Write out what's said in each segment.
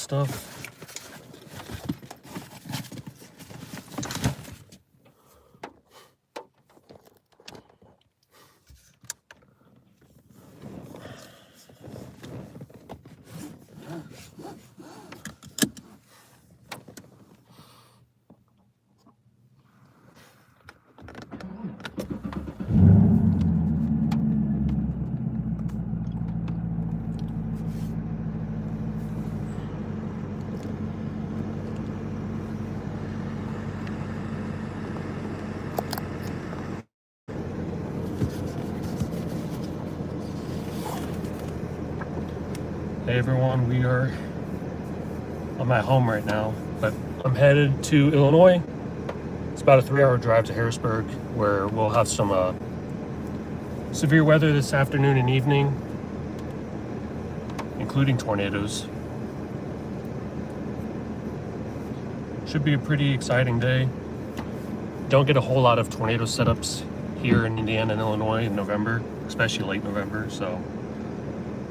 stuff. Hey everyone, I'm at home right now, but I'm headed to Illinois. It's about a 3-hour drive to Harrisburg, where we'll have some severe weather this afternoon and evening, including tornadoes. Should be a pretty exciting day. Don't get a whole lot of tornado setups here in Indiana and Illinois in November, especially late November, so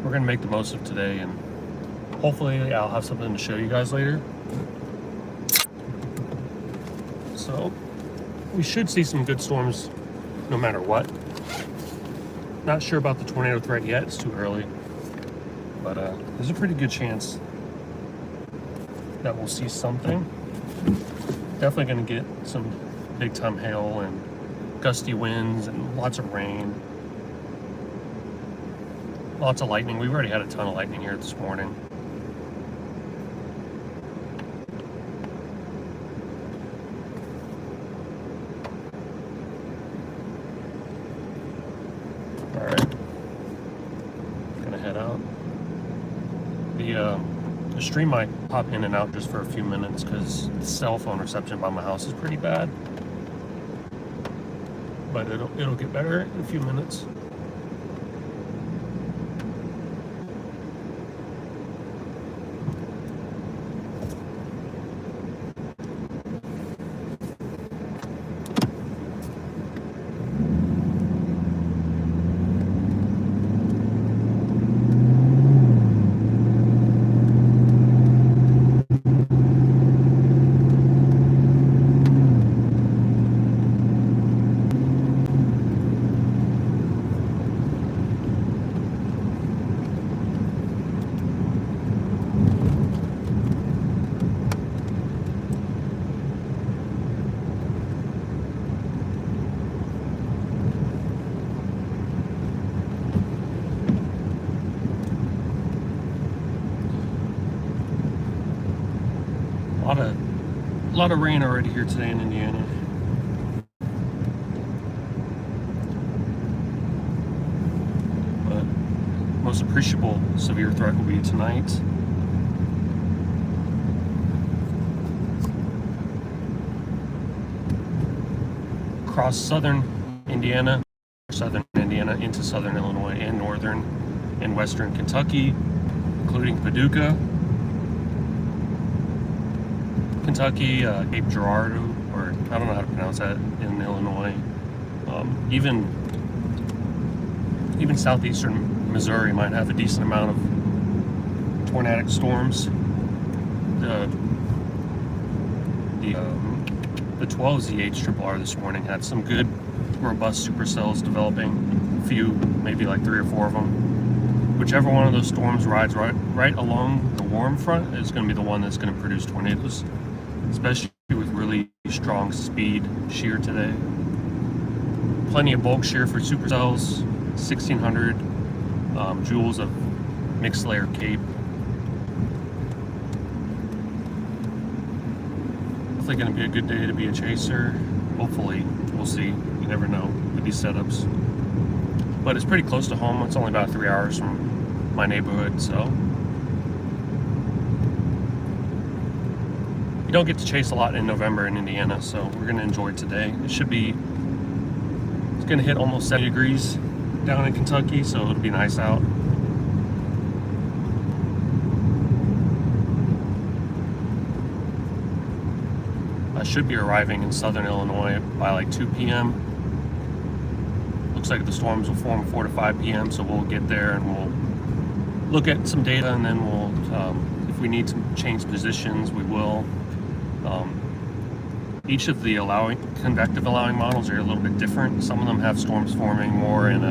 we're gonna make the most of today, and hopefully I'll have something to show you guys later. So we should see some good storms no matter what. Not sure about the tornado threat yet, it's too early, but there's a pretty good chance that we'll see something. Definitely gonna get some big time hail and gusty winds and lots of rain. Lots of lightning. We've already had a ton of lightning here this morning. All right, gonna head out. The stream might pop in and out just for a few minutes because the cell phone reception by my house is pretty bad. But it'll get better in a few minutes. A lot of rain already here today in Indiana. But most appreciable severe threat will be tonight. Across southern Indiana into southern Illinois and northern and western Kentucky, including Paducah, Kentucky, Cape Girardeau, or I don't know how to pronounce that, in Illinois. Even southeastern Missouri might have a decent amount of tornadic storms. The 12ZH-RRR this morning had some good, robust supercells developing. A few, maybe like 3 or 4 of them. Whichever one of those storms rides right along the warm front is going to be the one that's going to produce tornadoes, especially with really strong speed shear today. Plenty of bulk shear for supercells, 1600 joules of mixed layer CAPE. Definitely going to be a good day to be a chaser. Hopefully, we'll see. You never know with these setups. But it's pretty close to home. It's only about 3 hours from my neighborhood, so you don't get to chase a lot in November in Indiana, so we're going to enjoy today. It's going to hit almost 70 degrees down in Kentucky, so it'll be nice out. I should be arriving in southern Illinois by like 2 p.m. Looks like the storms will form 4 to 5 p.m., so we'll get there and we'll look at some data, and then we'll, If we need to change positions, we will. Each of the convective allowing models are a little bit different. Some of them have storms forming more in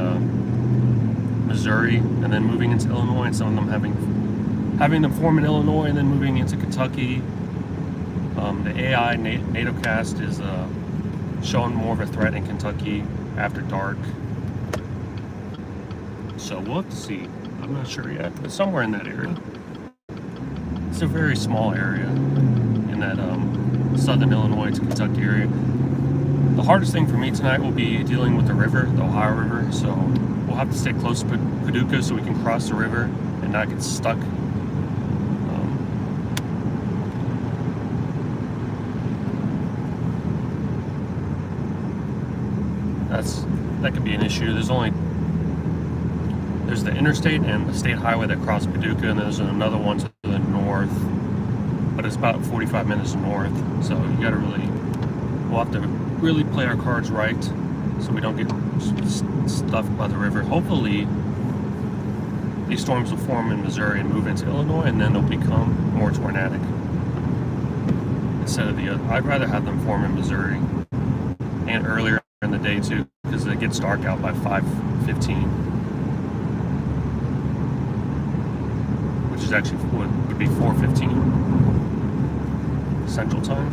Missouri and then moving into Illinois, and some of them having them form in Illinois and then moving into Kentucky. The AI NATOcast is showing more of a threat in Kentucky after dark. So we'll have to see. I'm not sure yet, but somewhere in that area. It's a very small area in that southern Illinois to Kentucky area. The hardest thing for me tonight will be dealing with the river, the Ohio River, so we'll have to stay close to Paducah so we can cross the river and not get stuck. That could be an issue. There's the interstate and the state highway that cross Paducah, and there's another one to the north, but it's about 45 minutes north. So we'll have to really play our cards right so we don't get stuck by the river. Hopefully, these storms will form in Missouri and move into Illinois, and then they'll become more tornadic instead of the other. I'd rather have them form in Missouri and earlier in the day too, because it gets dark out by 5:15, which is actually would be 4:15 Central Time.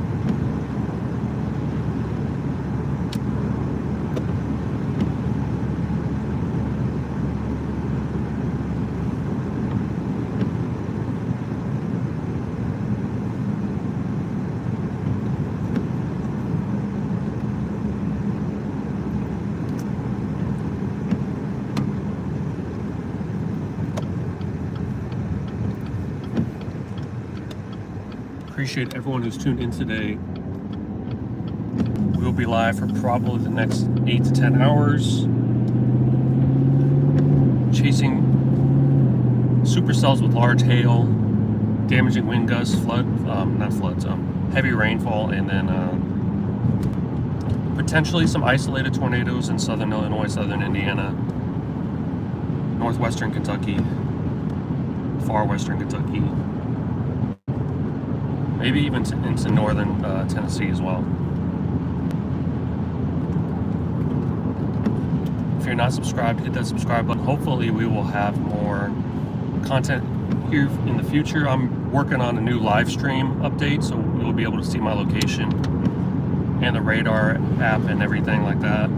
Appreciate everyone who's tuned in today. We'll be live for probably the next 8 to 10 hours, chasing supercells with large hail, damaging wind gusts, heavy rainfall, and then potentially some isolated tornadoes in southern Illinois, southern Indiana, northwestern Kentucky, far western Kentucky. Maybe even into northern Tennessee as well. If you're not subscribed, hit that subscribe button. Hopefully we will have more content here in the future. I'm working on a new live stream update, so you'll be able to see my location and the radar app and everything like that.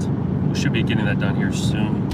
We should be getting that done here soon.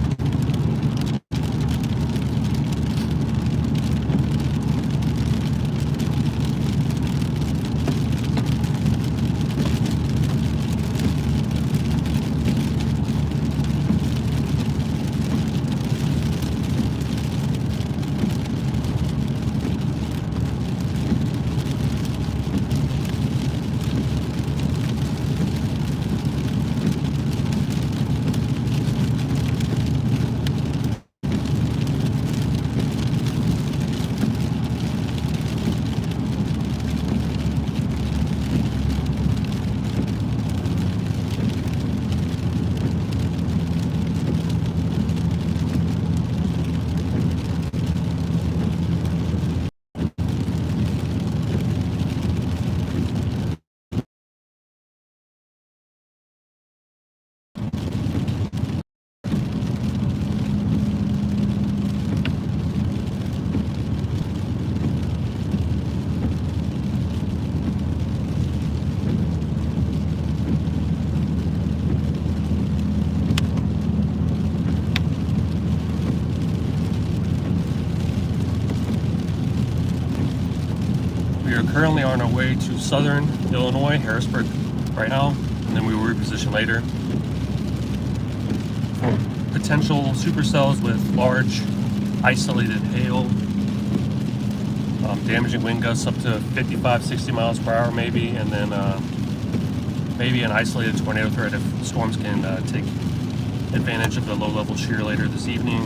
We are currently on our way to southern Illinois, Harrisburg right now, and then we will reposition later for potential supercells with large isolated hail, damaging wind gusts up to 55, 60 miles per hour maybe, and then maybe an isolated tornado threat if storms can take advantage of the low-level shear later this evening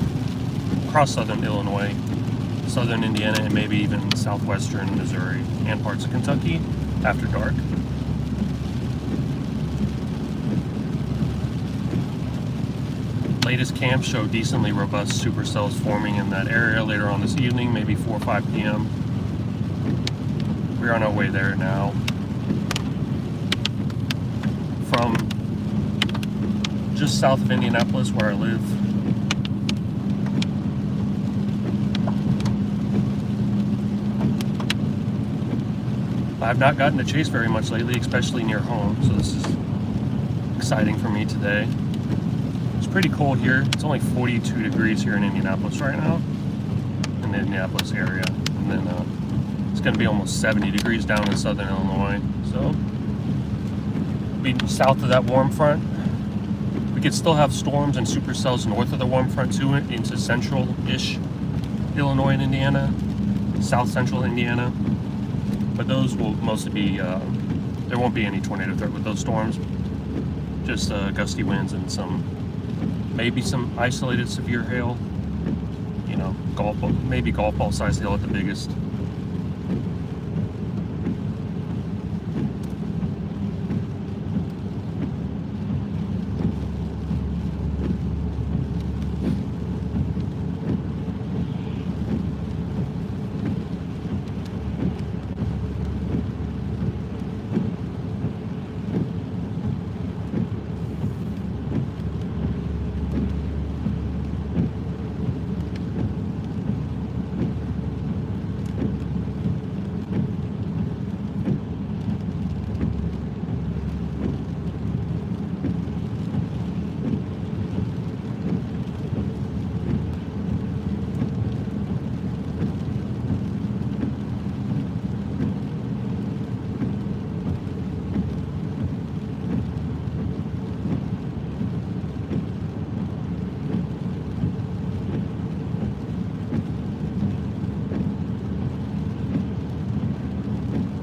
across southern Illinois, southern Indiana, and maybe even southwestern Missouri and parts of Kentucky after dark. Latest camps show decently robust supercells forming in that area later on this evening, maybe 4 or 5 p.m. We're on our way there now. From just south of Indianapolis, where I live. I've not gotten to chase very much lately, especially near home, so this is exciting for me today. It's pretty cold here. It's only 42 degrees here in Indianapolis right now, in the Indianapolis area. And then it's going to be almost 70 degrees down in southern Illinois. So, being south of that warm front, we could still have storms and supercells north of the warm front too, into central-ish Illinois and Indiana, south central Indiana. But those will mostly be, there won't be any tornado threat with those storms. Just gusty winds and maybe some isolated severe hail. You know, maybe golf ball size hail at the biggest.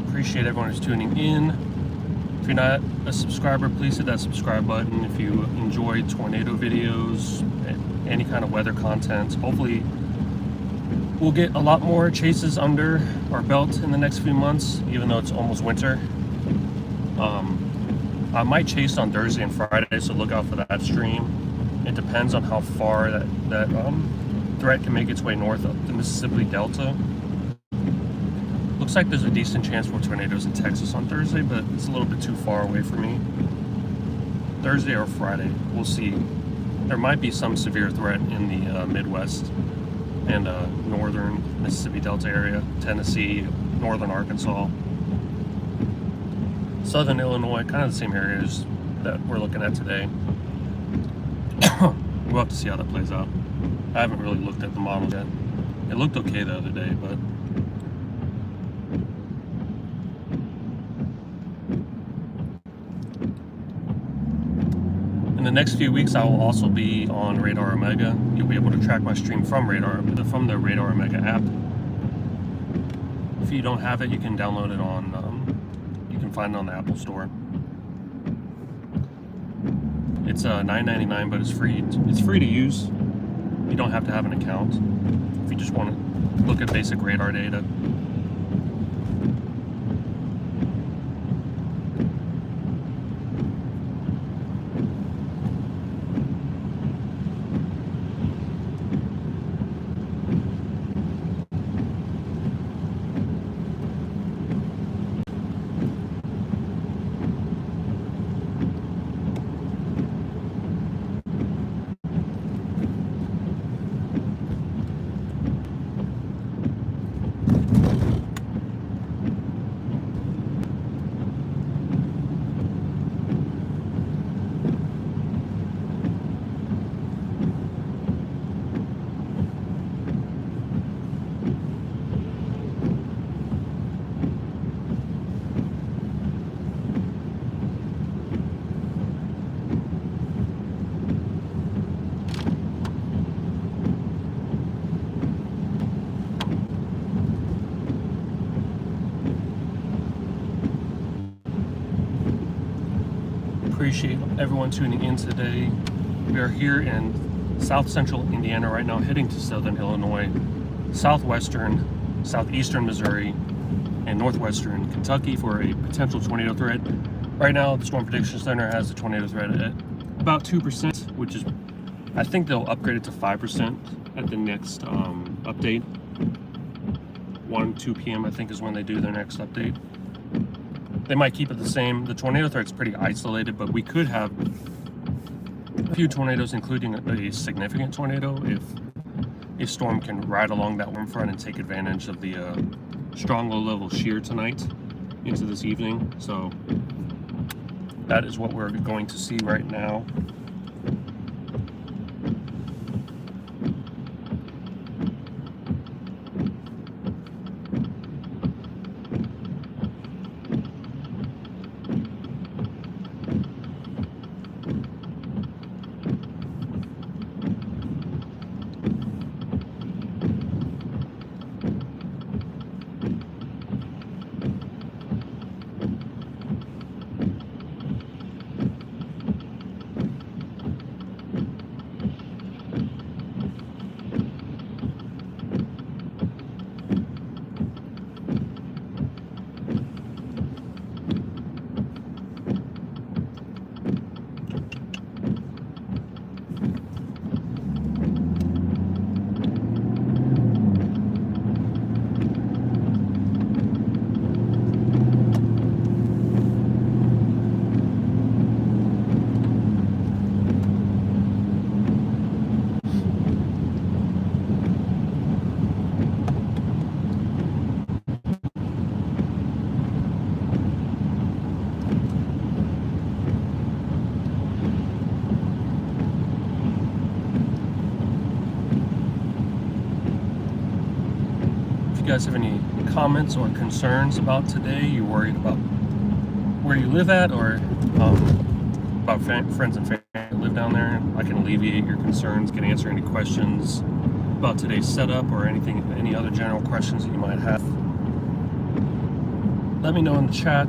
Appreciate everyone who's tuning in. If you're not a subscriber, please hit that subscribe button. If you enjoy tornado videos, any kind of weather content, hopefully we'll get a lot more chases under our belt in the next few months, even though it's almost winter. I might chase on Thursday and Friday, so look out for that stream. It depends on how far that threat can make its way north up the Mississippi Delta. Looks like there's a decent chance for tornadoes in Texas on Thursday, but it's a little bit too far away for me. Thursday or Friday, we'll see. There might be some severe threat in the Midwest and northern Mississippi Delta area, Tennessee, northern Arkansas, southern Illinois, kind of the same areas that we're looking at today. We'll have to see how that plays out. I haven't really looked at the model yet. It looked okay the other day, but in the next few weeks, I will also be on Radar Omega. You'll be able to track my stream from the Radar Omega app. If you don't have it, you can download it on. You can find it on the Apple Store. It's $9.99, but it's free. It's free to use. You don't have to have an account if you just want to look at basic radar data. Appreciate everyone tuning in today. We are here in south central Indiana right now, heading to southern Illinois, southwestern, southeastern Missouri, and northwestern Kentucky for a potential tornado threat. Right now, the Storm Prediction Center has the tornado threat at about 2%, which is, I think they'll upgrade it to 5% at the next update. 1, 2 p.m. I think is when they do their next update. They might keep it the same. The tornado threat's pretty isolated, but we could have a few tornadoes, including a significant tornado, if a storm can ride along that warm front and take advantage of the strong low-level shear tonight into this evening. So that is what we're going to see right now. If you guys have any comments or concerns about today, you're worried about where you live at, or about friends and family that live down there, I can alleviate your concerns, can answer any questions about today's setup or any other general questions that you might have. Let me know in the chat.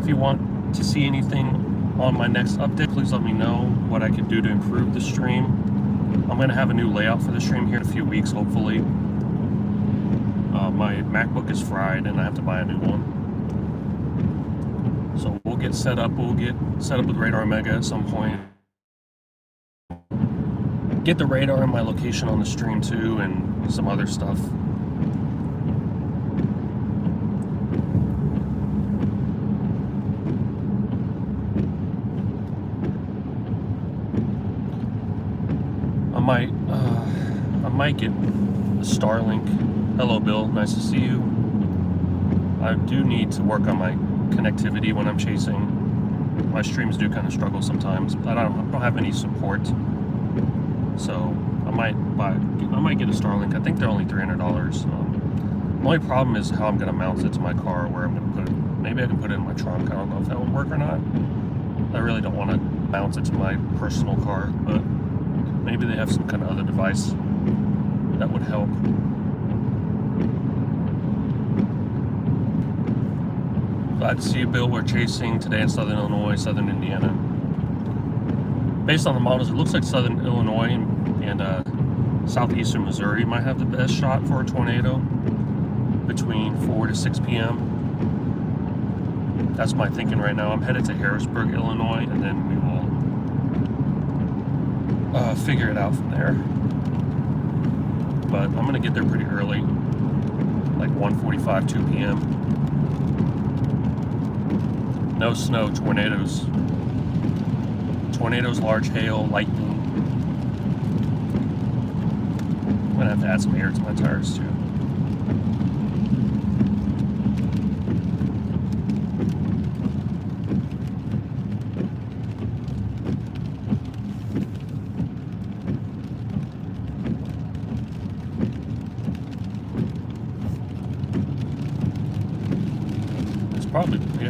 If you want to see anything on my next update, please let me know what I can do to improve the stream. I'm going to have a new layout for the stream here in a few weeks, hopefully. My MacBook is fried and I have to buy a new one. So we'll get set up. We'll get set up with Radar Mega at some point. Get the radar and my location on the stream too, and some other stuff. I might get a Starlink. Hello, Bill. Nice to see you. I do need to work on my connectivity when I'm chasing. My streams do kind of struggle sometimes, but I don't have any support. So I might get a Starlink. I think they're only $300. The only problem is how I'm going to mount it to my car, where I'm going to put it. Maybe I can put it in my trunk. I don't know if that would work or not. I really don't want to mount it to my personal car, but maybe they have some kind of other device that would help. Glad to see you, Bill. We're chasing today in Southern Illinois, Southern Indiana. Based on the models, it looks like Southern Illinois and Southeastern Missouri might have the best shot for a tornado between 4 to 6 p.m. That's my thinking right now. I'm headed to Harrisburg, Illinois, and then we will figure it out from there. But I'm gonna get there pretty early, like 1:45, 2 p.m. No snow, tornadoes. Tornadoes, large hail, lightning. I'm gonna have to add some air to my tires too.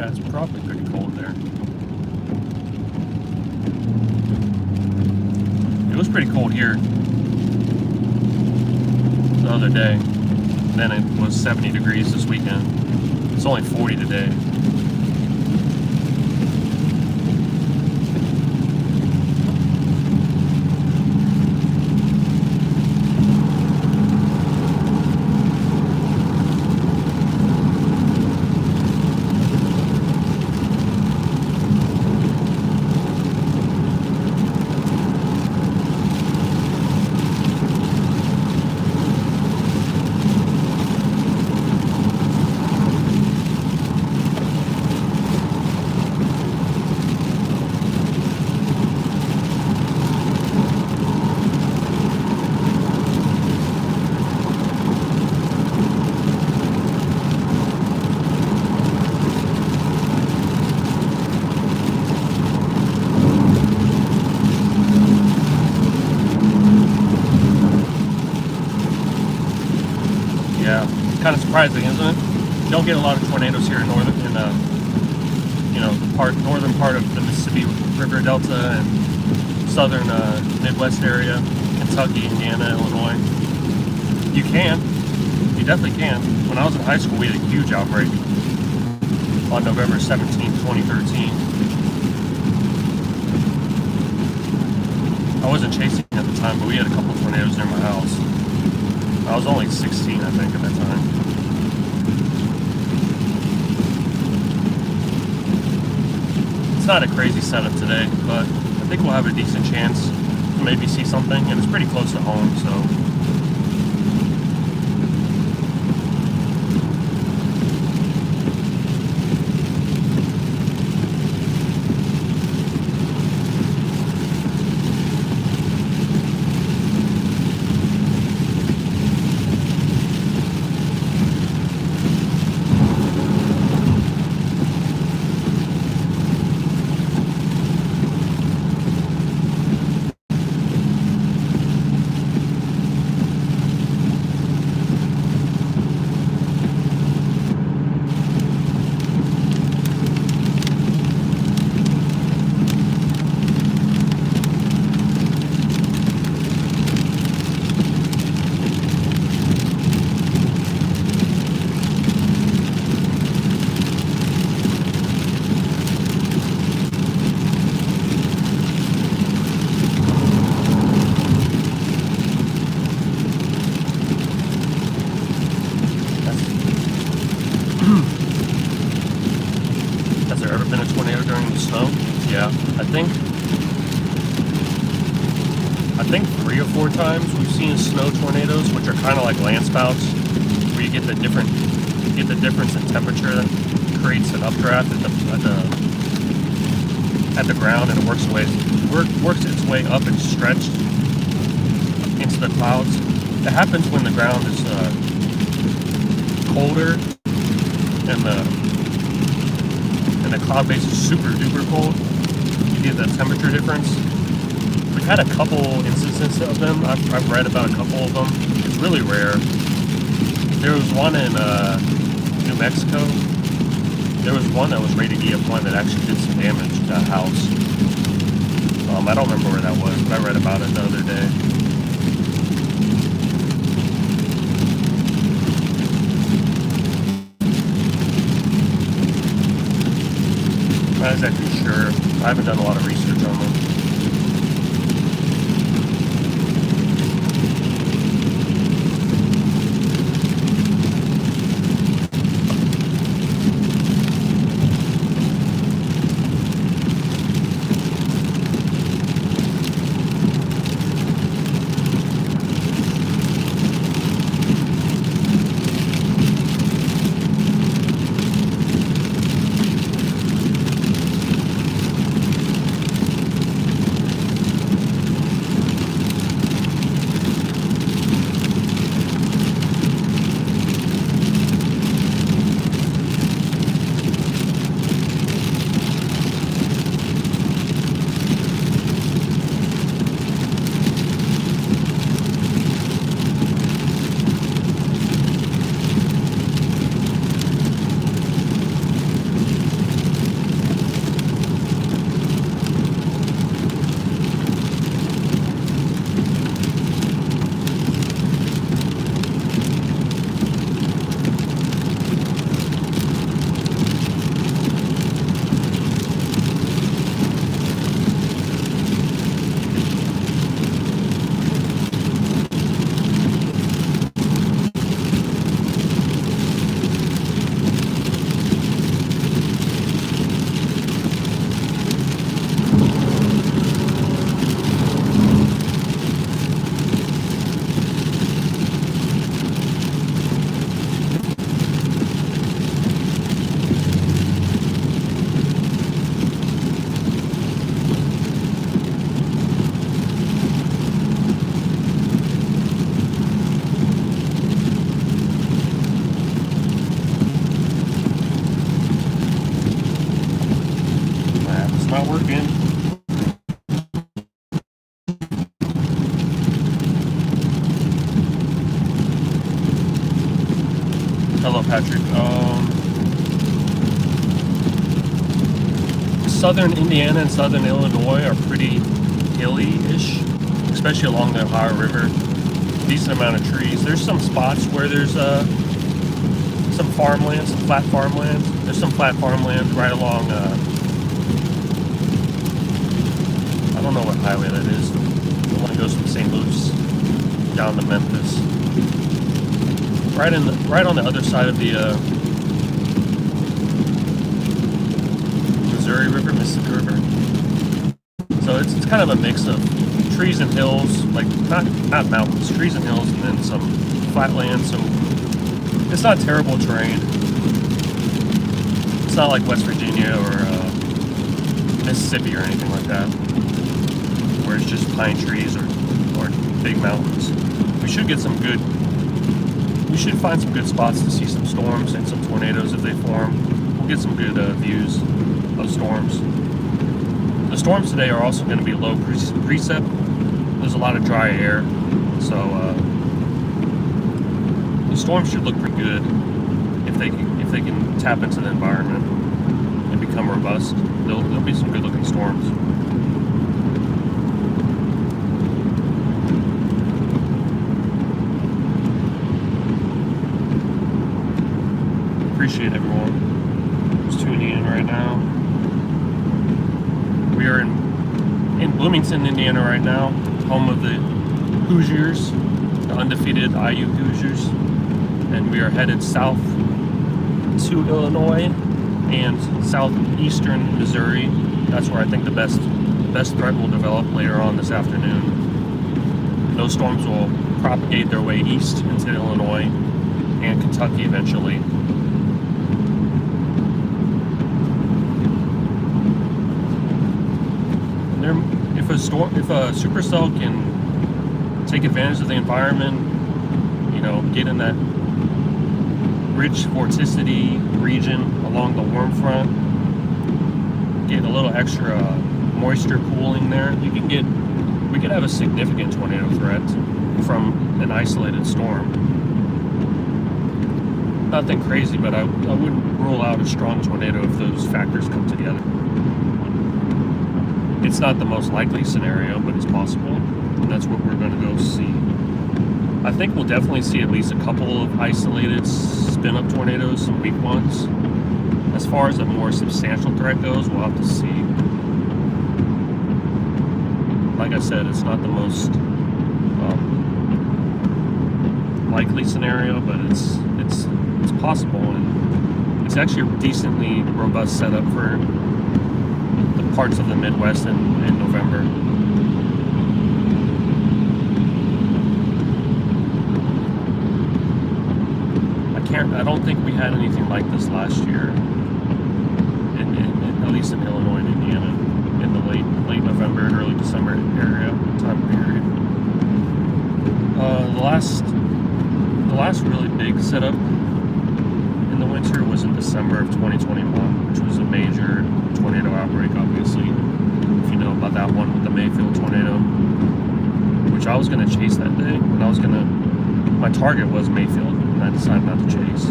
It's probably pretty cold there. It was pretty cold here the other day. And then it was 70 degrees this weekend. It's only 40 today. surprising, isn't it? You don't get a lot of tornadoes here in northern, the northern part of the Mississippi River Delta and southern Midwest area, Kentucky, Indiana, Illinois. You can. You definitely can. When I was in high school, we had a huge outbreak on November 17, 2013. I wasn't chasing at the time, but we had a couple of tornadoes near my house. I was only 16, I think, at that time. It's not a crazy setup today, but I think we'll have a decent chance to maybe see something, and it's pretty close to home, so. Has there ever been a tornado during the snow? Yeah, I think 3 or 4 times we've seen snow tornadoes, which are kind of like land spouts, where you get the difference in temperature that creates an updraft at the ground, and it works its way up and stretched into the clouds. It happens when the ground is colder and the cloud base is super duper cold. You get that temperature difference. We've had a couple instances of them. I've read about a couple of them. It's really rare. There was one in New Mexico. There was one that was rated EF1 that actually did some damage to a house. I don't remember where that was, but I read about it the other day. I'm not exactly sure. I haven't done a lot of research on them. Not working. Patrick. Southern Indiana and southern Illinois are pretty hilly-ish, especially along the Ohio River. Decent amount of trees. There's some spots where there's some farmland, some flat farmland. There's some flat farmland right along, I don't know what highway that is. The one that goes from St. Louis down to Memphis. Right on the other side of the Missouri River, Mississippi River. So it's kind of a mix of trees and hills, like not mountains, trees and hills, and then some flatland. So it's not terrible terrain. It's not like West Virginia or Mississippi or anything like that, where it's just pine trees or big mountains. We should find some good spots to see some storms and some tornadoes if they form. We'll get some good views of storms. The storms today are also going to be low precip. There's a lot of dry air, so the storms should look pretty good if they can tap into the environment and become robust. There'll be some good looking storms. Appreciate everyone who's tuning in right now. We are in Bloomington, Indiana right now, home of the Hoosiers, the undefeated IU Hoosiers, and we are headed south to Illinois and southeastern Missouri. That's where I think the best threat will develop later on this afternoon. Those storms will propagate their way east into Illinois and Kentucky eventually. If a supercell can take advantage of the environment, get in that rich vorticity region along the warm front, get a little extra moisture pooling there, we could have a significant tornado threat from an isolated storm. Nothing crazy, but I wouldn't rule out a strong tornado if those factors come together. It's not the most likely scenario, but it's possible, and that's what we're going to go see. I think we'll definitely see at least a couple of isolated spin-up tornadoes, some weak ones. As far as a more substantial threat goes, we'll have to see. Like I said, it's not the most likely scenario, but it's possible, and it's actually a decently robust setup for parts of the Midwest in November. I don't think we had anything like this last year, at least in Illinois and Indiana, in the late November and early December time period. The last really big setup in the winter was in December of 2021, which was a major tornado outbreak, obviously. If you know about that one with the Mayfield tornado, which I was going to chase that day, and my target was Mayfield, and I decided not to chase.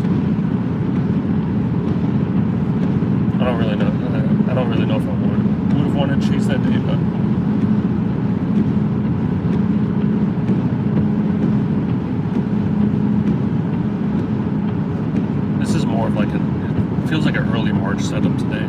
I don't really know if I would have wanted to chase that day, but this is more of like it feels like an early March setup today.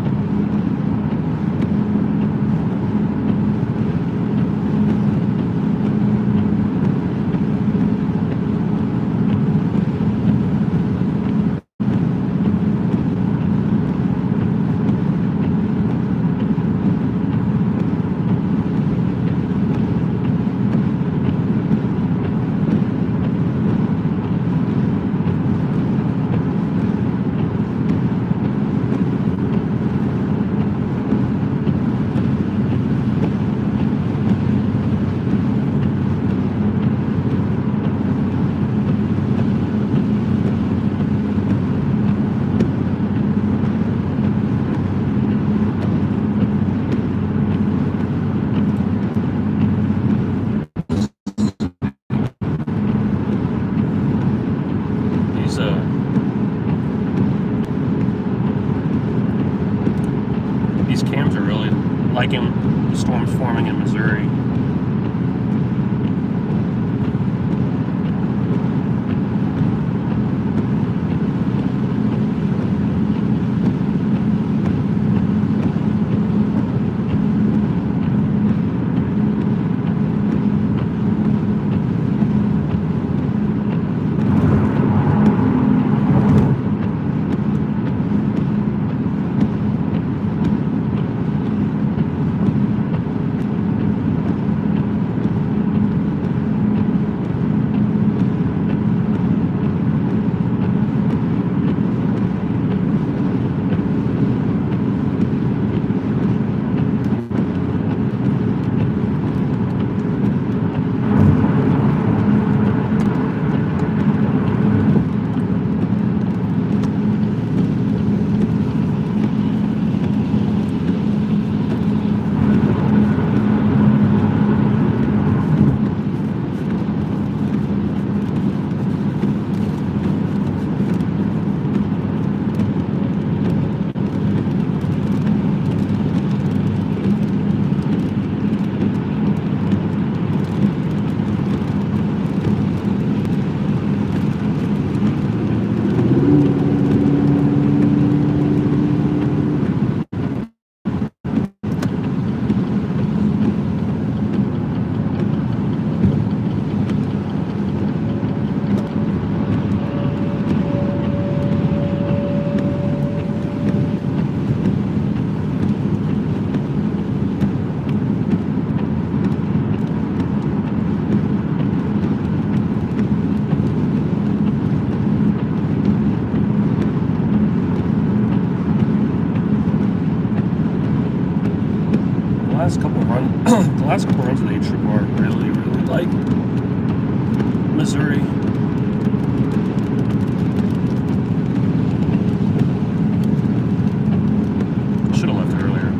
liking the storms forming in Missouri. The last couple runs of the A-Triple I really like Missouri. Should have left it earlier.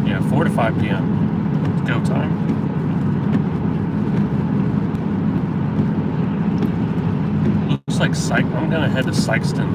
Yeah, 4 to 5 p.m. It's go time. Looks like I'm gonna head to Sikeston.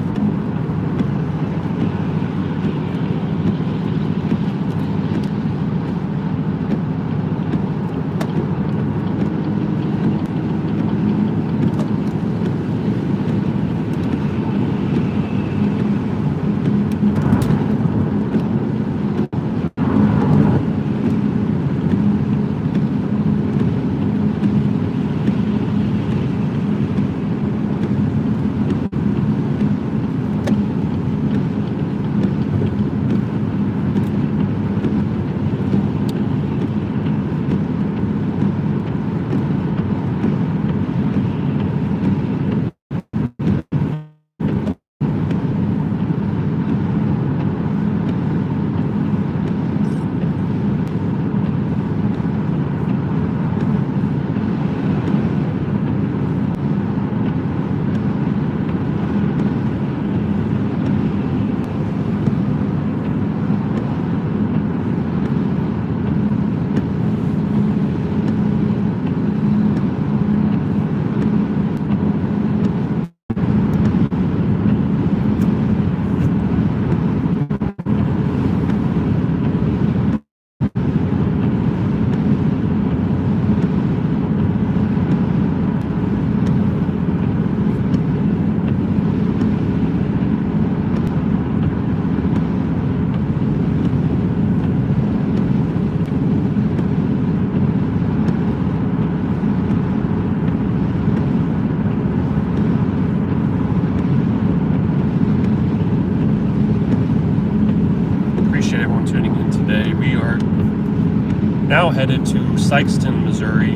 we are now headed to Sikeston, Missouri,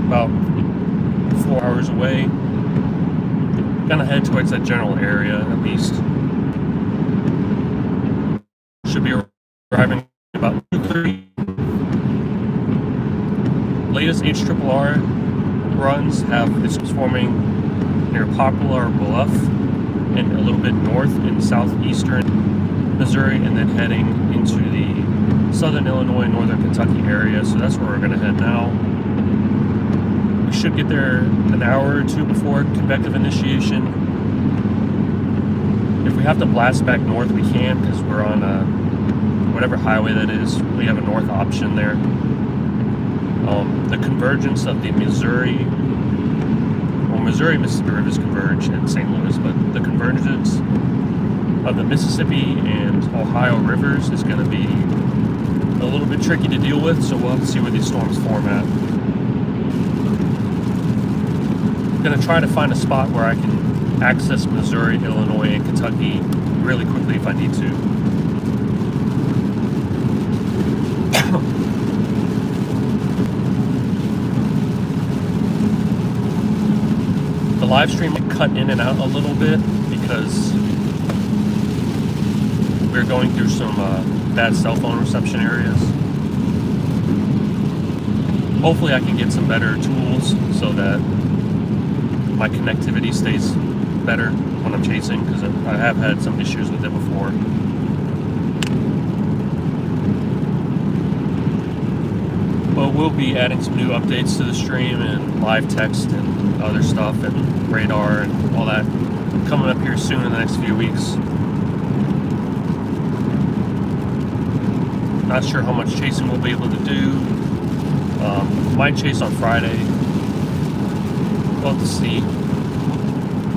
about 4 hours away. Gonna head towards that general area at least. Should be arriving about 2:30. Latest HRRR runs have it's forming near Poplar Bluff and a little bit north in southeastern Missouri, and then heading into the southern Illinois, northern Kentucky area. So that's where we're gonna head now. We should get there an hour or two before convective initiation. If we have to blast back north, we can, because we're on whatever highway that is. We have a north option there. The convergence of the Missouri-Mississippi rivers converge in St. Louis, but the convergence of the Mississippi and Ohio rivers is going to be a little bit tricky to deal with, so we'll have to see where these storms form at. I'm going to try to find a spot where I can access Missouri, Illinois, and Kentucky really quickly if I need to. The live stream might cut in and out a little bit because we're going through some bad cell phone reception areas. Hopefully I can get some better tools so that my connectivity stays better when I'm chasing, because I have had some issues with it before. But we'll be adding some new updates to the stream and live text and other stuff and radar and all that coming up here soon in the next few weeks. Not sure how much chasing we'll be able to do. Might chase on Friday. We'll have to see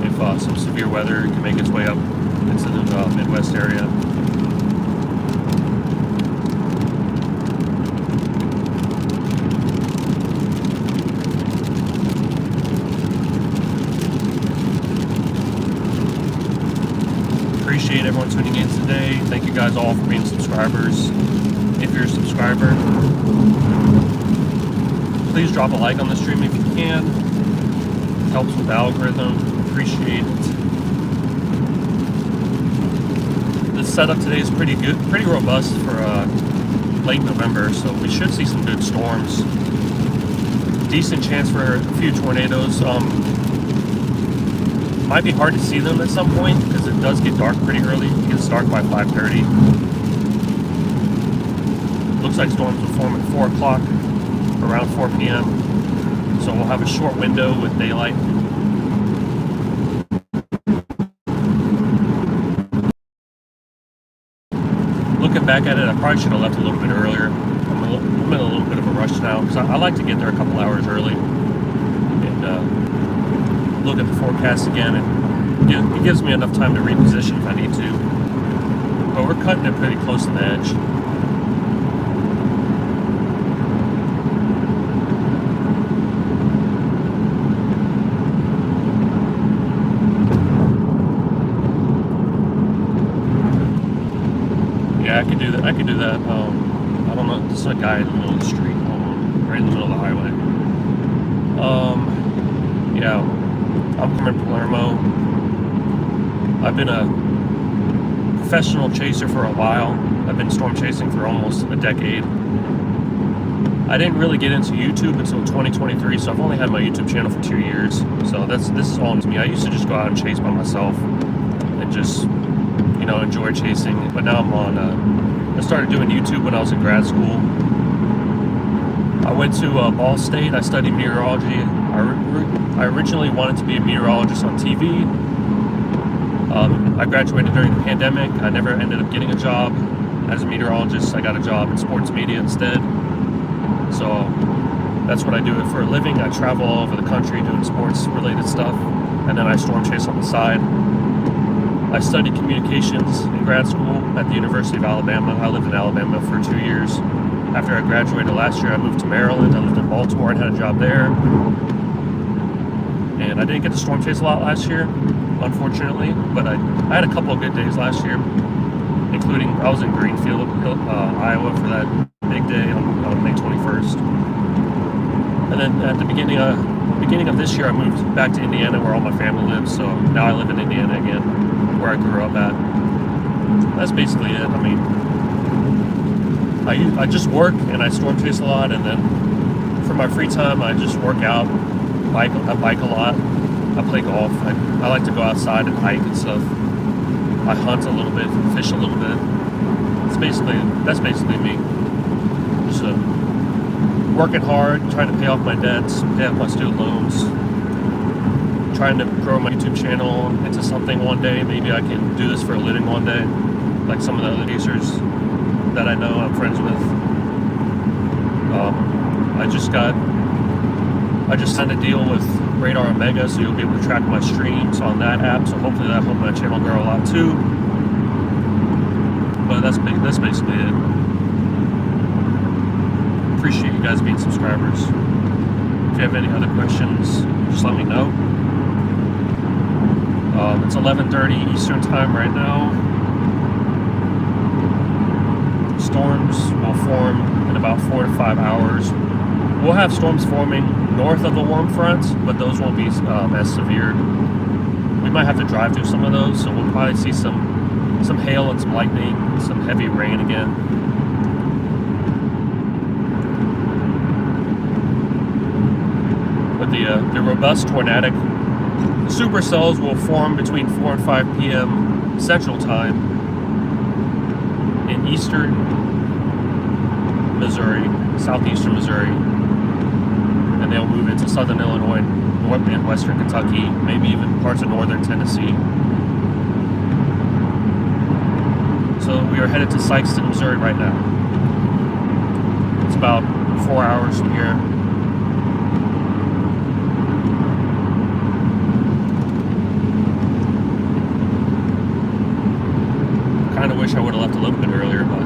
if some severe weather can make its way up into the Midwest area. Appreciate everyone tuning in today. Thank you guys all for being subscribers. If you're a subscriber, please drop a like on the stream if you can. It helps with the algorithm. Appreciate it. The setup today is pretty good, pretty robust for late November, so we should see some good storms. Decent chance for a few tornadoes. Might be hard to see them at some point because it does get dark pretty early. It gets dark by 5:30. Looks like storms will form at 4 o'clock, around 4 p.m. So we'll have a short window with daylight. Looking back at it, I probably should have left a little bit earlier. I'm in a little bit of a rush now because I like to get there a couple hours early and look at the forecast again, and it gives me enough time to reposition if I need to. But we're cutting it pretty close to the edge. Yeah, I could do that. I could do that. I don't know. This is a guy in the middle of the street, right in the middle of the highway. Yeah. I'm from Palermo. I've been a professional chaser for a while. I've been storm chasing for almost a decade. I didn't really get into YouTube until 2023, so I've only had my YouTube channel for 2 years. So this is all to me. I used to just go out and chase by myself and just, enjoy chasing. But now I'm on. I started doing YouTube when I was in grad school. I went to Ball State. I studied meteorology. I originally wanted to be a meteorologist on TV. I graduated during the pandemic. I never ended up getting a job as a meteorologist. I got a job in sports media instead. So that's what I do for a living. I travel all over the country doing sports related stuff, and then I storm chase on the side. I studied communications in grad school at the University of Alabama. I lived in Alabama for 2 years. After I graduated last year, I moved to Maryland. I lived in Baltimore and had a job there. And I didn't get to storm chase a lot last year, unfortunately, but I had a couple of good days last year, including I was in Greenfield, Iowa for that big day on May 21st. And then at the beginning of this year, I moved back to Indiana where all my family lives. So now I live in Indiana again, where I grew up at. That's basically it. I mean, I just work and I storm chase a lot, and then for my free time, I just work out, I bike a lot, I play golf. I like to go outside and hike and stuff. I hunt a little bit, fish a little bit. That's basically me. Just working hard, trying to pay off my debts, pay off my student loans, trying to grow my YouTube channel into something one day. Maybe I can do this for a living one day, like some of the other users that I know I'm friends with. I just signed a deal with Radar Omega, so you'll be able to track my streams on that app. So hopefully that'll help my channel grow a lot too. But that's basically it. Appreciate you guys being subscribers. If you have any other questions, just let me know. It's 11:30 Eastern time right now. Storms will form in about 4 to 5 hours. We'll have storms forming north of the warm front, but those won't be as severe. We might have to drive through some of those, so we'll probably see some hail and some lightning, some heavy rain again. But the robust tornadic supercells will form between 4 and 5 p.m. Central Time in eastern Missouri, southeastern Missouri, and they'll move into southern Illinois and western Kentucky, maybe even parts of northern Tennessee. So we are headed to Sikeston, Missouri right now. It's about 4 hours from here. Kind of wish I would have left a little bit earlier, but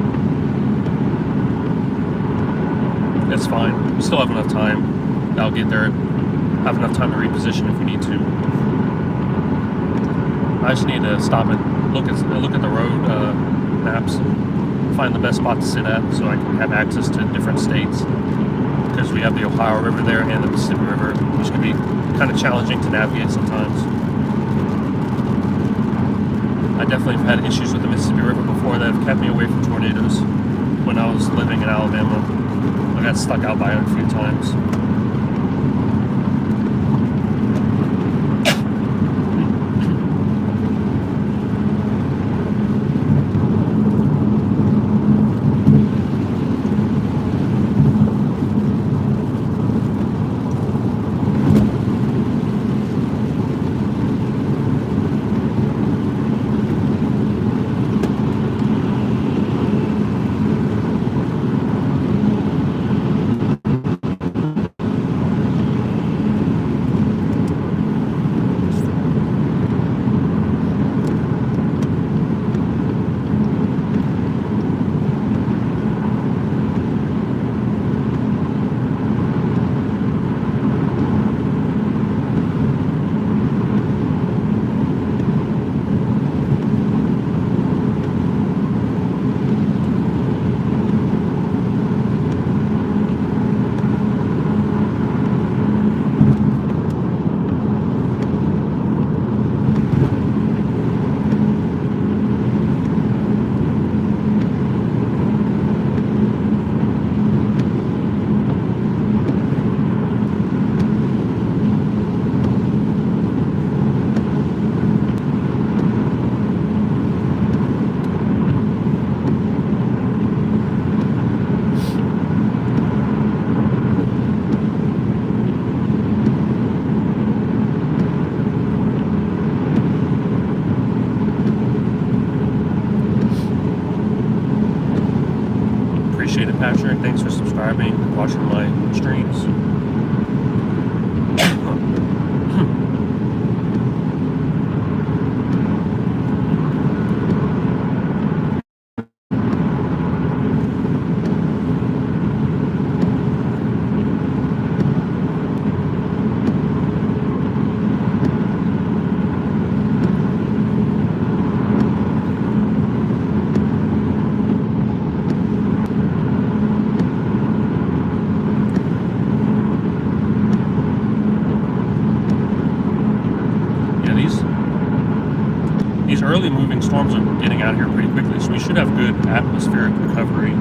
it's fine. We still have enough time. I'll get there. Have enough time to reposition if we need to. I just need to stop and look at the road maps and find the best spot to sit at so I can have access to different states, because we have the Ohio River there and the Mississippi River, which can be kind of challenging to navigate sometimes. I definitely have had issues with the Mississippi River before that have kept me away from tornadoes. When I was living in Alabama, I got stuck out by it a few times. Patrick, thanks for subscribing and watching my streams. early moving storms are getting out of here pretty quickly, so we should have good atmospheric recovery.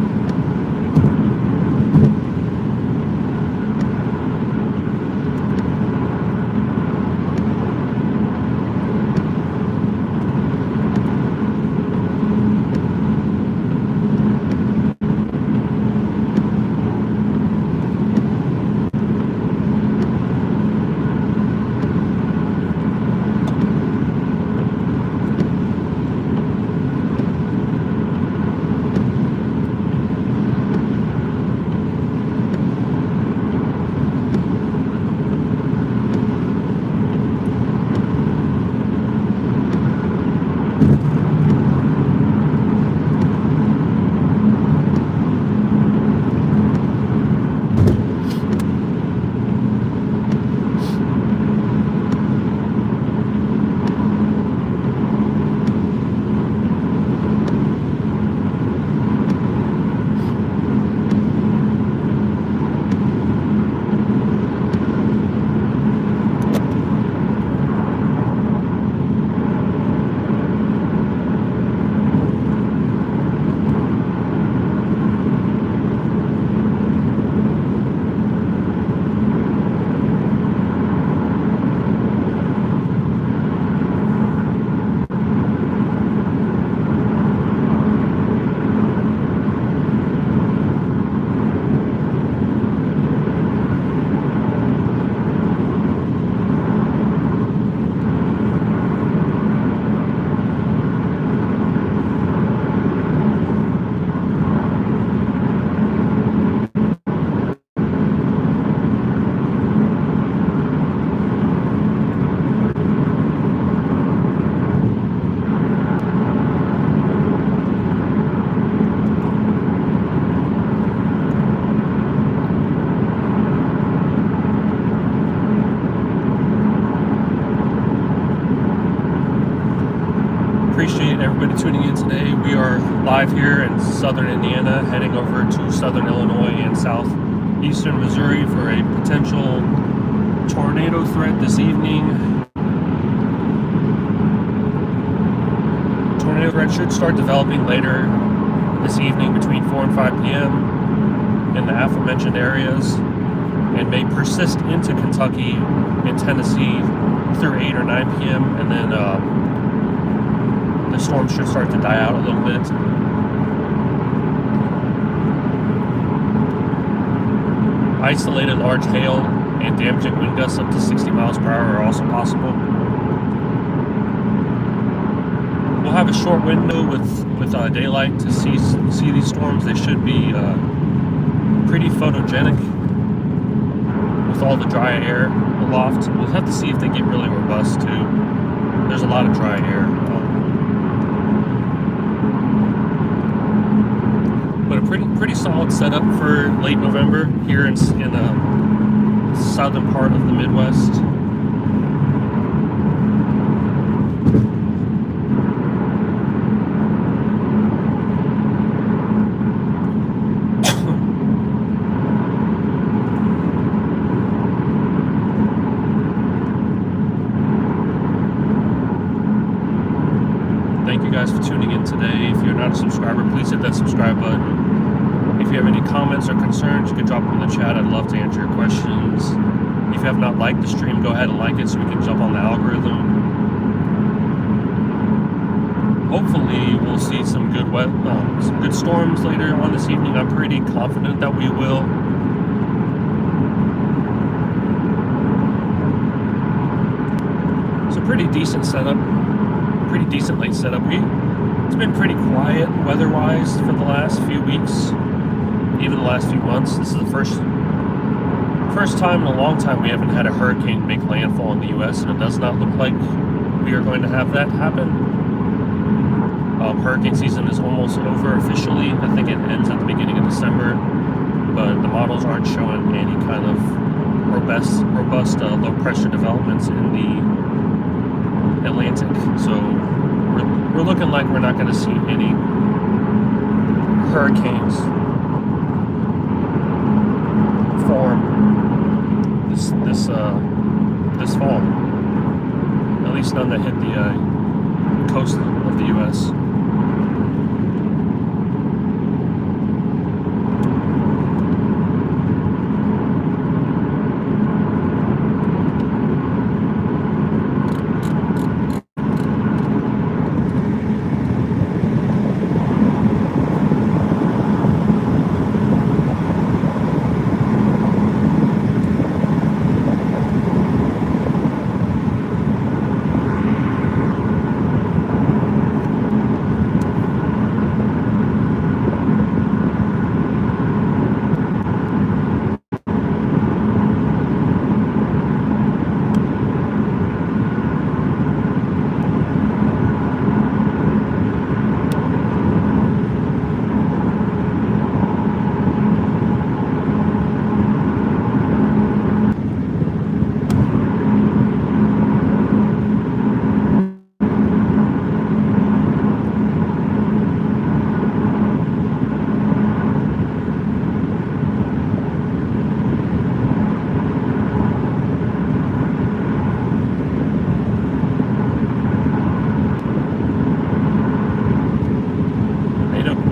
Appreciate everybody tuning in today. We are live here in southern Indiana, heading over to southern Illinois and southeastern Missouri for a potential tornado threat this evening. Tornado threat should start developing later this evening between 4 and 5 p.m. in the aforementioned areas, and may persist into Kentucky and Tennessee through 8 or 9 p.m. and then the storm should start to die out a little bit. Isolated large hail and damaging wind gusts up to 60 miles per hour are also possible. We'll have a short window with daylight to see these storms. They should be pretty photogenic with all the dry air aloft. We'll have to see if they get really robust too. There's a lot of dry air. But a pretty solid setup for late November here in the southern part of the Midwest. Thank you guys for tuning in today. If you're not a subscriber, please hit that subscribe button. If you have any comments or concerns, you can drop them in the chat. I'd love to answer your questions. If you have not liked the stream, go ahead and like it so we can jump on the algorithm. Hopefully, we'll see some good storms later on this evening. I'm pretty confident that we will. It's a pretty decent setup. Pretty decent late setup. It's been pretty quiet weather-wise for the last few weeks, even the last few months. This is the first time in a long time we haven't had a hurricane make landfall in the U.S., and it does not look like we are going to have that happen. Hurricane season is almost over officially. I think it ends at the beginning of December, but the models aren't showing any kind of robust low-pressure developments in the Atlantic. So we're looking like we're not going to see any hurricanes form this fall. At least none that hit coast of the U.S.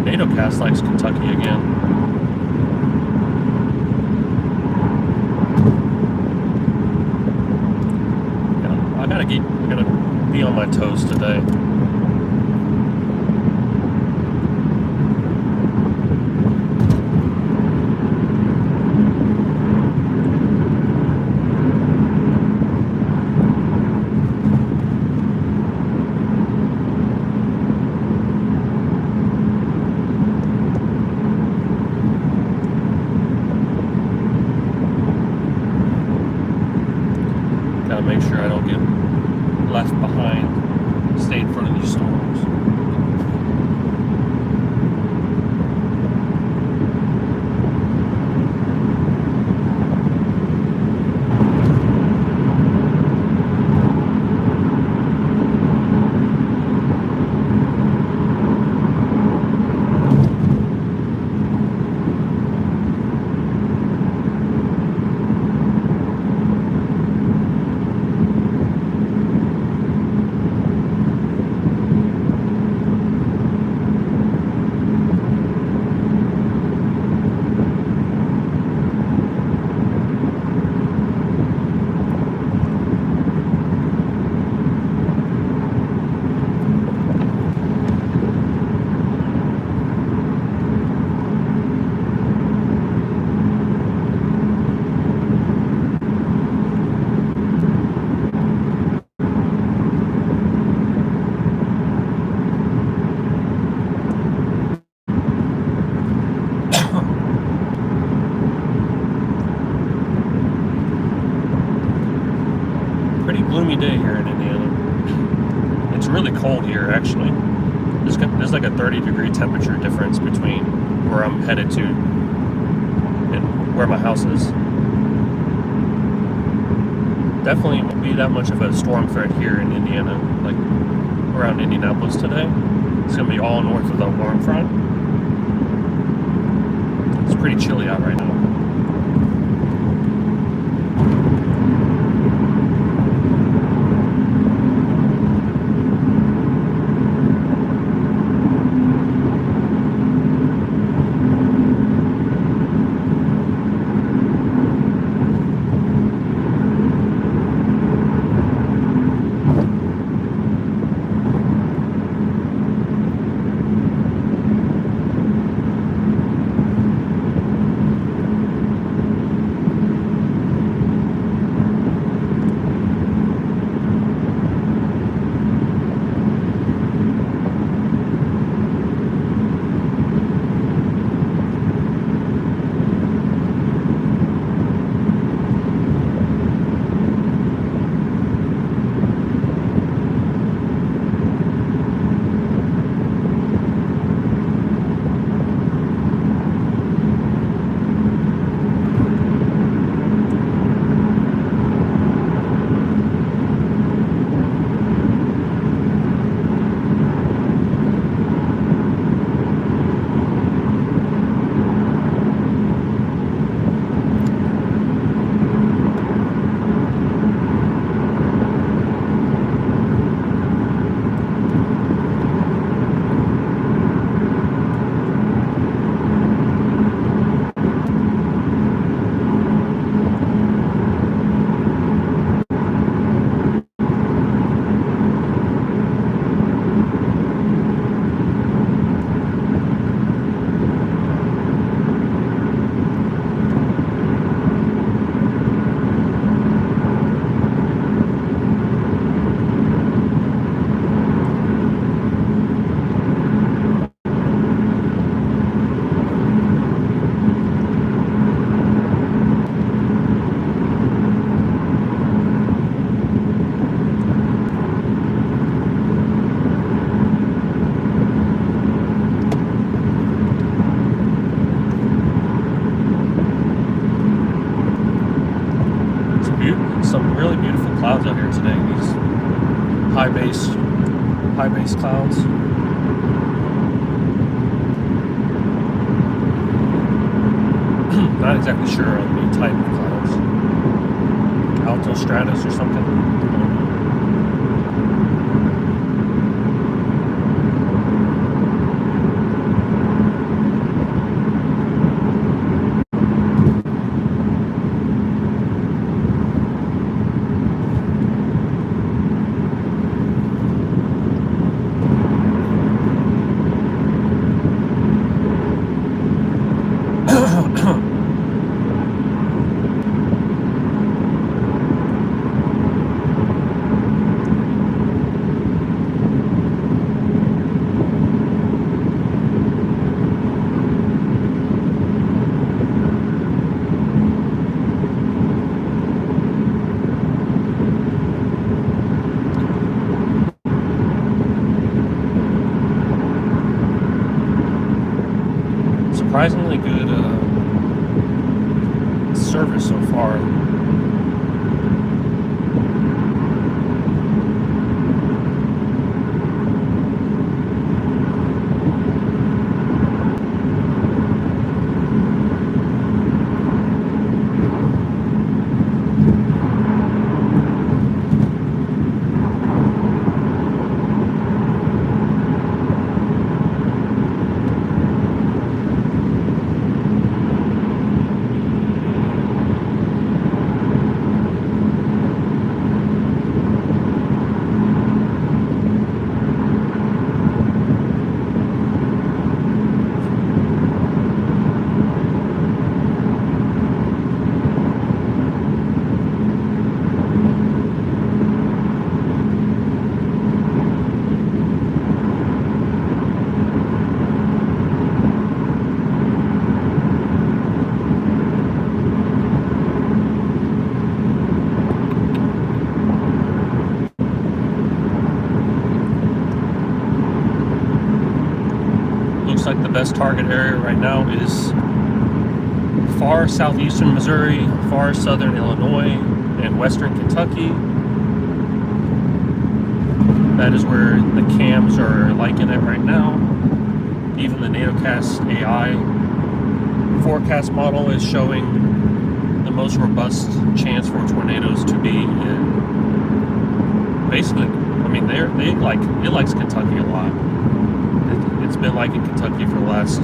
NATOcast likes Kentucky again. Yeah, I gotta be on my toes today. Gotta make sure I don't get left behind, stay in front of these storms. Pretty gloomy day here in Indiana. It's really cold here, actually. There's like a 30-degree temperature difference between where I'm headed to and where my house is. Definitely won't be that much of a storm threat here in Indiana, like around Indianapolis today. It's gonna be all north of the warm front. It's pretty chilly out right now. really beautiful clouds out here today. These high base clouds. Not exactly sure on the type of clouds. Alto stratus or something. I don't know. Surprisingly good service so far. Like the best target area right now is far southeastern Missouri, far southern Illinois, and western Kentucky. That is where the cams are liking it right now. Even the NatoCast AI forecast model is showing the most robust chance for tornadoes to be in. Basically, I mean, it likes Kentucky a lot. It's been like in Kentucky for the last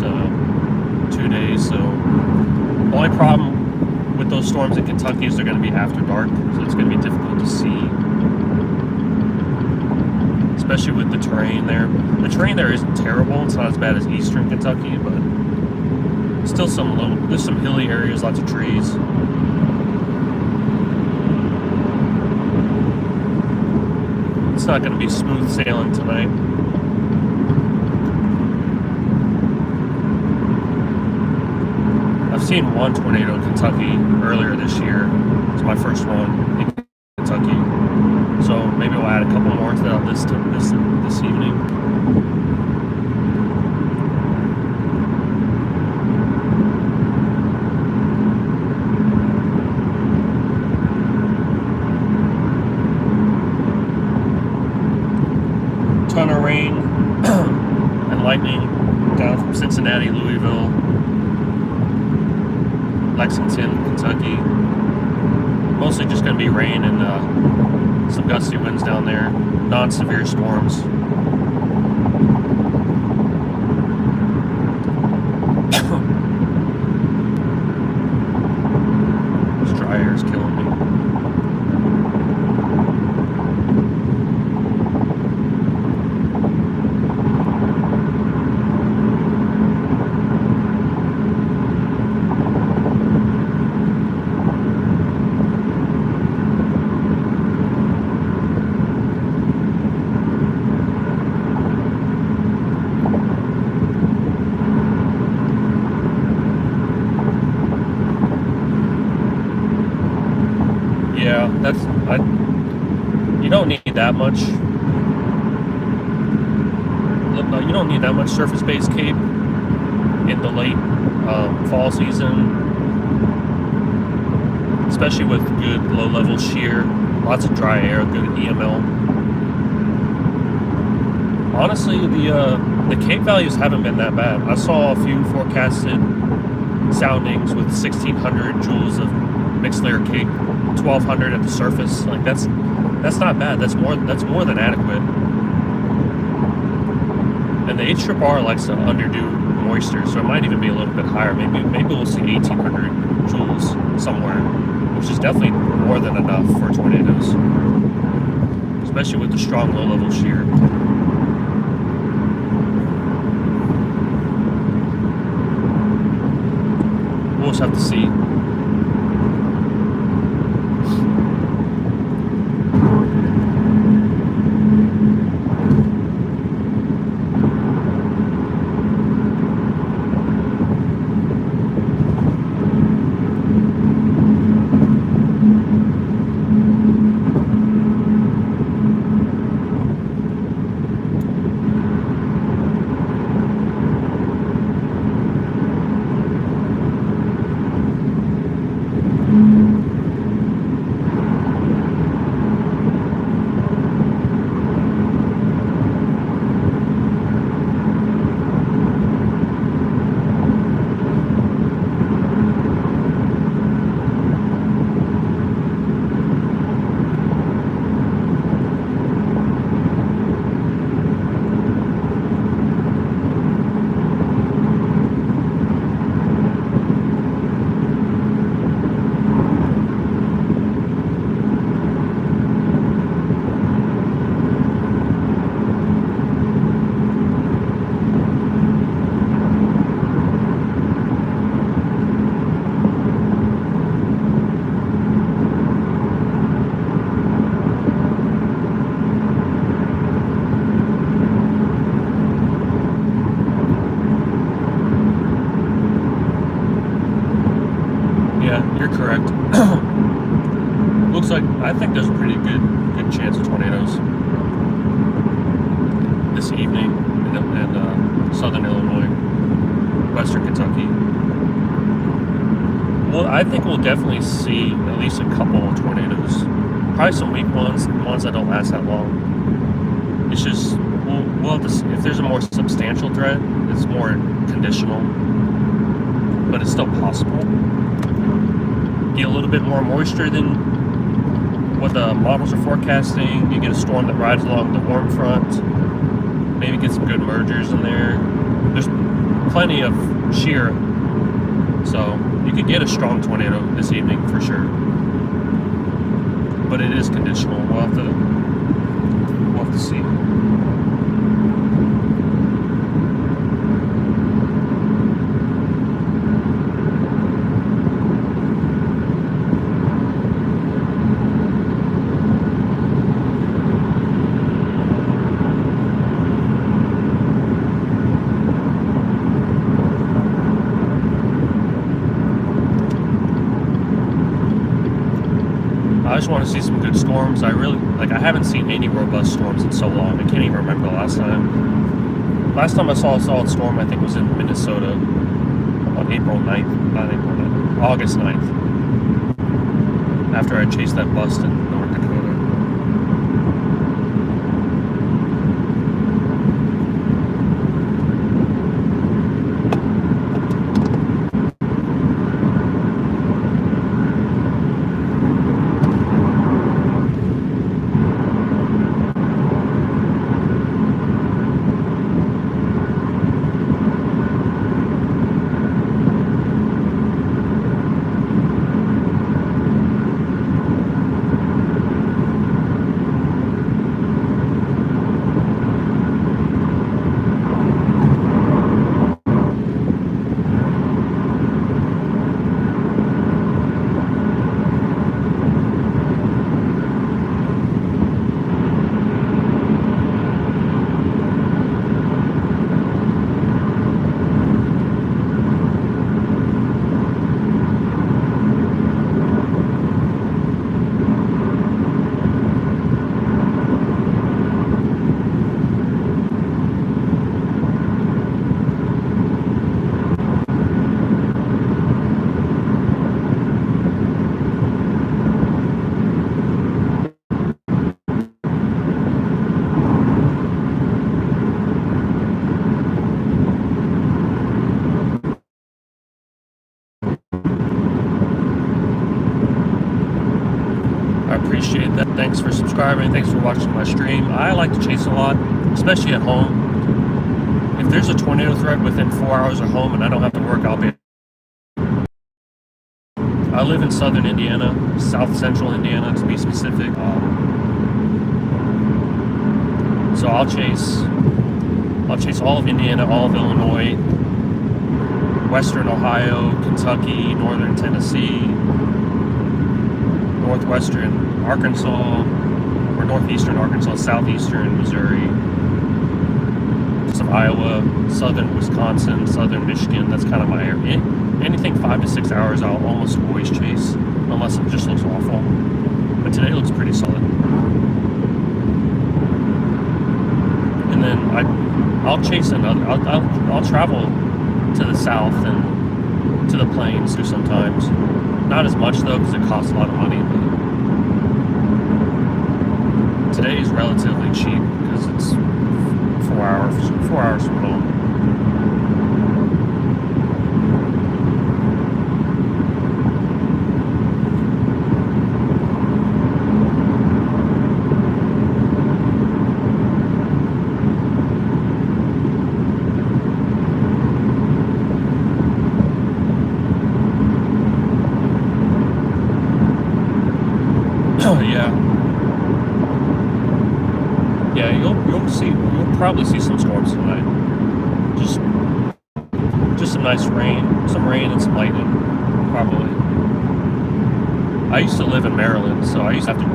2 days. So the only problem with those storms in Kentucky is they're going to be after dark, so it's going to be difficult to see, especially with the terrain there. The terrain there isn't terrible. It's not as bad as eastern Kentucky, but still there's some hilly areas, lots of trees. It's not going to be smooth sailing tonight. I've seen one tornado in Kentucky earlier this year. It's my first one in Kentucky. So maybe we'll add a couple more to that list this evening. Ton of rain and lightning down from Cincinnati, Louisville, Lexington, Kentucky. Mostly just going to be rain and some gusty winds down there. Non-severe storms. This dry air is killing me. Yeah, you don't need that much. You don't need that much surface-based CAPE in the late fall season, especially with good low-level shear. Lots of dry air, good EML. Honestly, the Cape values haven't been that bad. I saw a few forecasted soundings with 1,600 joules of mixed layer Cape, 1,200 at the surface. Like that's not bad. That's more than adequate. And the H-R likes to underdo moisture, so it might even be a little bit higher. Maybe we'll see 1,800 joules somewhere, which is definitely more than enough for tornadoes, especially with the strong low-level shear. We'll just have to see. You're correct. Looks like I think there's a pretty good chance of tornadoes this evening in southern Illinois, western Kentucky. Well, I think we'll definitely see at least a couple of tornadoes. Probably some weak ones that don't last that long. It's just we'll have to see. If there's a more substantial threat, it's more conditional, but it's still possible. Get a little bit more moisture than what the models are forecasting. You get a storm that rides along the warm front. Maybe get some good mergers in there. There's plenty of shear, so you could get a strong tornado this evening for sure. But it is conditional. We'll have to see. I just want to see some good storms. I haven't seen any robust storms in so long. I can't even remember the last time. Last time I saw a solid storm, I think, was in Minnesota on August 9th. After I chased that bust in North Dakota. Thanks for subscribing. Thanks for watching my stream. I like to chase a lot, especially at home. If there's a tornado threat within 4 hours of home and I don't have to work, I'll be. I live in southern Indiana, south central Indiana to be specific. So I'll chase all of Indiana, all of Illinois, western Ohio, Kentucky, northern Tennessee, northwestern Arkansas, or northeastern Arkansas, southeastern Missouri, some Iowa, southern Wisconsin, southern Michigan. That's kind of my area. Anything 5 to 6 hours, I'll almost always chase, unless it just looks awful. But today looks pretty solid. And then I'll chase another. I'll travel to the south and to the plains too sometimes. Not as much though, because it costs a lot of money. But today is relatively cheap because it's 4 hours from home. You'll probably see some storms tonight. Just some nice rain, and some lightning, probably. I used to live in Maryland, so I used to have to.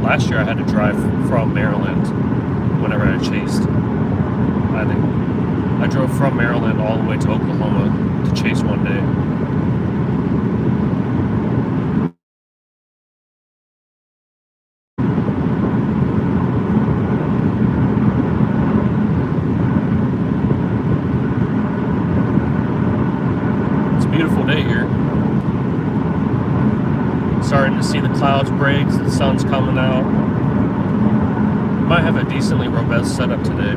Last year I had to drive from Maryland whenever I chased. I drove from Maryland all the way to Oklahoma to chase one day. Beautiful day here. Starting to see the clouds break, the sun's coming out. Might have a decently robust setup today.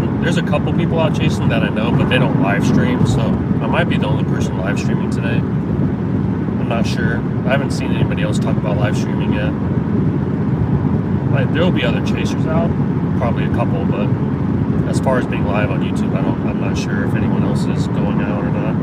There's a couple people out chasing that I know, but they don't live stream, so I might be the only person live streaming today. I'm not sure. I haven't seen anybody else talk about live streaming yet. Like, there will be other chasers out, probably a couple, but as far as being live on YouTube, I'm not sure if anyone else is going out or not.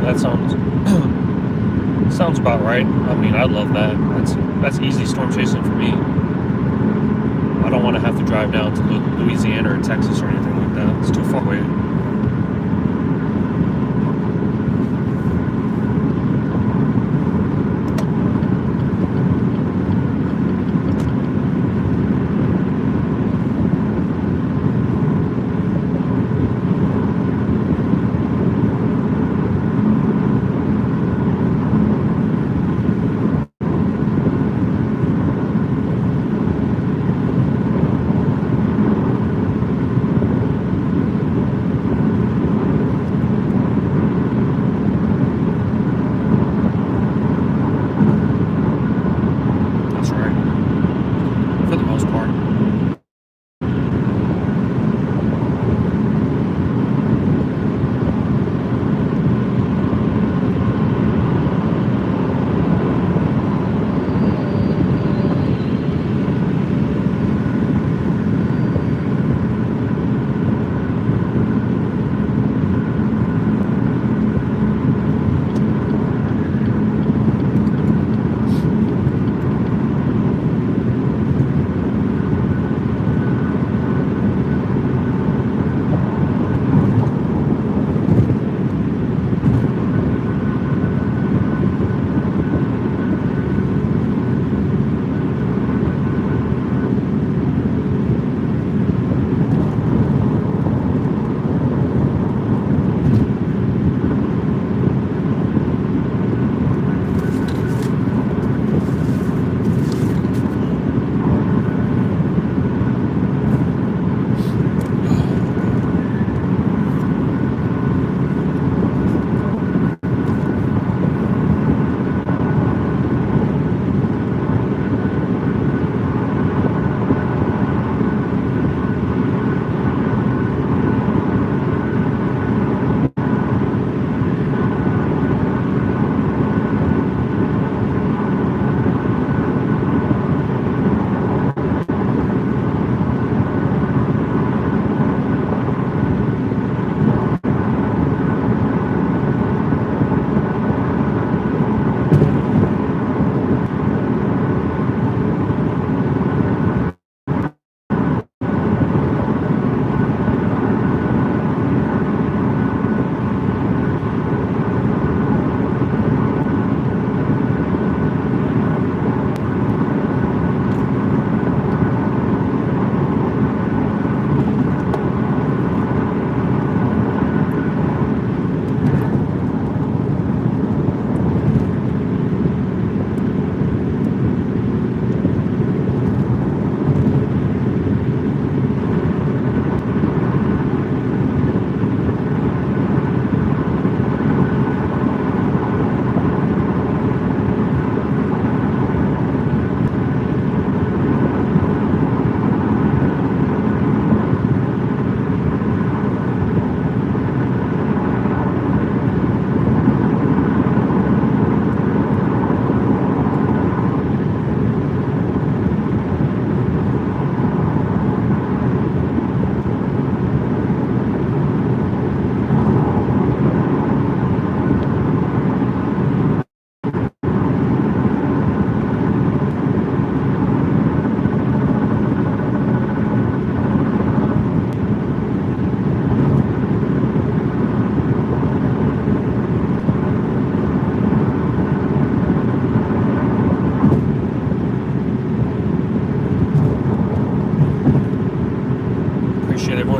That sounds about right. I mean, I love that. That's easy storm chasing for me. I don't want to have to drive down to Louisiana or Texas or anything like that. It's too far away.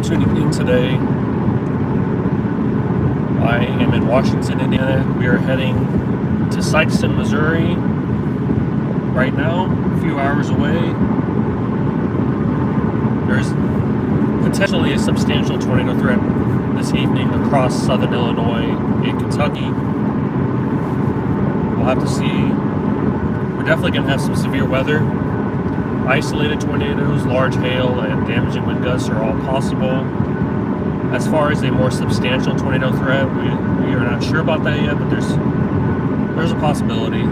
tuning in today. I am in Washington, Indiana. We are heading to Sikeston, Missouri right now, a few hours away. There's potentially a substantial tornado threat this evening across southern Illinois and Kentucky. We'll have to see. We're definitely going to have some severe weather. Isolated tornadoes, large hail, and damaging wind gusts are all possible. As far as a more substantial tornado threat, we are not sure about that yet, but there's a possibility.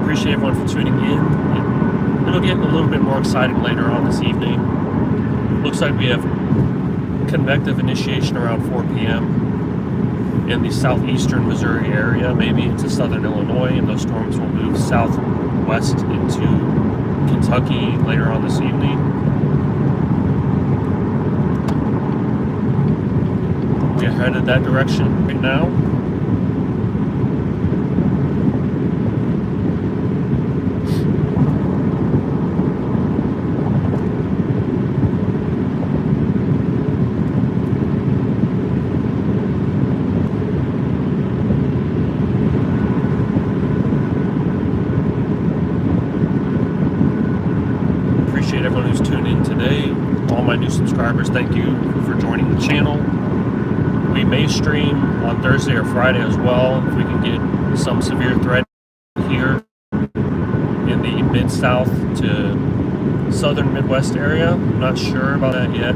Appreciate everyone for tuning in. It'll get a little bit more exciting later on this evening. Looks like we have convective initiation around 4 p.m. in the southeastern Missouri area, maybe into southern Illinois, and those storms will move southwest into Kentucky later on this evening. We are headed that direction right now. Everyone who's tuned in today, all my new subscribers, thank you for joining the channel. We may stream on Thursday or Friday as well if we can get some severe threat here in the mid-south to southern Midwest area. I'm not sure about that yet.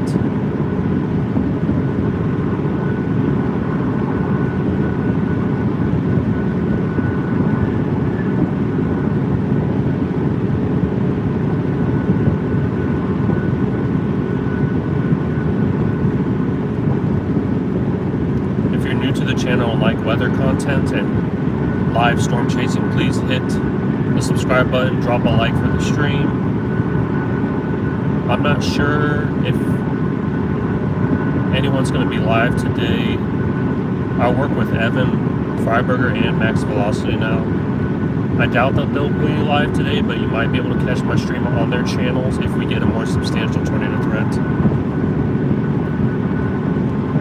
Channel and like weather content and live storm chasing, please hit the subscribe button, drop a like for the stream. I'm not sure if anyone's going to be live today. I work with Evan Freiberger and Max Velocity now. I doubt that they'll be live today, but you might be able to catch my stream on their channels if we get a more substantial tornado threat.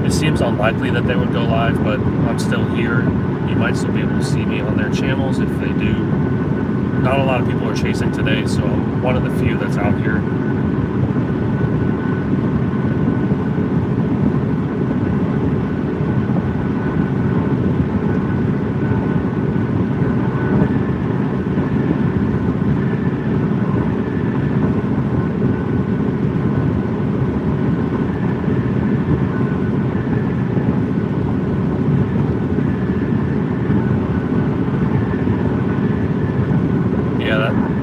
It seems unlikely that they would go live, but I'm still here. You might still be able to see me on their channels if they do. Not a lot of people are chasing today, so I'm one of the few that's out here.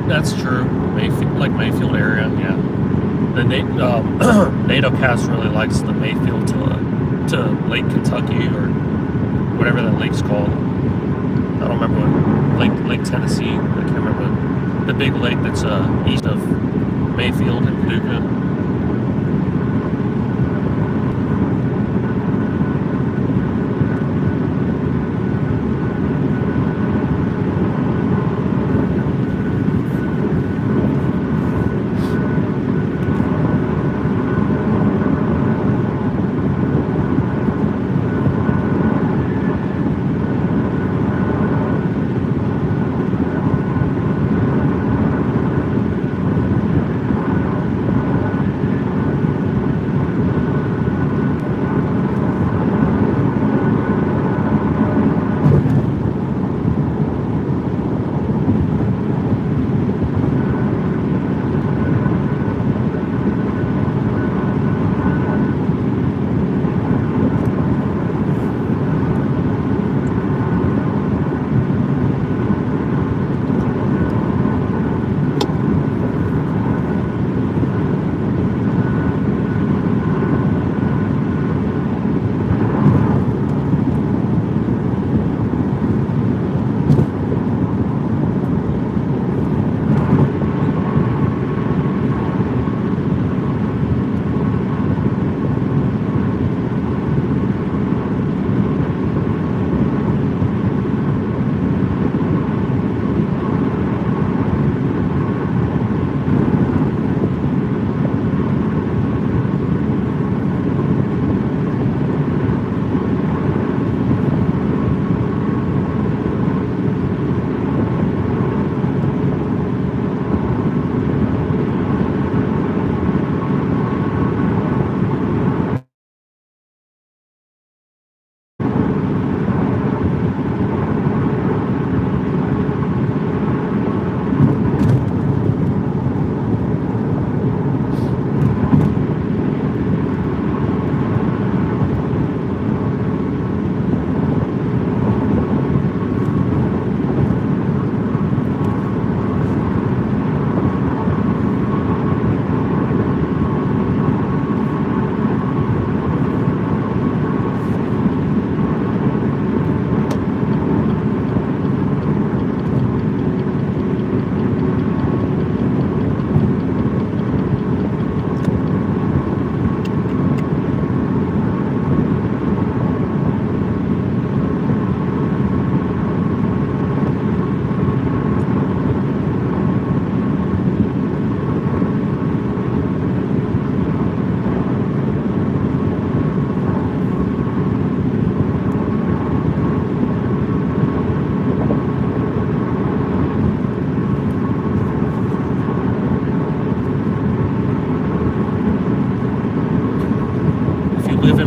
That's true. Mayfield area, yeah. The NATO cast really likes the Mayfield to Lake Kentucky or whatever that lake's called. I don't remember what Lake Tennessee. I can't remember the big lake that's east of Mayfield and Paducah.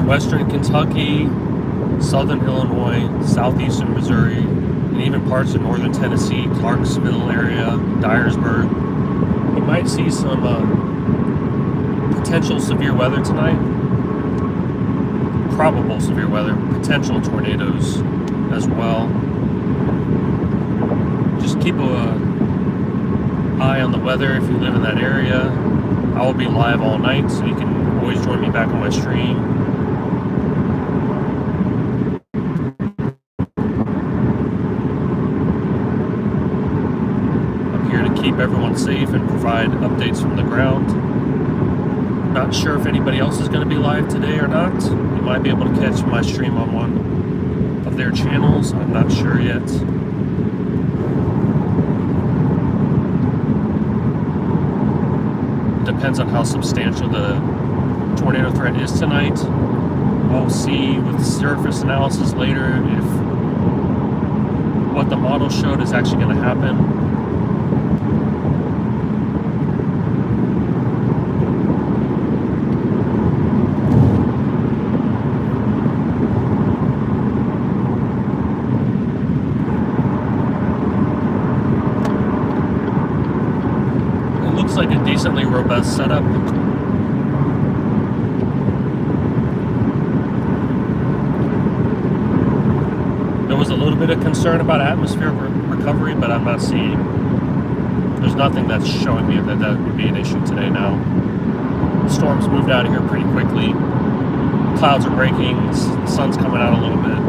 Western Kentucky, southern Illinois, southeastern Missouri, and even parts of northern Tennessee, Clarksville area, Dyersburg. You might see some potential severe weather tonight. Probable severe weather, potential tornadoes as well. Just keep an eye on the weather if you live in that area. I will be live all night, so you can always join me back on my stream. I'm here to keep everyone safe and provide updates from the ground. Not sure if anybody else is going to be live today or not. You might be able to catch my stream on one of their channels. I'm not sure yet. Depends on how substantial the tornado threat is tonight. We'll see with surface analysis later if what the model showed is actually going to happen. Like a decently robust setup. There was a little bit of concern about atmospheric recovery, but I'm not seeing. There's nothing that's showing me that that would be an issue today now. The storm's moved out of here pretty quickly. Clouds are breaking, the sun's coming out a little bit.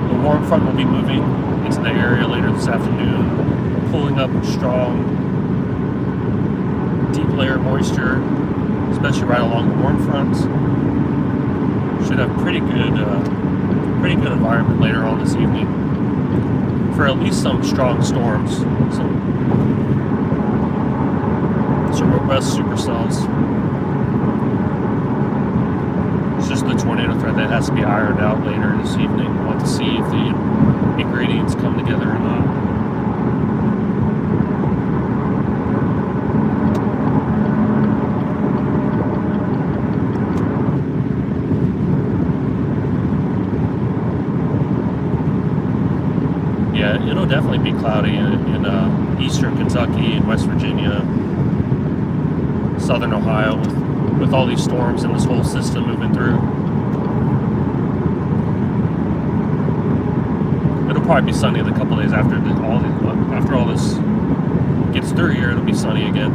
The warm front will be moving into the area later this afternoon, pulling up strong, deep layer of moisture, especially right along the warm front. Should have pretty good environment later on this evening for at least some strong storms, some robust supercells. It's just the tornado threat that has to be ironed out later this evening. We'll have to see if the ingredients come together or not. It'll definitely be cloudy in eastern Kentucky and West Virginia, southern Ohio, with all these storms and this whole system moving through. It'll probably be sunny the couple days after all this gets through here. It'll be sunny again.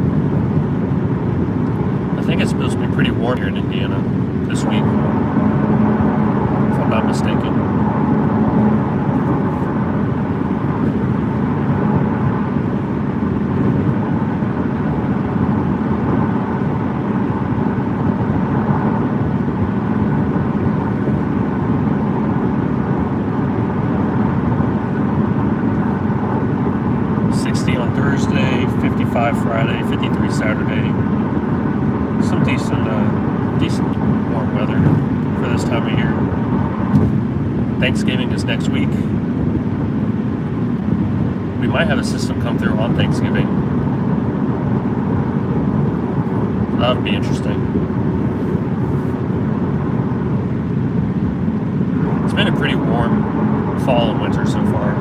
I think it's supposed to be pretty warm here in Indiana this week, if I'm not mistaken. Friday, 53 Saturday. Some decent warm weather for this time of year. Thanksgiving is next week. We might have a system come through on Thanksgiving. That would be interesting. It's been a pretty warm fall and winter so far.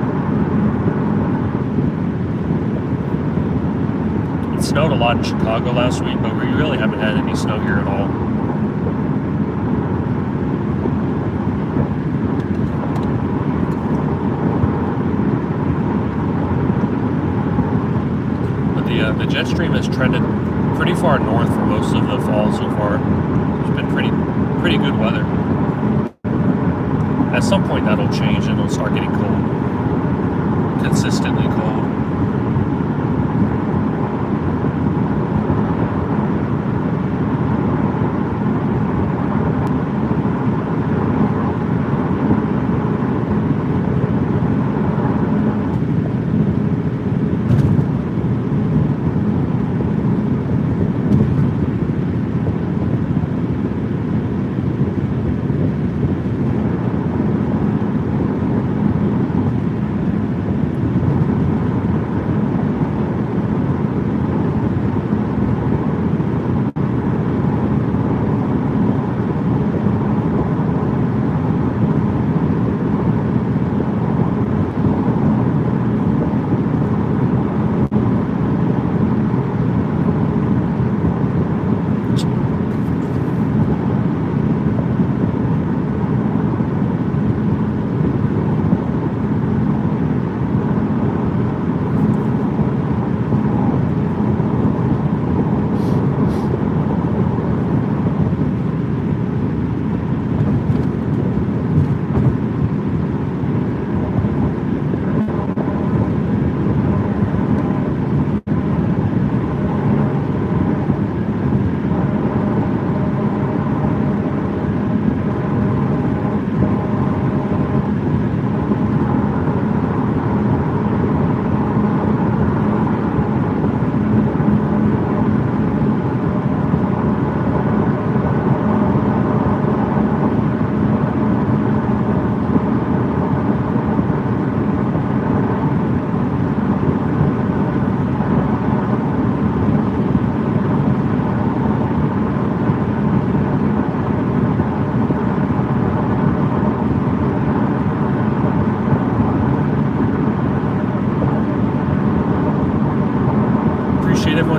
It snowed a lot in Chicago last week, but we really haven't had any snow here at all. But the jet stream has trended pretty far north for most of the fall so far. It's been pretty good weather. At some point that'll change and it'll start getting cold. Consistently cold.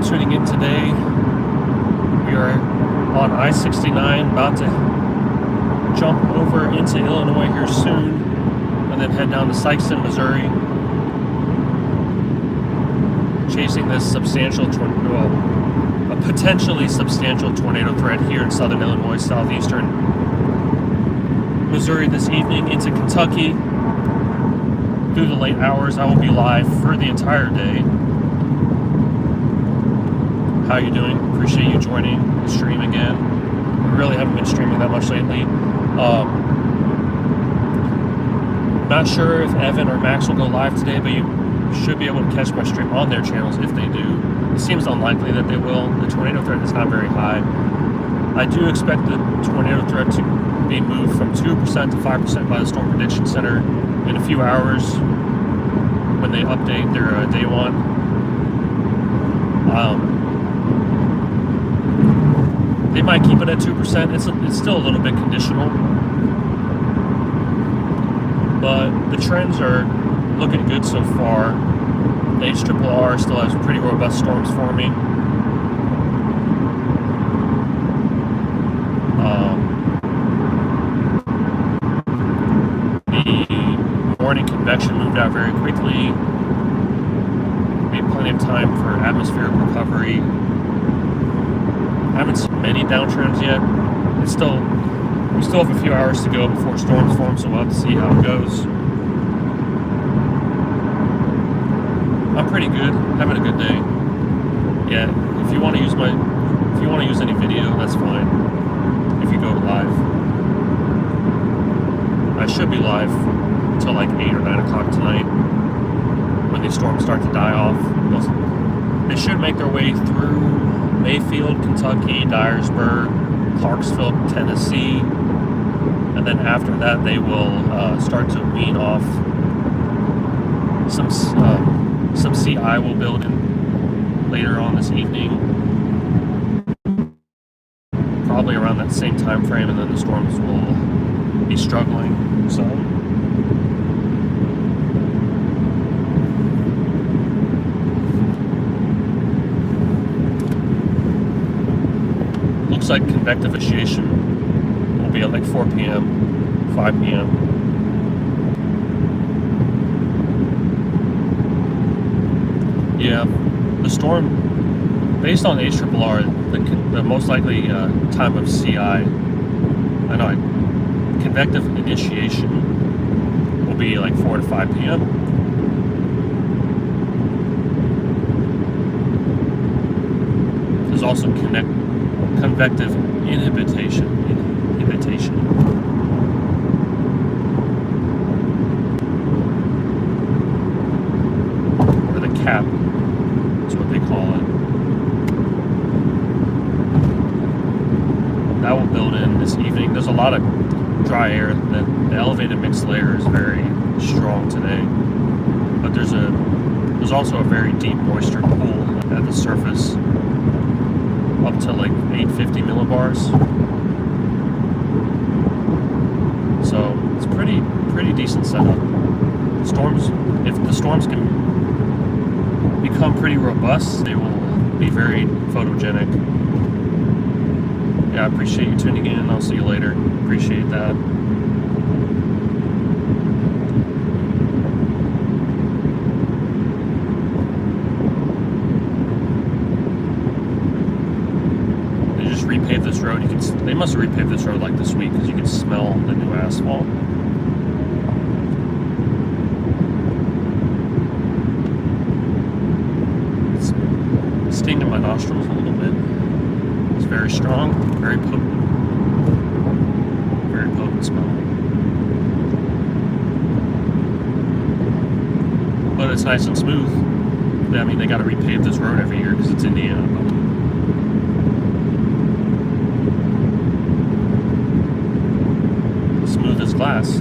tuning in today. We are on I-69, about to jump over into Illinois here soon, and then head down to Sikeston, Missouri, chasing this a potentially substantial tornado threat here in southern Illinois, southeastern Missouri this evening into Kentucky. Through the late hours, I will be live for the entire day. How you doing? Appreciate you joining the stream again. We really haven't been streaming that much lately. Not sure if Evan or Max will go live today, but you should be able to catch my stream on their channels if they do. It seems unlikely that they will. The tornado threat is not very high. I do expect the tornado threat to be moved from 2% to 5% by the Storm Prediction Center in a few hours when they update their day one. They might keep it at 2%. It's still a little bit conditional, but the trends are looking good so far. The HRRR still has pretty robust storms forming. The morning convection moved out very quickly. We have plenty of time for atmospheric recovery. I haven't seen many downtrends yet. We still have a few hours to go before storms form, so we'll have to see how it goes. I'm pretty good, having a good day. Yeah, if you want to use any video, that's fine. If you go live, I should be live until like 8 or 9 o'clock tonight when these storms start to die off. They should make their way through Mayfield, Kentucky, Dyersburg, Clarksville, Tennessee, and then after that they will start to wean off. Some CI will build in later on this evening, probably around that same time frame, and then the storms will be struggling. So looks like convective initiation will be at like 4 p.m., 5 p.m. Yeah, the storm, based on HRRR, the most likely time of CI, convective initiation will be like 4 to 5 p.m. There's also convective inhibition. Or the cap. That's what they call it. That will build in this evening. There's a lot of dry air. The elevated mixed layer is very strong today, but there's also a very deep moisture pool at the surface, up to like 850 millibars. So it's pretty decent setup. Storms, if the storms can become pretty robust, they will be very photogenic. Yeah, I appreciate you tuning in. I'll see you later. Appreciate that. They just repaved this road. They must have repaved this road like this week, because you can smell the new asphalt. Stinging my nostrils a little bit. It's very strong, very potent smell. But it's nice and smooth. I mean, they got to repave this road every year because it's Indiana. But smooth as glass.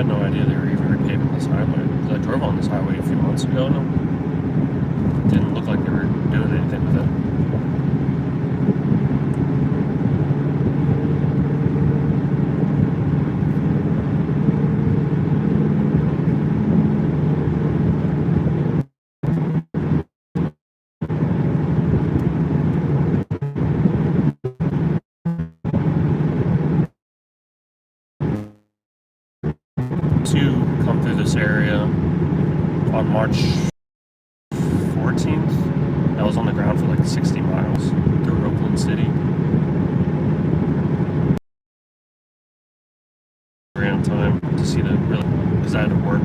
had no idea they were even repaving this highway. 'Cause I drove on this highway a few months ago and it didn't look like they were doing anything with it. To come through this area on March 14th. I was on the ground for like 60 miles through Oakland City. Ran time to see the really, because I had to work.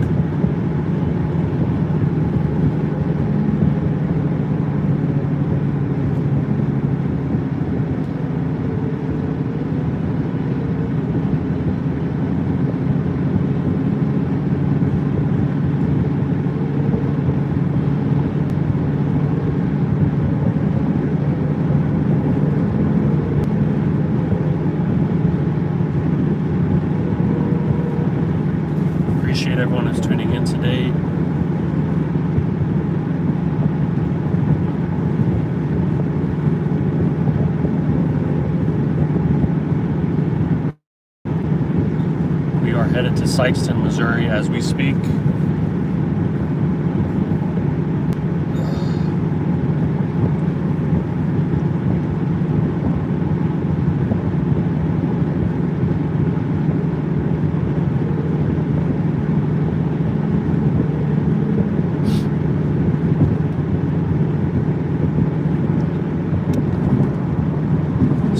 Appreciate everyone who's tuning in today. We are headed to Sikeston, Missouri as we speak.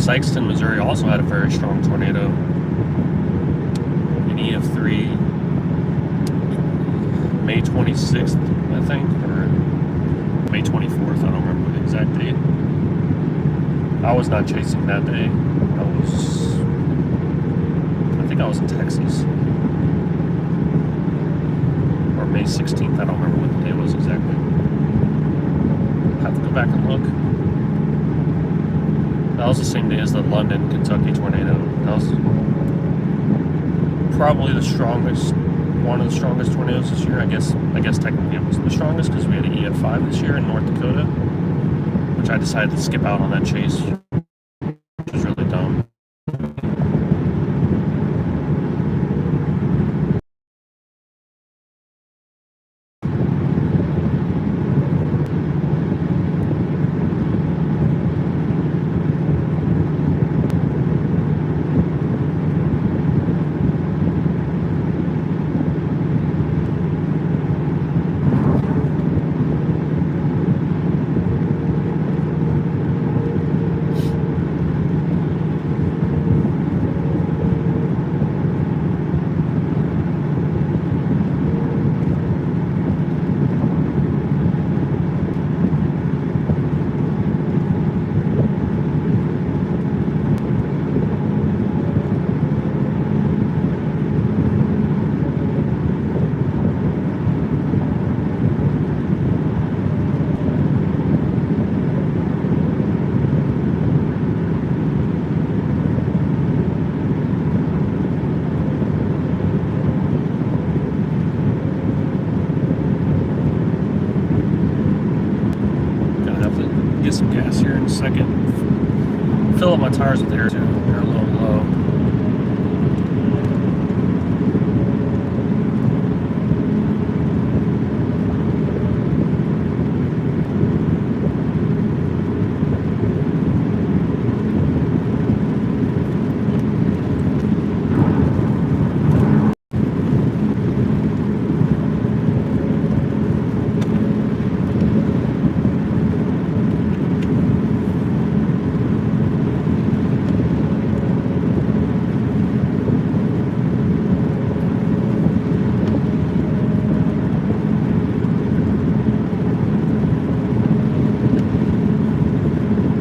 Sikeston, Missouri also had a very strong tornado. An EF3, May 26th, I think, or May 24th, I don't remember the exact date. I was not chasing that day. I think I was in Texas. Or May 16th, I don't remember what the day was exactly. Have to go back and look. That was the same day as the London, Kentucky tornado. That was probably the strongest, one of the strongest tornadoes this year. I guess technically it wasn't the strongest because we had an EF5 this year in North Dakota, which I decided to skip out on that chase, which was really dumb. Get some gas here in a second. Fill up my tires with air too. They're a little low.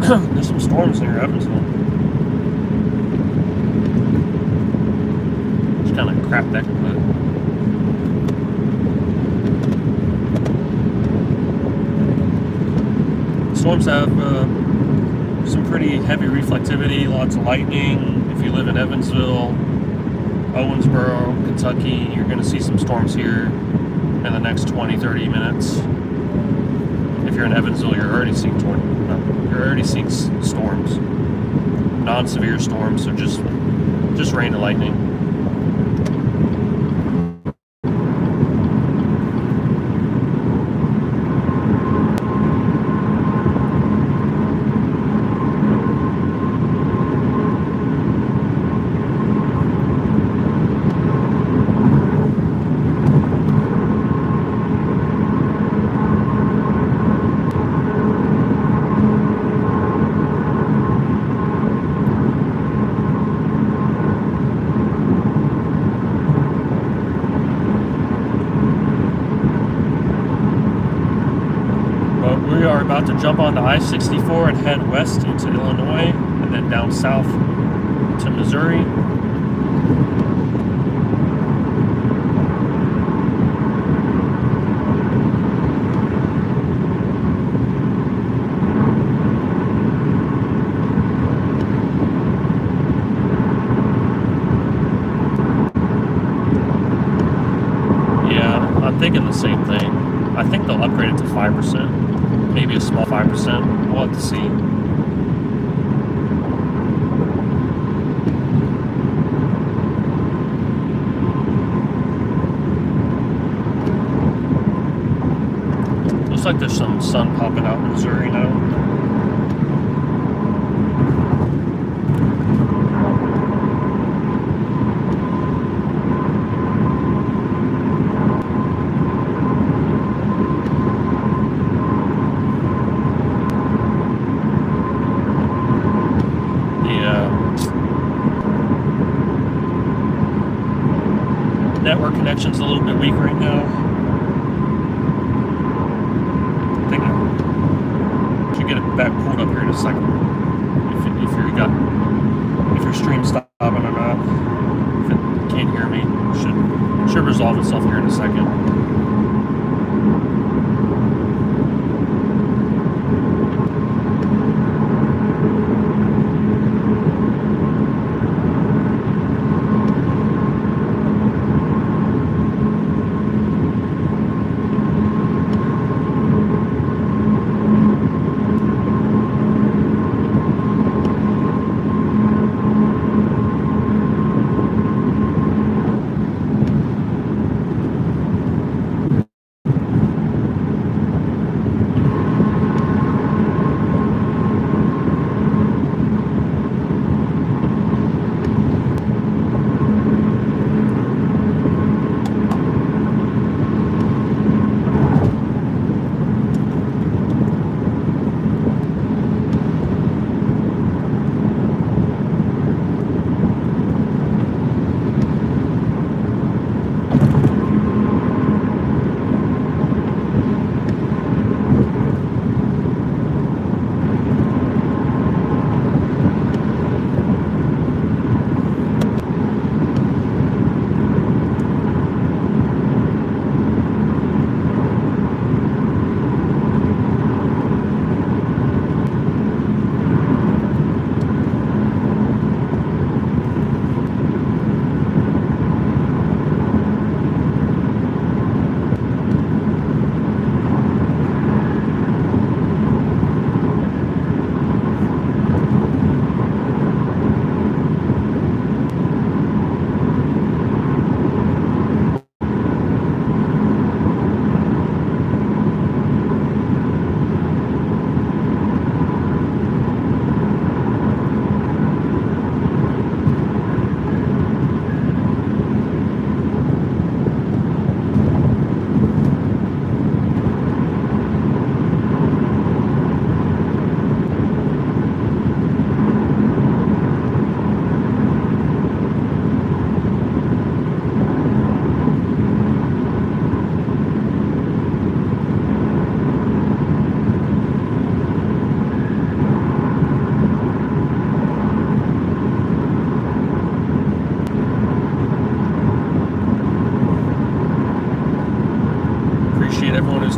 There's some storms near Evansville. Just kind of crap deck, but storms have some pretty heavy reflectivity, lots of lightning. If you live in Evansville, Owensboro, Kentucky. You're going to see some storms here in the next 20-30 minutes. If you're in Evansville, you're already seeing storms, non-severe storms, so just rain and lightning. We are about to jump onto I-64 and head west into Illinois and then down south to Missouri. Yeah, I'm thinking the same thing. I think they'll upgrade it to 5%. Maybe a small 5%. We'll have to see. Looks like there's some sun popping out in Missouri now. Network connection's a little bit weak right now. I think I should get it back pulled up here in a second. If your stream's stopping or not. If it can't hear me, it should resolve itself here in a second.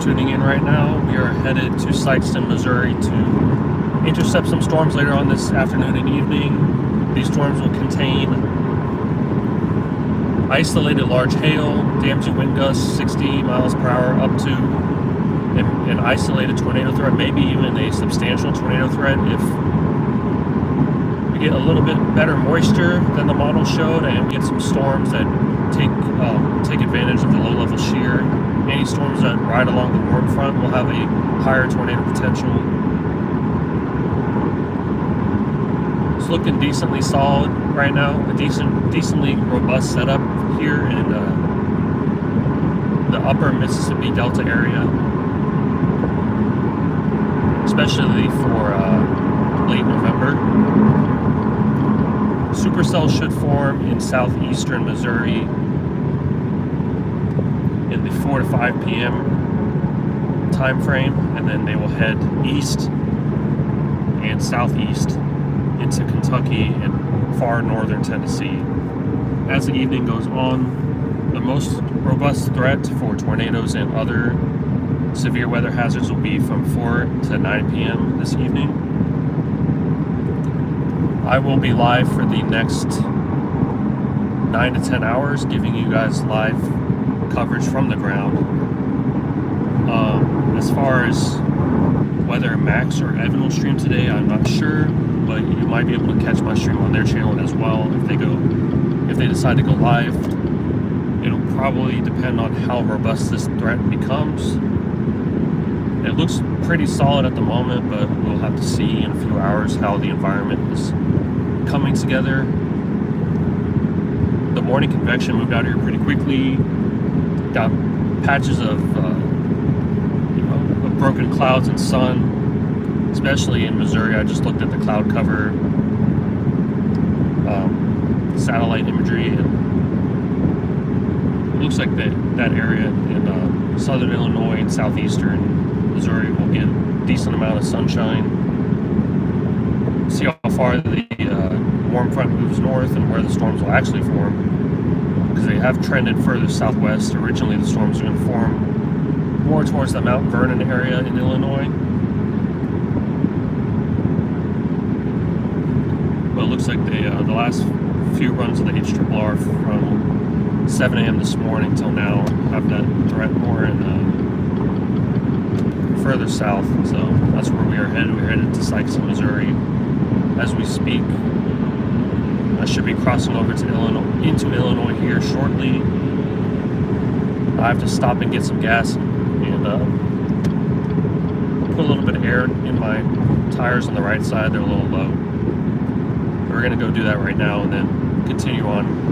Tuning in right now. We are headed to Sikeston, Missouri to intercept some storms later on this afternoon and evening. These storms will contain isolated large hail, damaging wind gusts 60 miles per hour up to an isolated tornado threat, maybe even a substantial tornado threat if we get a little bit better moisture than the model showed and we get some storms that take advantage of the low-level shear. Any storms that ride along the warm front will have a higher tornado potential. It's looking decently solid right now, a decently robust setup here in the upper Mississippi Delta area, especially for late November. Supercells should form in southeastern Missouri in the 4 to 5 p.m. time frame, and then they will head east and southeast into Kentucky and far northern Tennessee. As the evening goes on, the most robust threat for tornadoes and other severe weather hazards will be from 4 to 9 p.m. this evening. I will be live for the next 9 to 10 hours, giving you guys live coverage from the ground. As far as whether Max or Evan will stream today, I'm not sure, but you might be able to catch my stream on their channel as well if they decide to go live. It'll probably depend on how robust this threat becomes. It looks pretty solid at the moment, but we'll have to see in a few hours how the environment is coming together. The morning convection moved out here pretty quickly. Got patches of broken clouds and sun, especially in Missouri. I just looked at the cloud cover satellite imagery, and it looks like that area in southern Illinois and southeastern Missouri will get a decent amount of sunshine. See how far the warm front moves north and where the storms will actually form, because they have trended further southwest. Originally the storms were going to form more towards the Mount Vernon area in Illinois, but it looks like the last few runs of the HRRR from 7 a.m. this morning till now have that threat more in further south. So that's where we are headed. We're headed to Sikeston, Missouri as we speak. I should be crossing over to into Illinois here shortly. I have to stop and get some gas and put a little bit of air in my tires on the right side. They're a little low. We're gonna go do that right now and then continue on.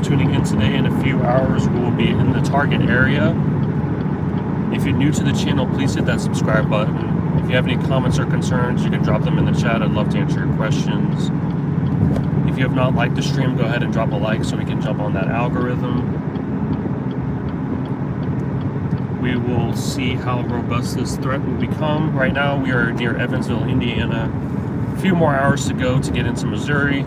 Tuning in today. In a few hours we will be in the target area. If you're new to the channel, please hit that subscribe button. If you have any comments or concerns, you can drop them in the chat. I'd love to answer your questions. If you have not liked the stream, go ahead and drop a like so we can jump on that algorithm. We will see how robust this threat will become. Right now we are near Evansville, Indiana. A few more hours to go to get into Missouri.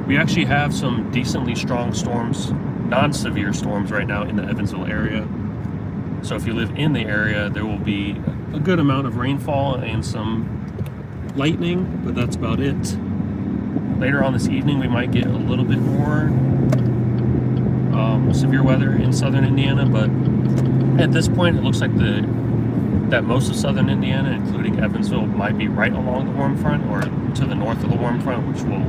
We actually have some decently strong storms, non-severe storms right now in the Evansville area. So if you live in the area, there will be a good amount of rainfall and some lightning, but that's about it. Later on this evening, we might get a little bit more severe weather in southern Indiana, but at this point, it looks like that most of southern Indiana, including Evansville, might be right along the warm front or to the north of the warm front, which will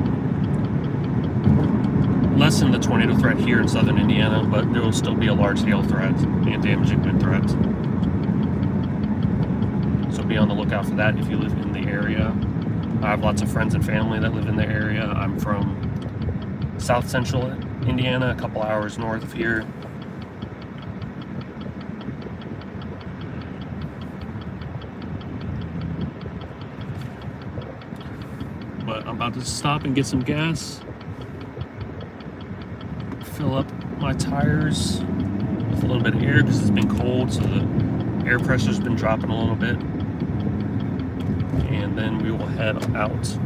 lessen the tornado threat here in southern Indiana, but there will still be a large hail threat and damaging wind threat. So be on the lookout for that if you live in the area. I have lots of friends and family that live in the area. I'm from south central Indiana, a couple hours north of here. But I'm about to stop and get some gas. Fill up my tires with a little bit of air because it's been cold, so the air pressure's been dropping a little bit. And then we will head out.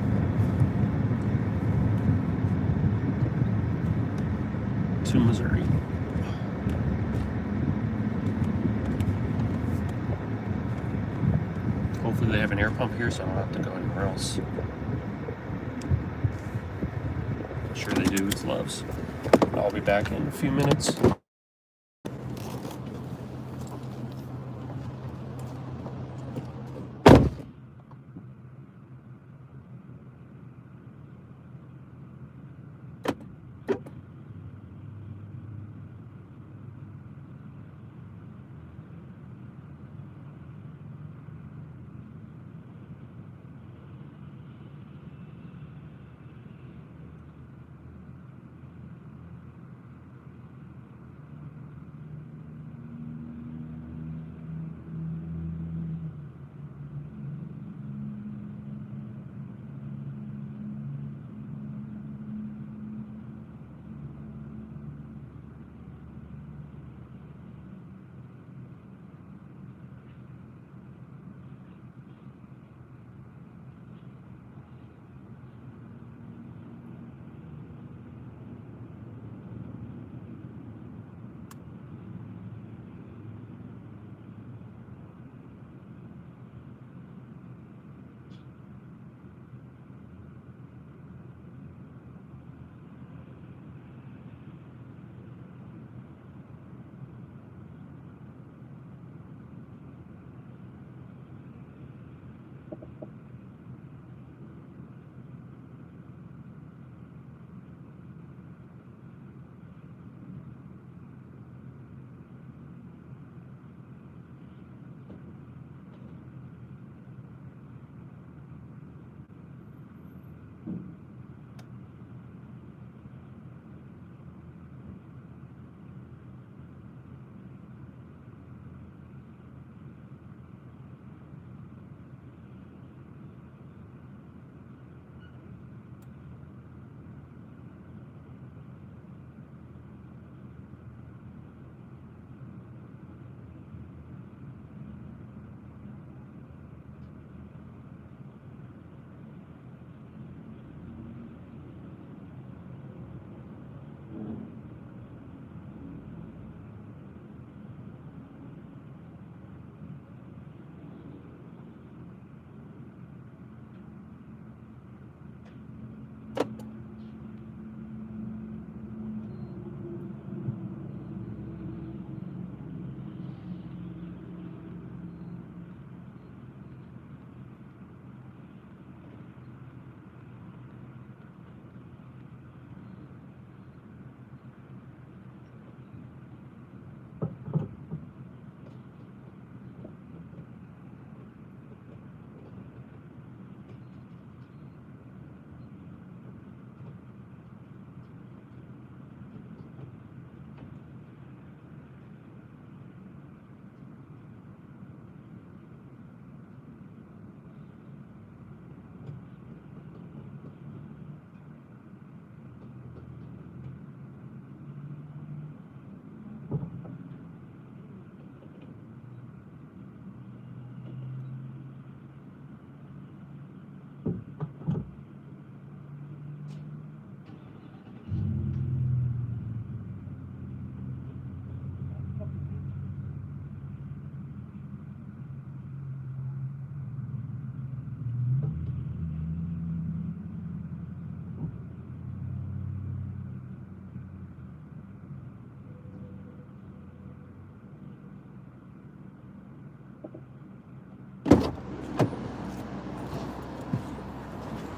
To Missouri. Hopefully they have an air pump here so I don't have to go anywhere else. I'm sure they do, it's Love's. I'll be back in a few minutes.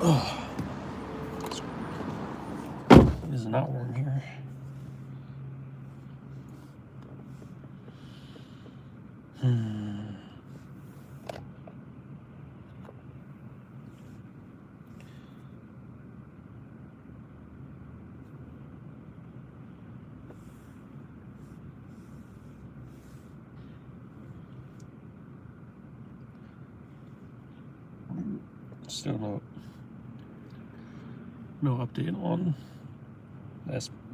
Oh, it is not warm here. Still no update on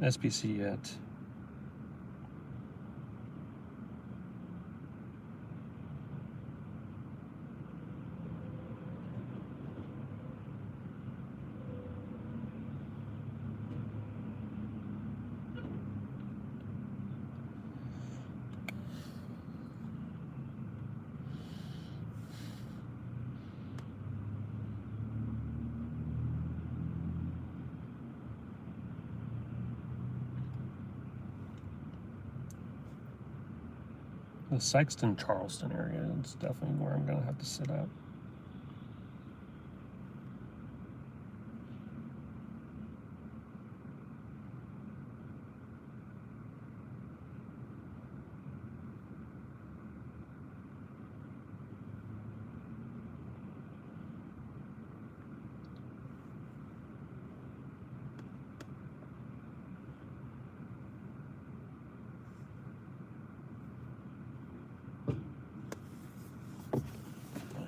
SPC yet. The Sykeston, Charleston area is definitely where I'm gonna have to sit at.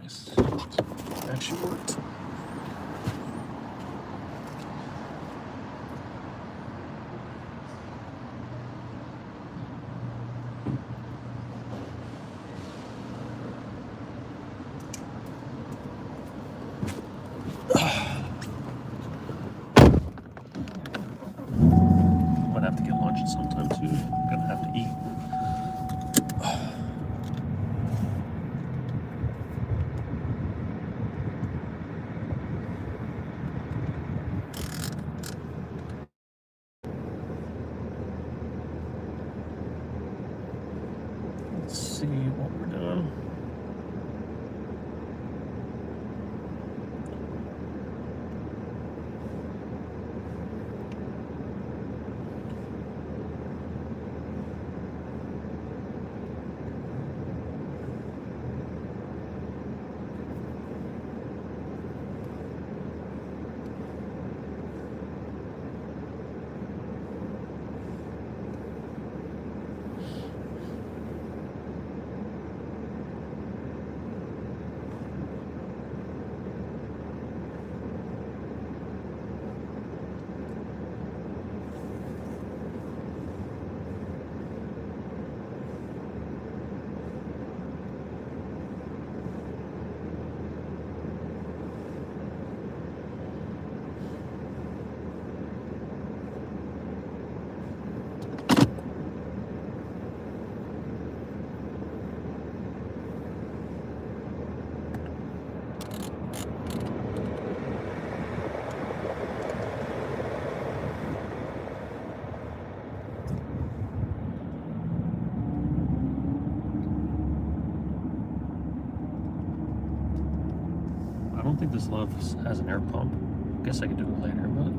Nice. Actually worked. Might have to get lunch sometime too. I'm gonna have to eat. Let's see what we're doing. I don't think this Love's has an air pump. Guess I could do it later, but.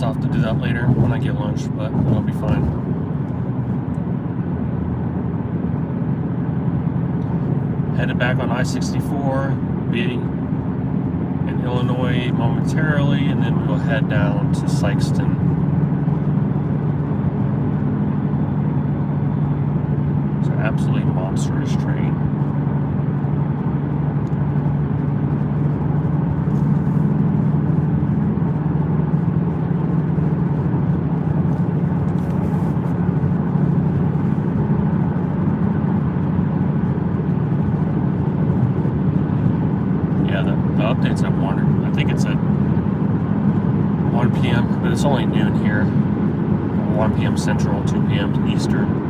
I'll have to do that later when I get lunch, but it'll be fine. Headed back on I-64, be in Illinois momentarily, and then we'll head down to Sykeston. It's an absolutely monstrous train. The update's at 1. I think it's at 1 p.m., but it's only noon here. 1 p.m. Central, 2 p.m. Eastern.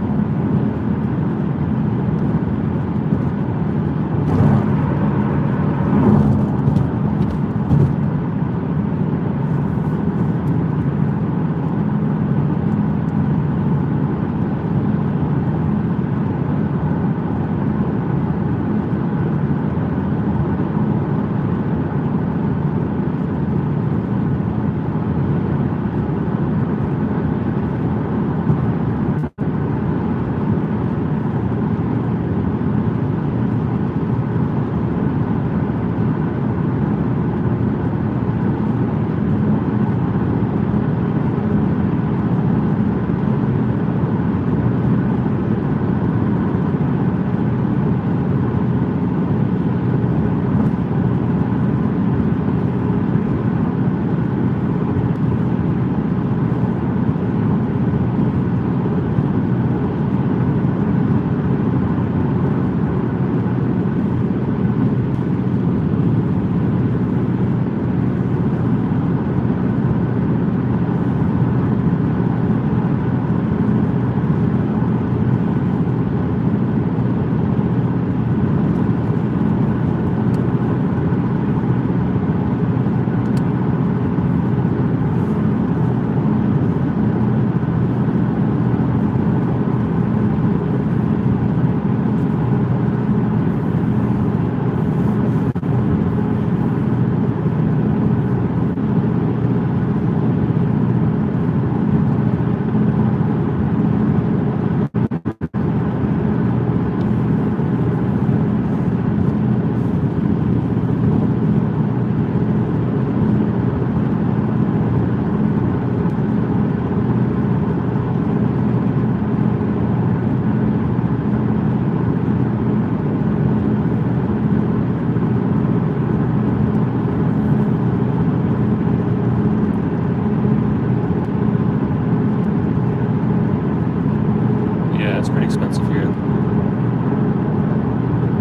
It's pretty expensive here.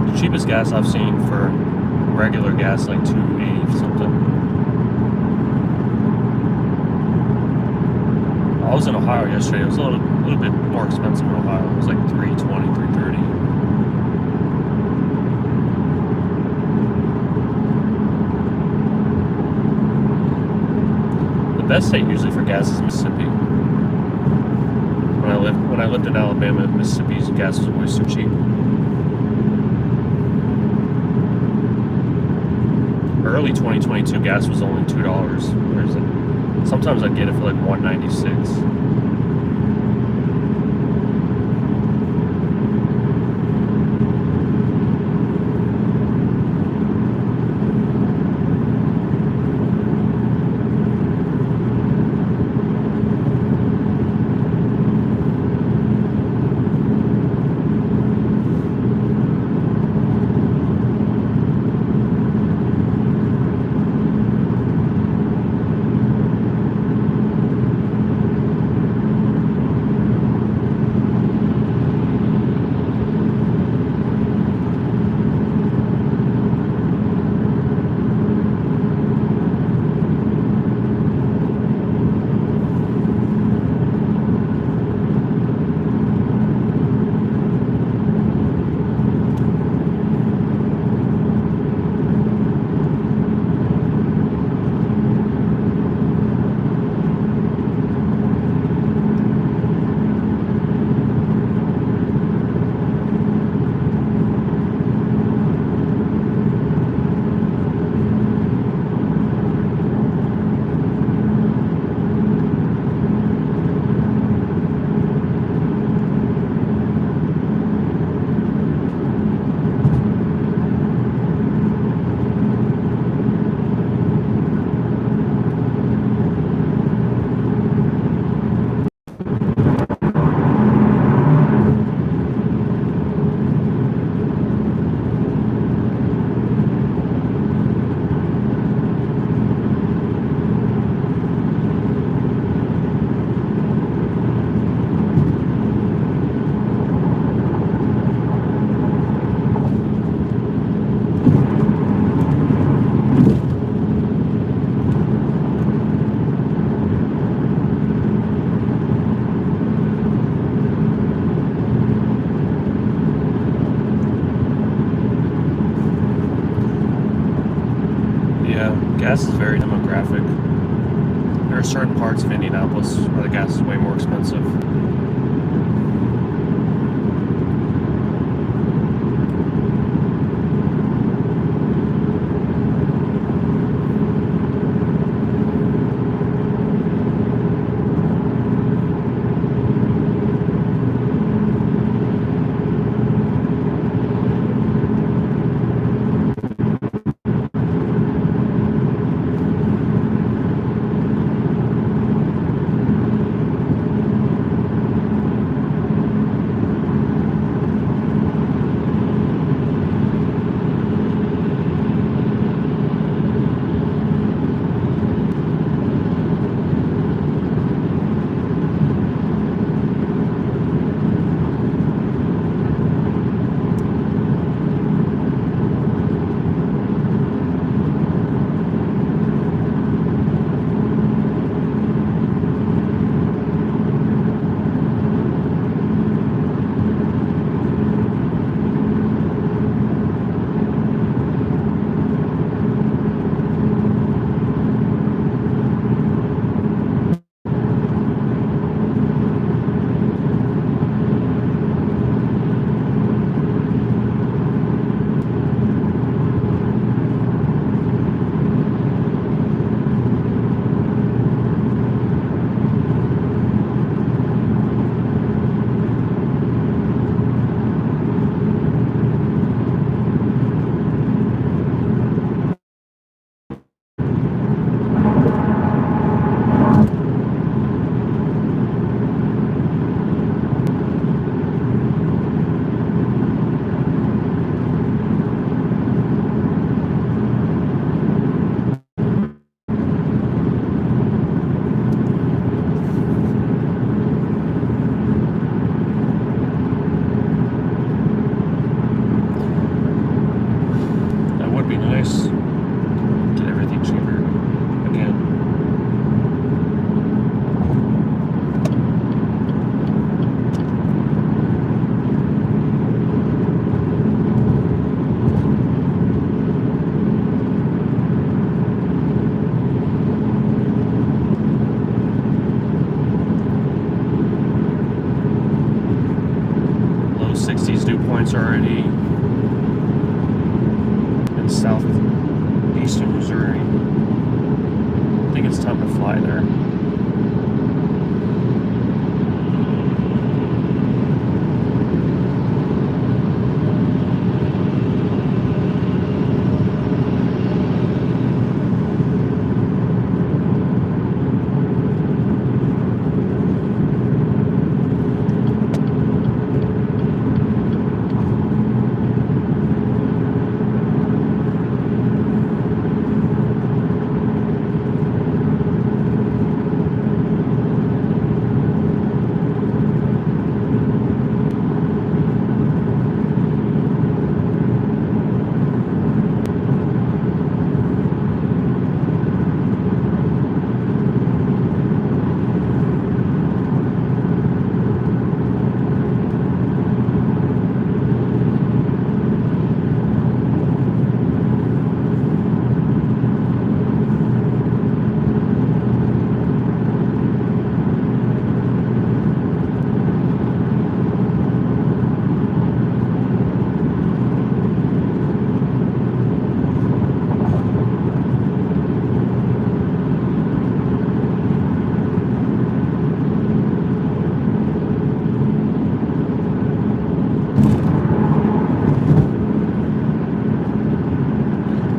The cheapest gas I've seen for regular gas like $2.80 something. I was in Ohio yesterday. It was a little bit more expensive in Ohio. It was like $3.20, $3.30. The best state usually for gas is Mississippi. When I lived in Alabama, Mississippi's gas was always so cheap. Early 2022, gas was only $2. Sometimes I'd get it for like $1.96. Yeah, gas is very demographic. There are certain parts of Indianapolis where the gas is way more expensive. That would be nice. Get everything cheaper again. Low 60s dew points already in southeastern Missouri. I think it's time to fly there.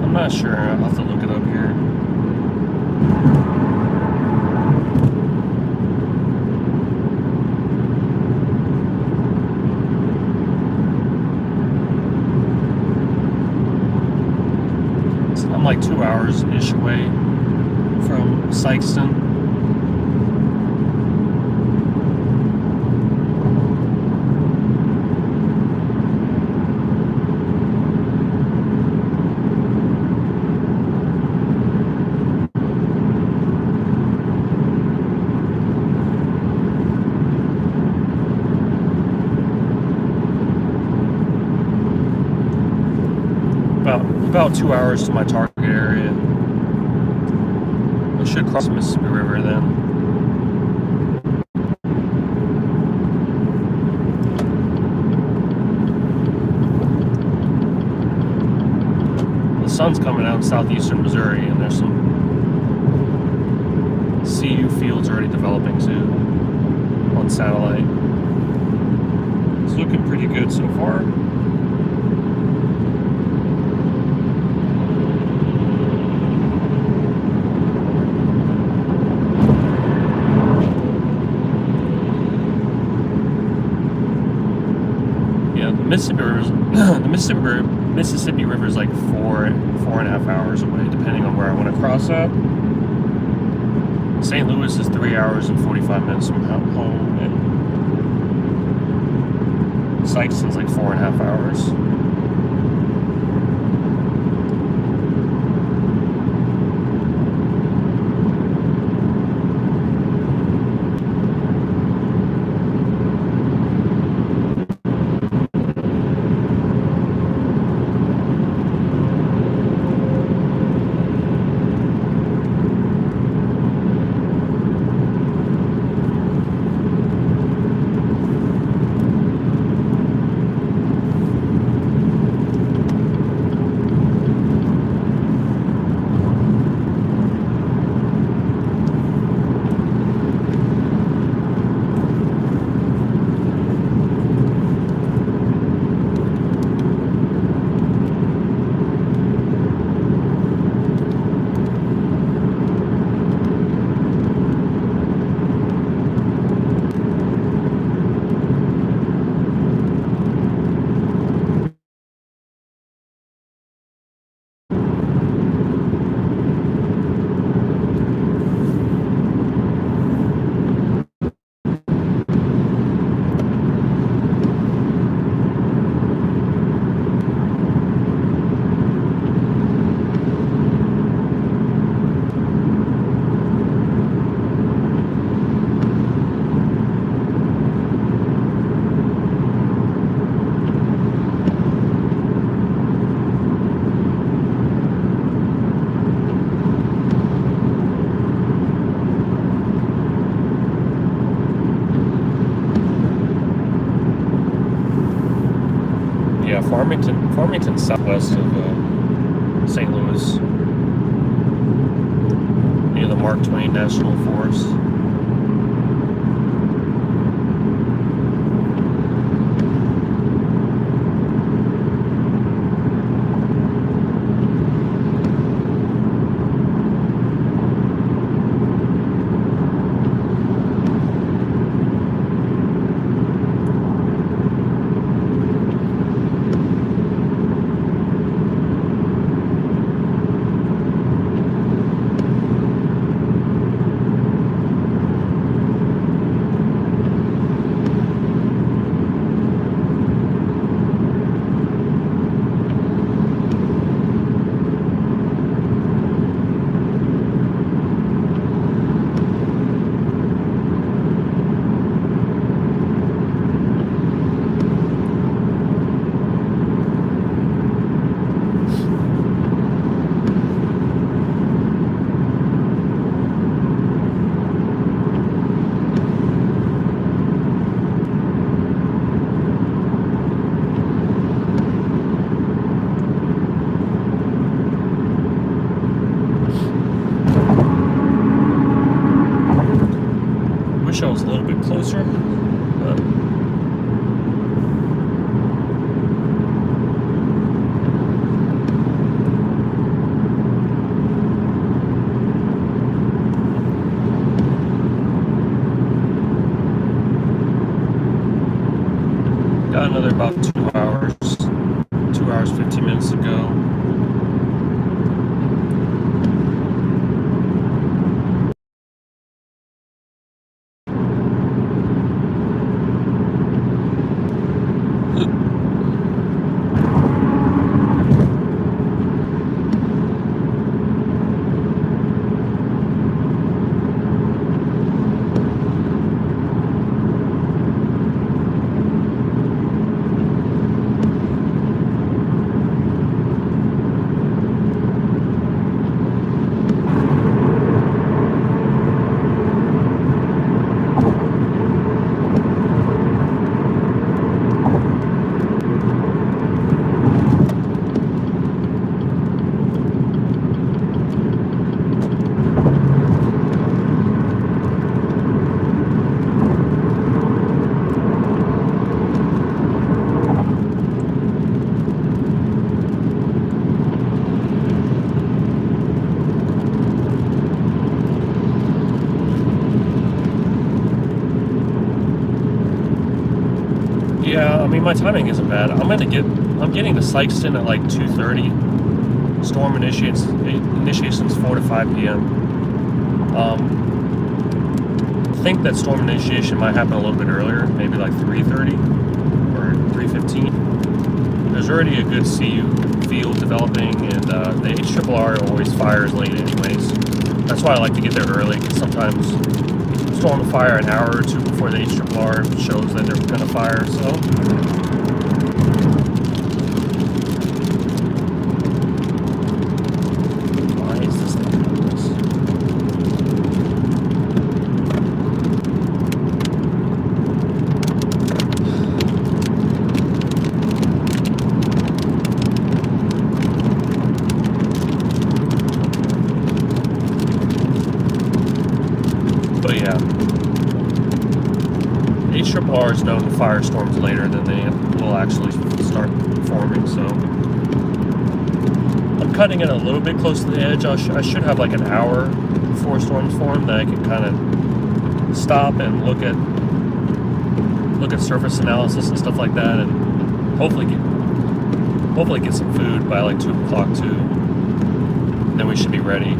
I'm not sure. I'll have to look it up here. I'm like 2 hours-ish away from Sikeston. About 2 hours to my target area. We should cross the Mississippi River then. The sun's coming out in southeastern Missouri, and there's some CU fields already developing too on satellite. It's looking pretty good so far. Yeah, the Mississippi River is like 4.5 hours away, depending on where I want to cross at. St. Louis is 3 hours and 45 minutes from home, and Sikeston's like 4.5 hours. Farmington, southwest of St. Louis, near the Mark Twain National Forest. Wish I was a little bit closer, but got another about 2 hours, 2 hours 15 minutes to go. my timing isn't bad. I'm getting to Sikeston at like 2:30. Storm initiation's 4 to 5 p.m. I think that storm initiation might happen a little bit earlier, maybe like 3:30 or 3:15. There's already a good CU field developing, and the HRRR always fires late anyways. That's why I like to get there early, because sometimes storm will fire an hour or two before the HRRR shows that they're going to fire, so. Why is this thing doing this? But yeah, HRRR is known to fire storms later than they will actually start forming, so I'm cutting it a little bit close to the edge. I should have like an hour before storms form that I can kind of stop and look at surface analysis and stuff like that, and hopefully get some food by like 2 o'clock too. Then we should be ready.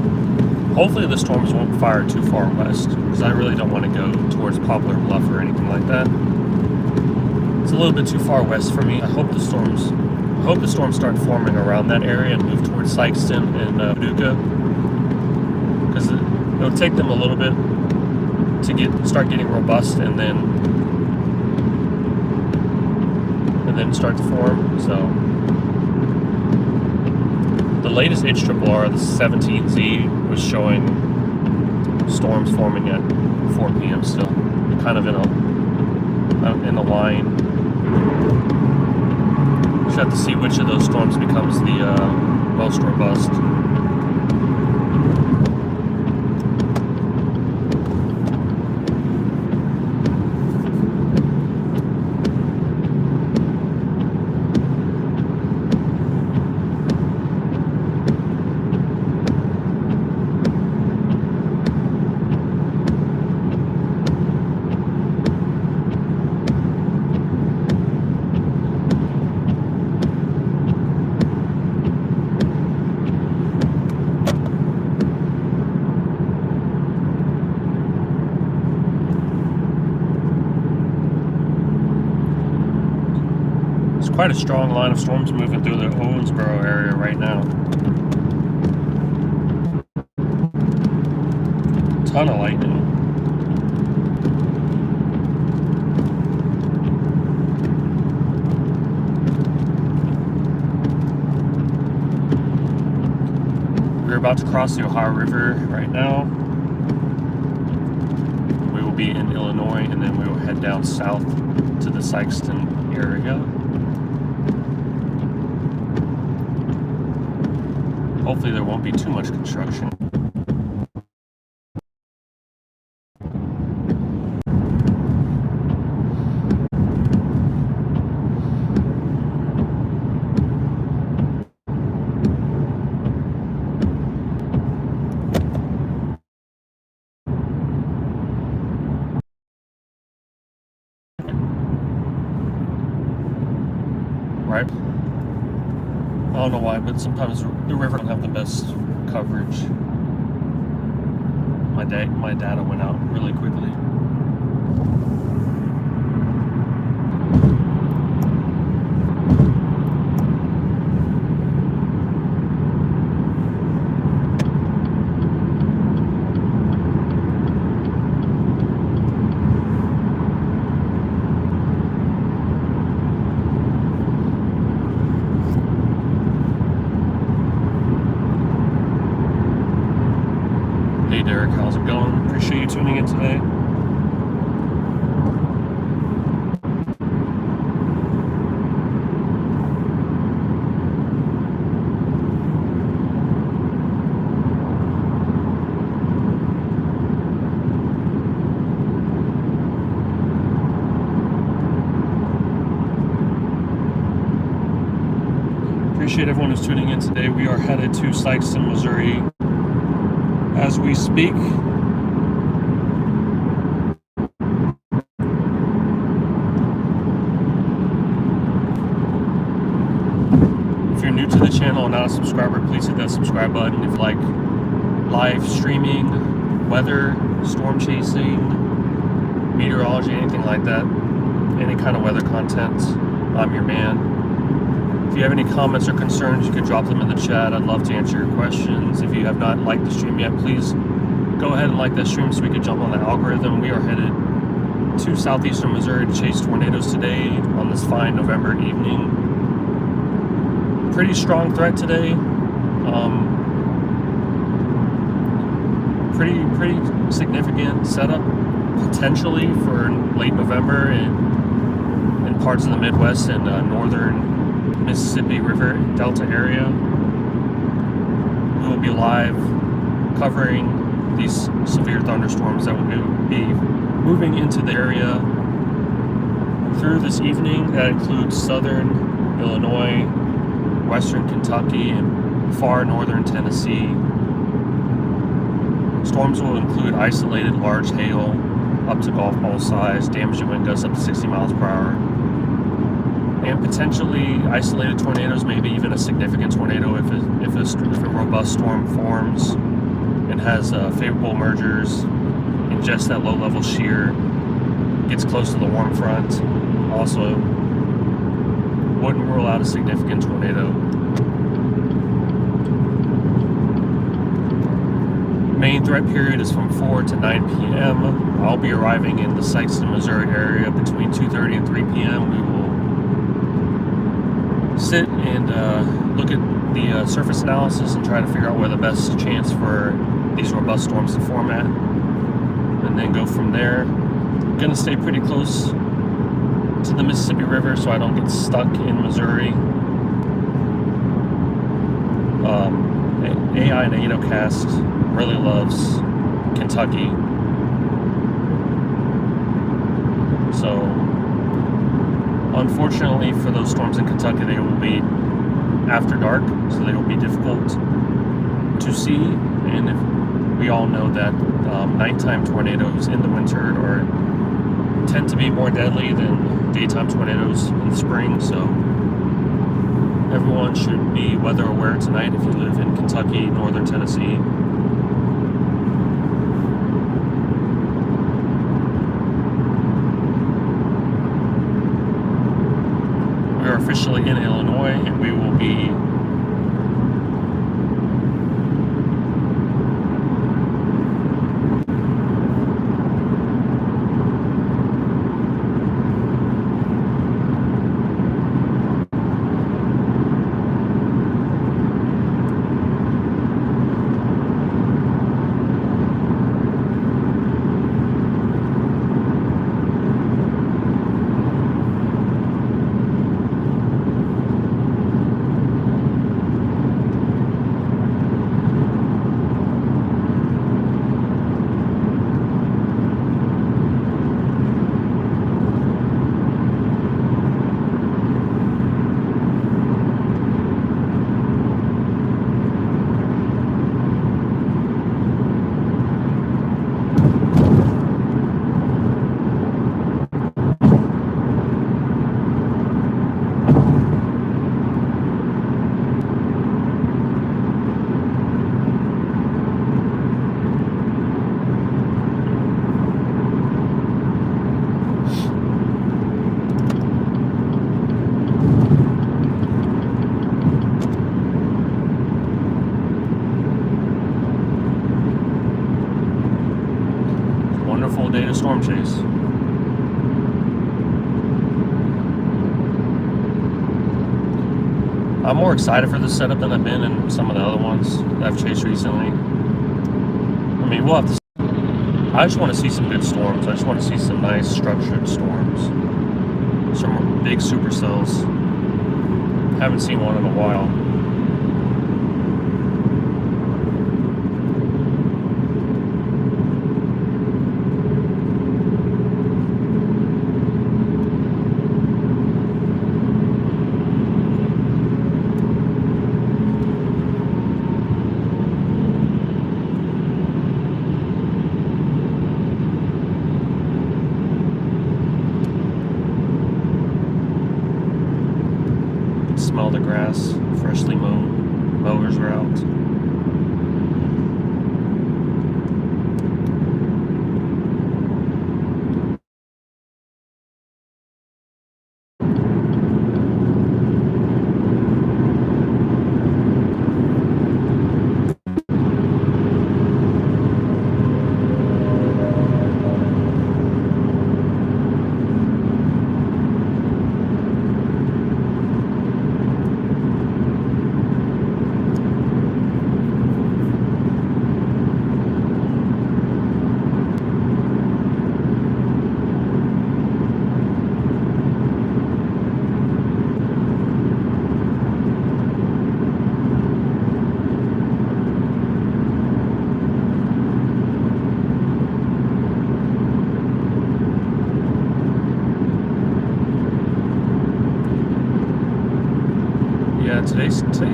Hopefully the storms won't fire too far west, because I really don't want to go towards Poplar Bluff or anything like that. It's a little bit too far west for me. I hope the storms start forming around that area and move towards Sikeston and Paducah, because it'll take them a little bit to start getting robust and then start to form. So the latest HRRR, the 17Z, was showing storms forming at 4 p.m. still, kind of in a line. Just have to see which of those storms becomes the most robust. Quite a strong line of storms moving through the Owensboro area right now. Ton of lightning. We're about to cross the Ohio River right now. We will be in Illinois, and then we will head down south to the Sikeston area. Hopefully there won't be too much construction. Right? I don't know why, but sometimes the river don't have the best coverage. My data went out really quickly. Hey Derek, how's it going? Appreciate you tuning in today. Appreciate everyone who's tuning in today. We are headed to Sikeston, Missouri as we speak. not a subscriber, please hit that subscribe button. If you like live streaming, weather, storm chasing, meteorology, anything like that, any kind of weather content, I'm your man. If you have any comments or concerns, you can drop them in the chat. I'd love to answer your questions. If you have not liked the stream yet, please go ahead and like that stream so we can jump on the algorithm. We are headed to southeastern Missouri to chase tornadoes today on this fine November evening. Pretty strong threat today. Pretty significant setup potentially for late November in parts of the Midwest and northern Mississippi River Delta area. We will be live covering these severe thunderstorms that will be moving into the area through this evening. That includes southern Illinois, western Kentucky, and far northern Tennessee. Storms will include isolated large hail up to golf ball size, damaging wind gusts up to 60 miles per hour, and potentially isolated tornadoes, maybe even a significant tornado if a robust storm forms and has favorable mergers, ingests that low-level shear, gets close to the warm front. Also, wouldn't rule out a significant tornado. Main threat period is from 4 to 9 p.m. I'll be arriving in the Sikeston, Missouri area between 2:30 and 3 p.m. We will sit and look at the surface analysis and try to figure out where the best chance for these robust storms to form at, and then go from there. I'm gonna stay pretty close to the Mississippi River so I don't get stuck in Missouri. AI NATOcast really loves Kentucky, so unfortunately for those storms in Kentucky, they will be after dark, so they will be difficult to see. And if we all know that nighttime tornadoes in the winter tend to be more deadly than daytime tornadoes in the spring, so everyone should be weather aware tonight if you live in Kentucky, northern Tennessee. We are officially in Illinois, and we will be wonderful day to storm chase. I'm more excited for this setup than I've been in some of the other ones that I've chased recently. I mean, we'll have to see. I just want to see some good storms. I just want to see some nice structured storms. Some big supercells. Haven't seen one in a while. Smell the grass freshly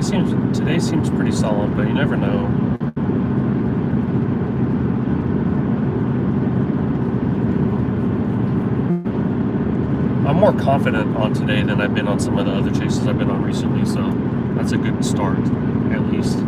Today seems pretty solid, but you never know. I'm more confident on today than I've been on some of the other chases I've been on recently, so that's a good start, at least.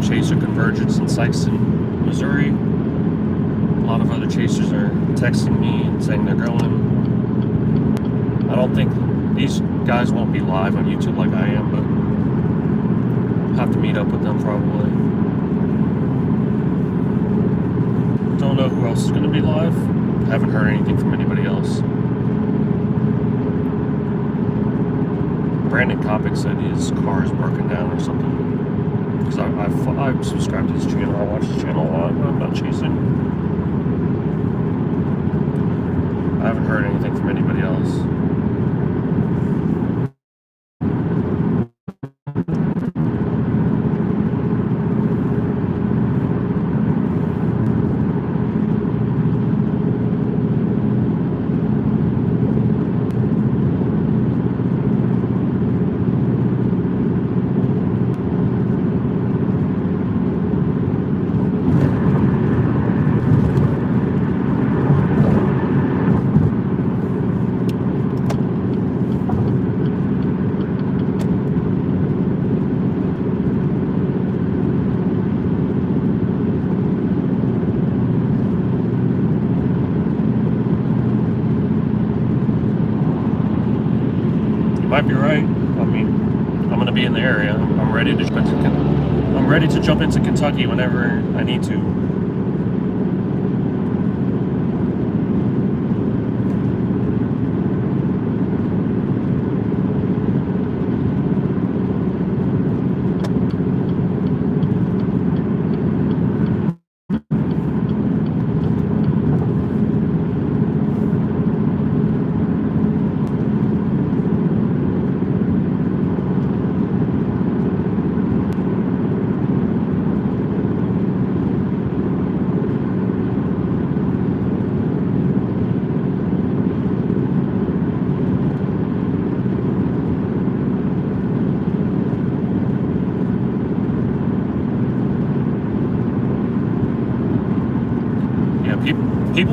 Chaser convergence in Sikeston, Missouri. A lot of other chasers are texting me and saying they're going. I don't think these guys won't be live on YouTube like I am, but I'll have to meet up with them probably. Don't know who else is going to be live. Haven't heard anything from anybody else. Brandon Kopic said his car is broken down or something. Because I've subscribed to his channel. I watch his channel a lot. I'm not chasing. I haven't heard anything from anybody else. Might be right. I mean, I'm going to be in the area. I'm ready to jump into Kentucky whenever I need to.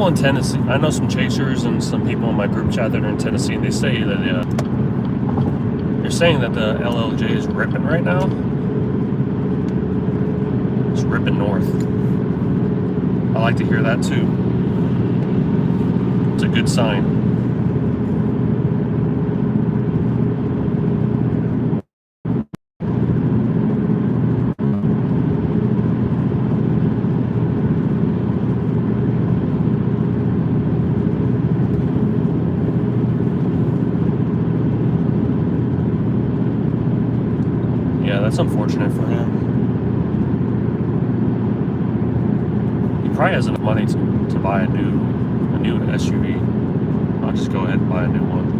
people in Tennessee, I know some chasers and some people in my group chat that are in Tennessee, and they say that they're saying that the LLJ is ripping right now. It's ripping north. I like to hear that too. It's a good sign. Yeah, that's unfortunate for him. He probably has enough money to buy a new SUV. I'll just go ahead and buy a new one.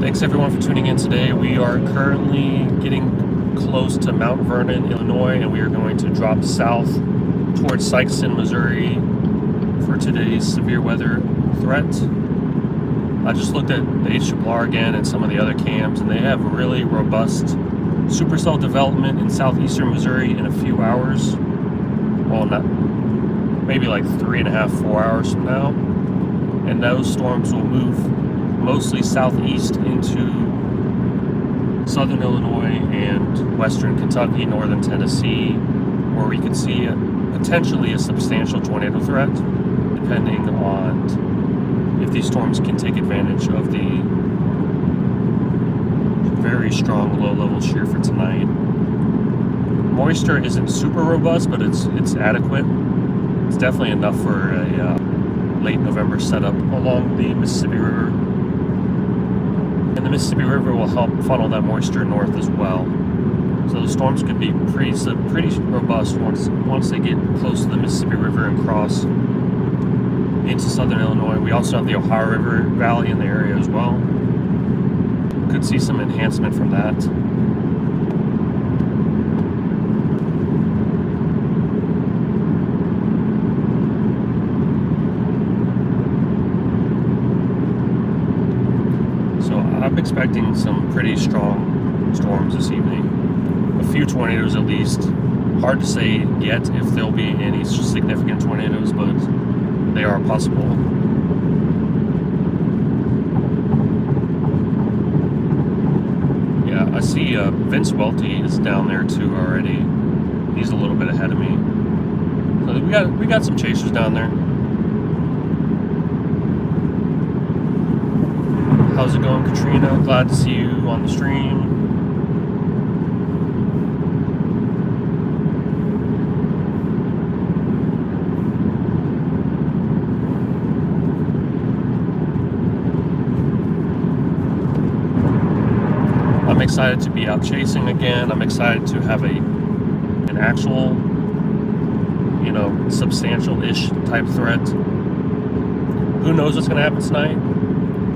Thanks everyone for tuning in today. We are currently getting close to Mount Vernon, Illinois, and we are going to drop south towards Sikeston, Missouri for today's severe weather threat. I just looked at the HRRR again and some of the other cams, and they have really robust supercell development in southeastern Missouri in a few hours. Well, not maybe like 3.5, 4 hours from now. And those storms will move mostly southeast into southern Illinois and western Kentucky, northern Tennessee, where we could see potentially a substantial tornado threat, depending on if these storms can take advantage of the very strong low-level shear for tonight. Moisture isn't super robust, but it's adequate. It's definitely enough for a late November setup along the Mississippi River. And the Mississippi River will help funnel that moisture north as well. So the storms could be pretty robust once they get close to the Mississippi River and cross into southern Illinois. We also have the Ohio River Valley in the area as well. Could see some enhancement from that. So I'm expecting some pretty strong storms this evening. A few tornadoes at least. Hard to say yet if there'll be any significant tornadoes, but they are possible. Yeah, I see Vince Welty is down there too already. He's a little bit ahead of me. So we got some chasers down there. How's it going, Katrina? Glad to see you on the stream. I'm excited to be out chasing again. I'm excited to have an actual, substantial-ish type threat. Who knows what's going to happen tonight?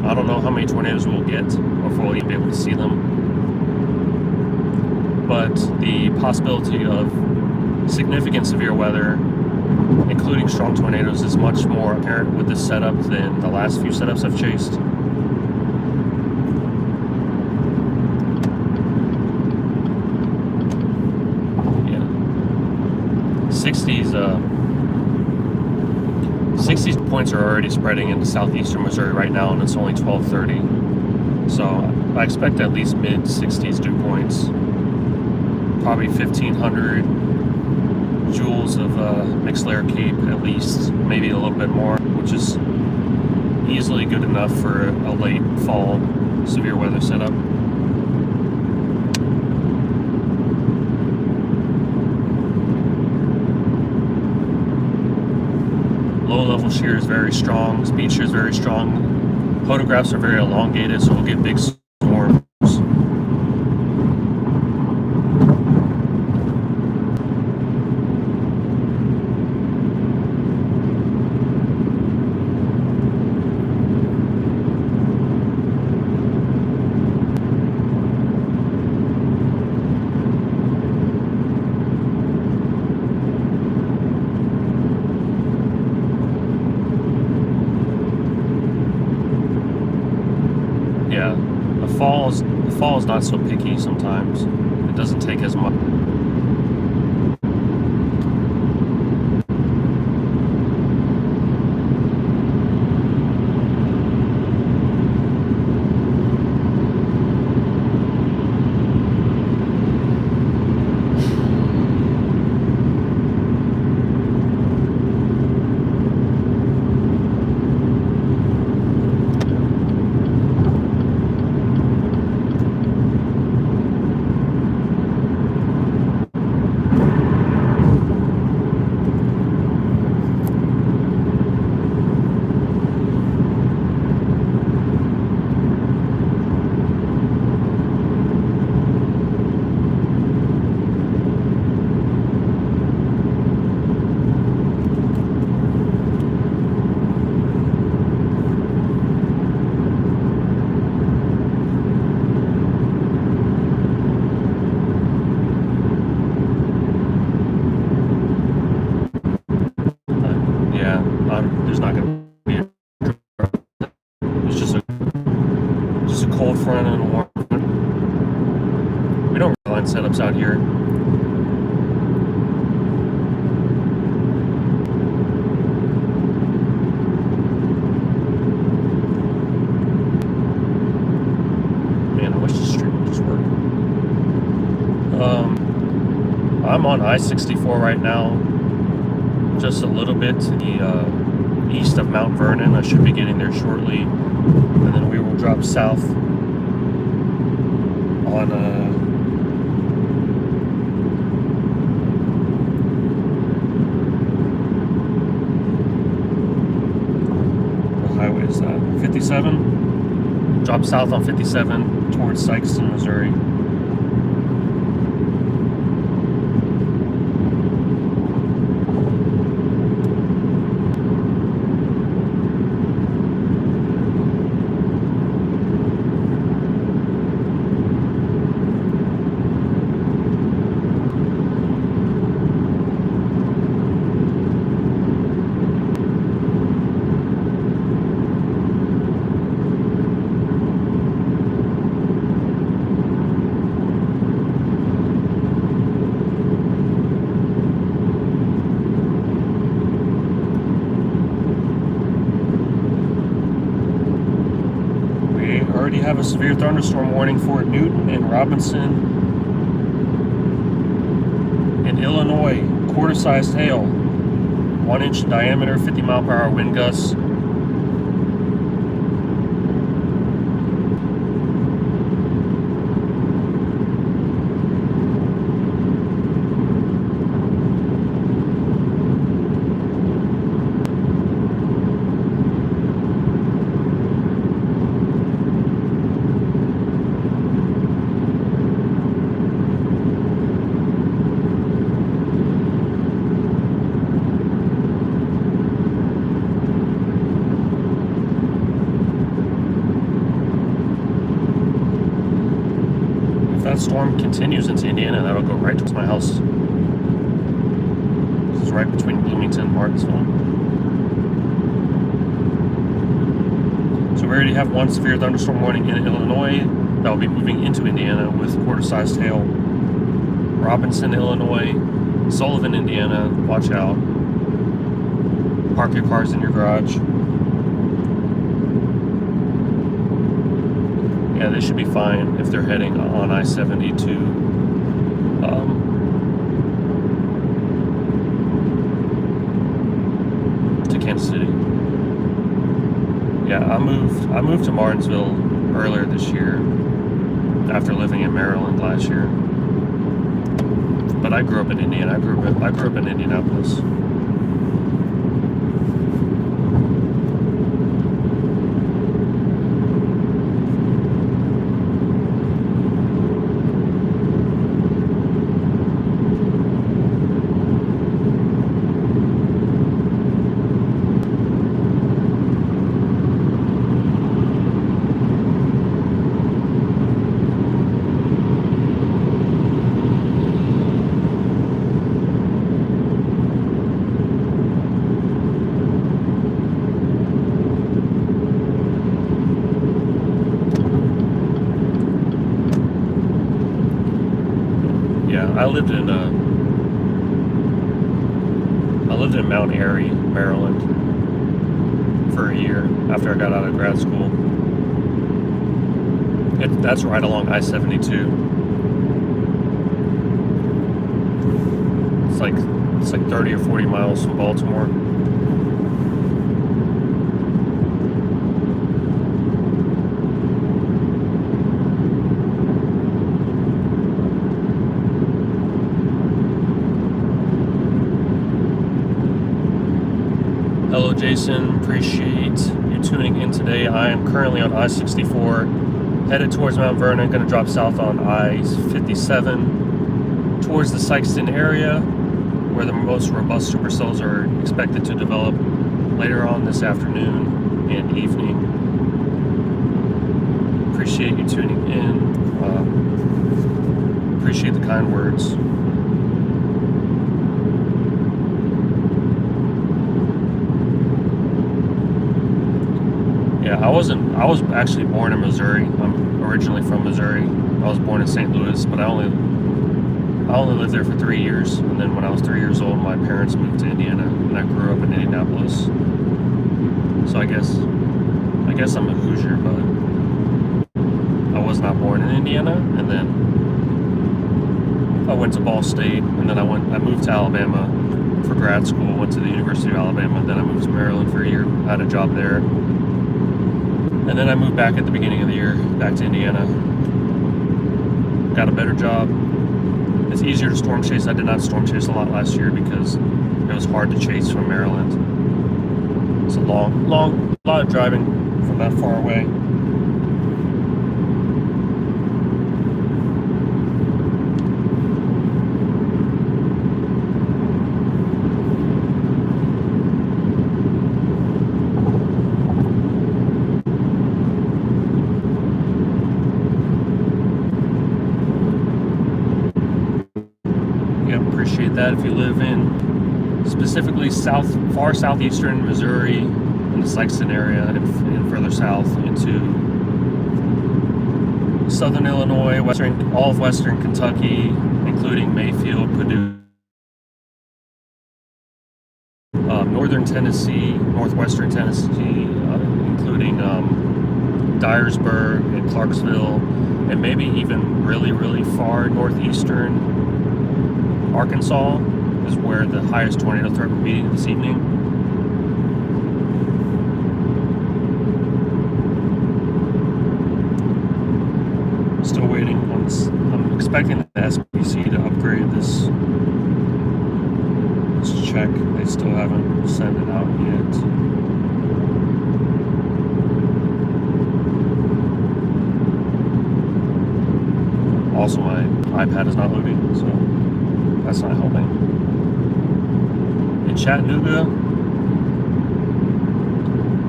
I don't know how many tornadoes we'll get or if we'll even be able to see them. But the possibility of significant severe weather, including strong tornadoes, is much more apparent with this setup than the last few setups I've chased. Yeah. 60s points are already spreading into southeastern Missouri right now, and it's only 12:30. So I expect at least mid-60s dew points. Probably 1,500 joules of mixed layer cape at least, maybe a little bit more, which is easily good enough for a late fall severe weather setup. Low-level shear is very strong, speed shear is very strong, photographs are very elongated, so we'll get big storms. fall is not so picky sometimes. It doesn't take as much. There's not going to be it's just a cold front and a warm front. We don't really line setups out here. Man, I wish the stream would just work. I'm on I-64 right now, just a little bit to the east of Mount Vernon. I should be getting there shortly, and then we will drop south on what highway is that? 57? Drop south on 57 towards Sikeston, Missouri. Have a severe thunderstorm warning for Newton and Robinson in Illinois. Quarter-sized hail, 1 inch in diameter, 50-mile-per-hour wind gusts. That storm continues into Indiana, that'll go right towards my house. This is right between Bloomington and Martinsville. So we already have one severe thunderstorm warning in Illinois that will be moving into Indiana with quarter-sized hail. Robinson, Illinois, Sullivan, Indiana, watch out. Park your cars in your garage. Yeah, they should be fine if they're heading on I-70 to Kansas City. Yeah, I moved to Martinsville earlier this year after living in Maryland last year. But I grew up in Indiana. I grew up in Indianapolis. I lived in Mount Airy, Maryland, for a year after I got out of grad school. That's right along I-72. It's like 30 or 40 miles from Baltimore. Hello, Jason. Appreciate you tuning in today. I am currently on I-64, headed towards Mount Vernon. Going to drop south on I-57 towards the Sikeston area, where the most robust supercells are expected to develop later on this afternoon and evening. Appreciate you tuning in. Appreciate the kind words. Yeah, I was actually born in Missouri. I'm originally from Missouri. I was born in St. Louis, but I only lived there for 3 years. And then when I was 3 years old, my parents moved to Indiana, and I grew up in Indianapolis. So I guess I'm a Hoosier, but I was not born in Indiana. And then I went to Ball State, and then I moved to Alabama for grad school. Went to the University of Alabama, and then I moved to Maryland for a year. Had a job there. And then I moved back at the beginning of the year, back to Indiana. Got a better job. It's easier to storm chase. I did not storm chase a lot last year because it was hard to chase from Maryland. It's a lot of driving from that far away. Appreciate that. If you live in specifically far southeastern Missouri, in the Sikeston area, and further south into southern Illinois, all of western Kentucky, including Mayfield, Purdue, northern Tennessee, northwestern Tennessee, including Dyersburg and Clarksville, and maybe even really far northeastern Arkansas is where the highest tornado threat will be this evening. Still waiting on this. I'm expecting the SPC to upgrade this. Let's check. They still haven't sent it out yet. Also, my iPad is not loading, so that's not helping. In Chattanooga,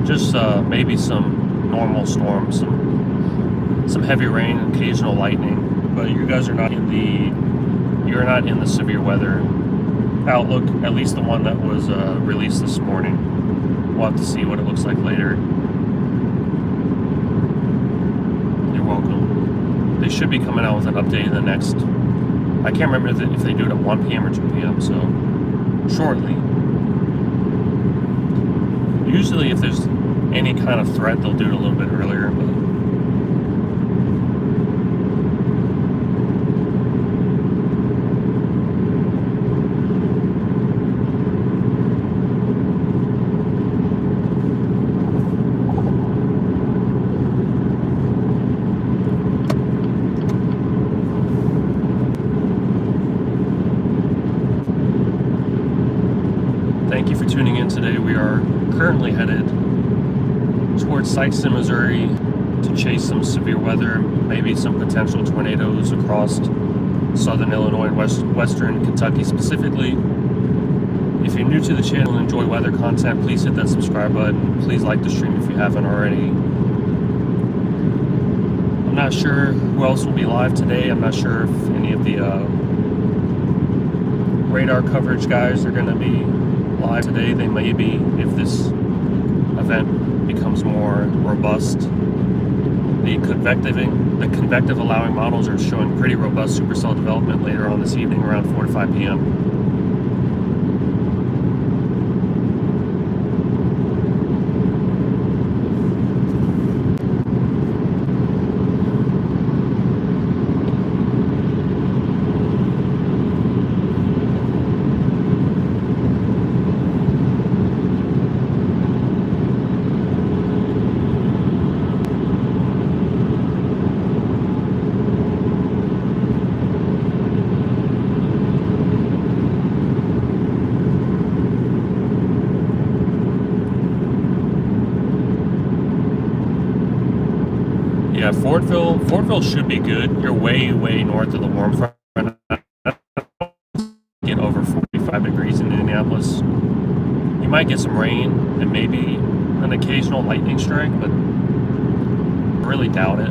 just maybe some normal storms, some heavy rain, occasional lightning, but you guys are not in the severe weather outlook, at least the one that was released this morning. We'll have to see what it looks like later. You're welcome. They should be coming out with an update in the next, I can't remember if they do it at 1 p.m. or 2 p.m., so shortly. Usually if there's any kind of threat, they'll do it a little bit earlier, but thank you for tuning in today. We are currently headed towards Sikeston, Missouri to chase some severe weather, maybe some potential tornadoes across southern Illinois and western Kentucky specifically. If you're new to the channel and enjoy weather content, please hit that subscribe button. Please like the stream if you haven't already. I'm not sure who else will be live today. I'm not sure if any of the radar coverage guys are going to be live today. They may be if this event becomes more robust. The convective allowing models are showing pretty robust supercell development later on this evening around 4 to 5 p.m. Yeah, Fortville should be good. You're way north of the warm front. Get over 45 degrees in Indianapolis. You might get some rain and maybe an occasional lightning strike, but I really doubt it.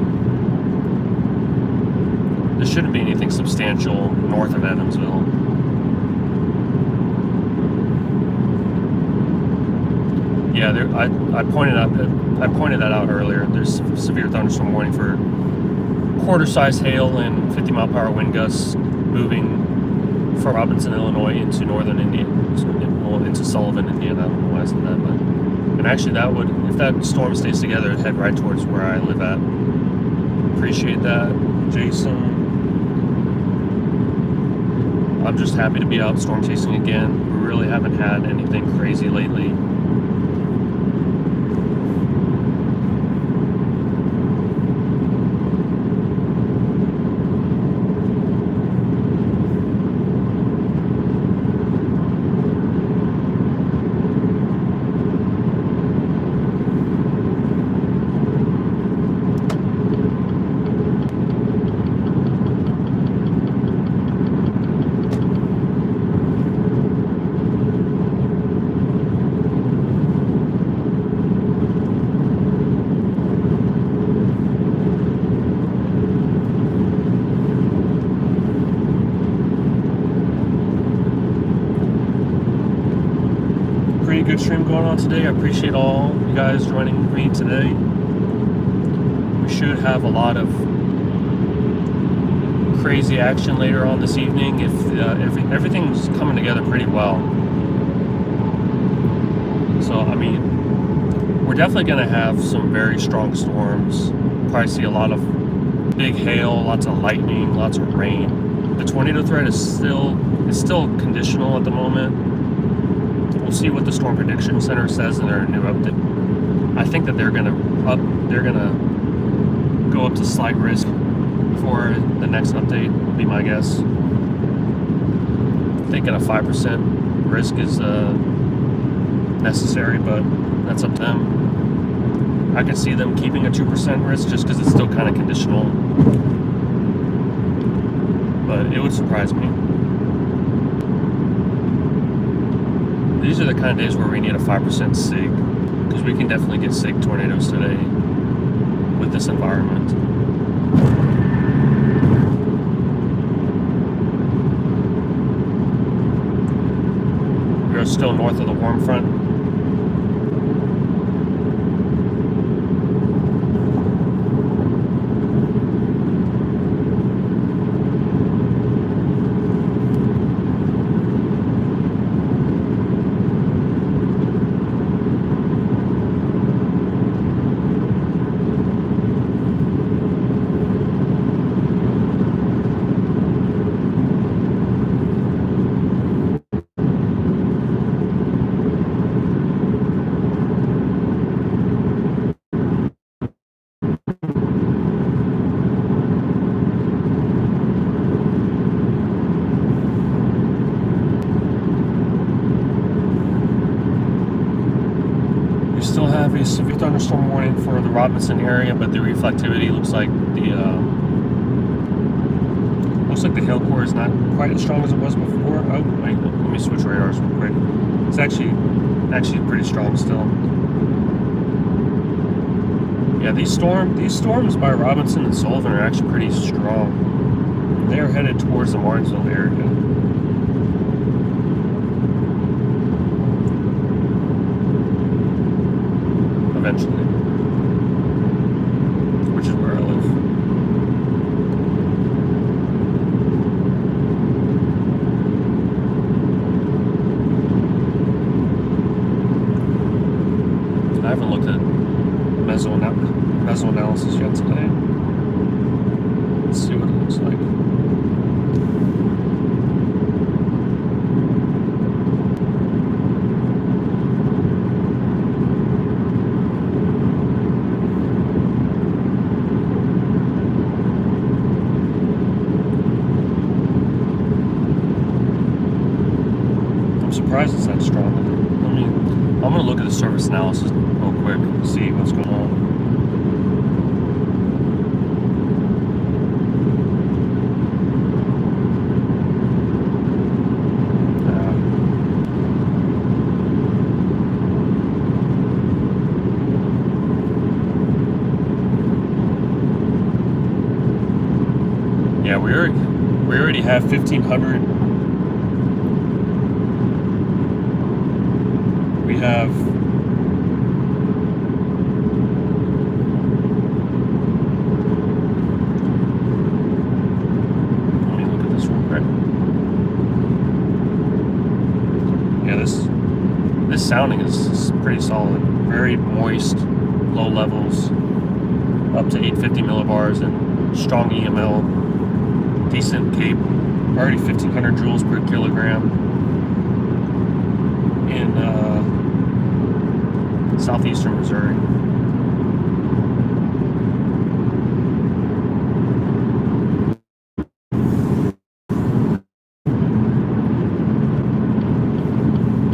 There shouldn't be anything substantial north of Evansville. Yeah, I pointed that out earlier. There's severe thunderstorm warning for quarter-size hail and 50-mile-per-hour wind gusts moving from Robinson, Illinois into northern Indiana, into Sullivan, Indiana. I don't know why I said that, but and actually that would, if that storm stays together, it'd head right towards where I live at. Appreciate that, Jason. I'm just happy to be out storm chasing again. We really haven't had anything crazy lately. Good stream going on today. I appreciate all you guys joining me today. We should have a lot of crazy action later on this evening if everything's coming together pretty well. So I mean, we're definitely going to have some very strong storms. Probably see a lot of big hail, lots of lightning, lots of rain. The tornado threat is still conditional at the moment. We'll see what the Storm Prediction Center says in their new update. I think that they're gonna go up to slight risk for the next update, would be my guess. Thinking a 5% risk is necessary, but that's up to them. I can see them keeping a 2% risk just because it's still kind of conditional, but it would surprise me. These are the kind of days where we need a 5% SIG, because we can definitely get SIG tornadoes today with this environment. We're still north of the warm front. Have a severe thunderstorm warning for the Robinson area, but the reflectivity looks like the hail core is not quite as strong as it was before. Oh wait, let me switch radars real quick. It's actually pretty strong still. Yeah, these storms by Robinson and Sullivan are actually pretty strong. They are headed towards the Martinsville area. Eventually, which is where bezel analysis yet today. Let's see what it looks like. Surprised it's that strong. I'm gonna look at the surface analysis real quick, see what's going on. Yeah, we already have 1,500. We have let me look at this real quick. Yeah, this sounding is pretty solid. Very moist, low levels, up to 850 millibars and strong EML, decent cape. Already 1,500 joules per kilogram in southeastern Missouri.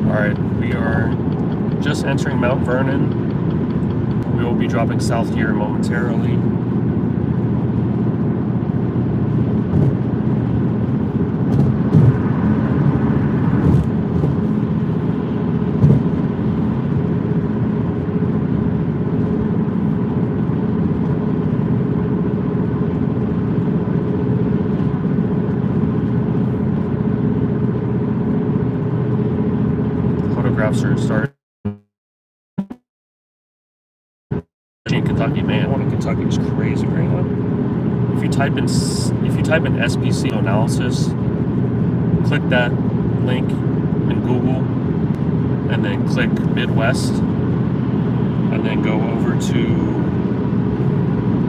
Alright, we are just entering Mount Vernon. We will be dropping south here momentarily. Photographs are starting in Kentucky. Man, one in Kentucky is crazy right now. If you type in SPC analysis, click that link in Google, and then click Midwest, and then go over to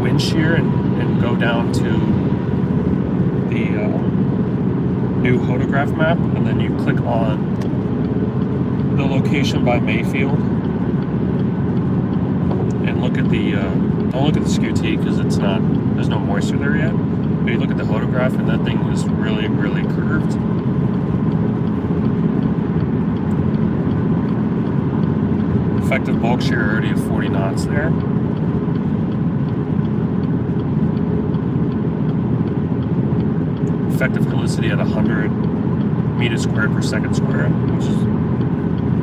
wind shear and go down to the new photograph map, and then you click on the location by Mayfield, and look at the don't look at the SKU-T because there's no moisture there yet, but you look at the photograph and that thing is really curved. Effective bulk shear already at 40 knots there. Effective helicity at 100 meters squared per second squared, which is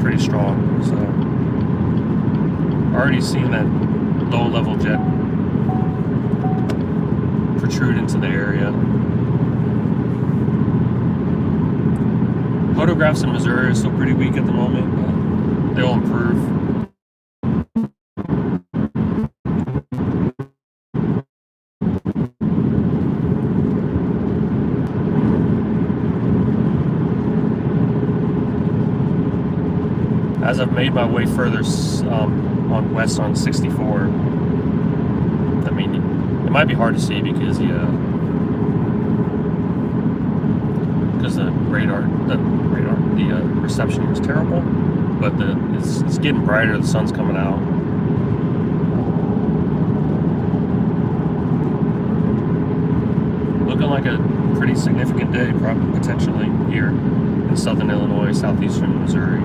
pretty strong. So already seeing that low level jet protrude into the area. Photographs in Missouri are still pretty weak at the moment, but they'll improve. As I've made my way further on west on 64, I mean, it might be hard to see because the reception here is terrible, but it's getting brighter. The sun's coming out. Looking like a pretty significant day, probably potentially here in southern Illinois, southeastern Missouri.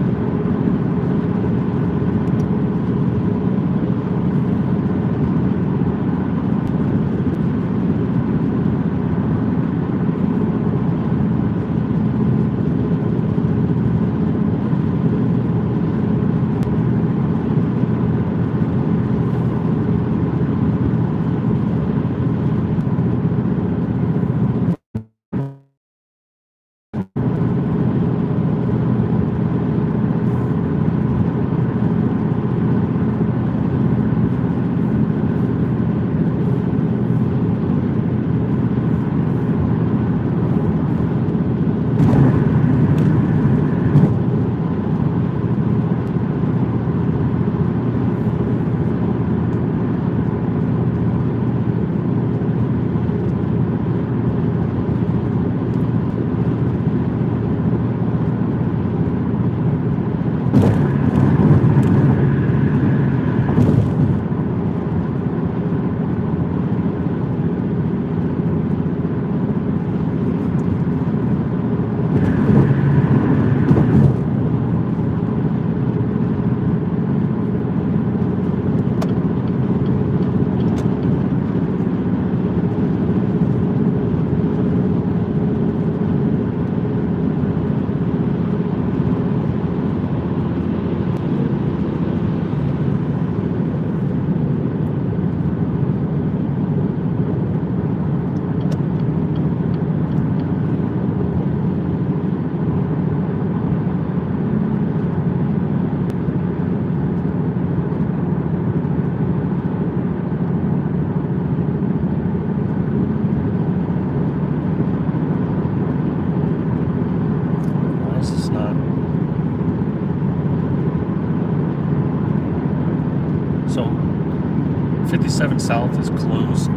south is closed.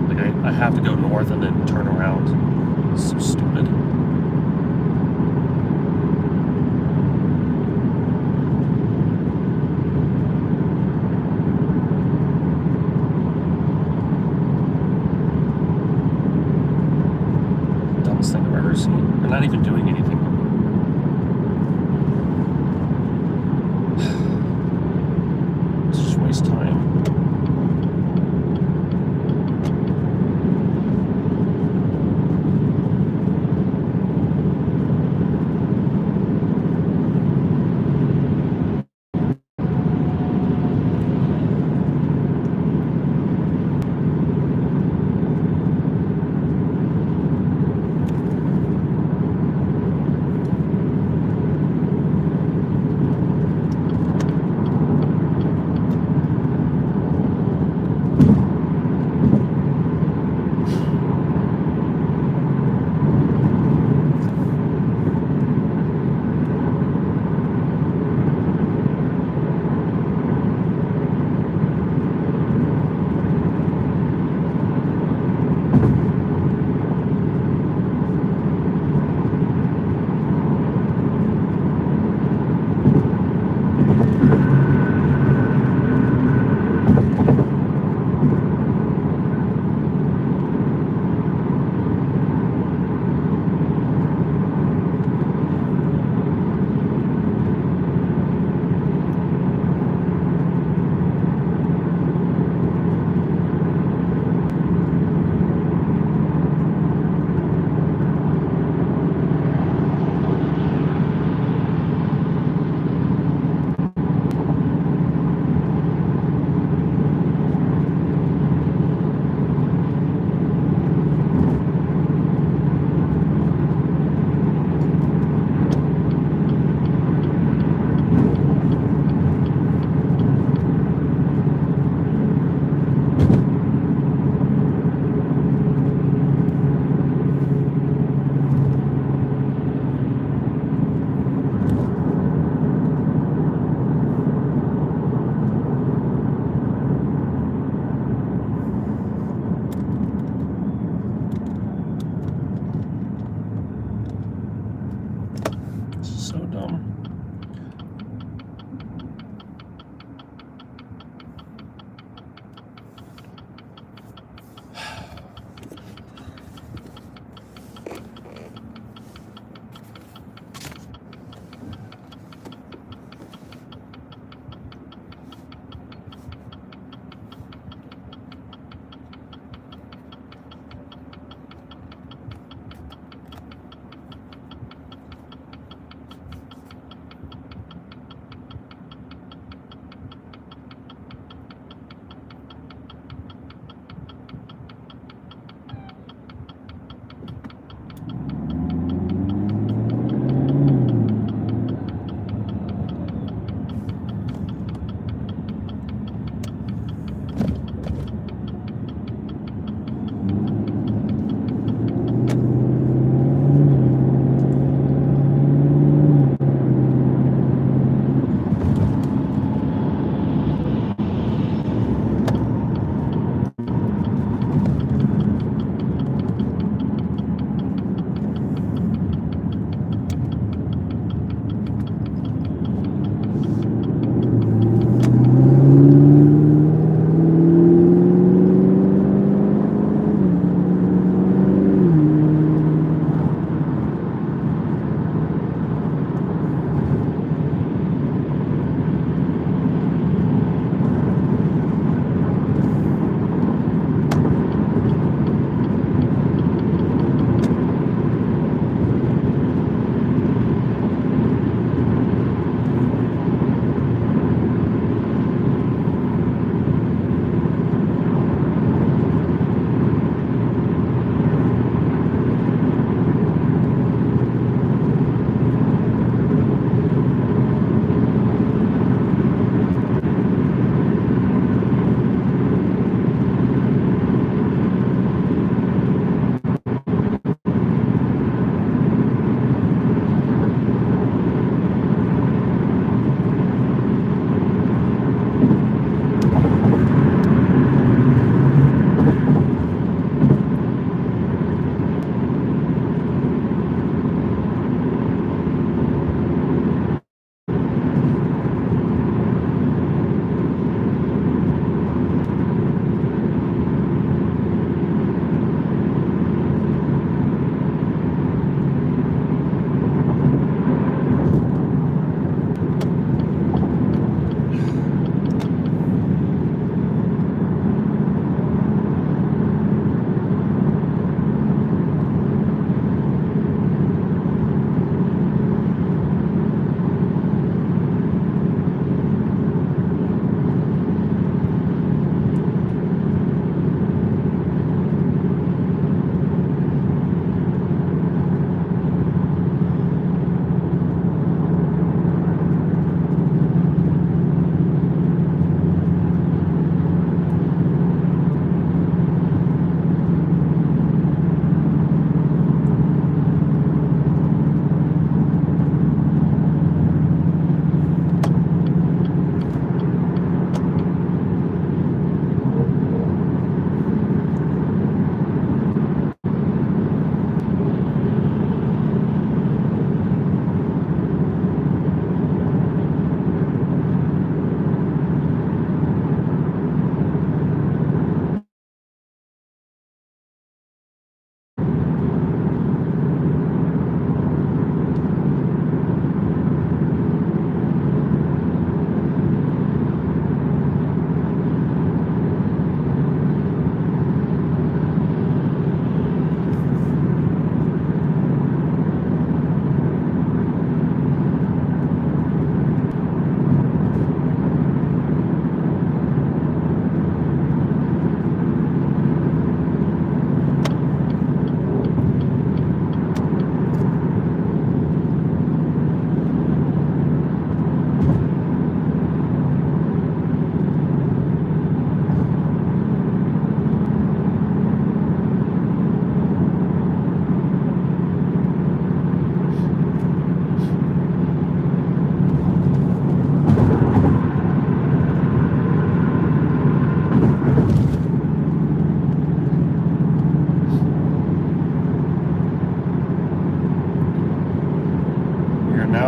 Like I have to go north and then turn around. It's so stupid. Dumbest thing I've ever seen. They're not even doing anything. It's just waste time.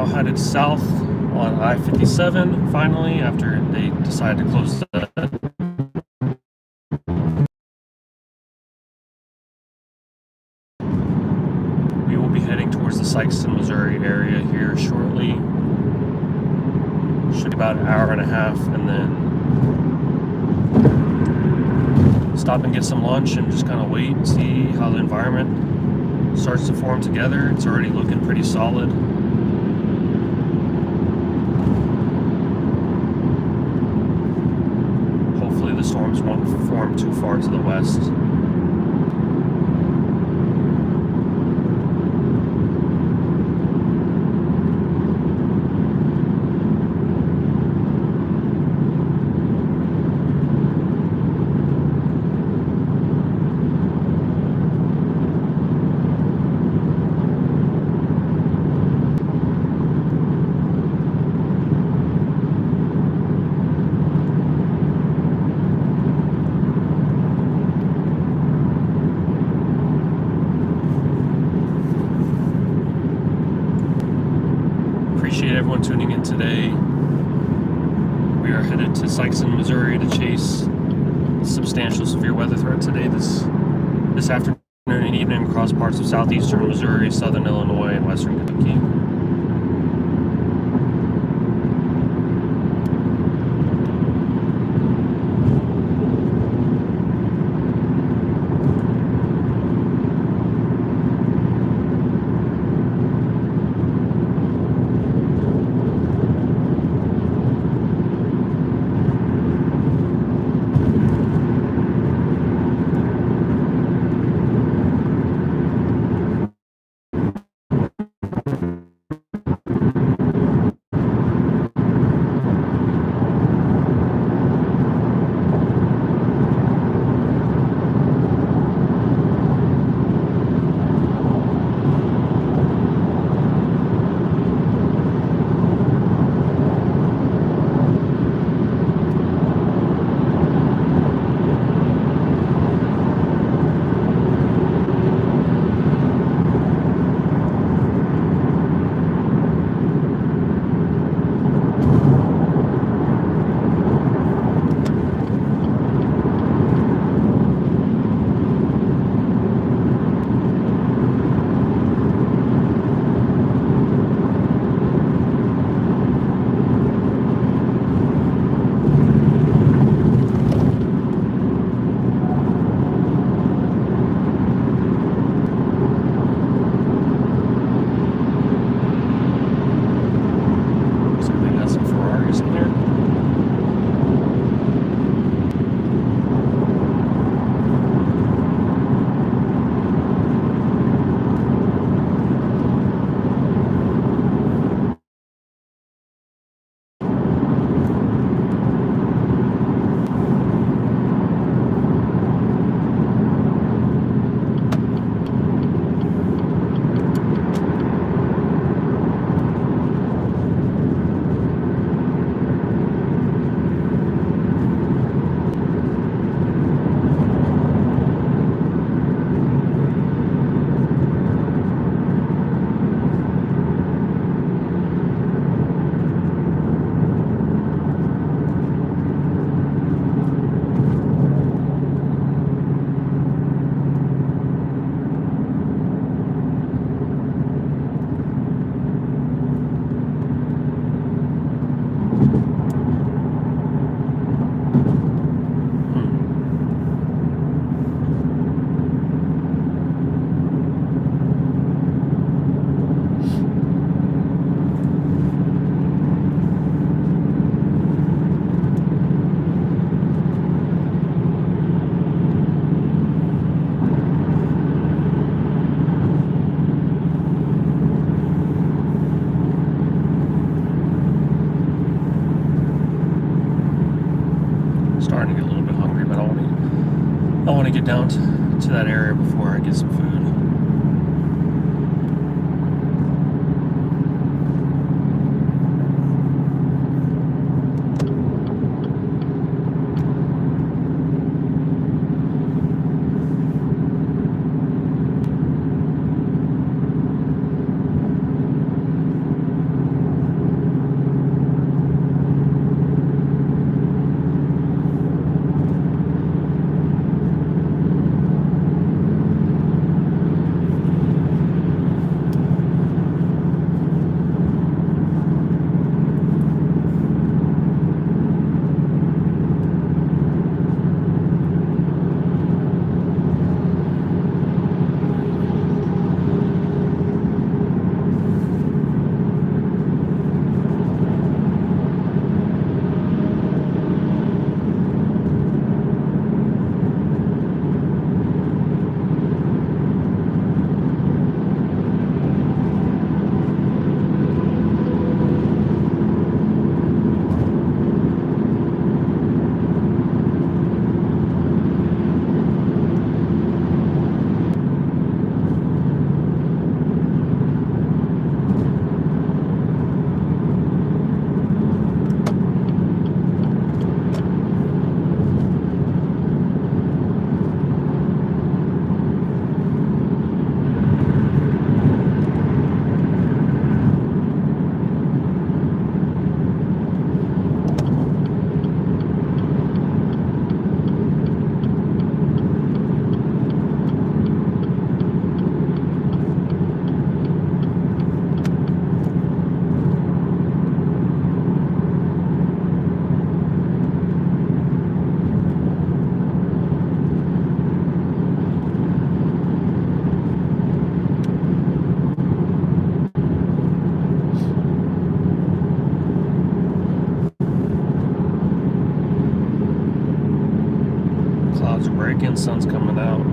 now headed south on I-57 finally after they decided to close that. We will be heading towards the Sikeston, Missouri area here shortly. Should be about an hour and a half, and then stop and get some lunch and just kind of wait and see how the environment starts to form together. It's already looking pretty solid. Hopefully the storms won't form too far to the west. Appreciate everyone tuning in today. We are headed to Sikeston, Missouri to chase a substantial severe weather threat today, this afternoon and evening across parts of southeastern Missouri, southern Illinois, and western Kentucky. Starting to get a little bit hungry, but I want to get down to that area before I get some food. are breaking, sun's coming out.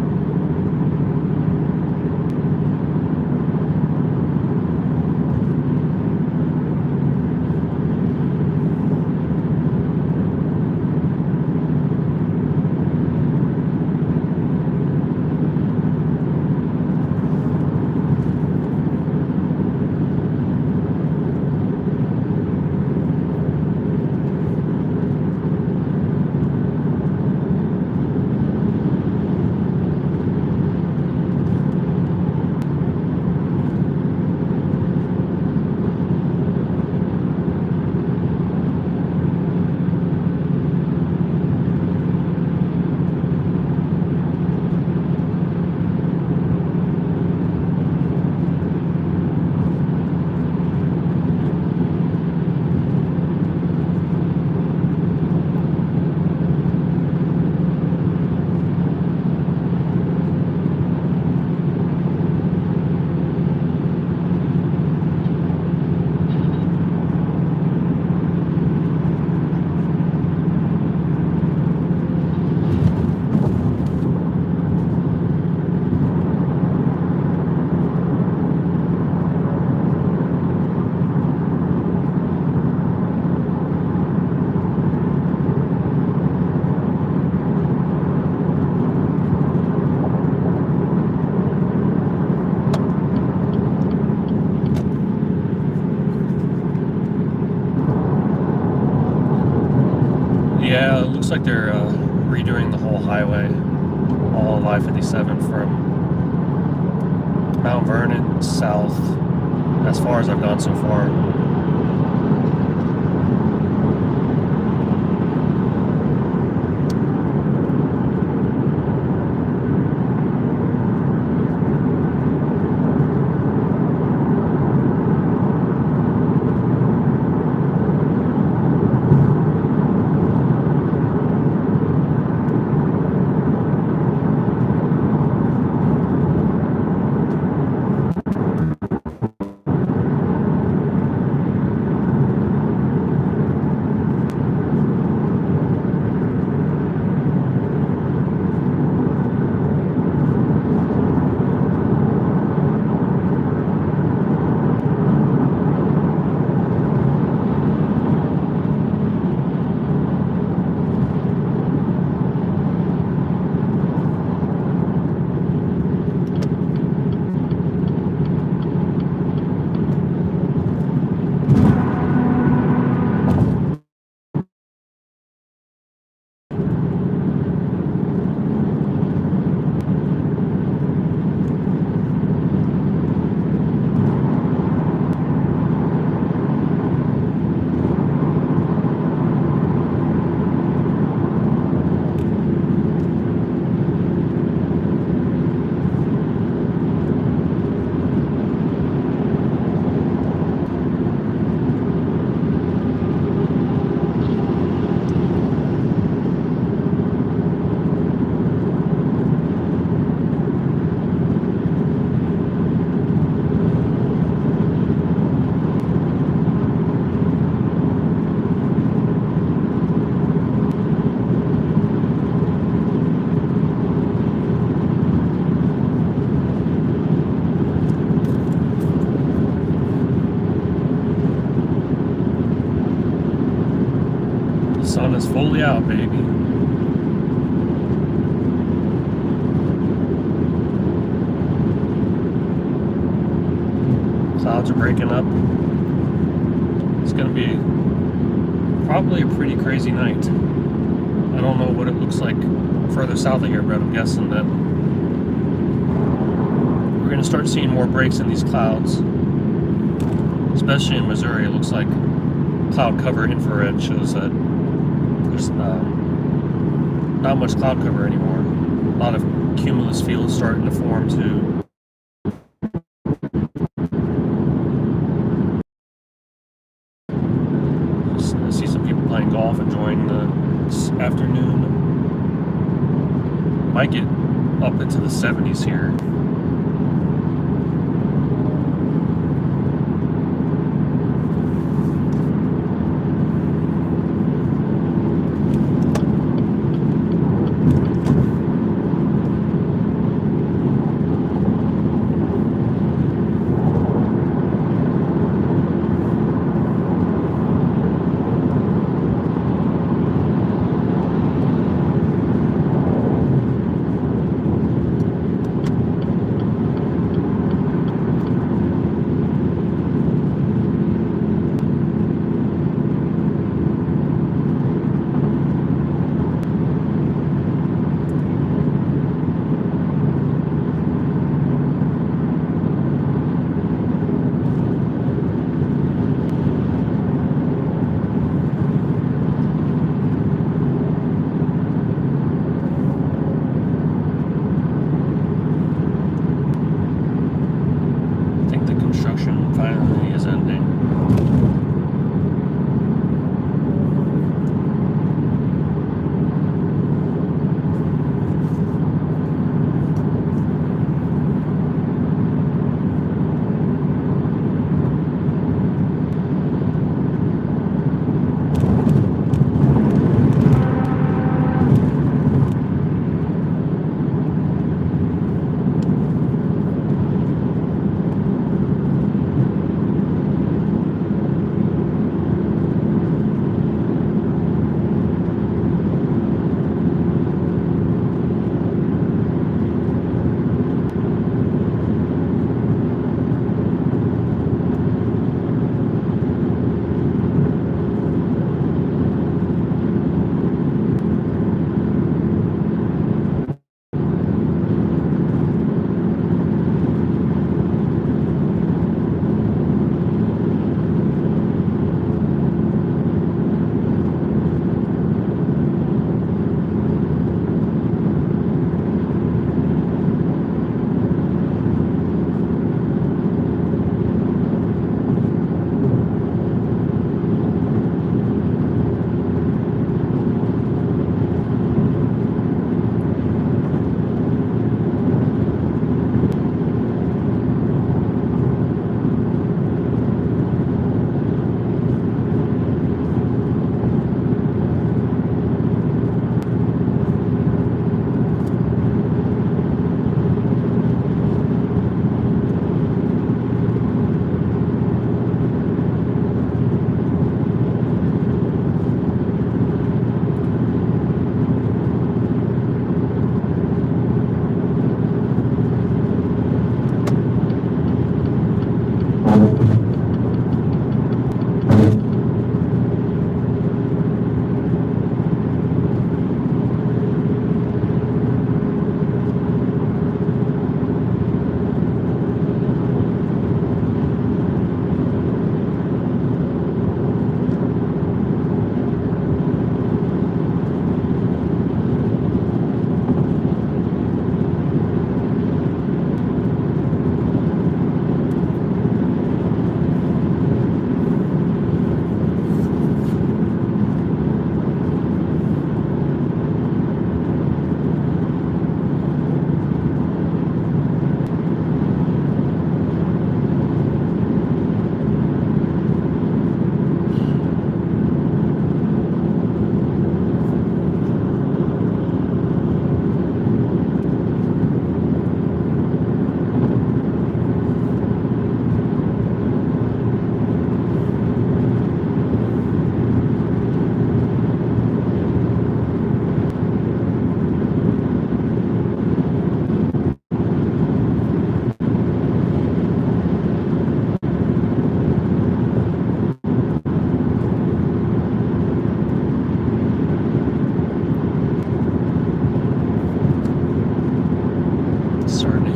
Yeah, it looks like they're redoing the whole highway, all of I-57 from Mount Vernon south, as far as I've gone so far. The sun is fully out, baby. Clouds are breaking up. It's gonna be probably a pretty crazy night. I don't know what it looks like further south of here, but I'm guessing that we're gonna start seeing more breaks in these clouds. Especially in Missouri, it looks like cloud cover infrared shows that there's not much cloud cover anymore. A lot of cumulus fields starting to form too. I see some people playing golf, enjoying this afternoon. Might get up into the 70s here.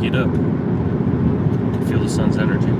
heat up. You can feel the sun's energy.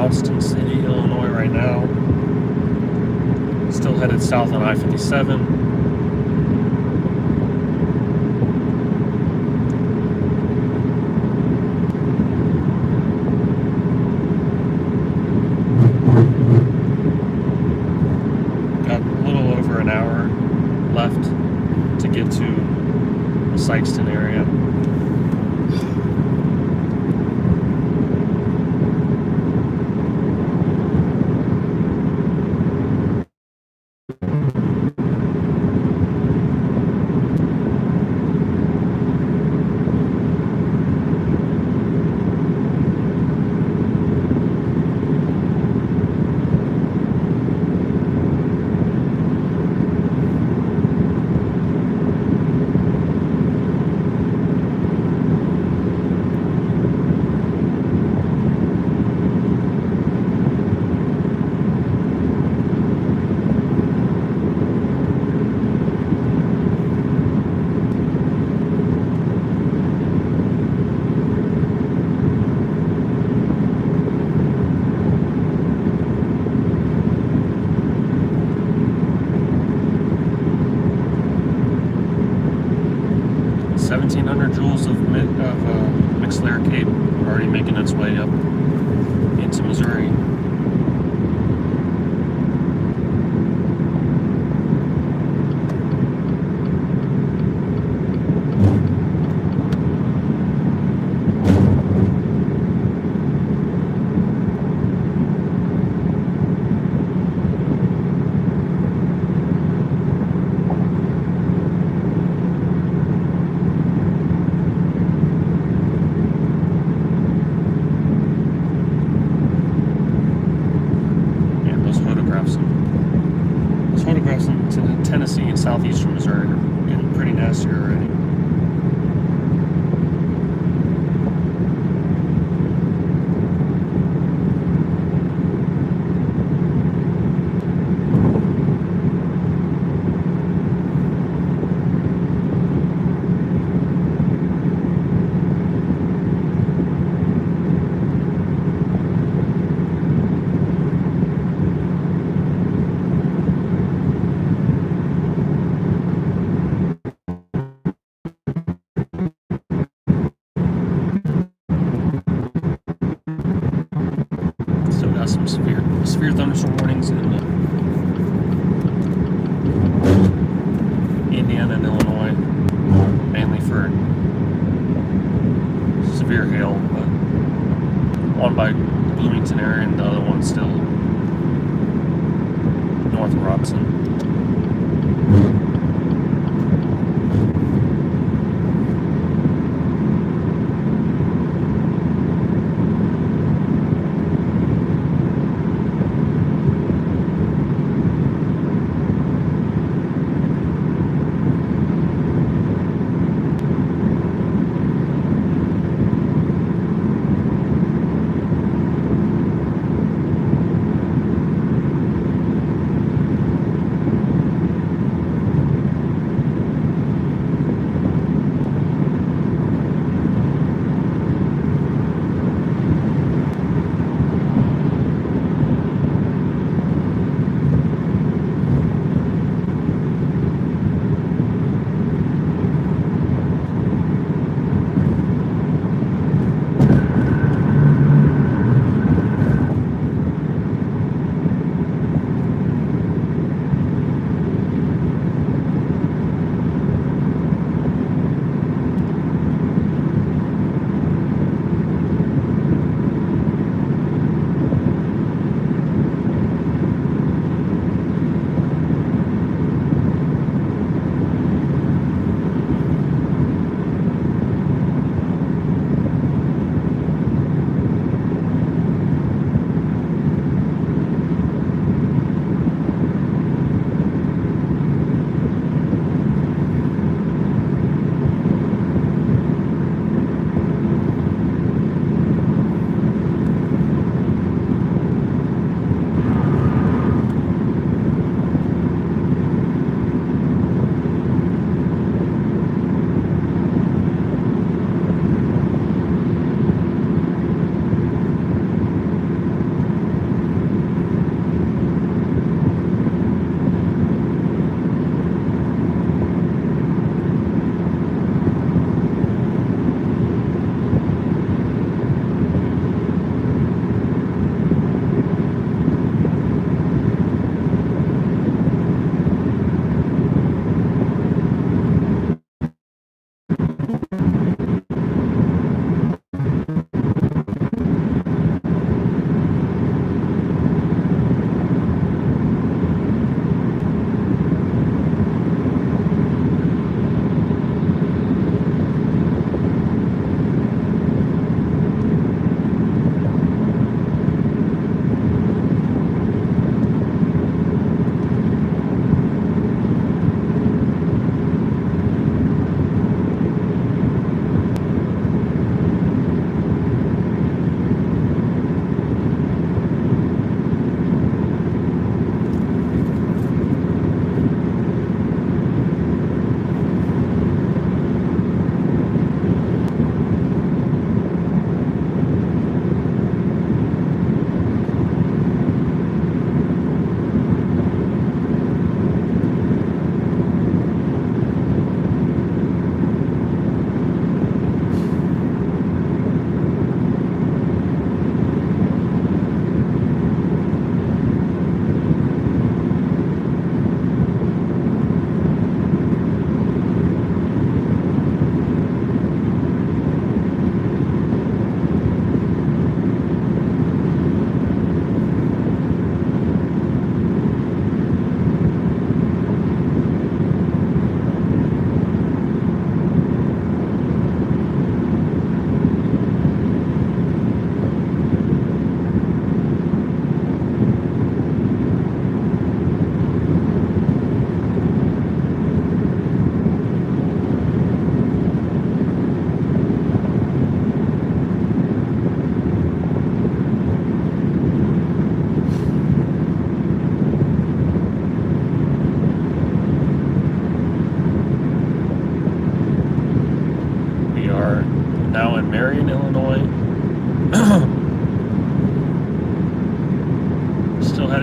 Johnston City, Illinois right now. Still headed south on I-57. Got a little over an hour left to get to the Sikeston area. Joules of mixed layer Cape already making its way up into Missouri. Photographs in Tennessee and southeastern Missouri are getting pretty nasty already. Some severe thunderstorm warnings in Indiana and Illinois, mainly for severe hail, but one by the Bloomington area and the other one still north of Robson.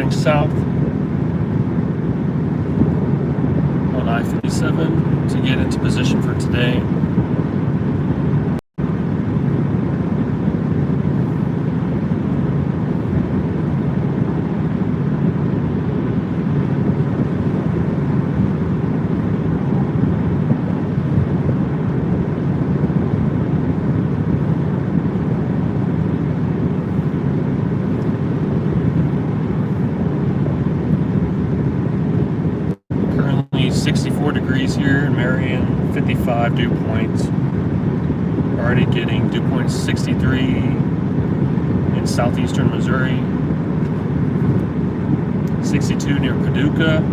heading south on I-57 to get into position for today. Currently 64 degrees here in Marion, 55 dew points. Already getting dew point 63 in southeastern Missouri, 62 near Paducah.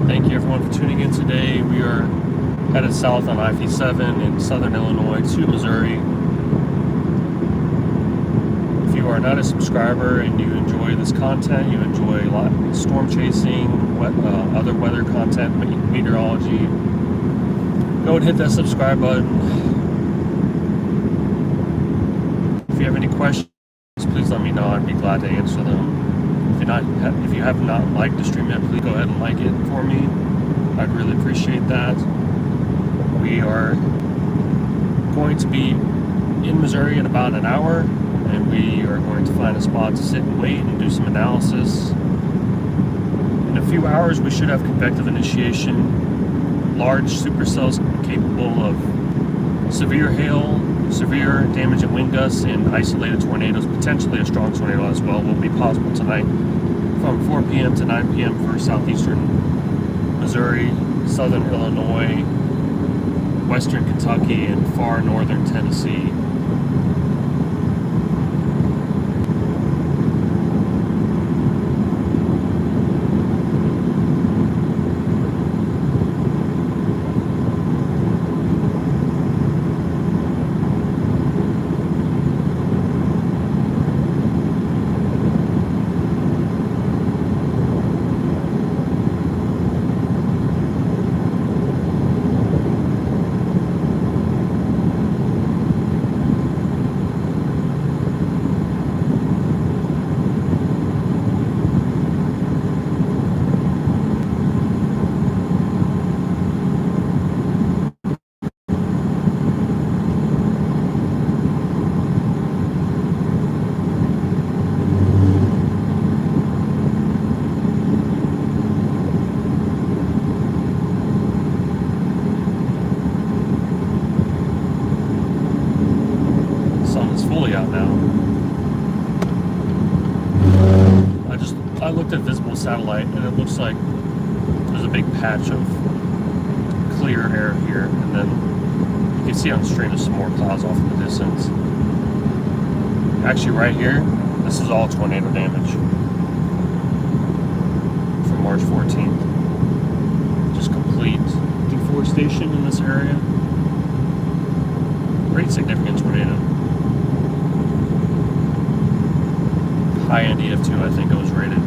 Thank you everyone for tuning in today. We are headed south on I-57 in southern Illinois to Missouri. If you are not a subscriber and you enjoy this content, you enjoy a lot of storm chasing, other weather content, meteorology, go and hit that subscribe button. If you have any questions, please let me know. I'd be glad to answer them. If you have not liked the stream yet, please go ahead and like it for me. I'd really appreciate that. We are going to be in Missouri in about an hour, and we are going to find a spot to sit and wait and do some analysis. In a few hours, we should have convective initiation, large supercells capable of severe hail, severe damage and wind gusts, and isolated tornadoes. Potentially a strong tornado as well will be possible tonight from 4 p.m. to 9 p.m. for southeastern Missouri, southern Illinois, western Kentucky, and far northern Tennessee. satellite, and it looks like there's a big patch of clear air here, and then you can see on the stream there's some more clouds off in the distance. Actually, right here, this is all tornado damage from March 14th. Just complete deforestation in this area. Pretty significant tornado. High NDF2, I think it was rated.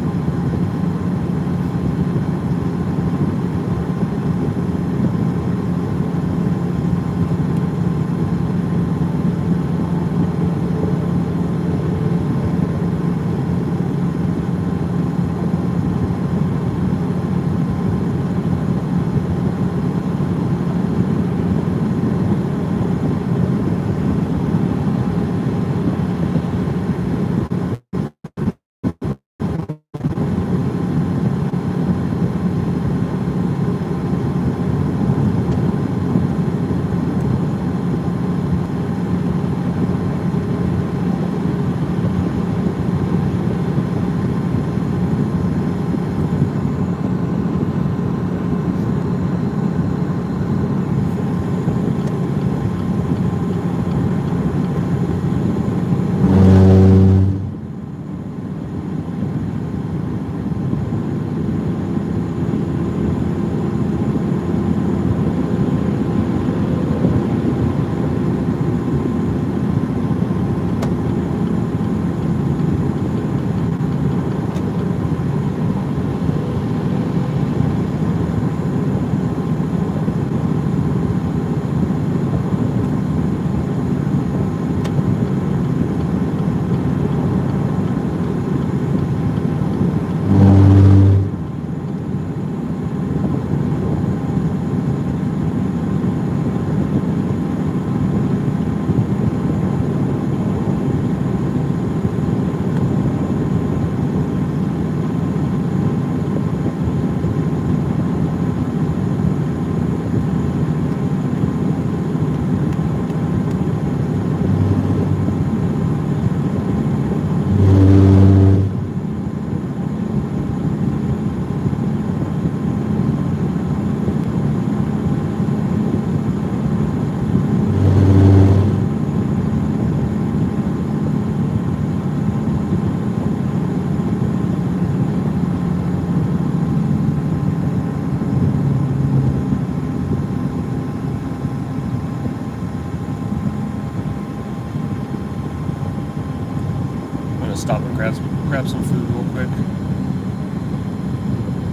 Stop and grab some food real quick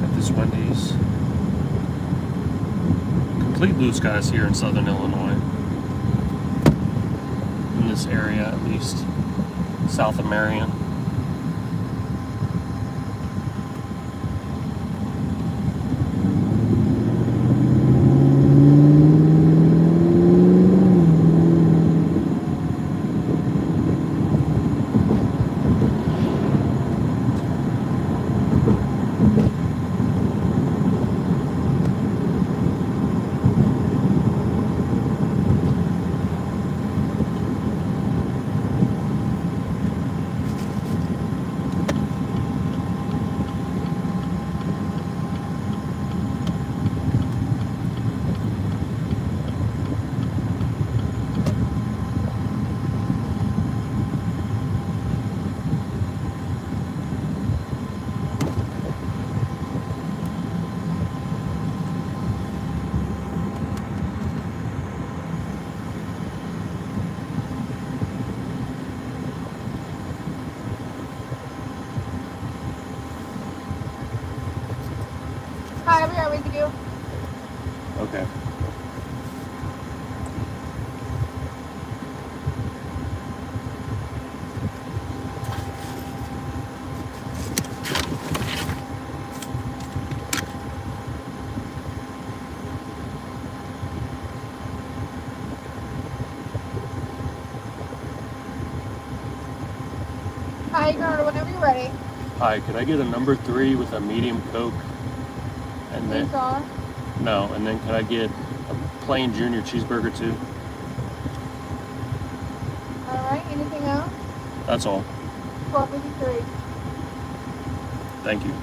at this Wendy's. Complete blue skies here in southern Illinois. In this area, at least, south of Marion. Hi, we are with you. Okay. Hi, you can order whenever you're ready. Hi, could I get a number 3 with a medium Coke? And then Pizza. no, and then could I get a plain junior cheeseburger too? Alright, anything else? That's all. 1253. Thank you.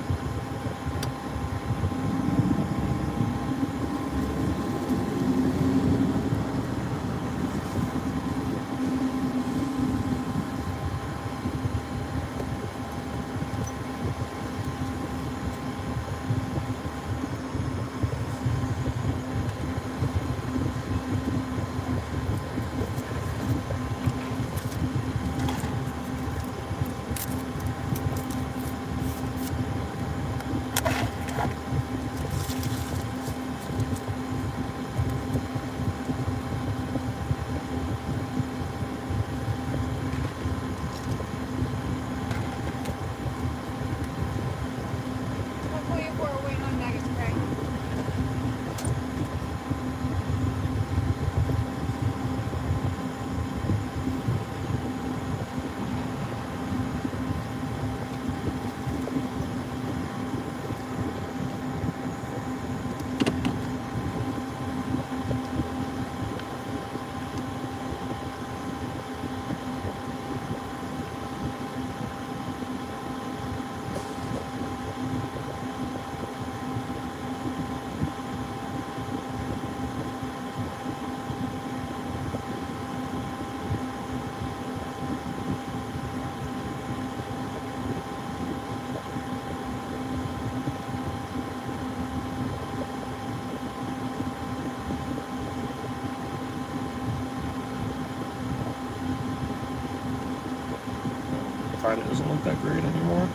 tried it, doesn't look that great anymore.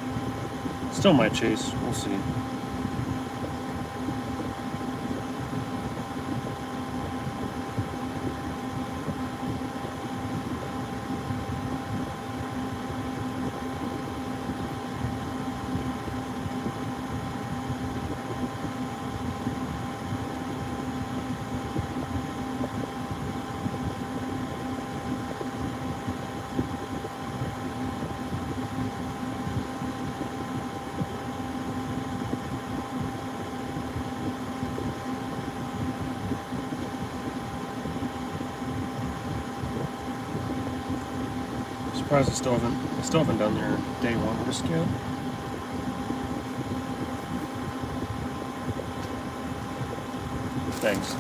Still might chase, we'll see. Surprised I still haven't done their day one risk yet. Thanks.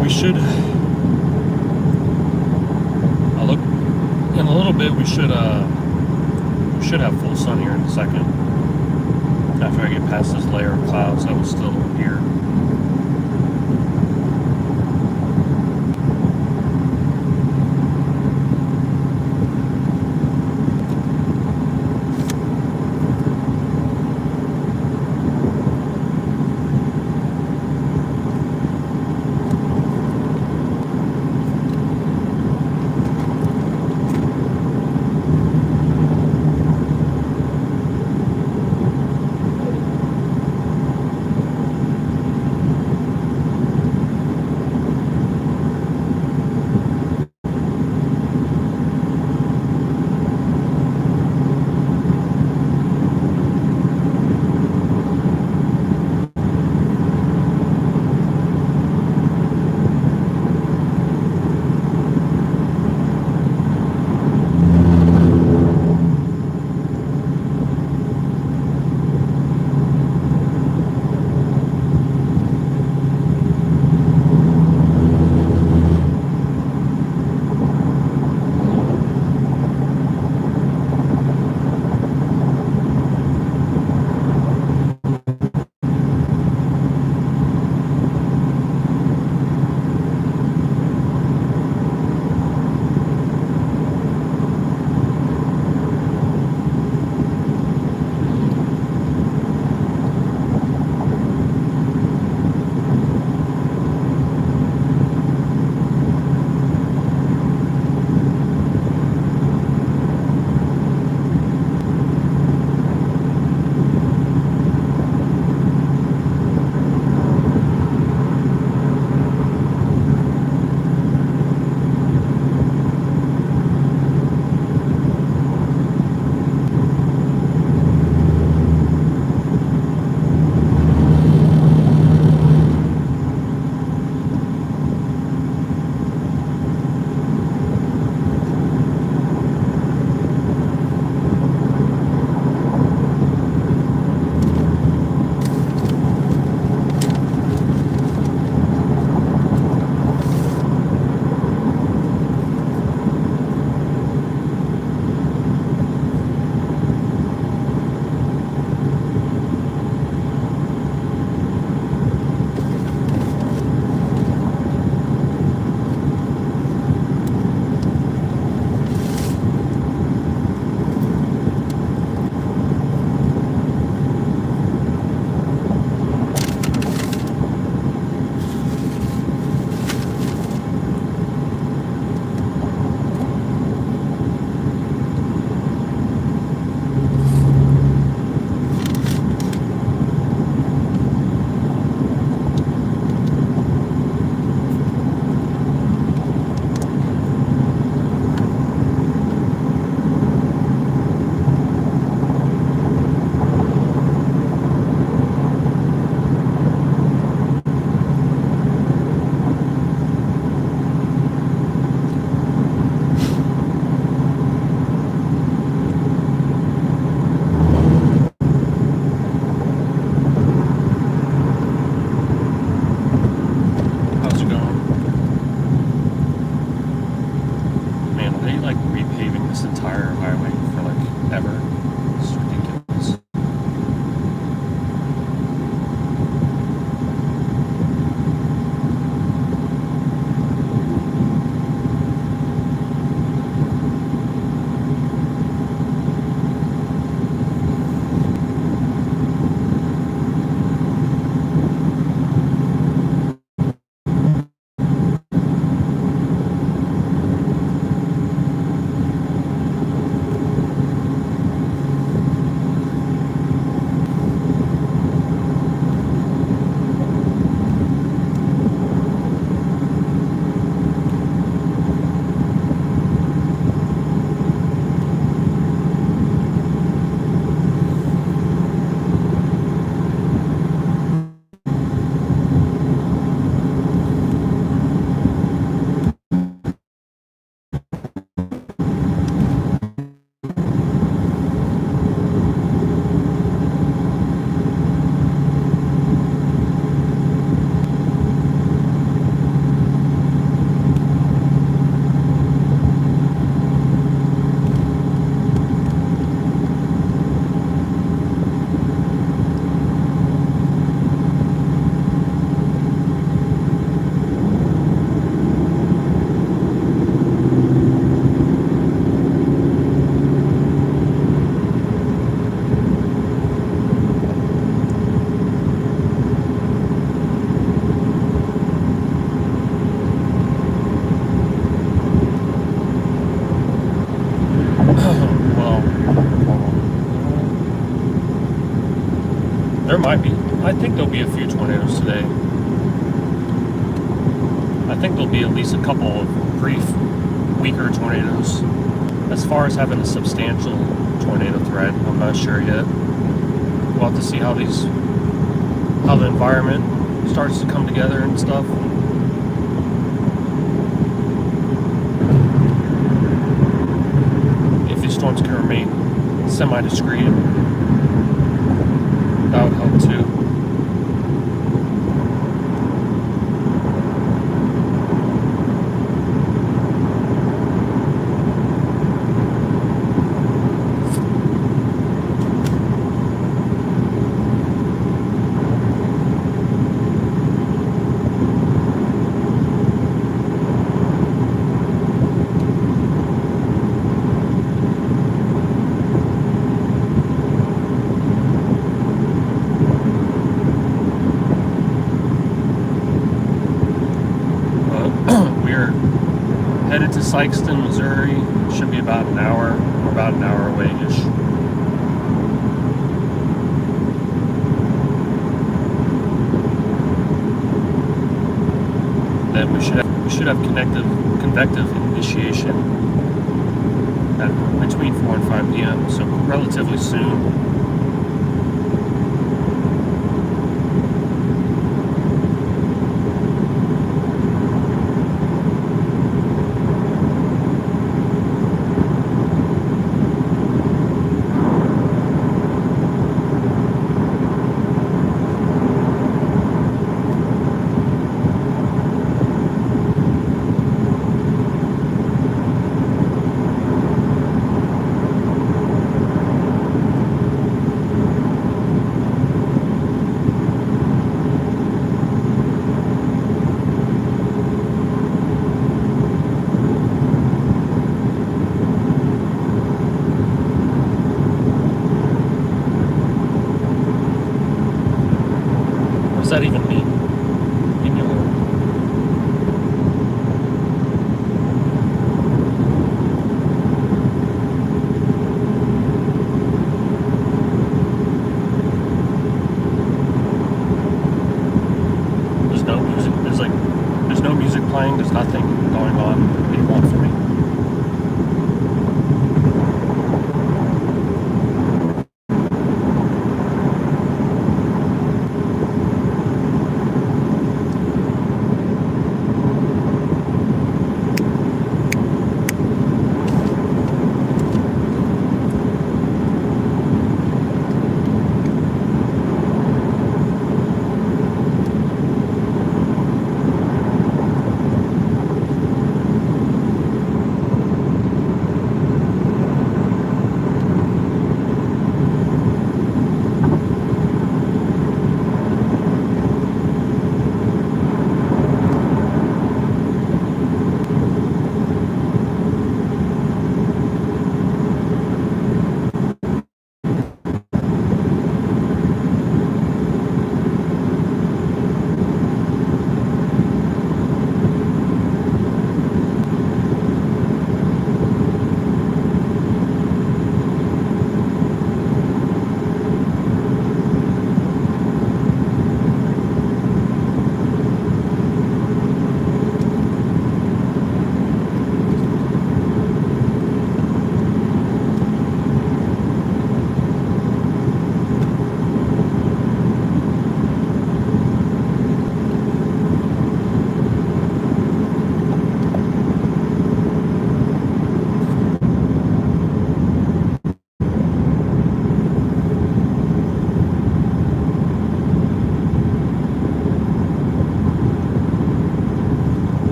We should. I'll look in a little bit. We should have full sun here in a second. After I get past this layer of clouds that was still here. I think there'll be a few tornadoes today. I think there'll be at least a couple of brief, weaker tornadoes. As far as having a substantial tornado threat, I'm not sure yet. We'll have to see how the environment starts to come together and stuff. If these storms can remain semi-discreet, that would help too. We're headed to Sikeston, Missouri. Should be about an hour. We're about an hour away-ish. Then we should have convective initiation at between 4 and 5 p.m. So relatively soon. What does that even mean? In your there's no music. There's no music playing. There's nothing going on. What do you want from me?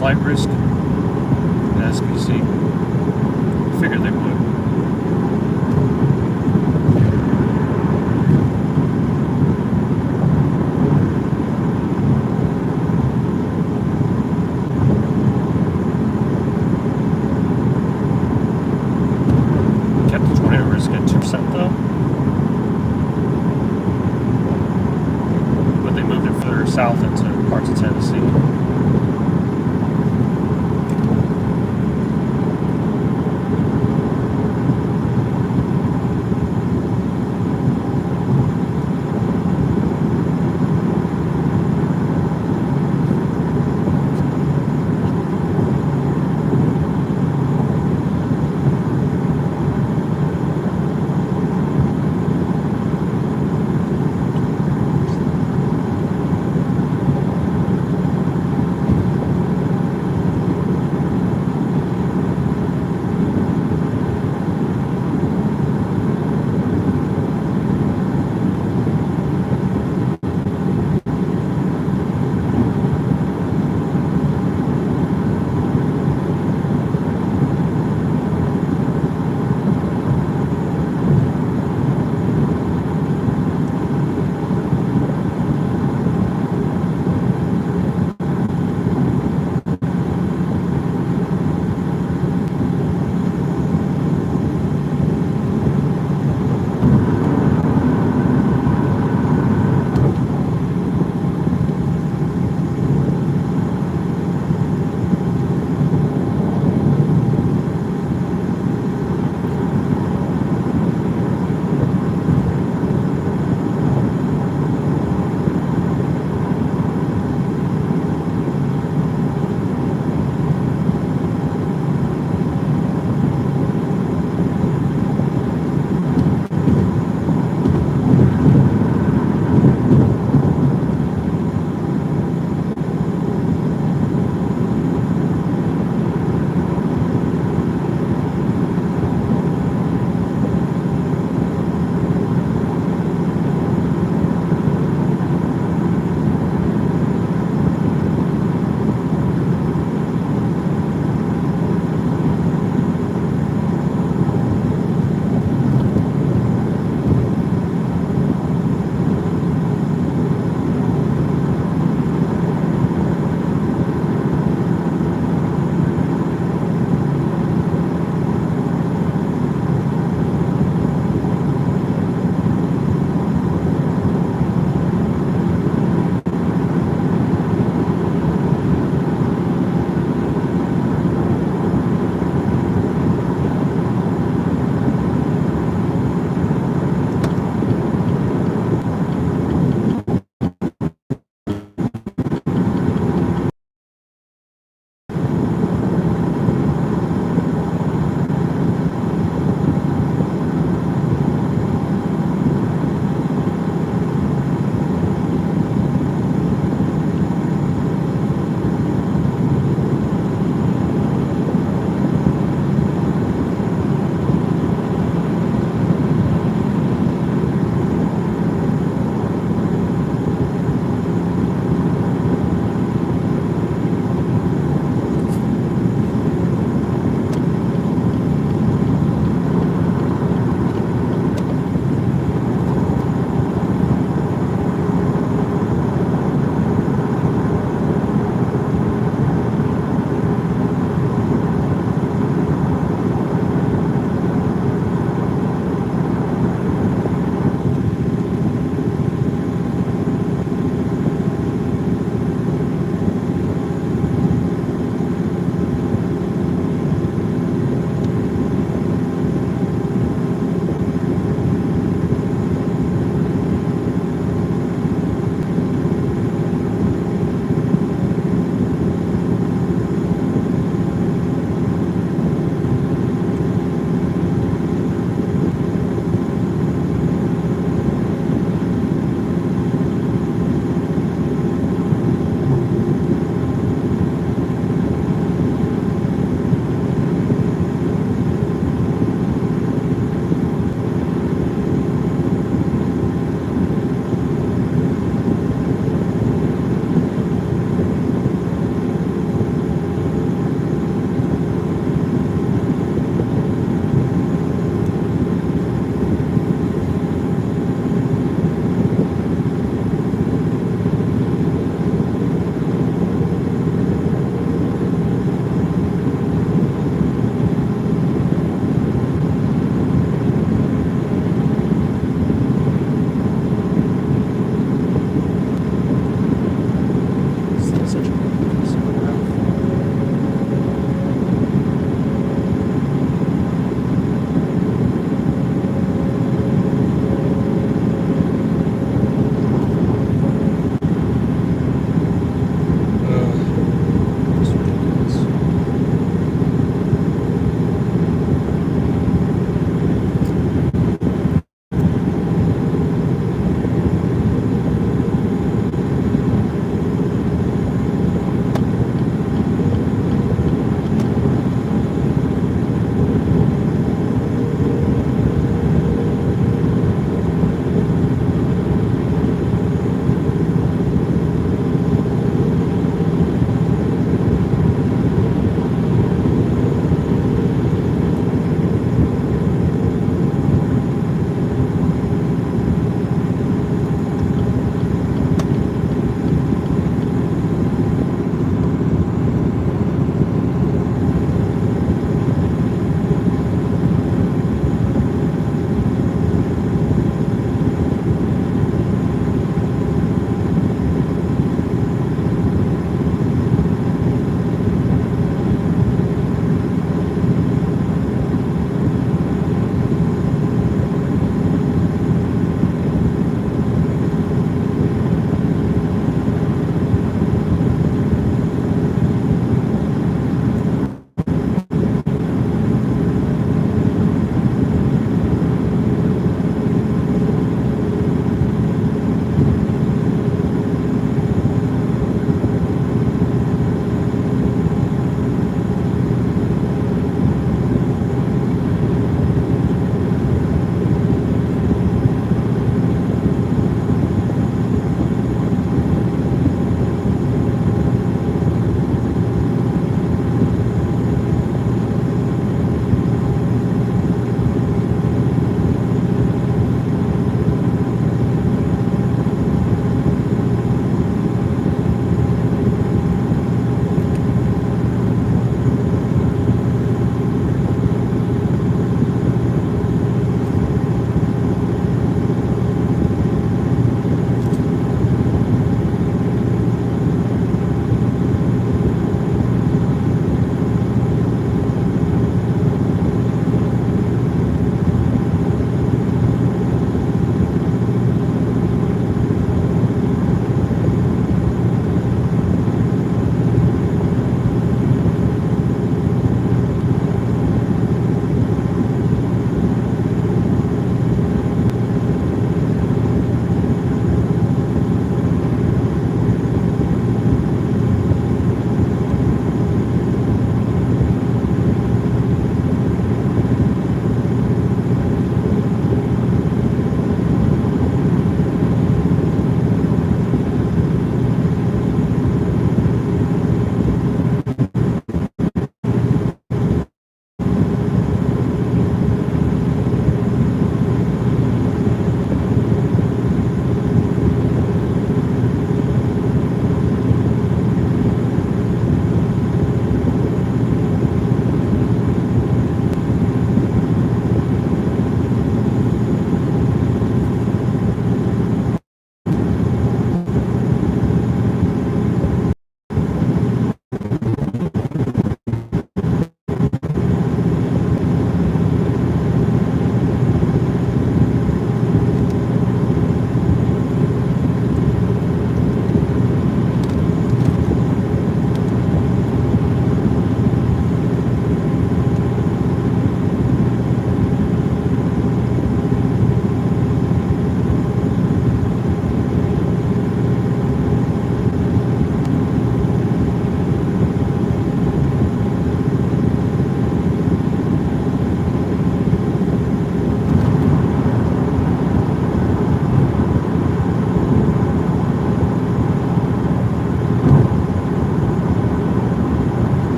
slight risk, as you can see. Figured they would. Kept the tornado risk at 2% though. But they moved it further south into parts of Tennessee.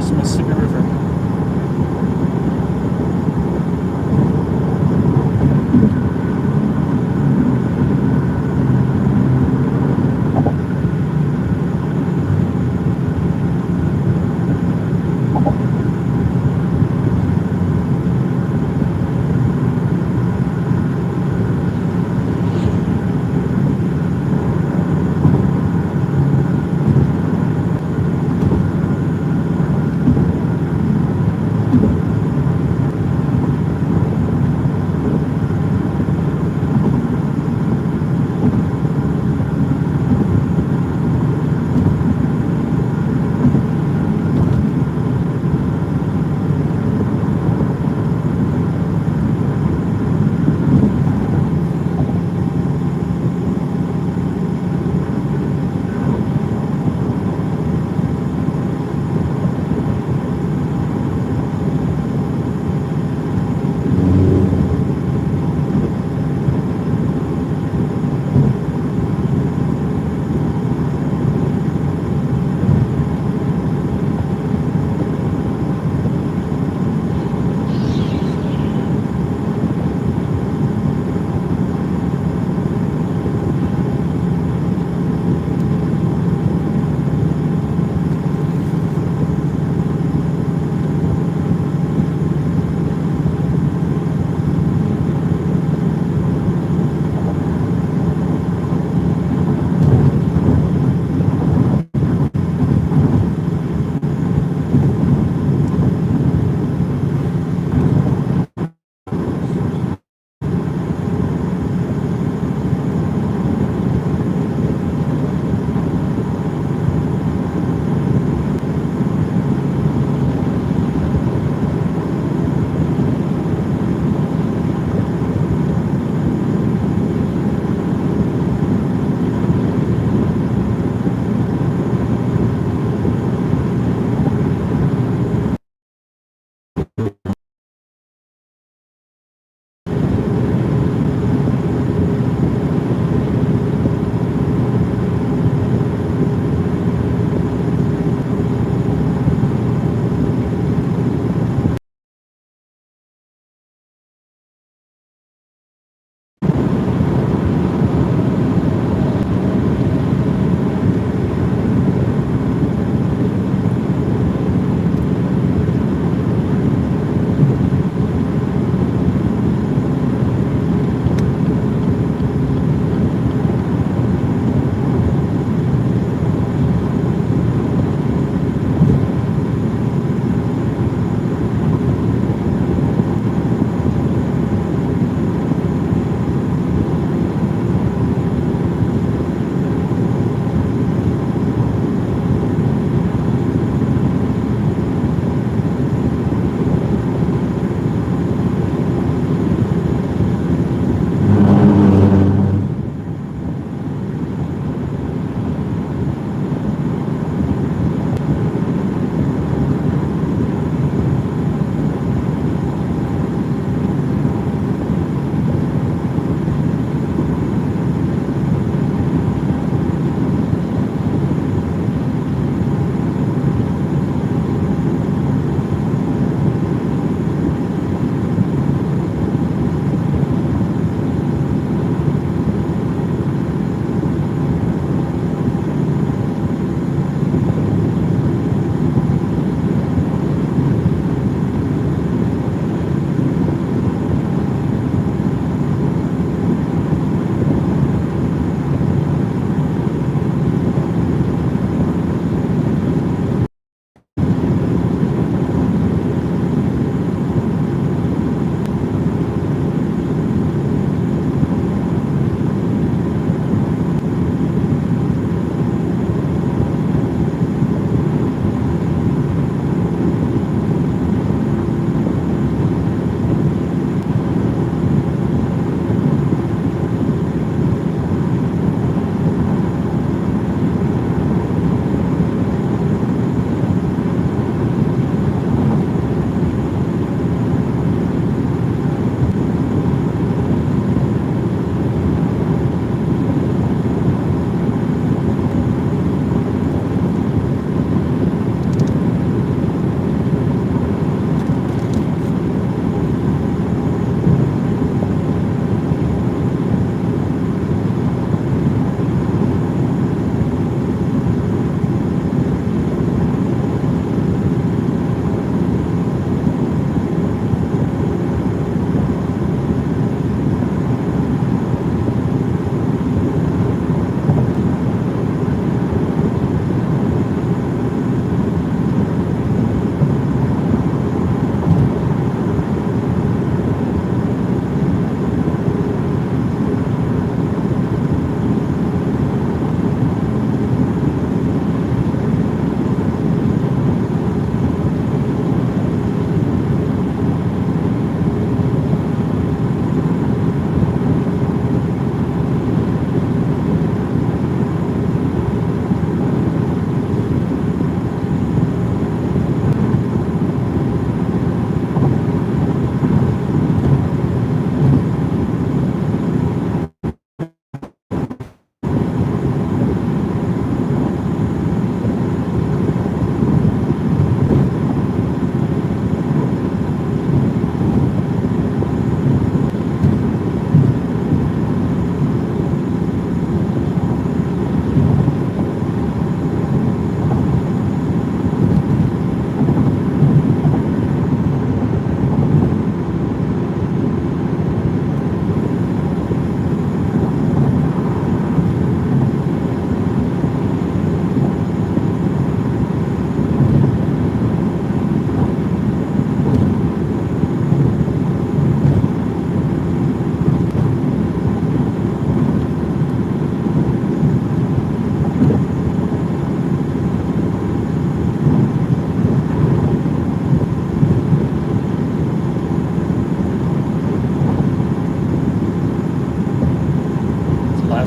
across the Mississippi River.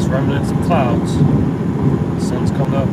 Just remnants of clouds. The sun's coming up.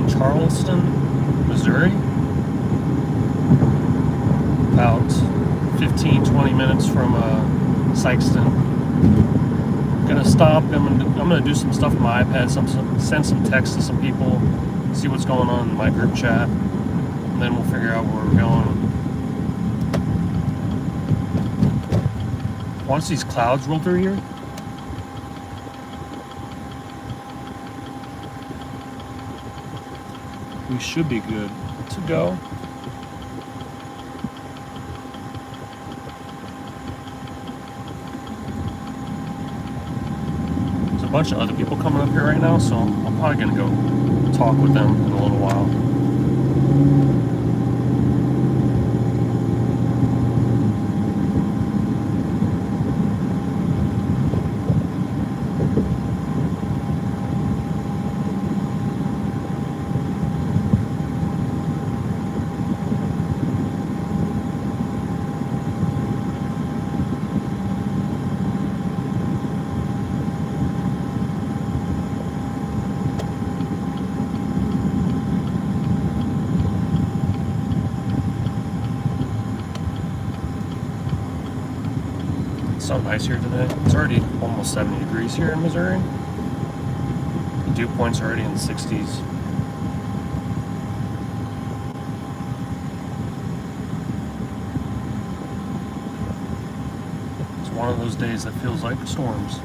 Charleston, Missouri. About 15-20 minutes from Sikeston. Gonna stop. I'm gonna do some stuff on my iPad. Send some text to some people. See what's going on in my group chat, and then we'll figure out where we're going. Watch these clouds roll through here. We should be good to go. There's a bunch of other people coming up here right now, so I'm probably gonna go talk with them in a little while. So nice here today. It's already almost 70 degrees here in Missouri. The dew point's already in the 60s. It's one of those days that feels like storms.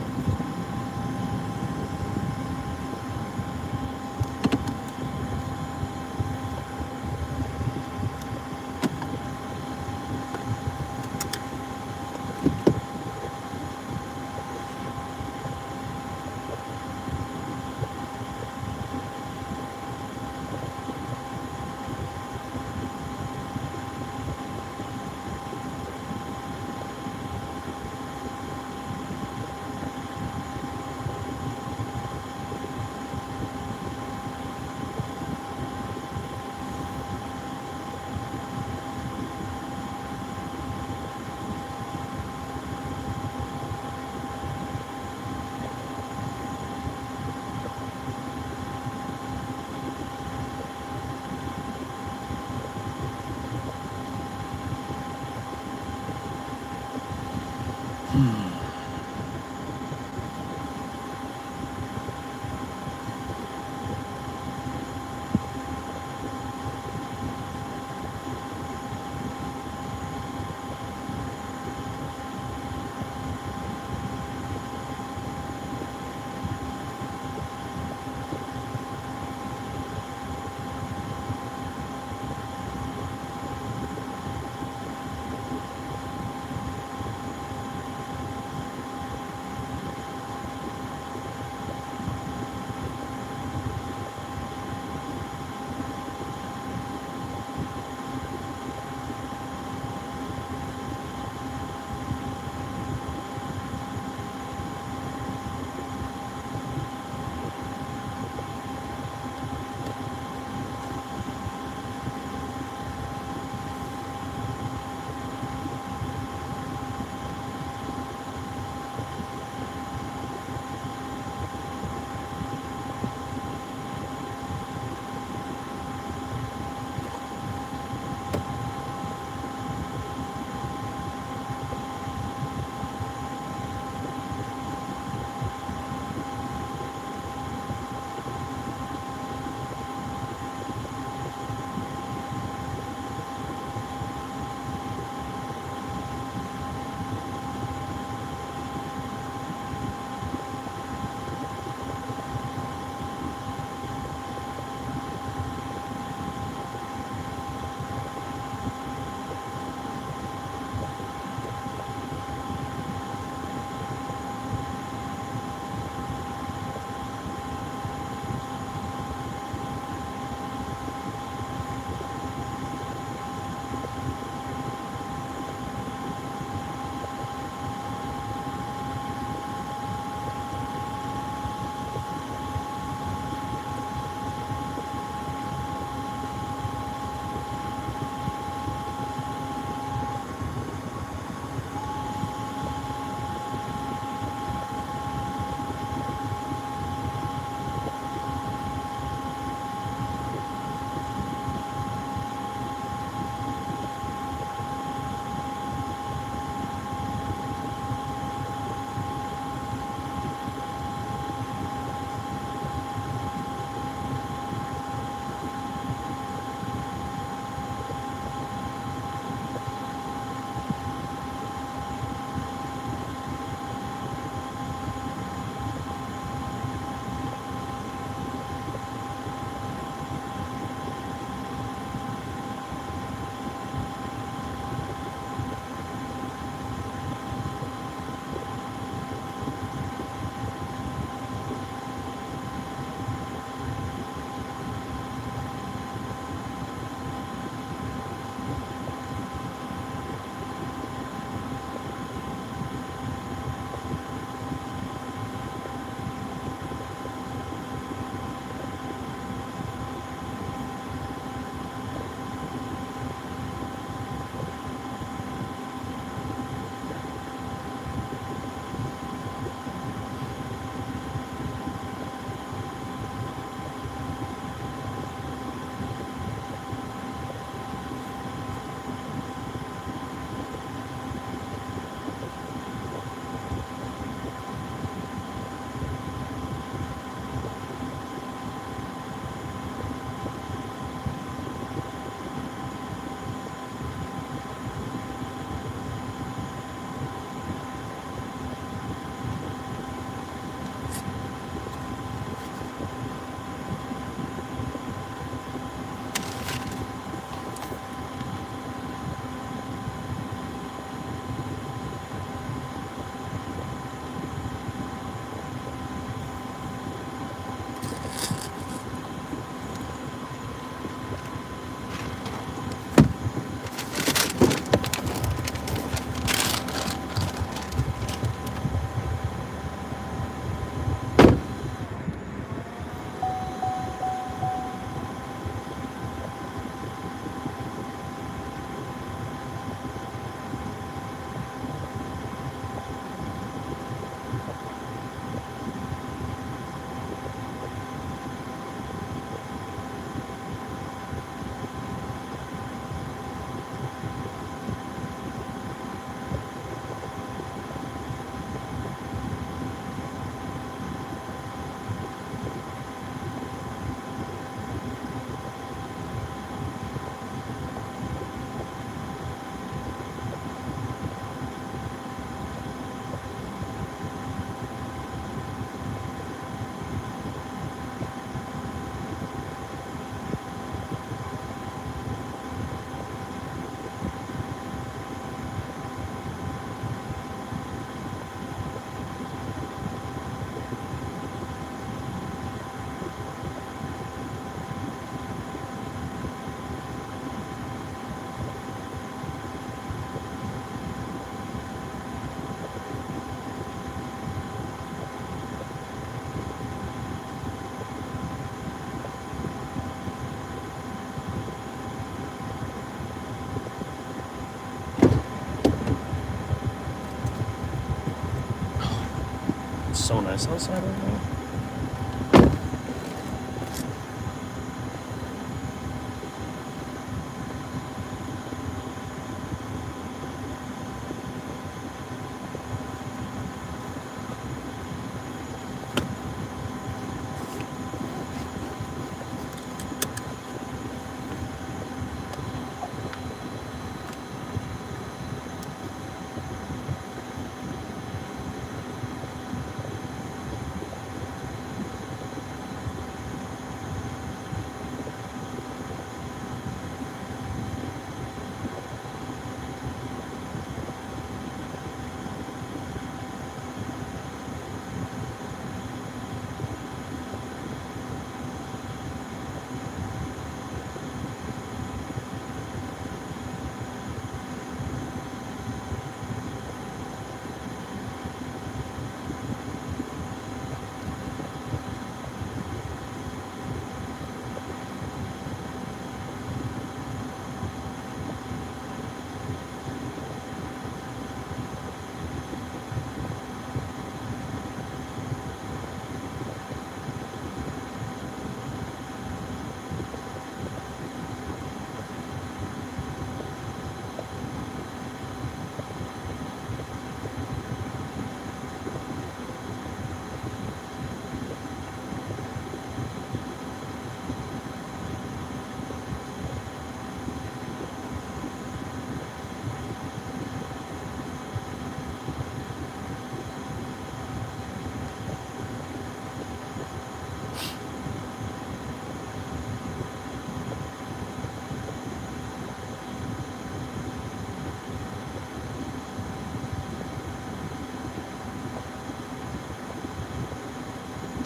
nice outside right now.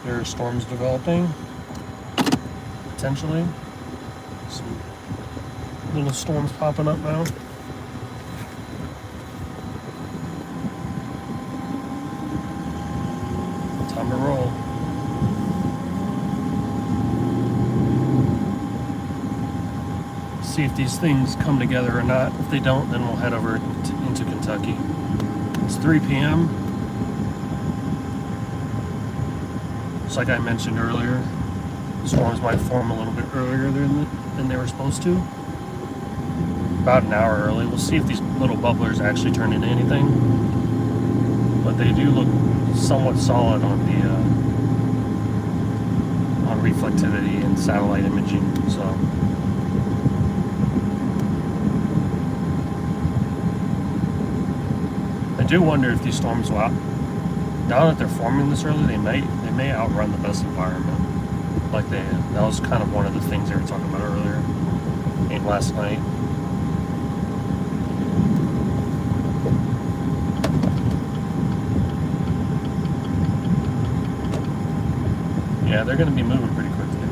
There are storms developing, potentially. Some little storms popping up now. Time to roll. See if these things come together or not. If they don't, then we'll head over into Kentucky. It's 3 p.m. Just like I mentioned earlier, storms might form a little bit earlier than they were supposed to. About an hour early. We'll see if these little bubblers actually turn into anything. But they do look somewhat solid on the on reflectivity and satellite imaging. So I do wonder if these storms will now that they're forming this early, they may outrun the best environment. Like that was kind of one of the things they were talking about earlier and last night. Yeah, they're going to be moving pretty quickly.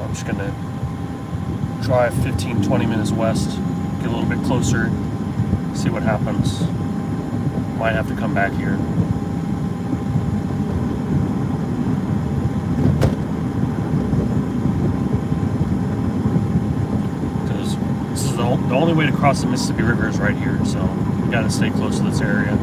I'm just going to drive 15-20 minutes west, get a little bit closer, see what happens. Might have to come back here. Because this is the only way to cross the Mississippi River is right here, so we got to stay close to this area.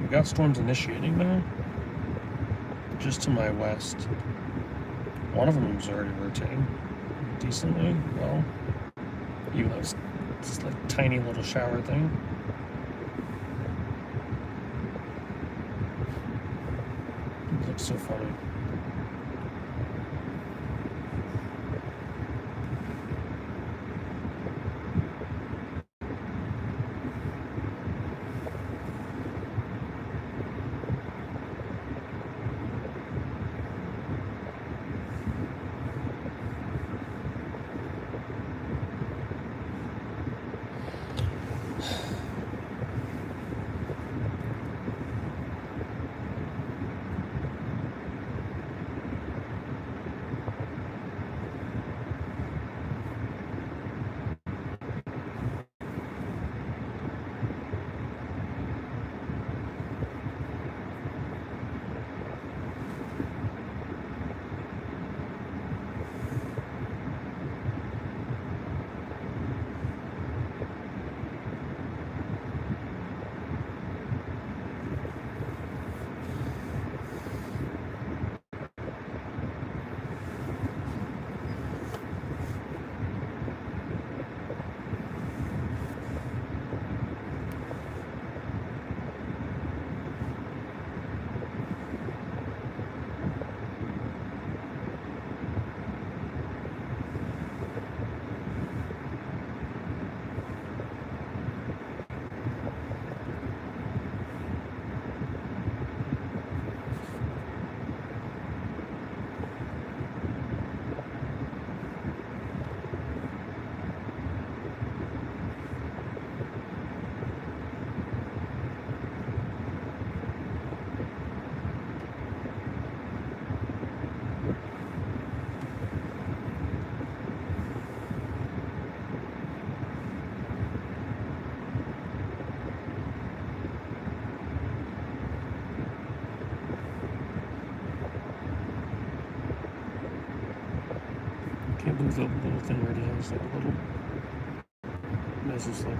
We got storms initiating now, just to my west. One of them is already rotating decently well, even though it's just like a tiny little shower thing. It looks so funny. Can't believe the little thing already has like a little. This is like.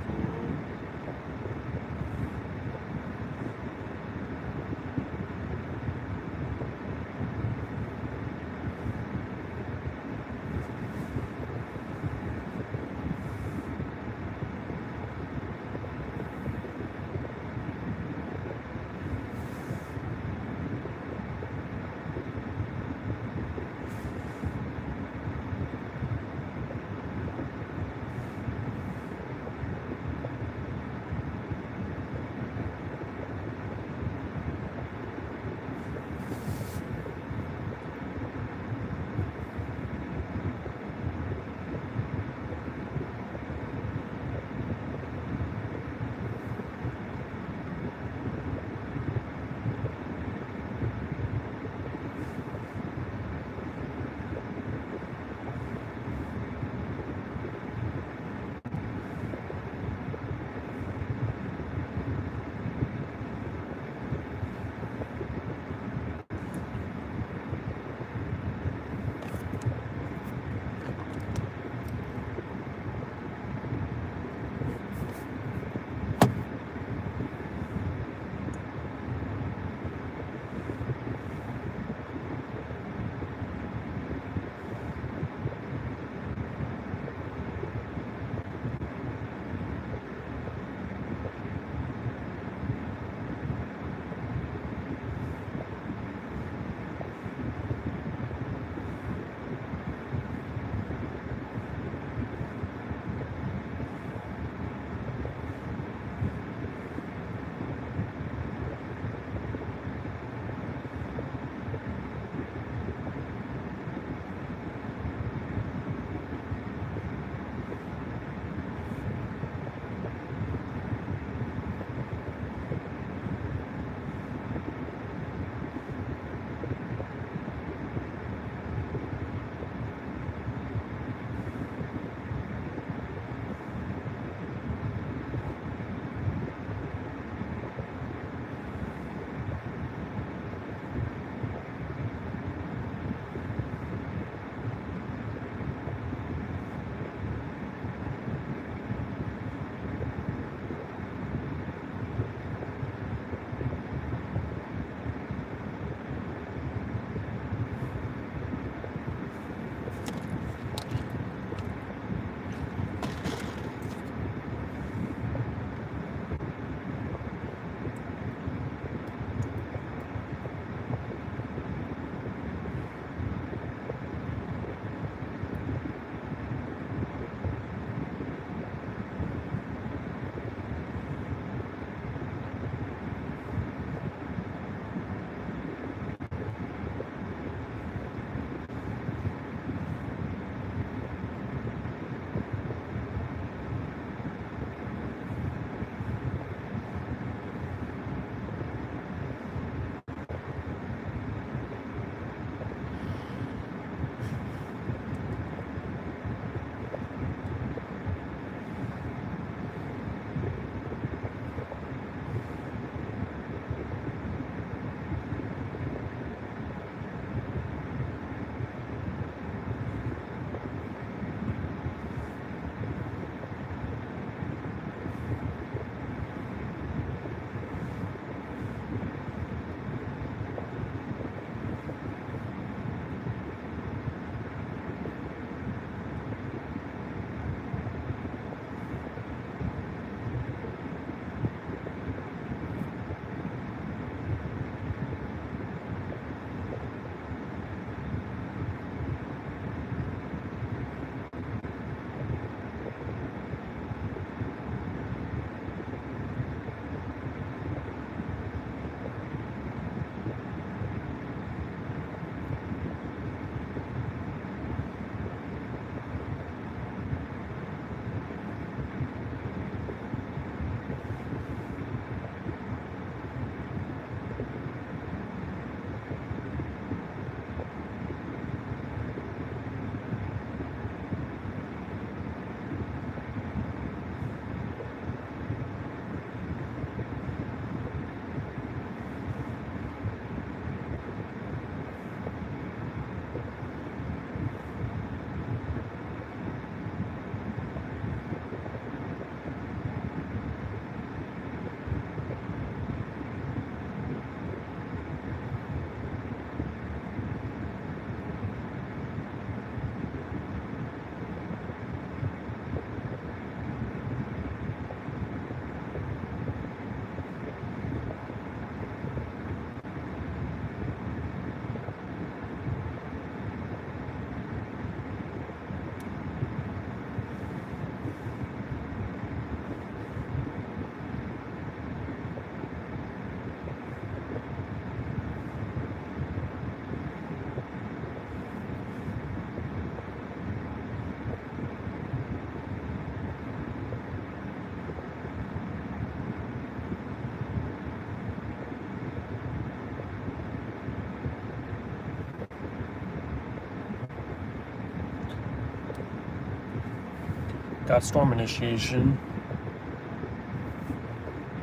Got storm initiation.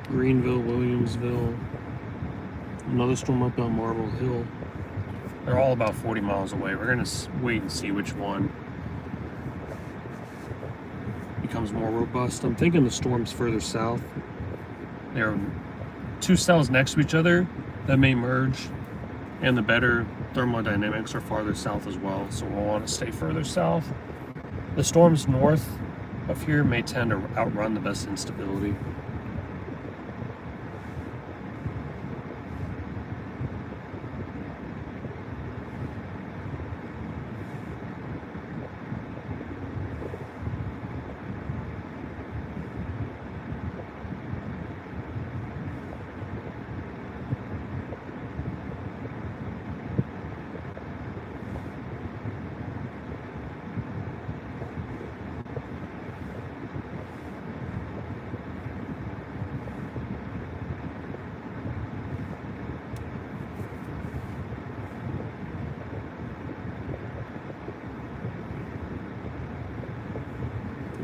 Greenville, Williamsville. Another storm up on Marble Hill. They're all about 40 miles away. We're going to wait and see which one becomes more robust. I'm thinking the storm's further south. There are two cells next to each other that may merge, and the better thermodynamics are farther south as well, so we'll want to stay further south. The storms north of here may tend to outrun the best instability.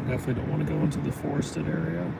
Definitely don't want to go into the forested area.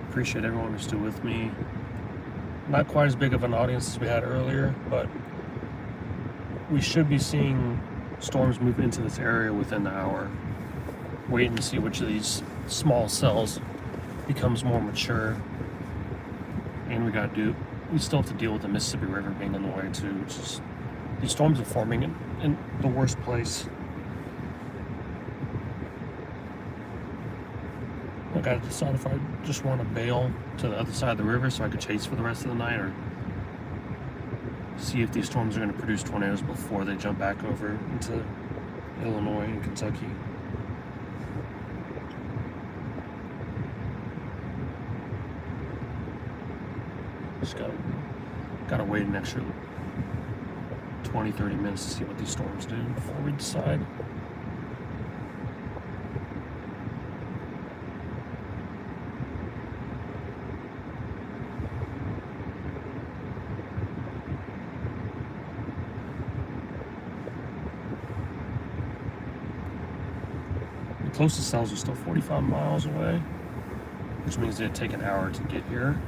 Appreciate everyone who's still with me. Not quite as big of an audience as we had earlier, but we should be seeing storms move into this area within the hour. Waiting to see which of these small cells becomes more mature. And we still have to deal with the Mississippi River being in the way too, which is, these storms are forming in the worst place. I gotta decide if I just want to bail to the other side of the river so I could chase for the rest of the night, or see if these storms are going to produce tornadoes before they jump back over into Illinois and Kentucky. Just gotta wait an extra 20-30 minutes to see what these storms do before we decide. The closest cells are still 45 miles away, which means it'd take an hour to get here,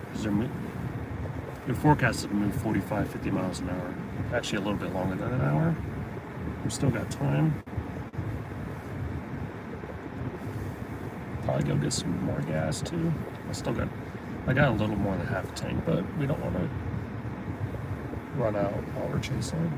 because They're forecasted to move 45, 50 miles an hour. Actually, a little bit longer than an hour. We've still got time. Probably go get some more gas too. I got a little more than half a tank, but we don't want to run out while we're chasing.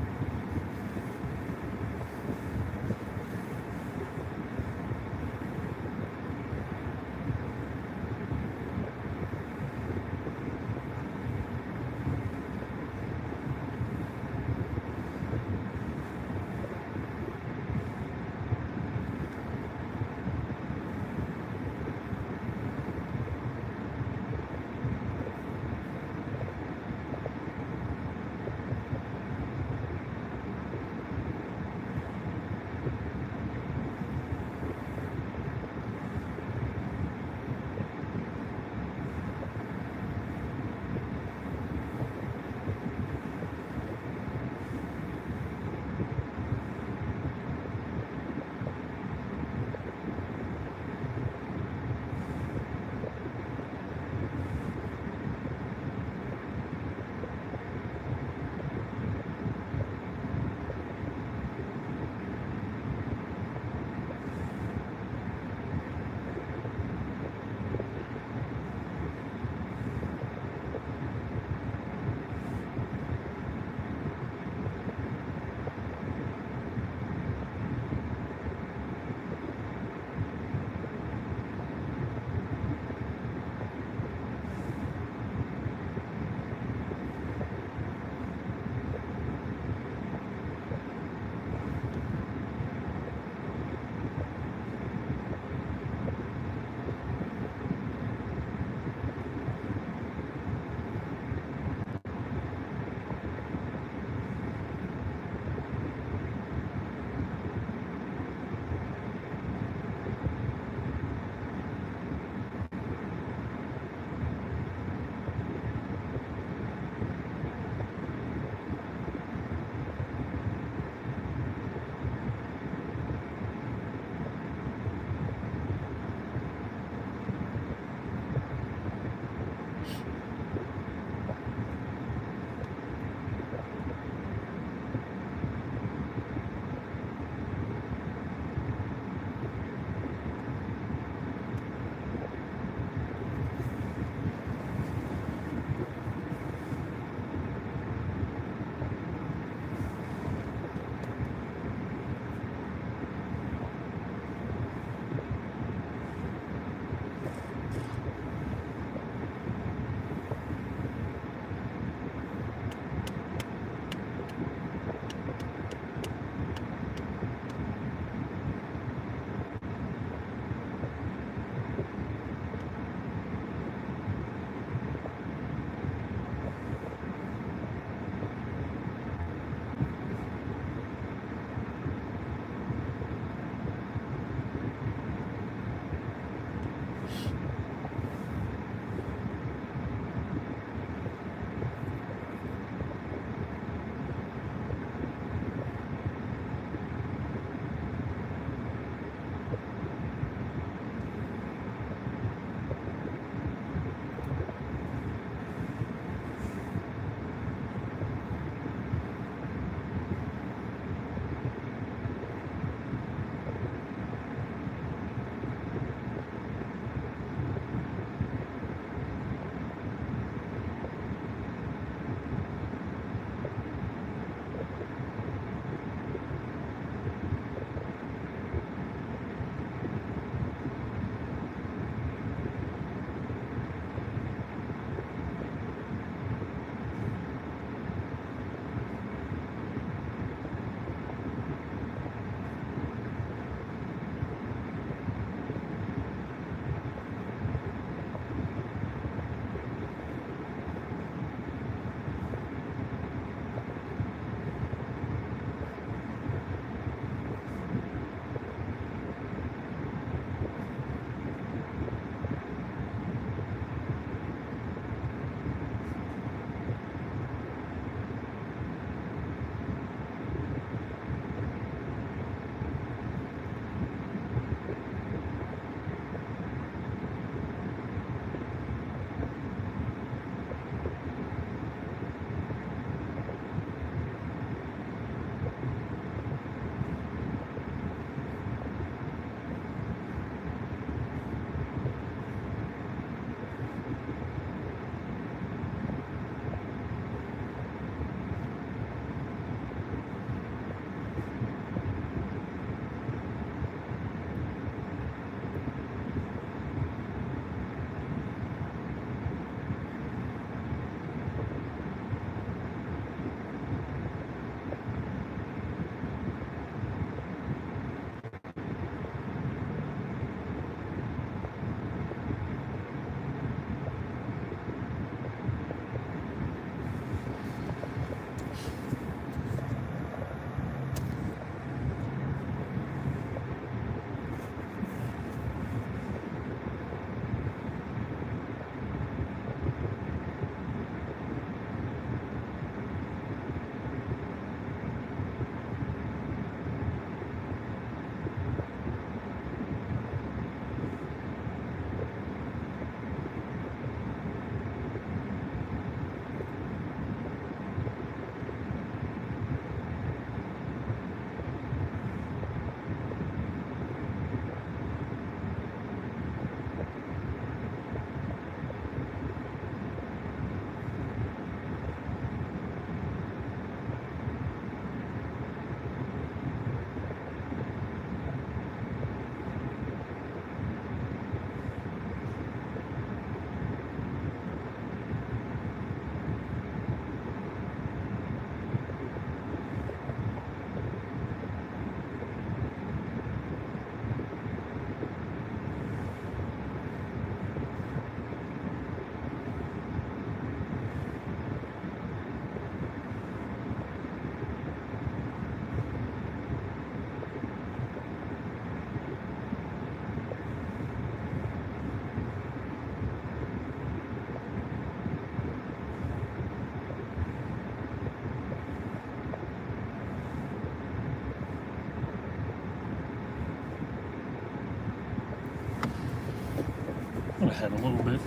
ahead a little bit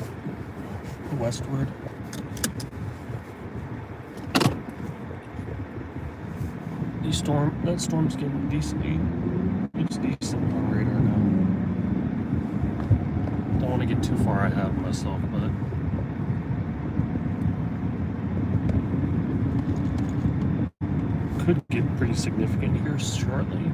westward. That storm's getting looks decent on radar now. Don't want to get too far ahead of myself, but could get pretty significant here shortly.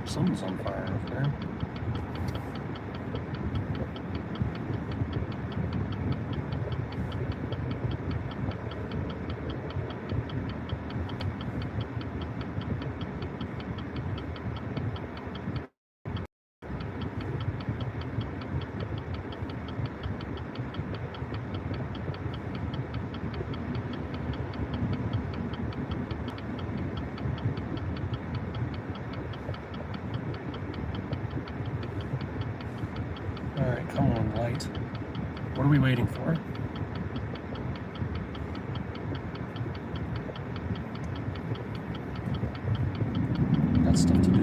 Something's on fire over there. Alright, come on, light. What are we waiting for? Got stuff to do.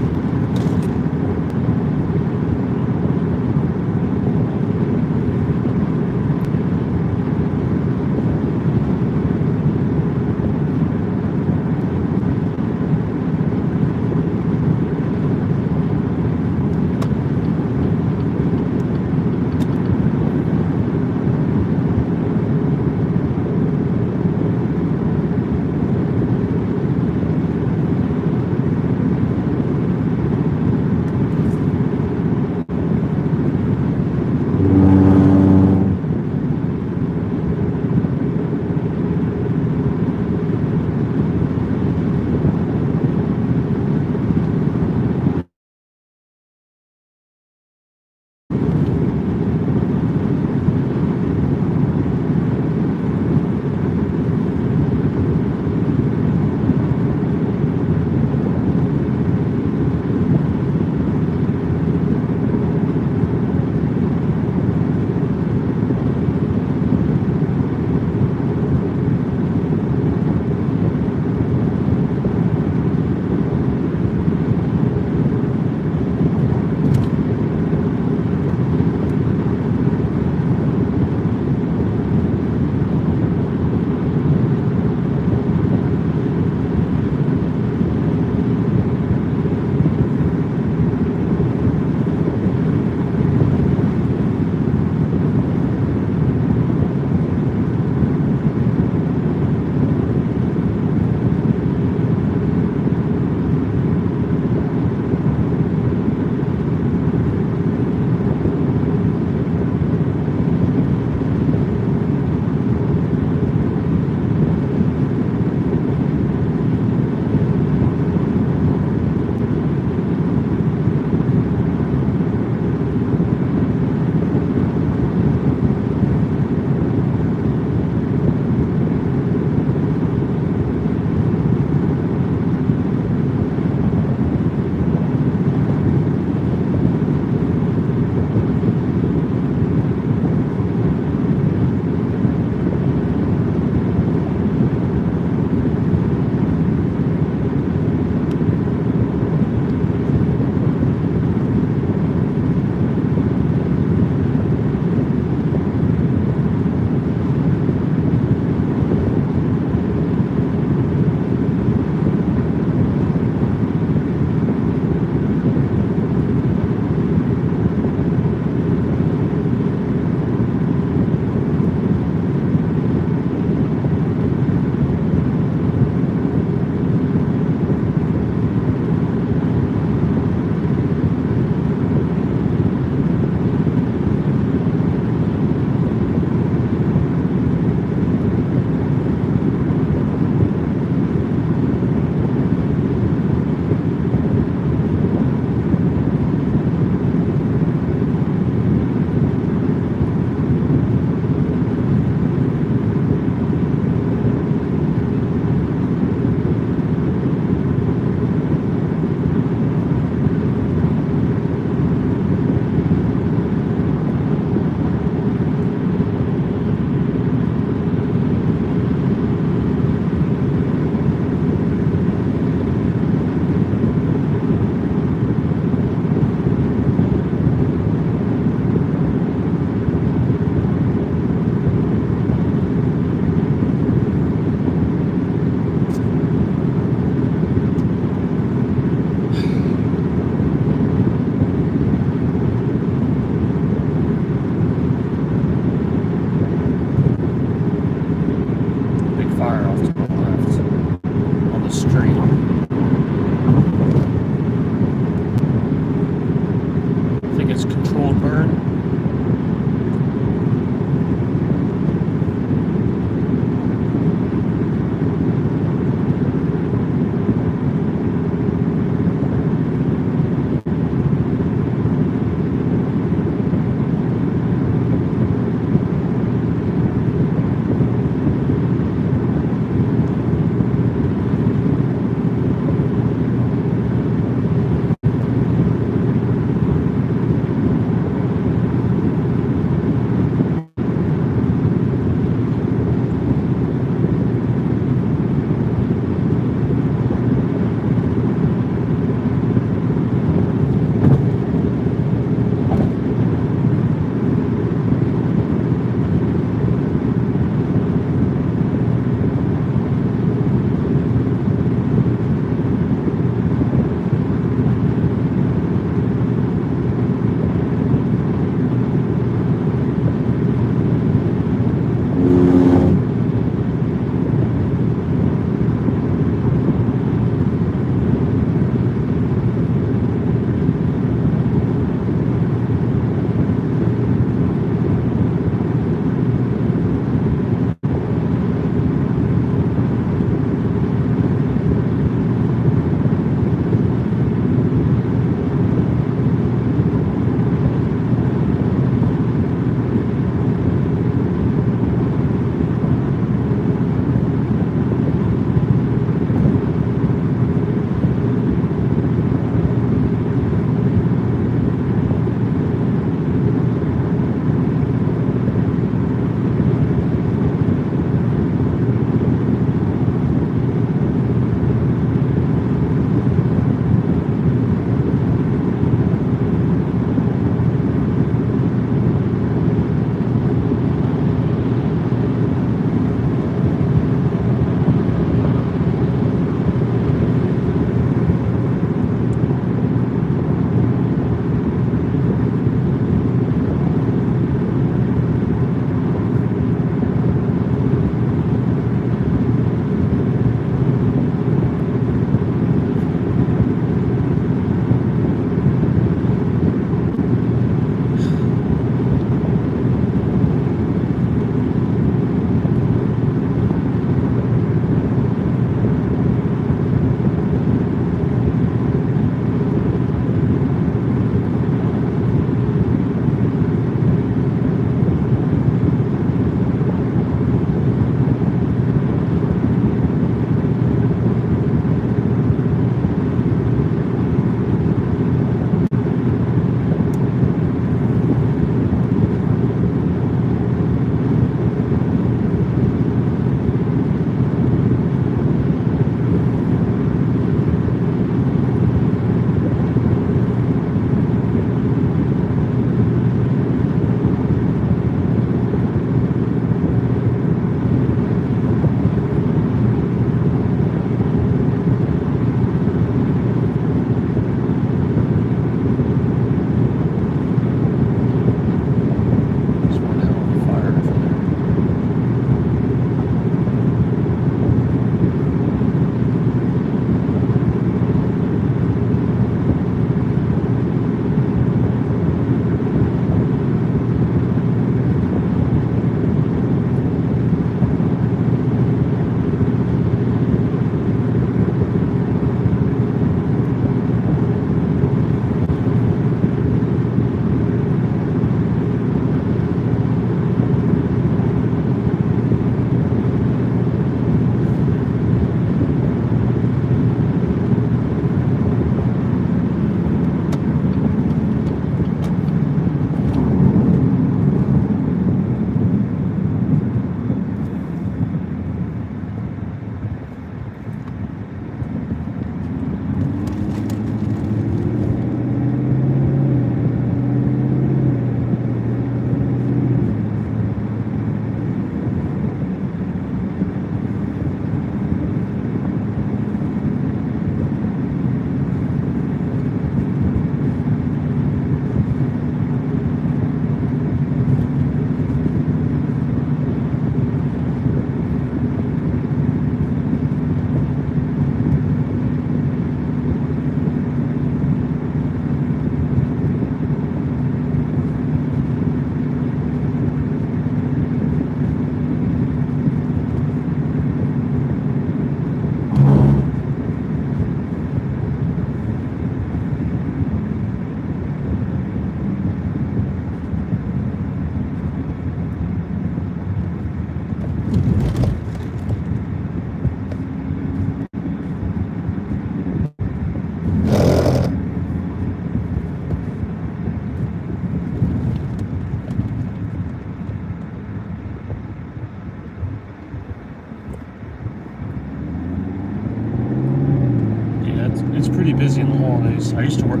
holidays. I used to work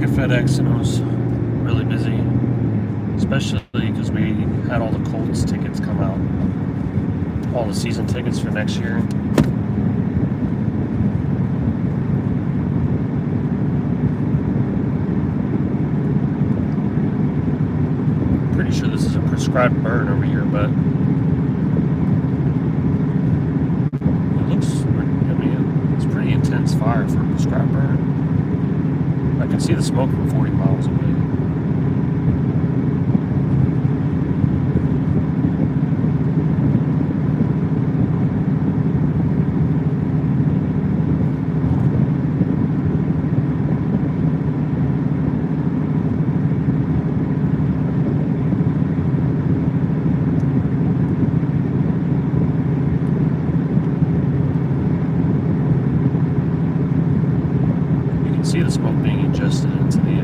at FedEx, and it was really busy, especially because we had all the Colts tickets come out, all the season tickets for next year. Pretty sure this is a prescribed burn over here, but it looks, I mean, it's pretty intense fire for a prescribed burn. I can see the smoke from 40 miles away. See the smoke being ingested into the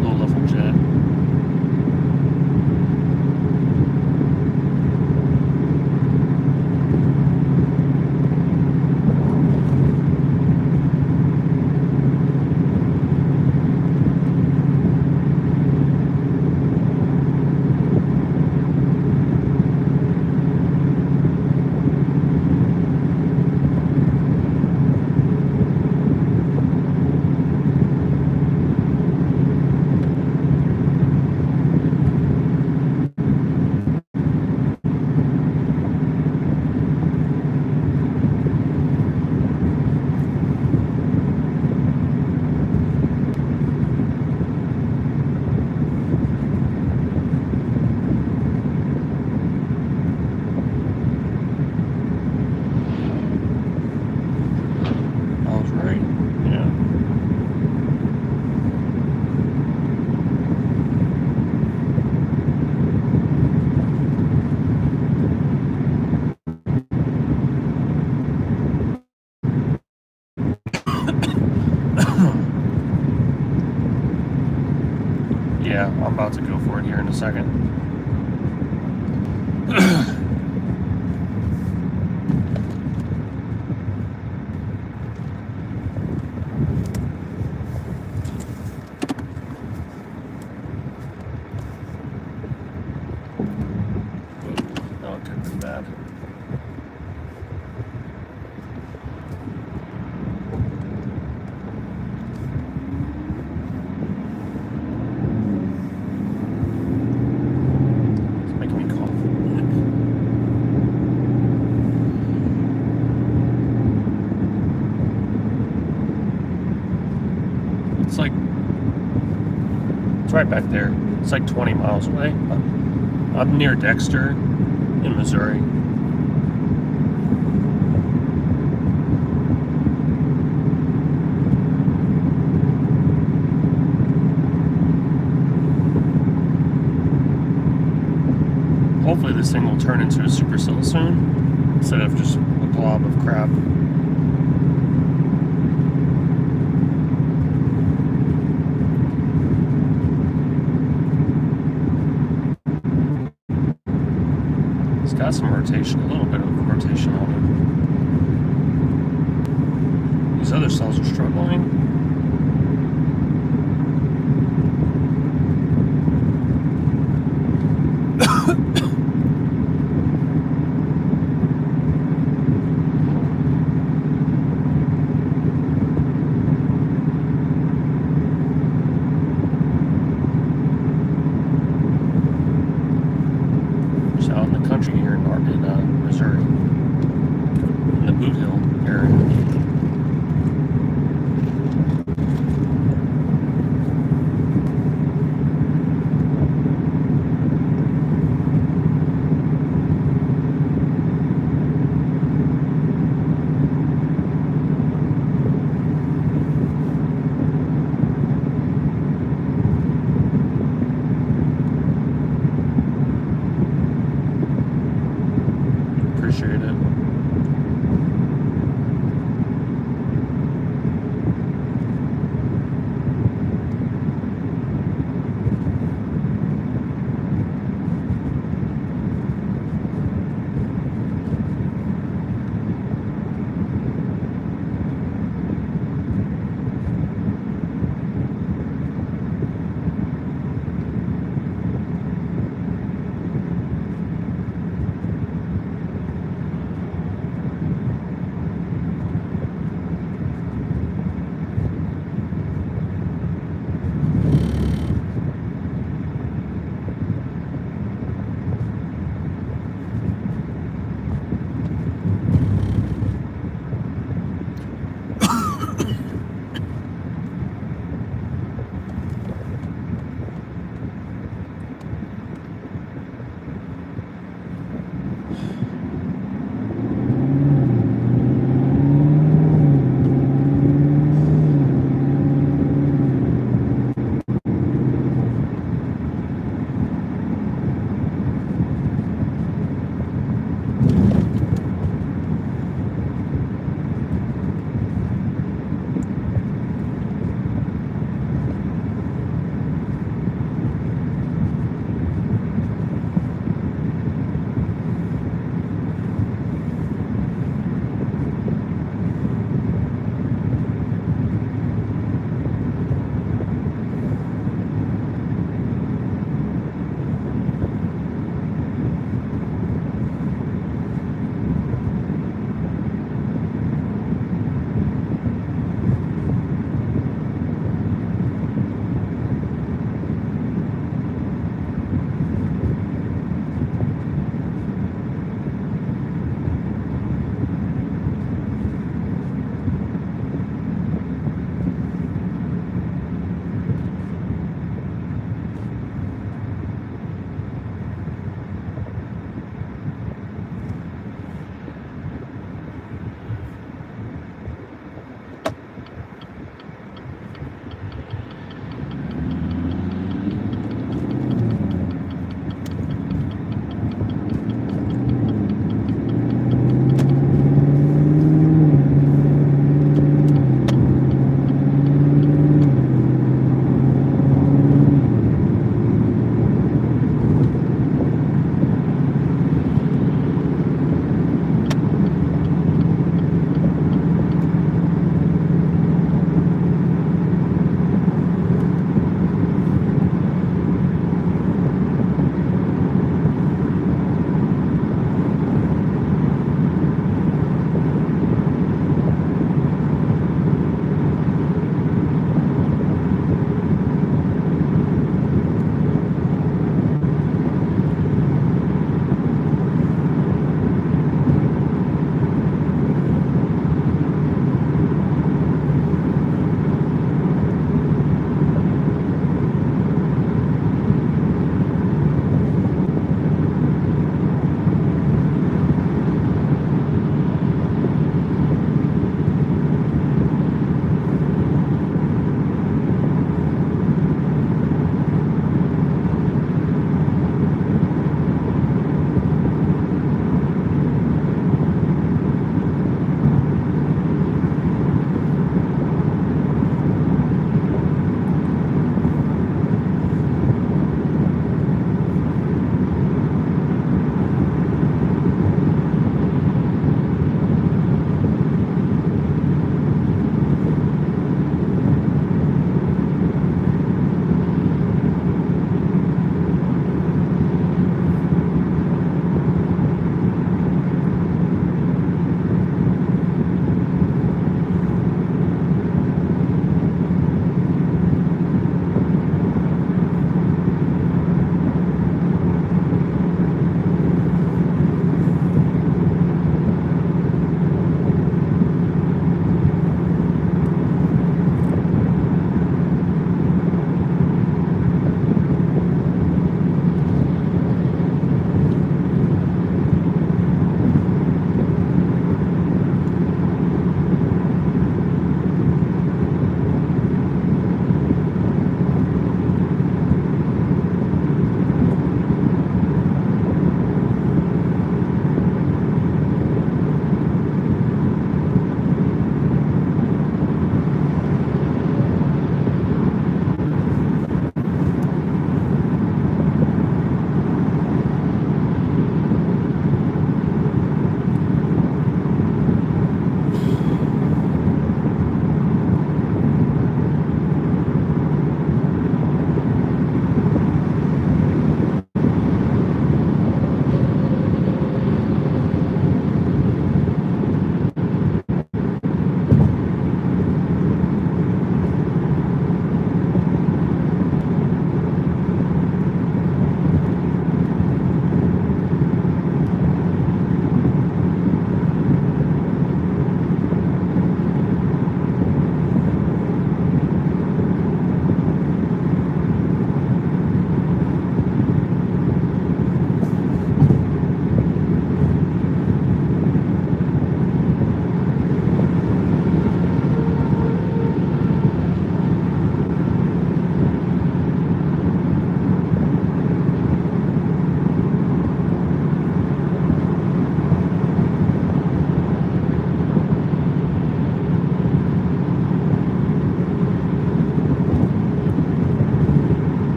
low-level jet. Yeah, I'm about to go for it here in a second. Oh, it could have been bad. It's right back there. It's like 20 miles away. I'm near Dexter in Missouri. Hopefully this thing will turn into a supercell soon instead of just a glob of crap. It's got some rotation, a little bit of rotation on it. These other cells are struggling. Out in the country here in Missouri, in the Boot Hill area. Appreciate it.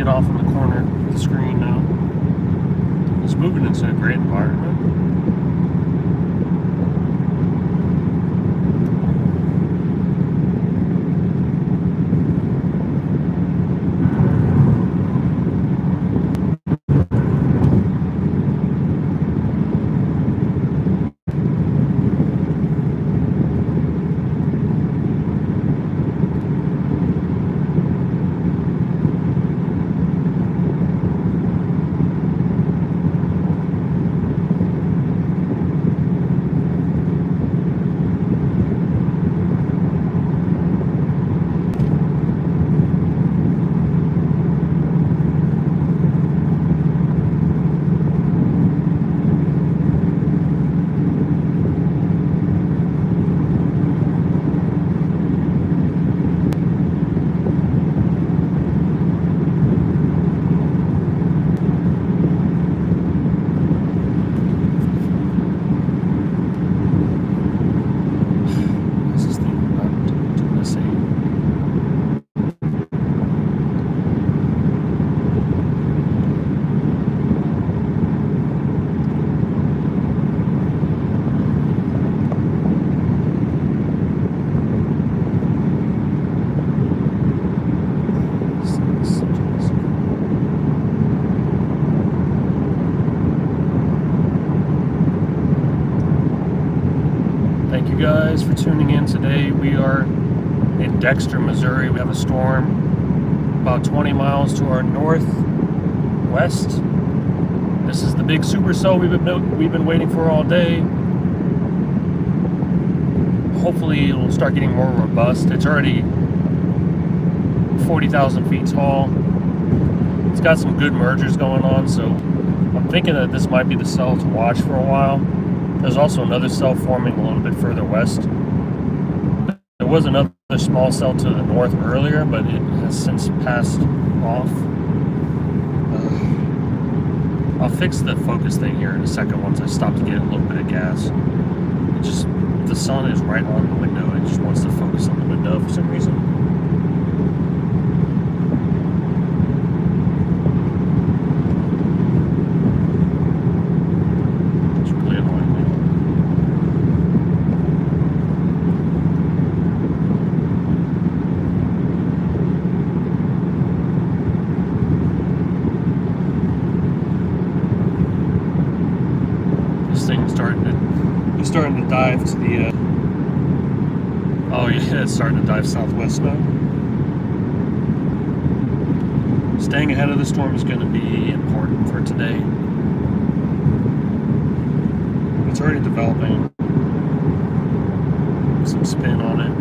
it off in the corner of the screen now. It's moving into a great environment. Thank you guys for tuning in today. We are in Dexter, Missouri. We have a storm about 20 miles to our northwest. This is the big supercell we've been waiting for all day. Hopefully it'll start getting more robust. It's already 40,000 feet tall. It's got some good mergers going on, so I'm thinking that this might be the cell to watch for a while. There's also another cell forming a little bit further west. There was another small cell to the north earlier, but it has since passed off. I'll fix the focus thing here in a second once I stop to get a little bit of gas. The sun is right on the window. It just wants to focus on the window for some reason. Starting to dive to the oh yeah, it's starting to dive southwest now. Staying ahead of the storm is going to be important for today. It's already developing some spin on it.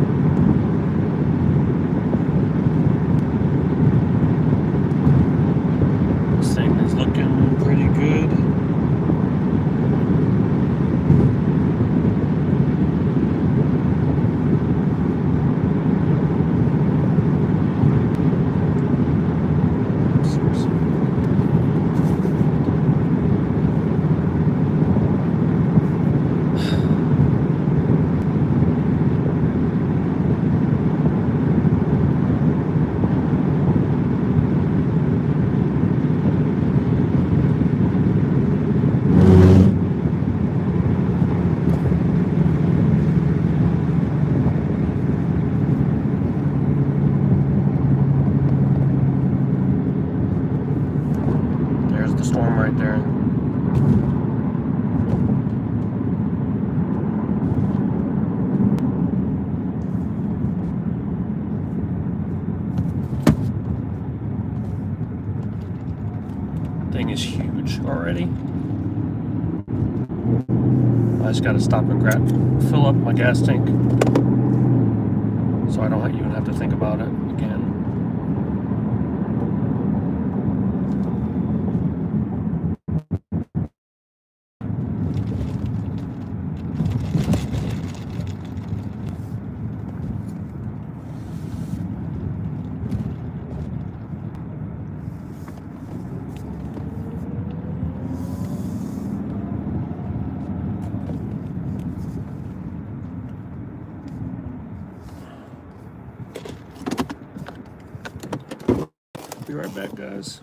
This thing is looking pretty good. Storm right there. Thing is huge already. I just gotta stop and fill up my gas tank so I don't even have to think about it again. Be right back, guys.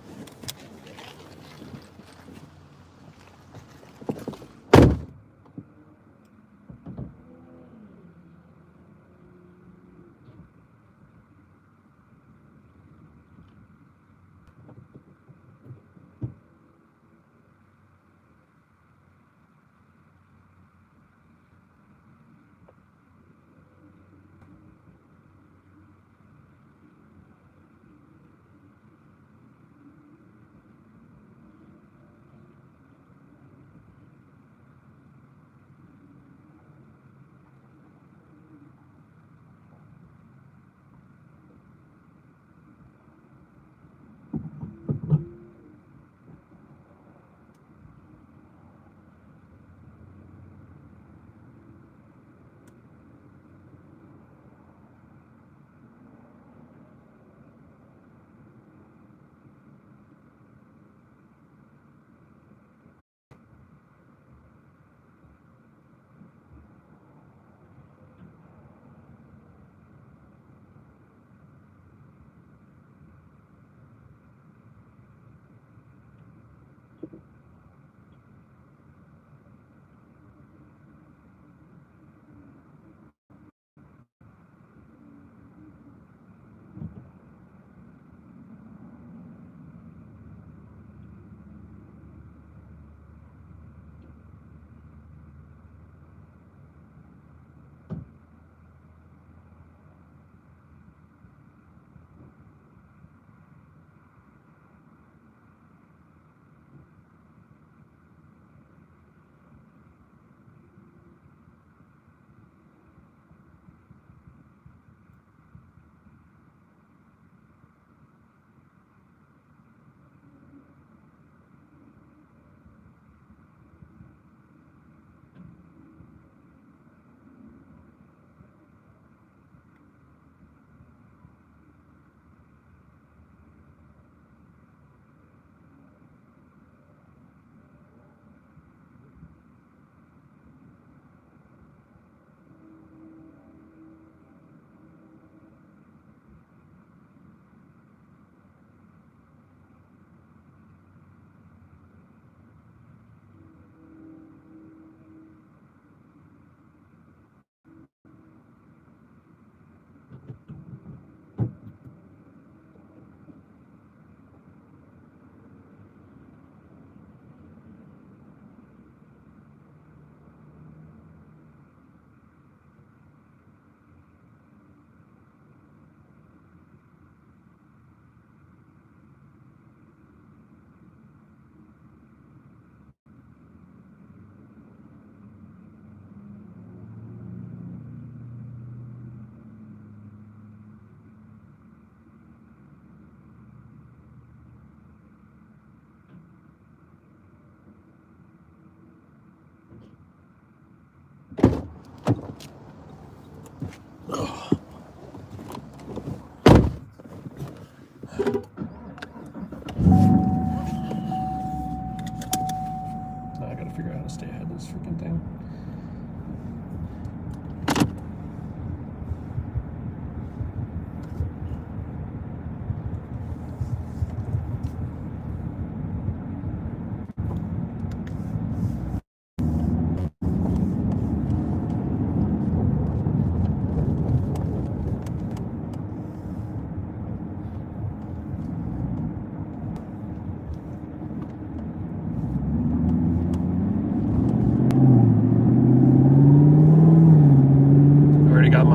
Now I gotta figure out how to stay ahead of this freaking thing.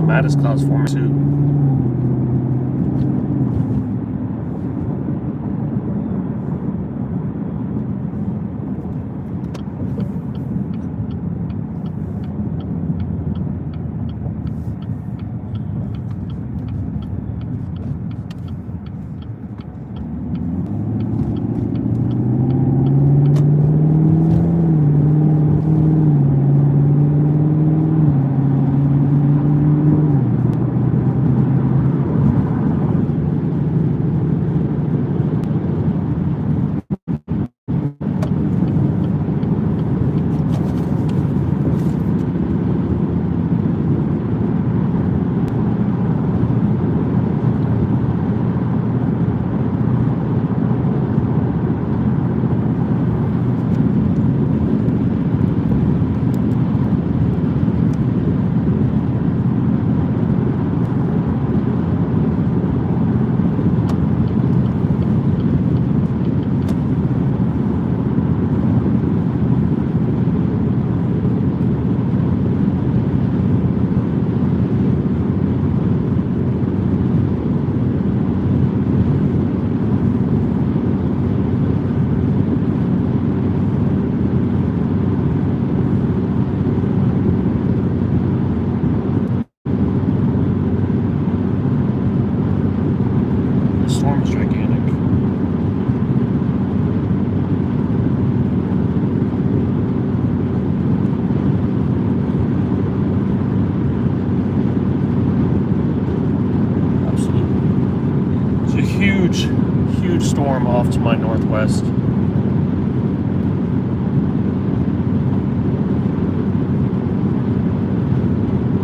Mattis clouds form too. storm off to my northwest. I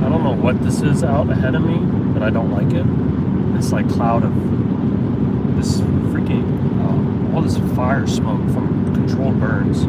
don't know what this is out ahead of me, but I don't like it. This like cloud of this freaking all this fire smoke from controlled burns.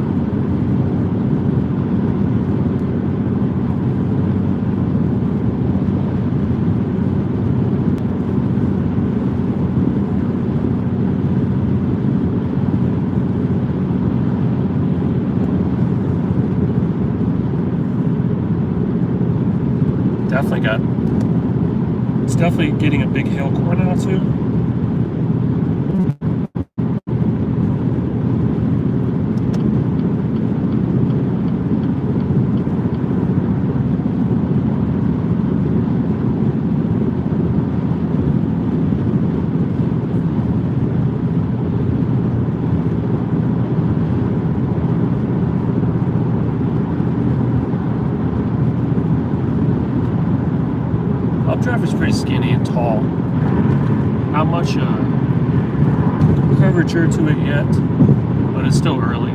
It's definitely getting a big hail core now too. Updriver's pretty skinny and tall. Not much curvature to it yet, but it's still early.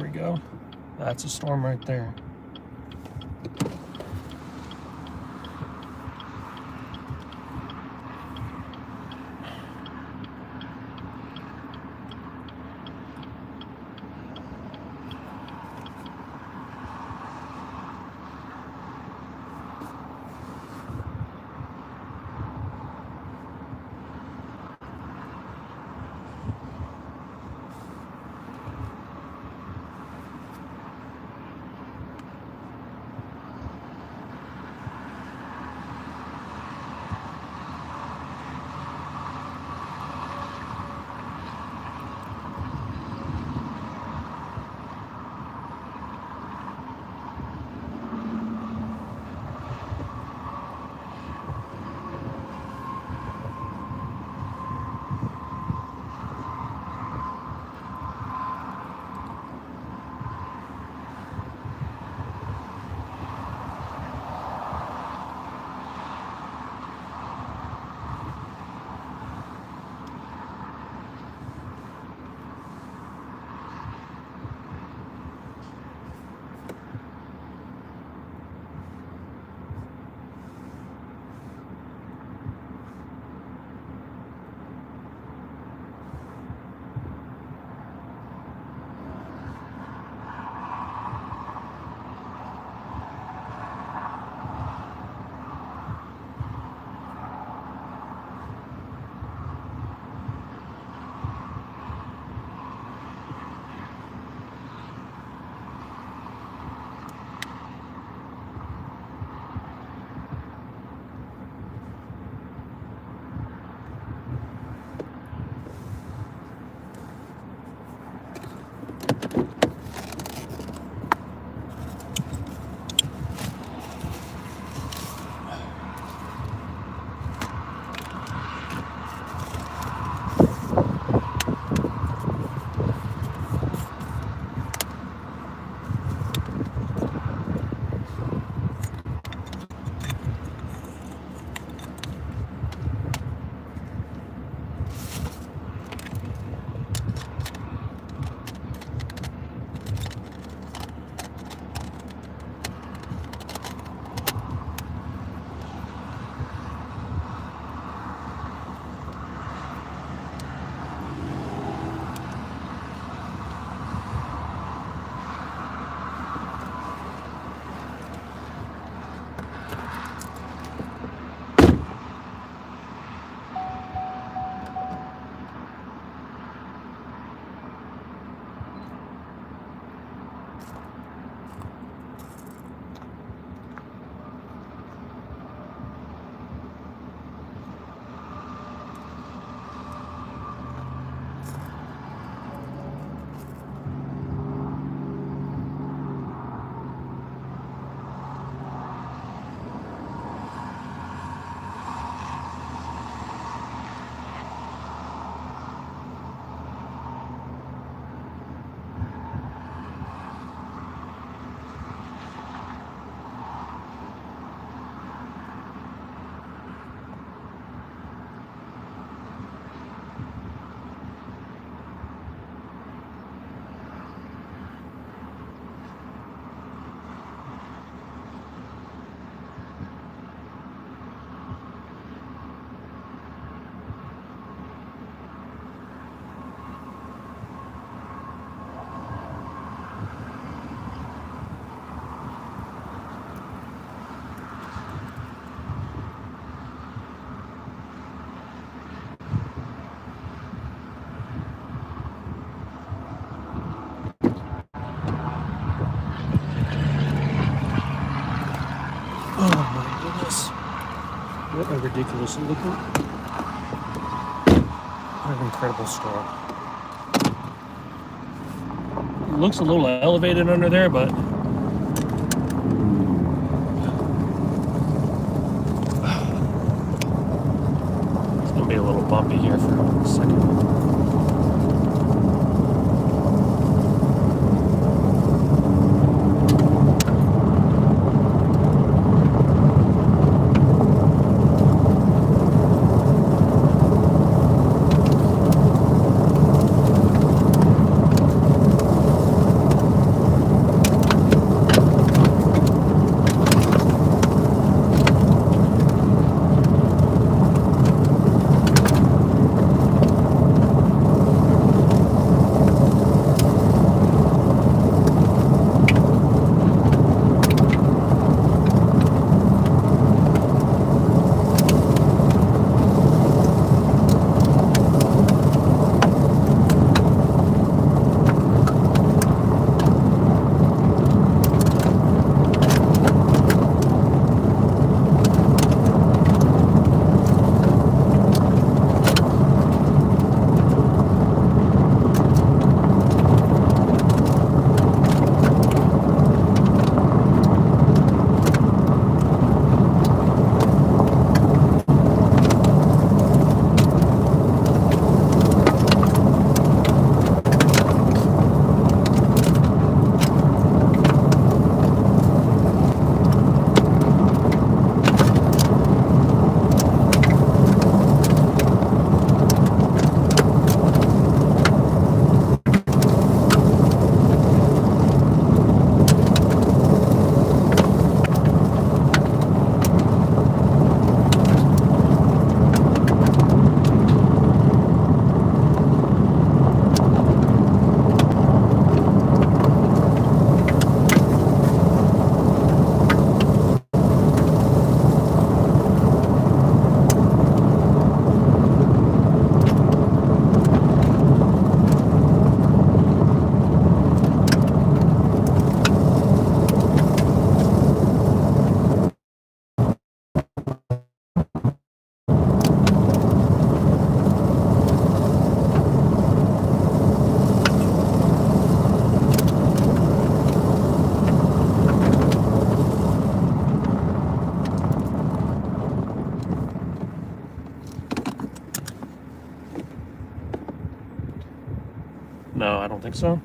we go. That's a storm right there. What a ridiculous looking, what an incredible storm. It looks a little elevated under there, but it's gonna be a little bumpy here for a second. think so.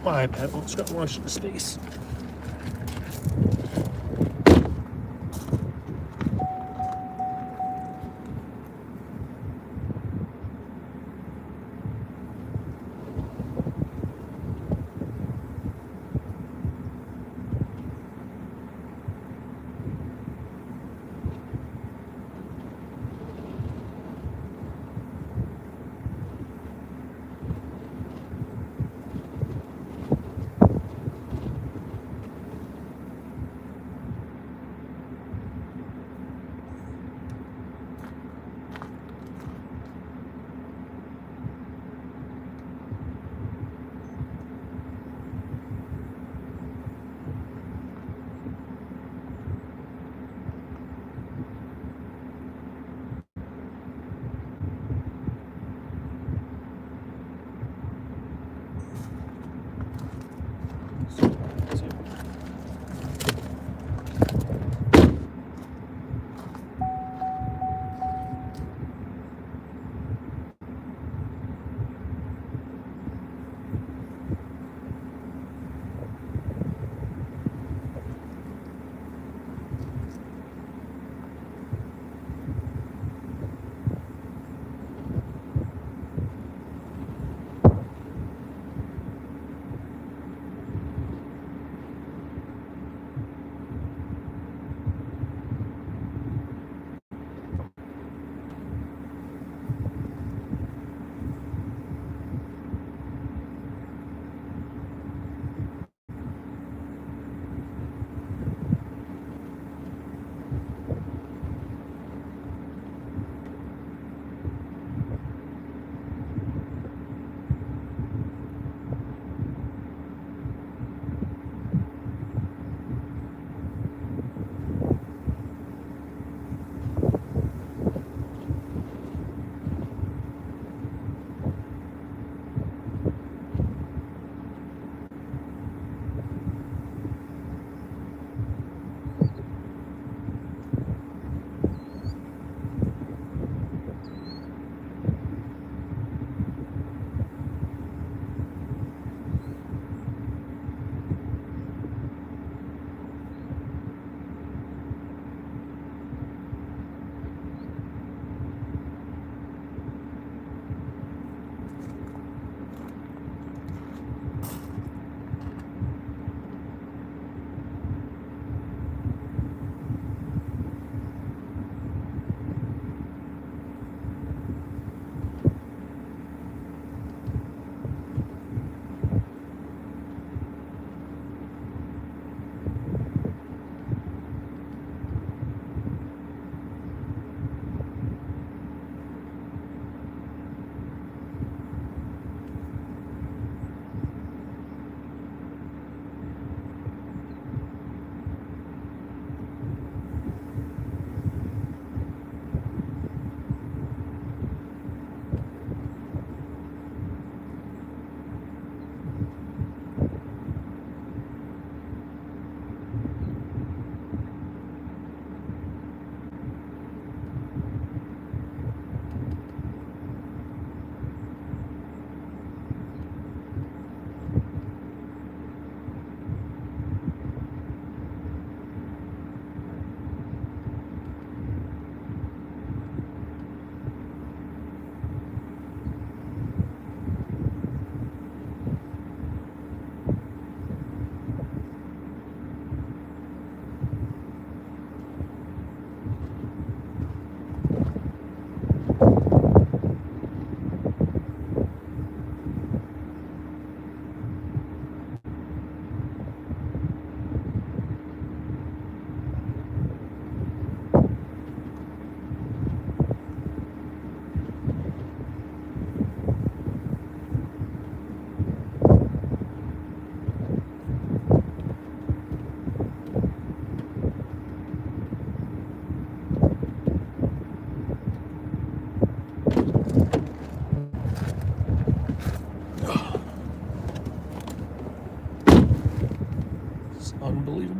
My iPad won't start launching to space.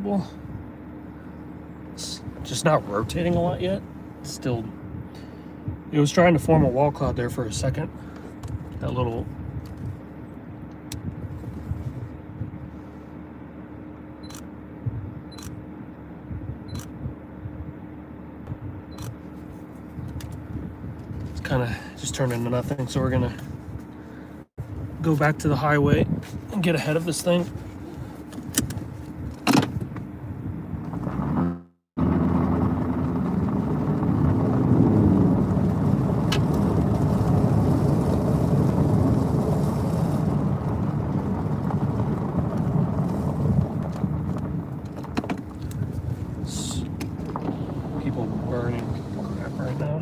comfortable. It's just not rotating a lot yet. It's still, it was trying to form a wall cloud there for a second. That little, it's kind of just turned into nothing. So we're gonna go back to the highway and get ahead of this thing. People burning crap right now.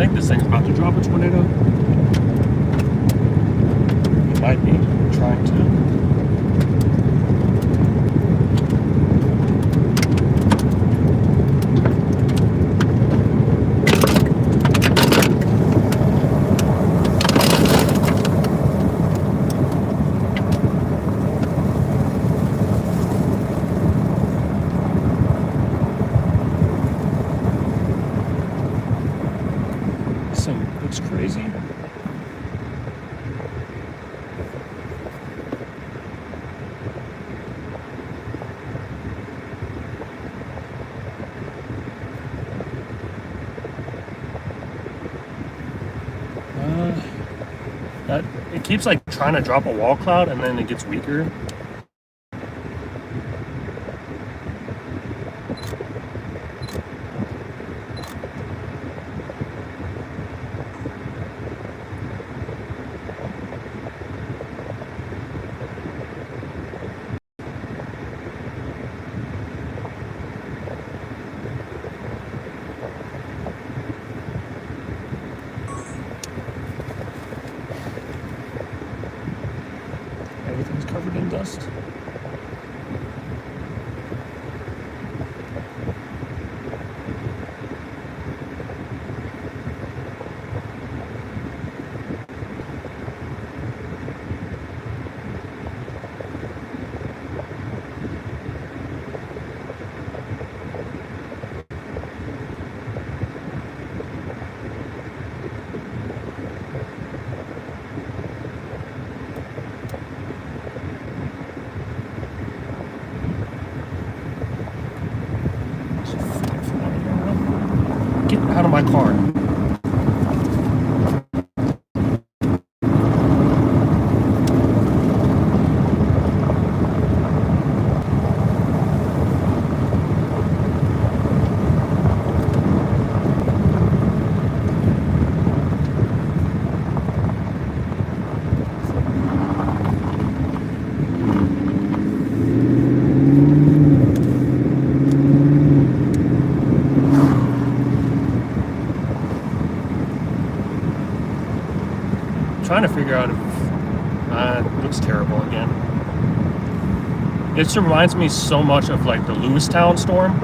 think this thing's about to drop a tornado. might be trying to. Looks crazy. It keeps like trying to drop a wall cloud and then it gets weaker. Everything's covered in dust. Get out of my car. Trying to figure out if it looks terrible again. It just reminds me so much of like the Lewistown storm.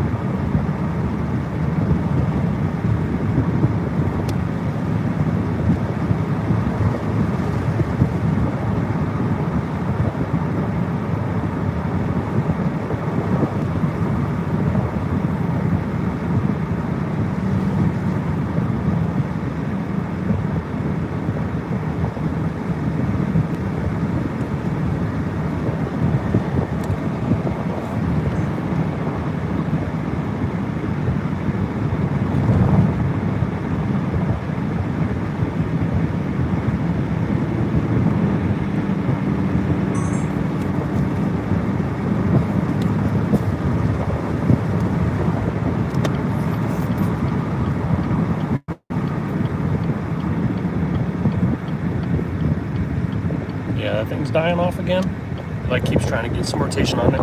Yeah, that thing's dying off again. Like keeps trying to get some rotation on it.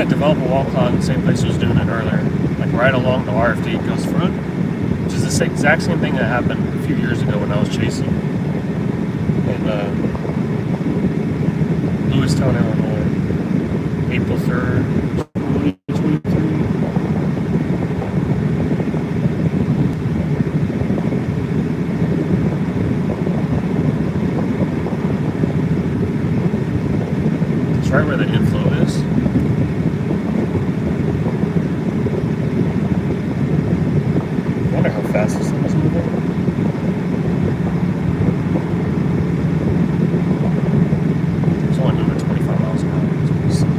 to develop a wall cloud in the same place it was doing it earlier, like right along the RFD coast front, which is the exact same thing that happened a few years ago when I was chasing in Lewistown, Illinois, April 3rd, 2023. It's right where the inflow is. I wonder how fast this thing is moving. It's only moving 25 miles an hour. It's pretty slow.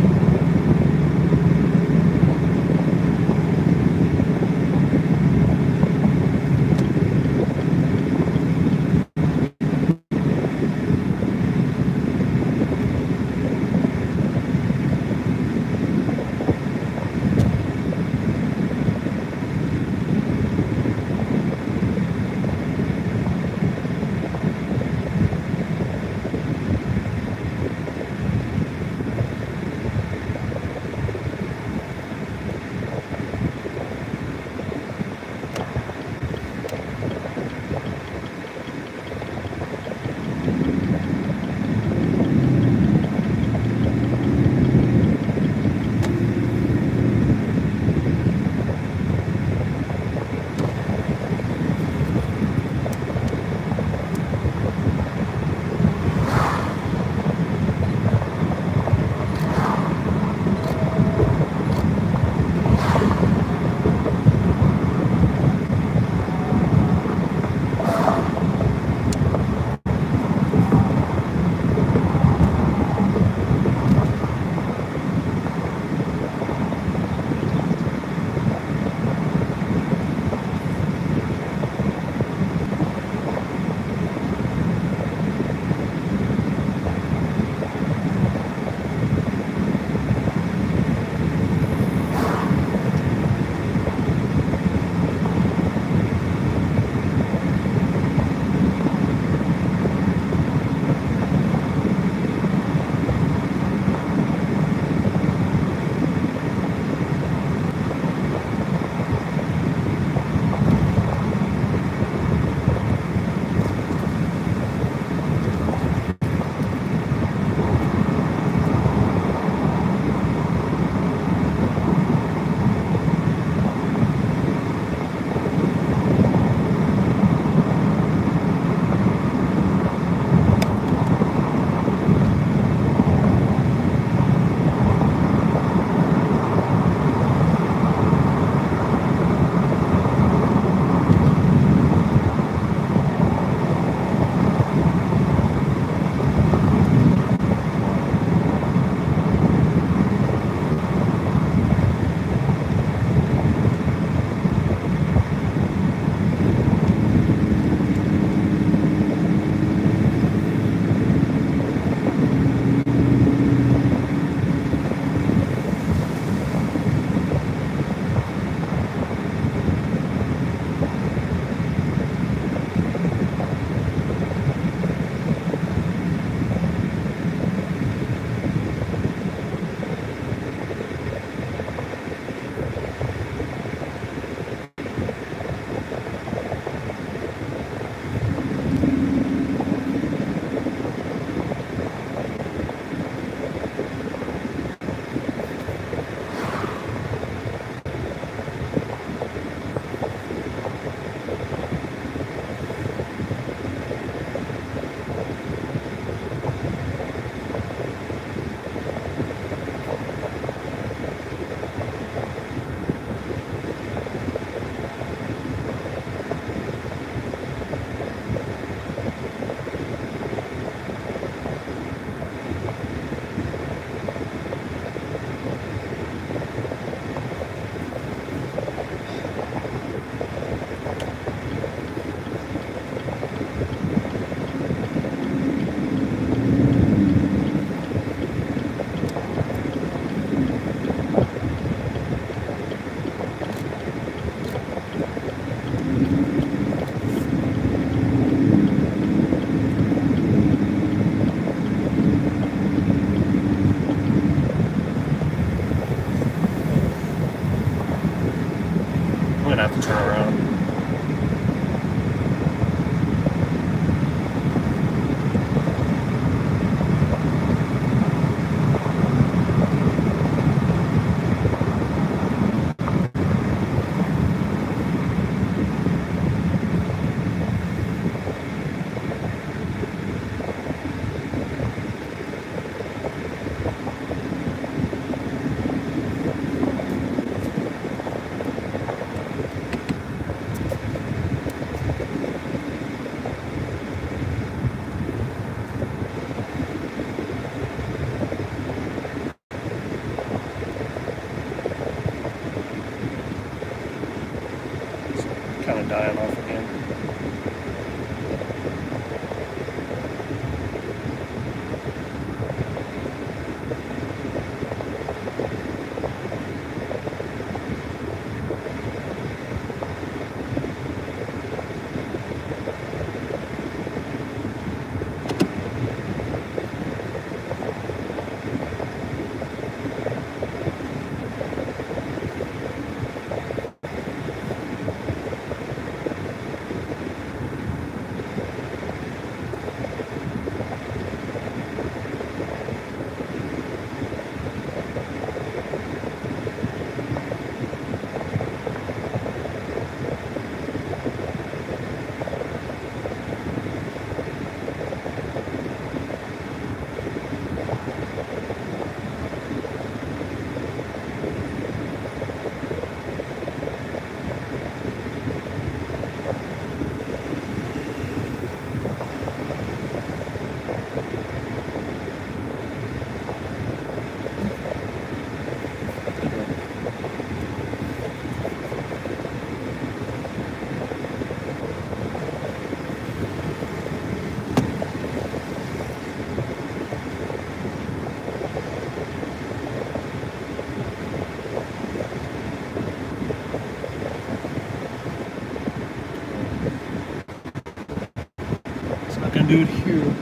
gonna do it here.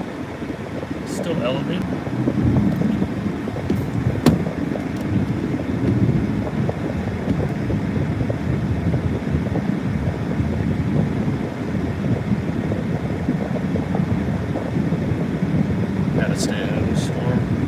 Still elevated. Gotta stay out of the storm.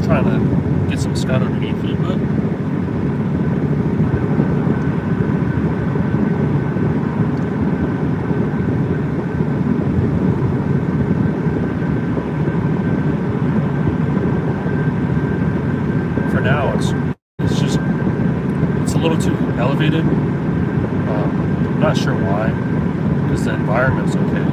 trying to get some scud underneath it, but for now it's a little too elevated. I'm not sure why, because the environment's okay.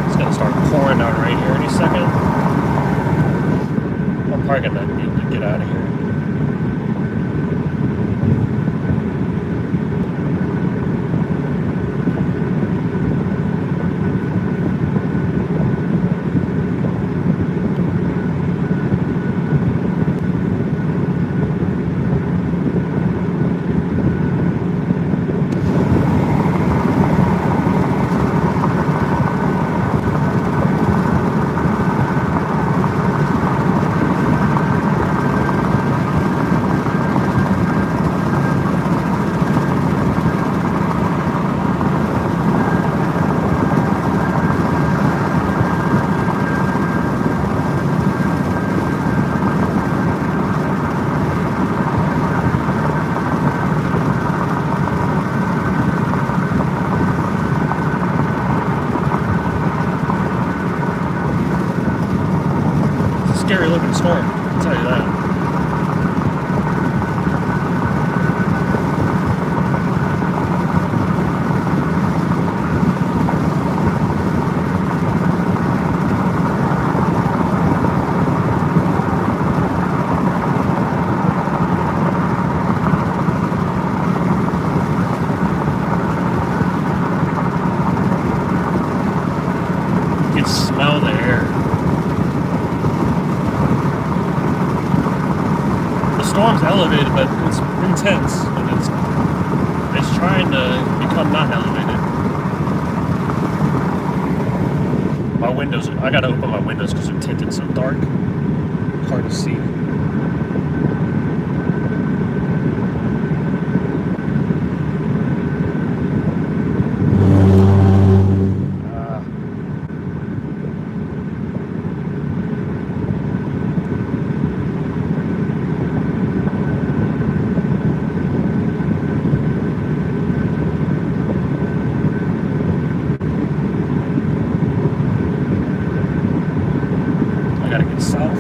It's gonna start pouring down right here any second. I'm probably gonna need to get out of here. Scary looking storm, I'll tell you that. You can smell the air. The storm's elevated, but it's intense, and it's trying to become not elevated. My windows, I gotta open my windows because they're tinted so dark. Hard to see. I gotta get south.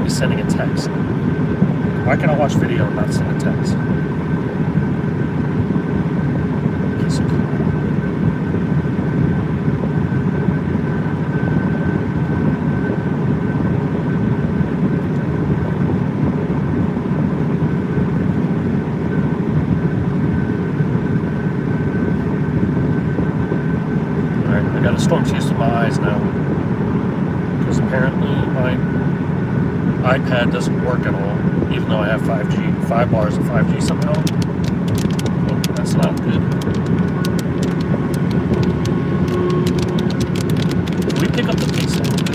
Sending a text. Why can't I watch video and not send a text? Piece of crap. Alright, I got a storm chase in my eyes now. Because apparently my iPad doesn't work at all, even though I have 5G, 5 bars of 5G somehow. Well, that's not good. Can we pick up the pace a little bit?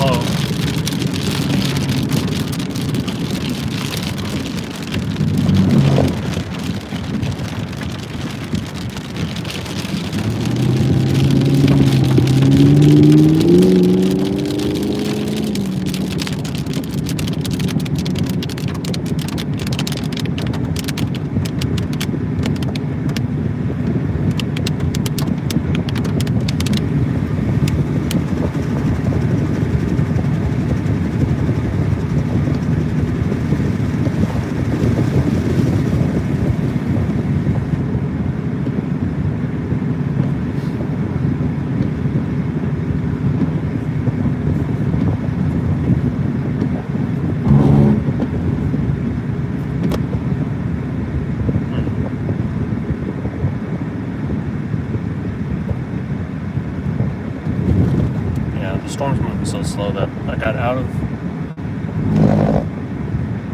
slow. The storm's moving so slow that I got out of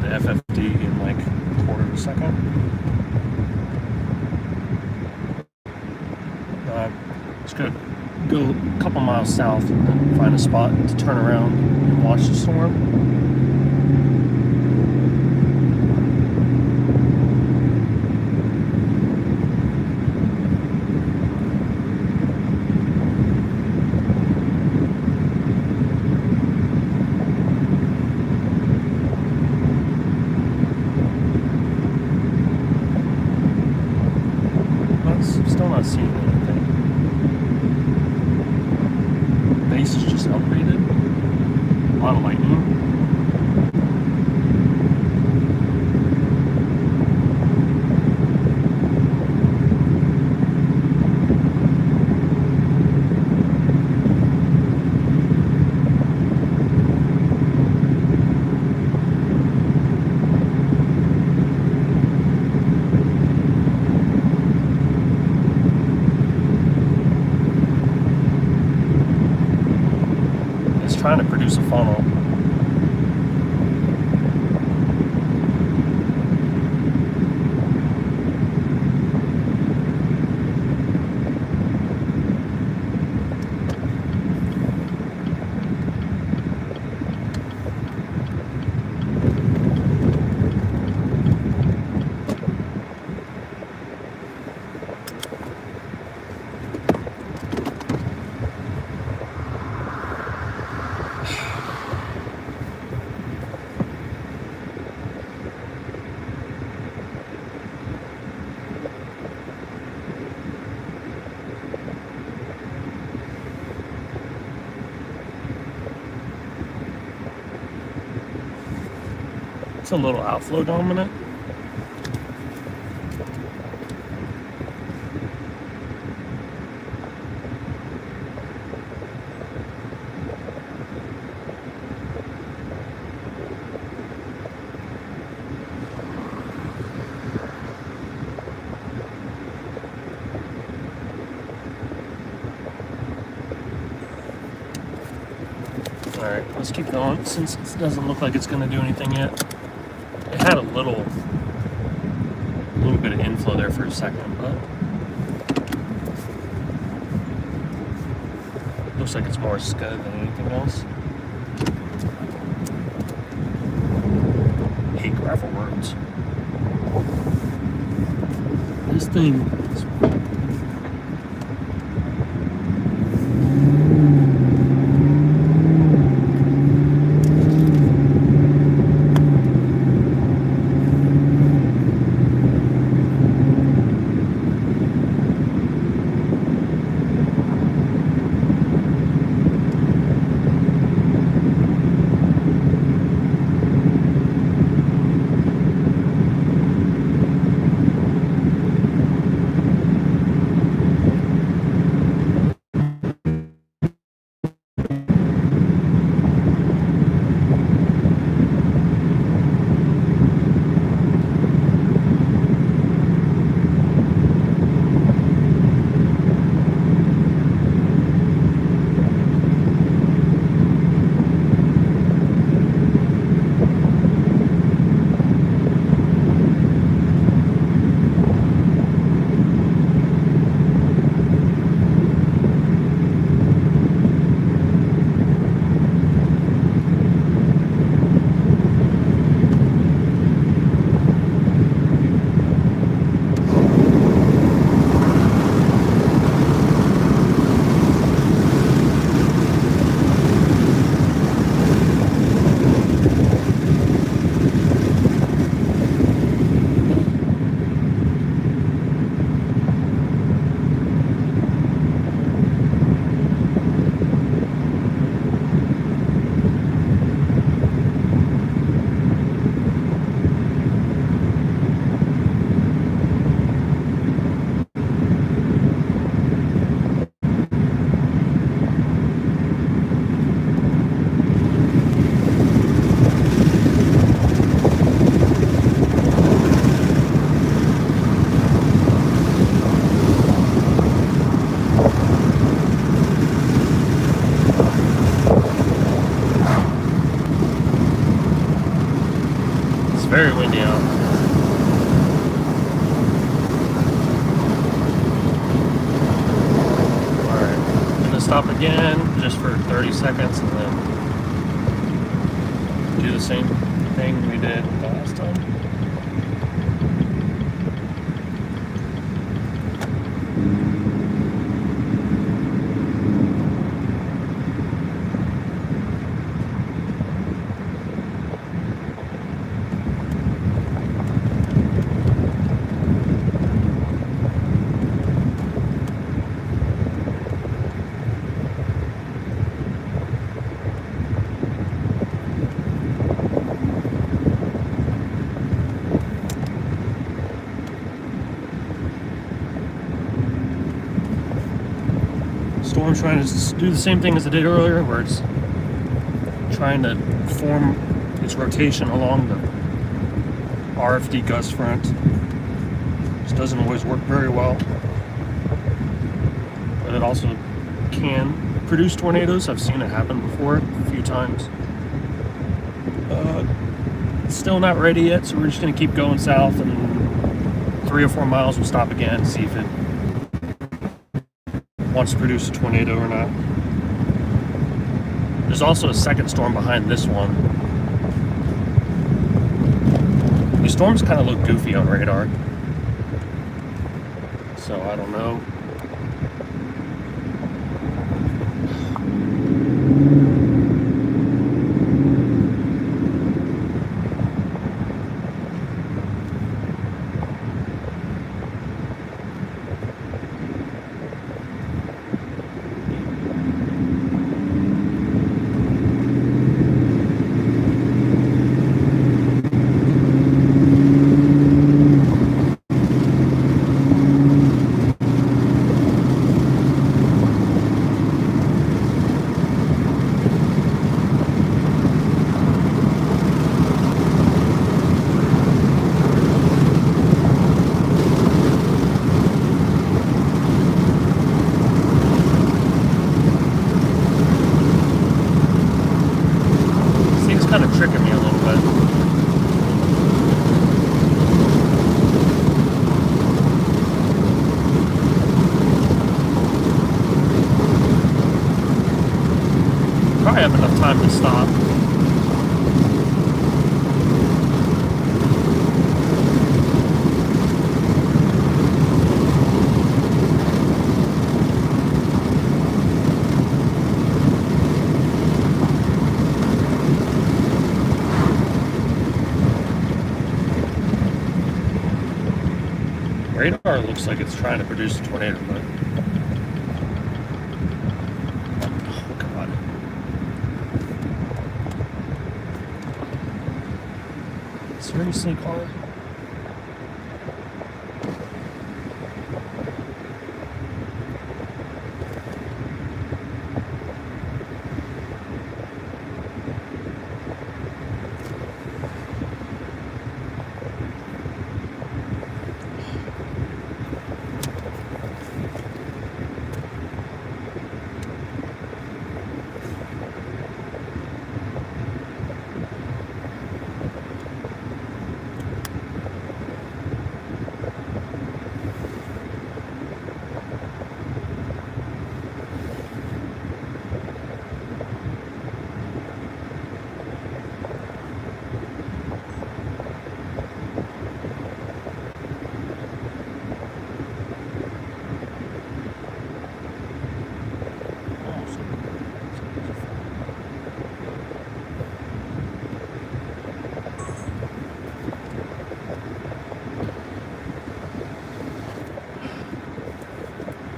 the FFD in like a quarter of a second. It's good. Go a couple miles south and then find a spot to turn around and watch the storm. Still not seeing anything. Base is just elevated. A lot of lightning. Trying to produce a funnel. It's a little outflow dominant. Alright, let's keep going since it doesn't look like it's going to do anything yet. It had a little bit of inflow there for a second, but looks like it's more scud than anything else. I hate gravel roads. This thing is very windy out. Alright, I'm gonna stop again just for 30 seconds and then do the same thing we did last time. Storm's trying to do the same thing as it did earlier, where it's trying to form its rotation along the RFD gust front. This doesn't always work very well, but it also can produce tornadoes. I've seen it happen before a few times. It's still not ready yet, so we're just going to keep going south, and 3 or 4 miles we'll stop again, see if it wants to produce a tornado or not. There's also a second storm behind this one. These storms kind of look goofy on radar, so I don't know. Kind of tricking me a little bit. Probably have enough time to stop. Radar looks like it's trying to produce a tornado, but oh god. Seriously, car?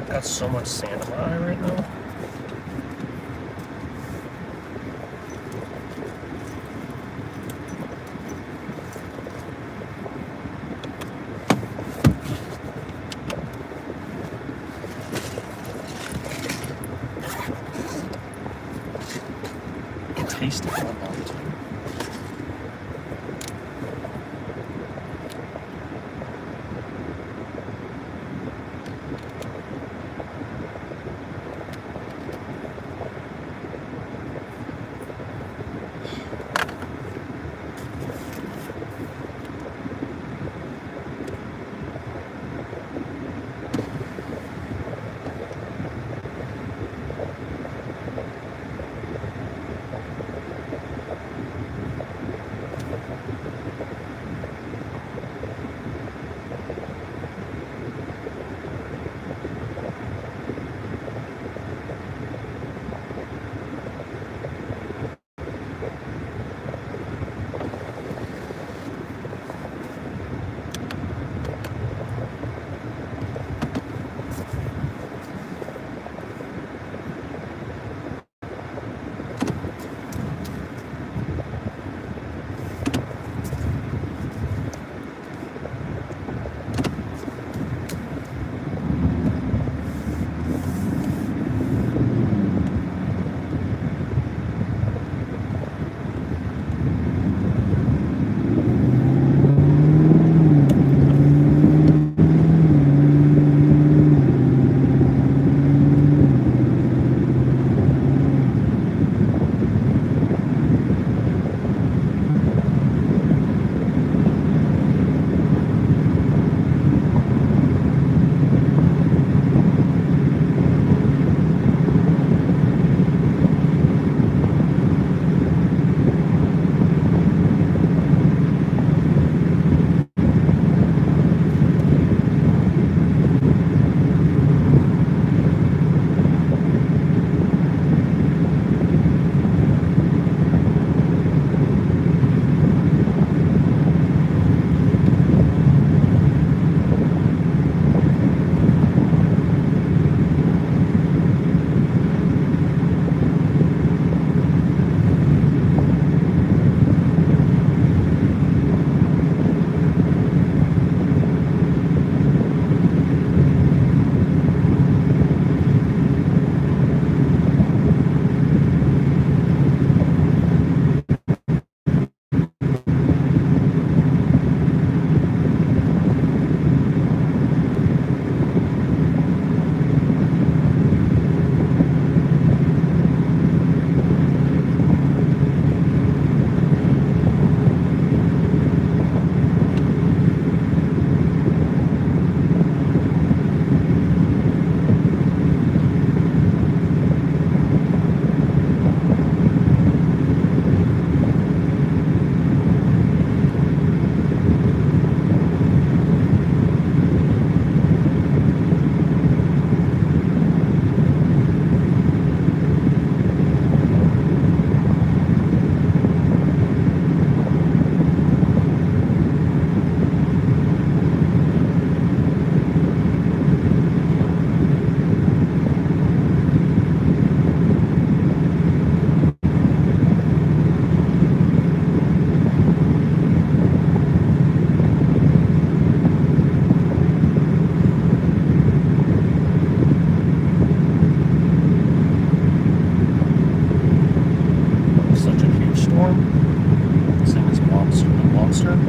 Got so much sand in my eye right now. I can taste it on all the time. storm. This thing is a monster. A monster.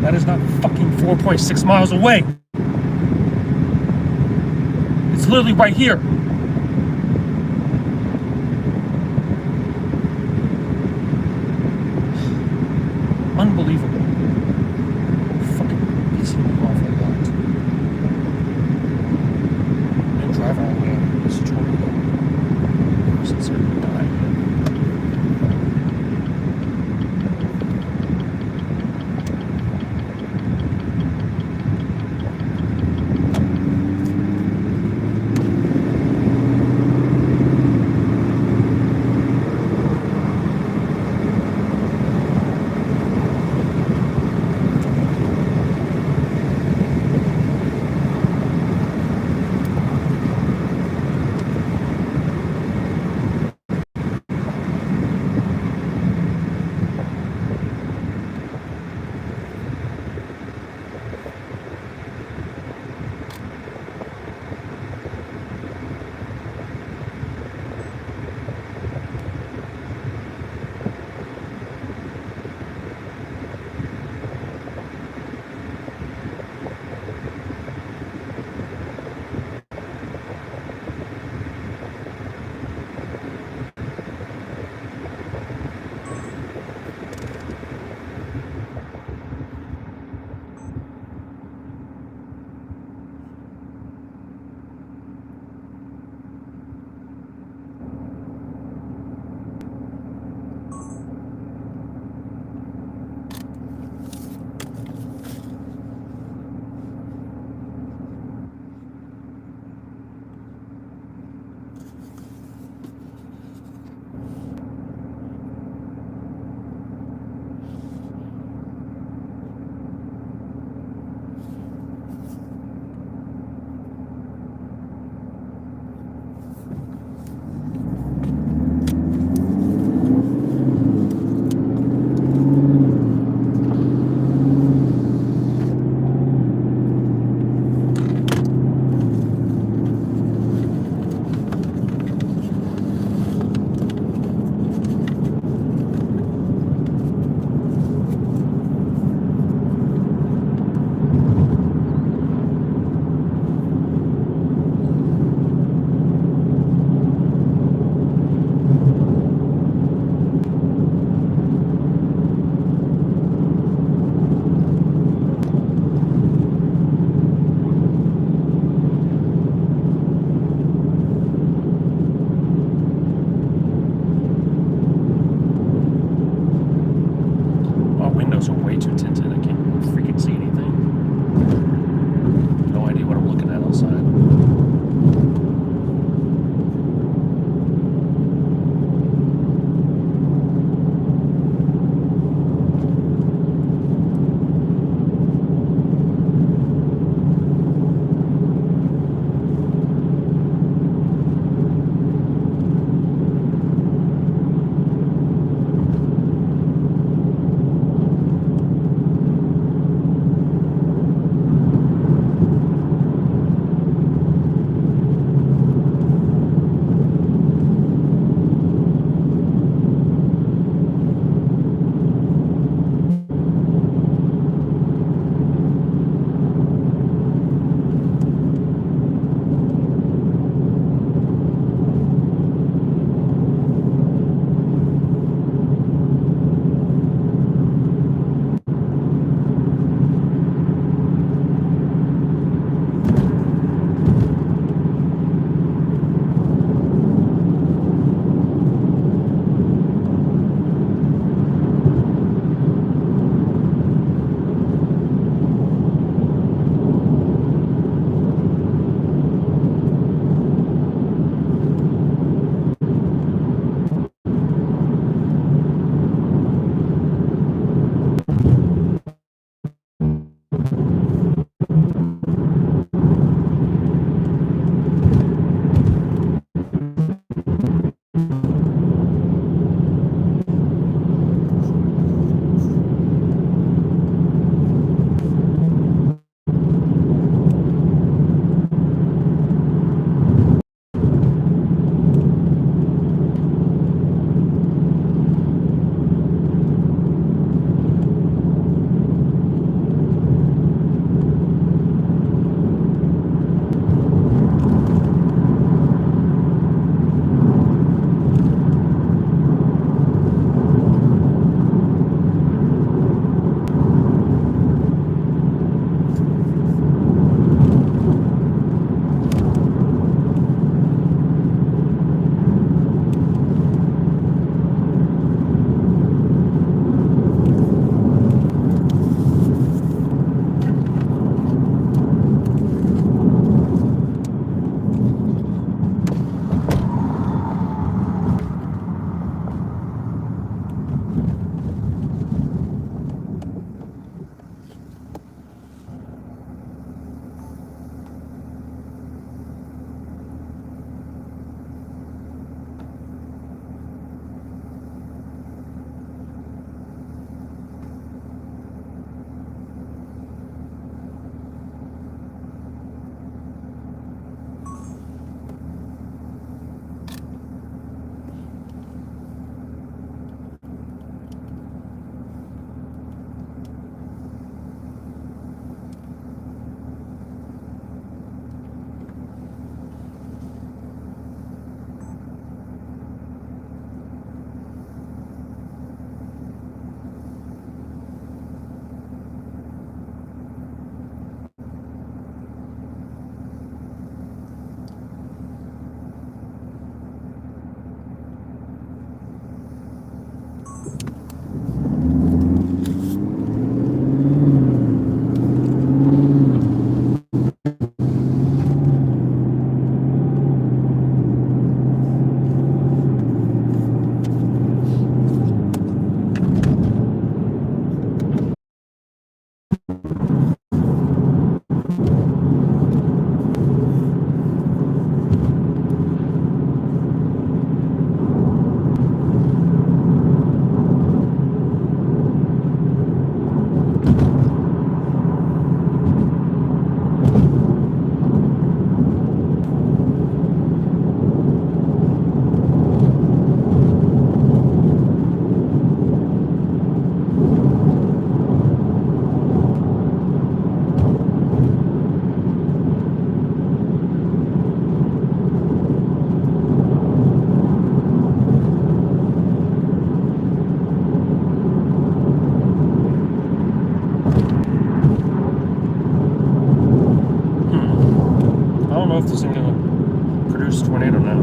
That is not fucking 4.6 miles away. It's literally right here. Unbelievable. Fucking pissing me off a lot. And drive all the way out of this tornado. Since they're gonna die. if this thing gonna produce a tornado now.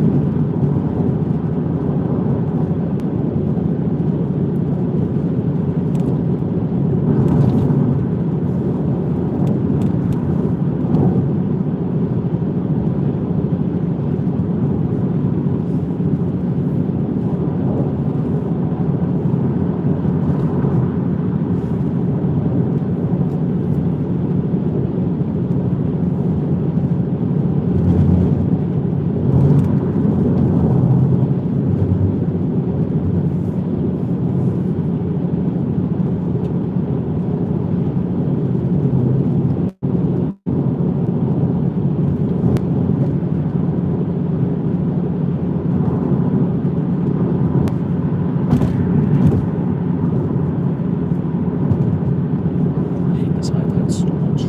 I hate this iPad so much.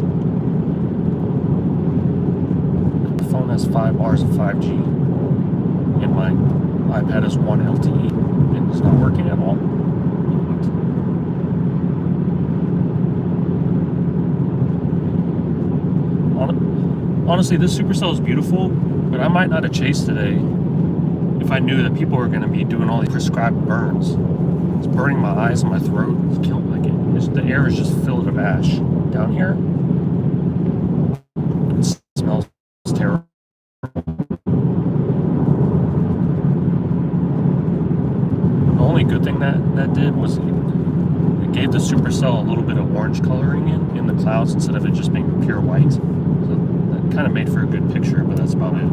The phone has 5 bars of 5G, and my iPad has 1 LTE, and it's not working at all. Honestly, this supercell is beautiful, but I might not have chased today if I knew that people were going to be doing all these prescribed burns. It's burning my eyes and my throat. It's killing the air is just filled with ash down here. It smells terrible. The only good thing that did was it gave the supercell a little bit of orange coloring in the clouds instead of it just being pure white. So that kind of made for a good picture, but that's about it.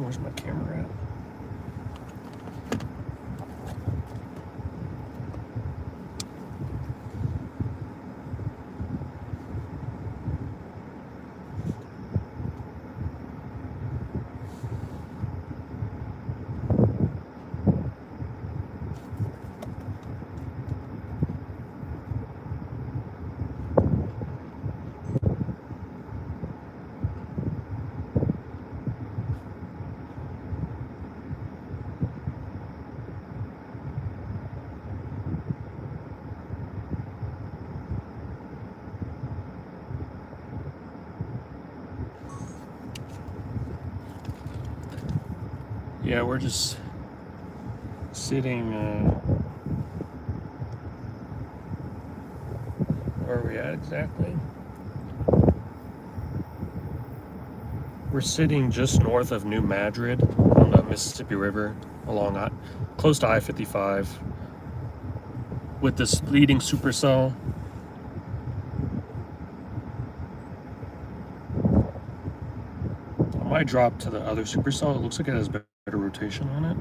Where's my camera at? Yeah, we're just sitting, where are we at exactly? We're sitting just north of New Madrid on the Mississippi River, close to I-55, with this leading supercell. I might drop to the other supercell. It looks like it has better rotation on it.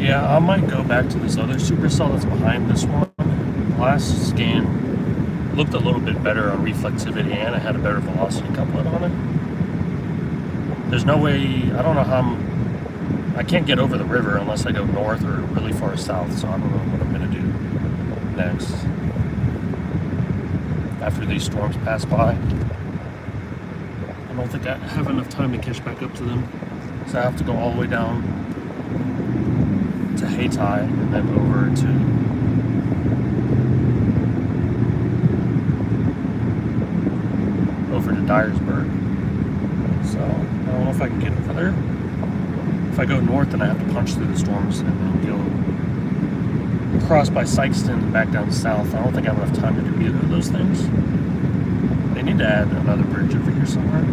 Yeah, I might go back to this other supercell that's behind this one. Last scan looked a little bit better on reflectivity, and it had a better velocity couplet on it. There's no way, I don't know how I can't get over the river unless I go north or really far south, so I don't know what I'm going to do next after these storms pass by. I don't think I have enough time to catch back up to them, so I have to go all the way down to Hayti and then over to Dyersburg. So I don't know if I can get over there. If I go north, then I have to punch through the storms and then go across by Sykeston and back down south. I don't think I have enough time to do either of those things. They need to add another bridge over here somewhere.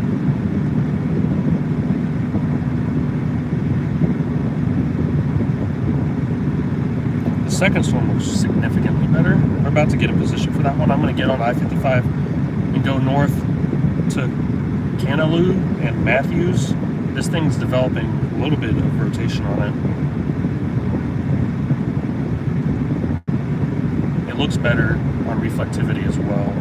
The second storm looks significantly better. We're about to get in position for that one. I'm going to get on I-55 and go north to Canaloo and Matthews. This thing's developing a little bit of rotation on it. It looks better on reflectivity as well.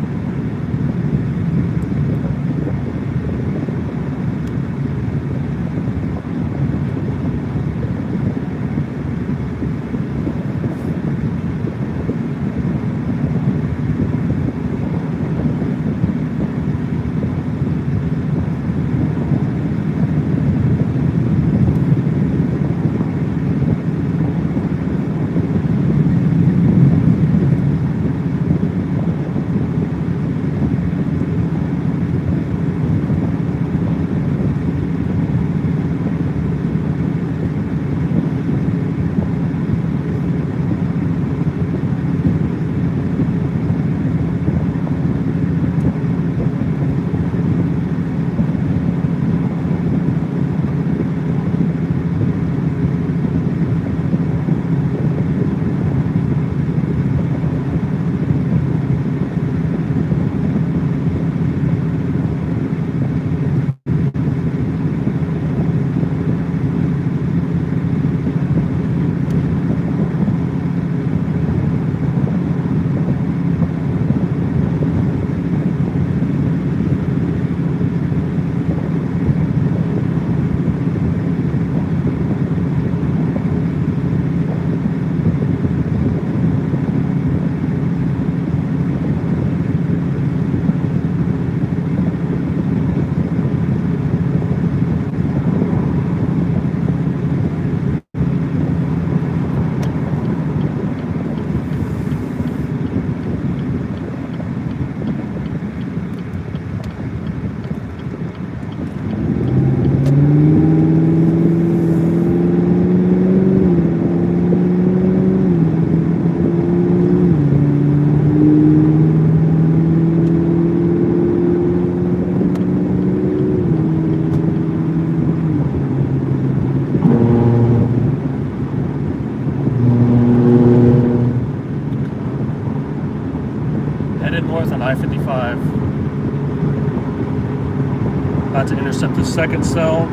intercept the second cell.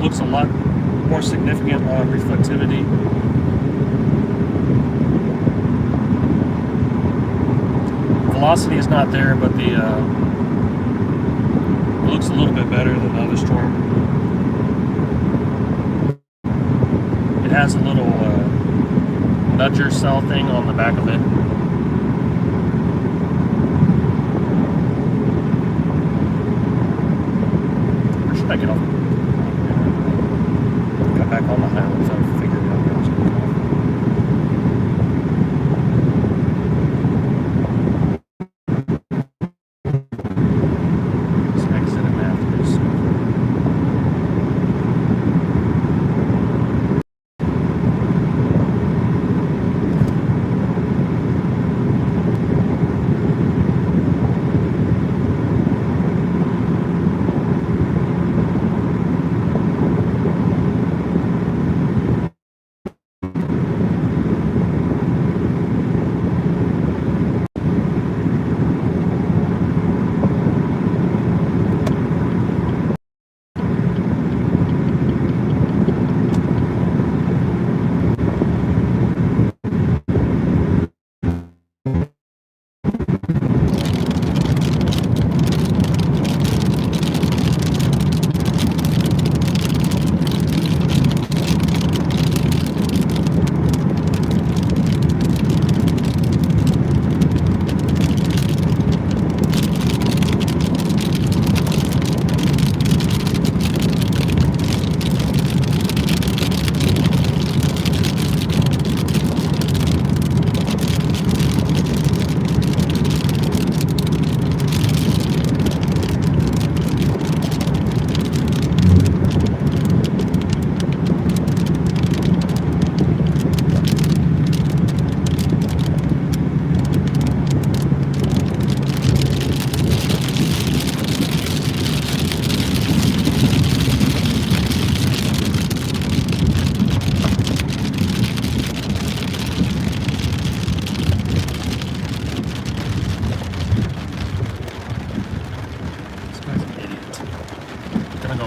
Looks a lot more significant on reflectivity. Velocity is not there, but the it looks a little bit better than the other storm. It has a little nudger cell thing on the back of it. Where should I get off? Got back on the Highlands. I figured out where I was going to go.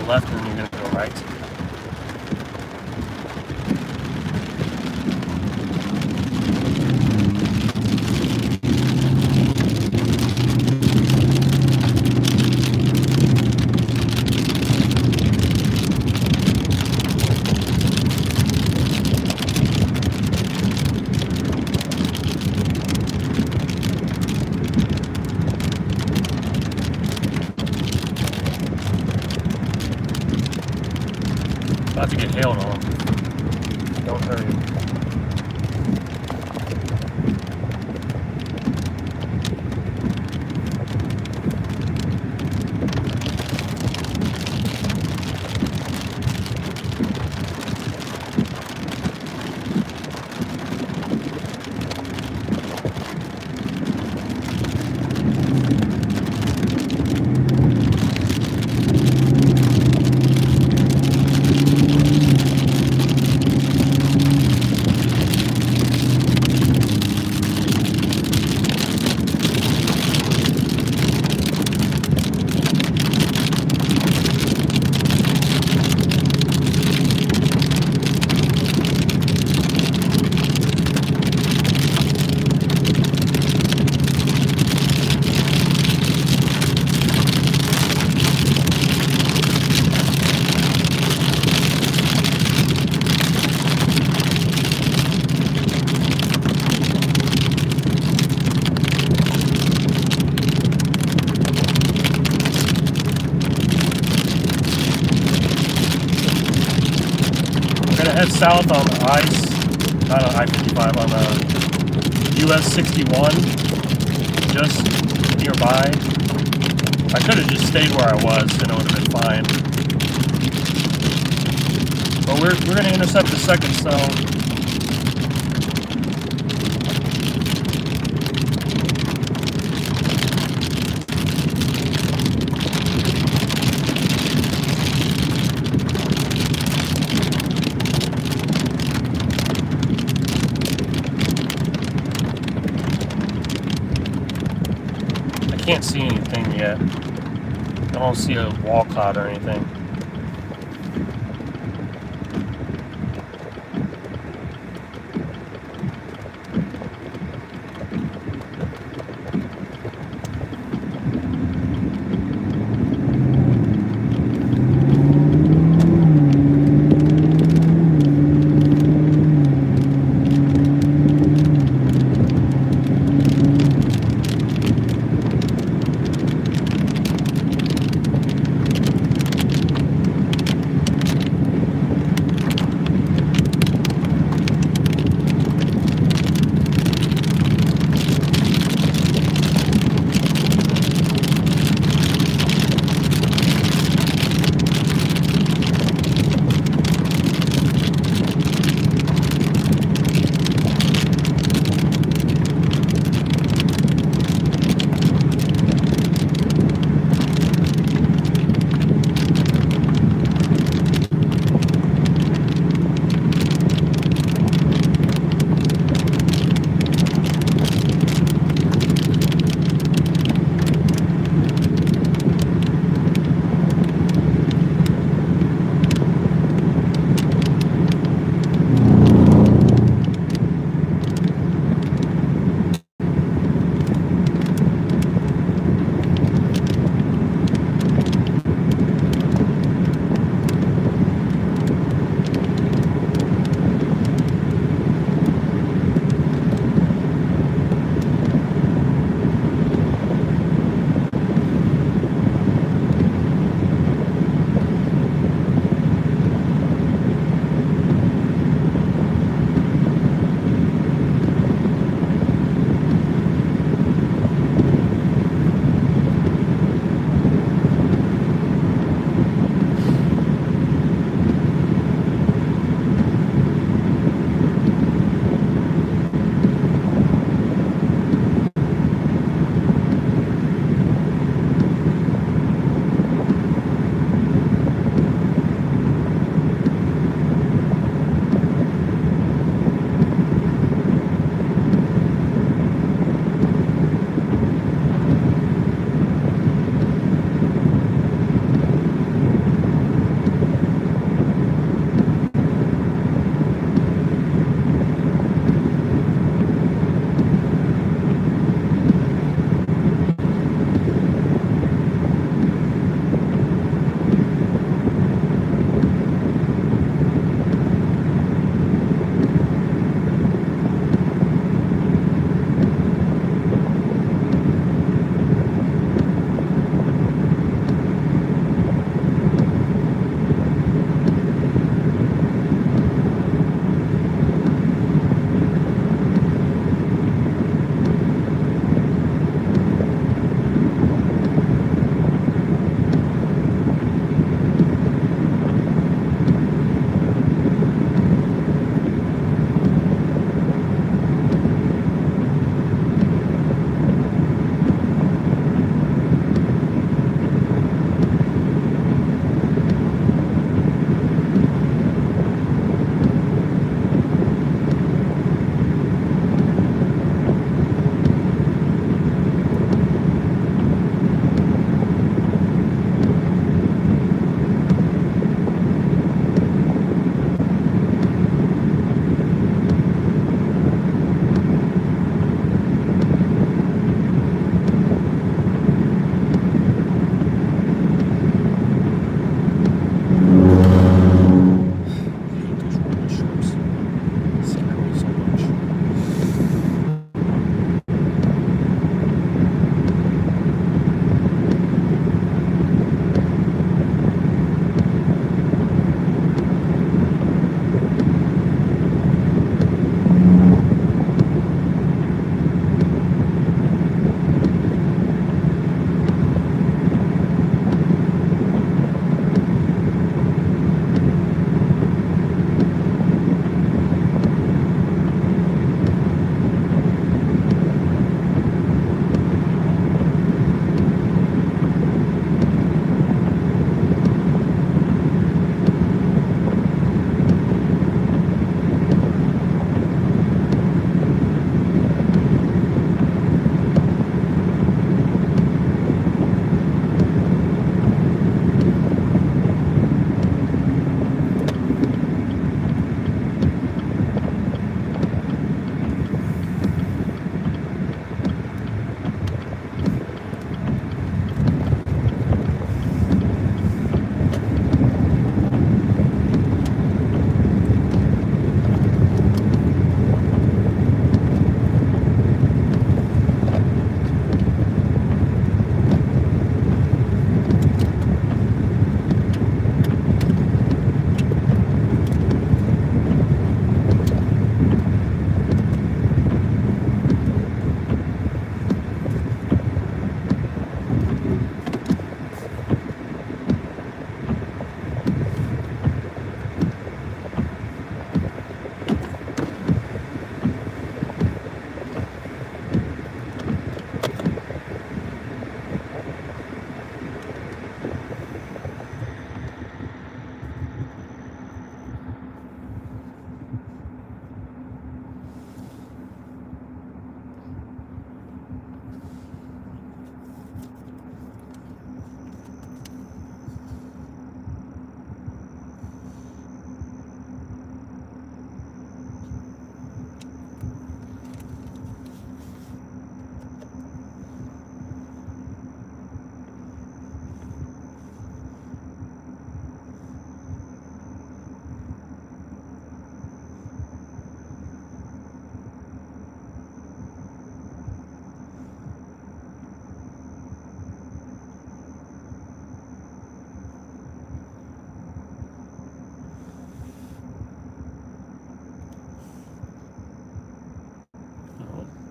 Left and then you're going to go right. About to get hailed on. Don't hurry. Head south on the ice, not on I-55, on the US 61, just nearby. I could have just stayed where I was and it would have been fine. But we're going to intercept the second cell. Can't see anything yet. It don't see a wall cloud or anything.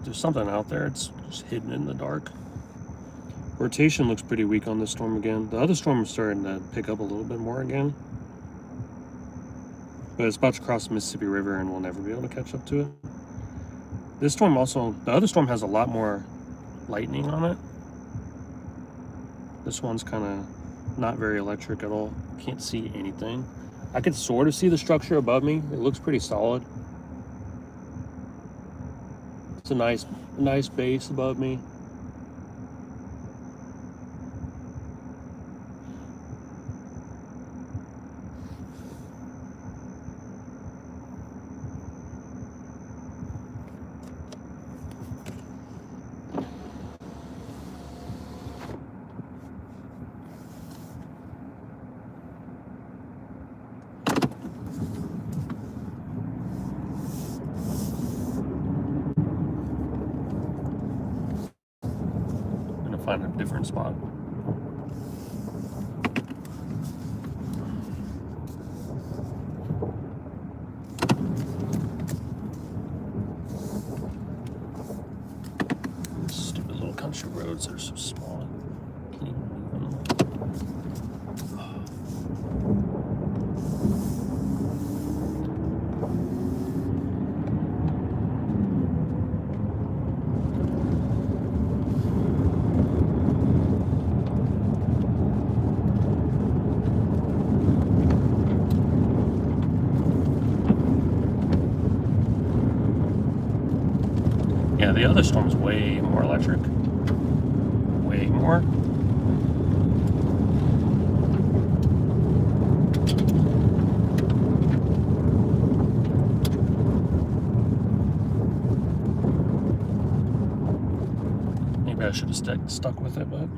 there's something out there. It's just hidden in the dark. Rotation looks pretty weak on this storm again. The other storm is starting to pick up a little bit more again. But it's about to cross the Mississippi River and we'll never be able to catch up to it. This storm also, the other storm has a lot more lightning on it. This one's kind of not very electric at all. Can't see anything. I can sort of see the structure above me. It looks pretty solid. It's a nice base above me. Find a different spot. Stupid little country roads that are so small. Can't even move them. Yeah, the other storm's way more electric. Way more. Maybe I should have stuck with it, but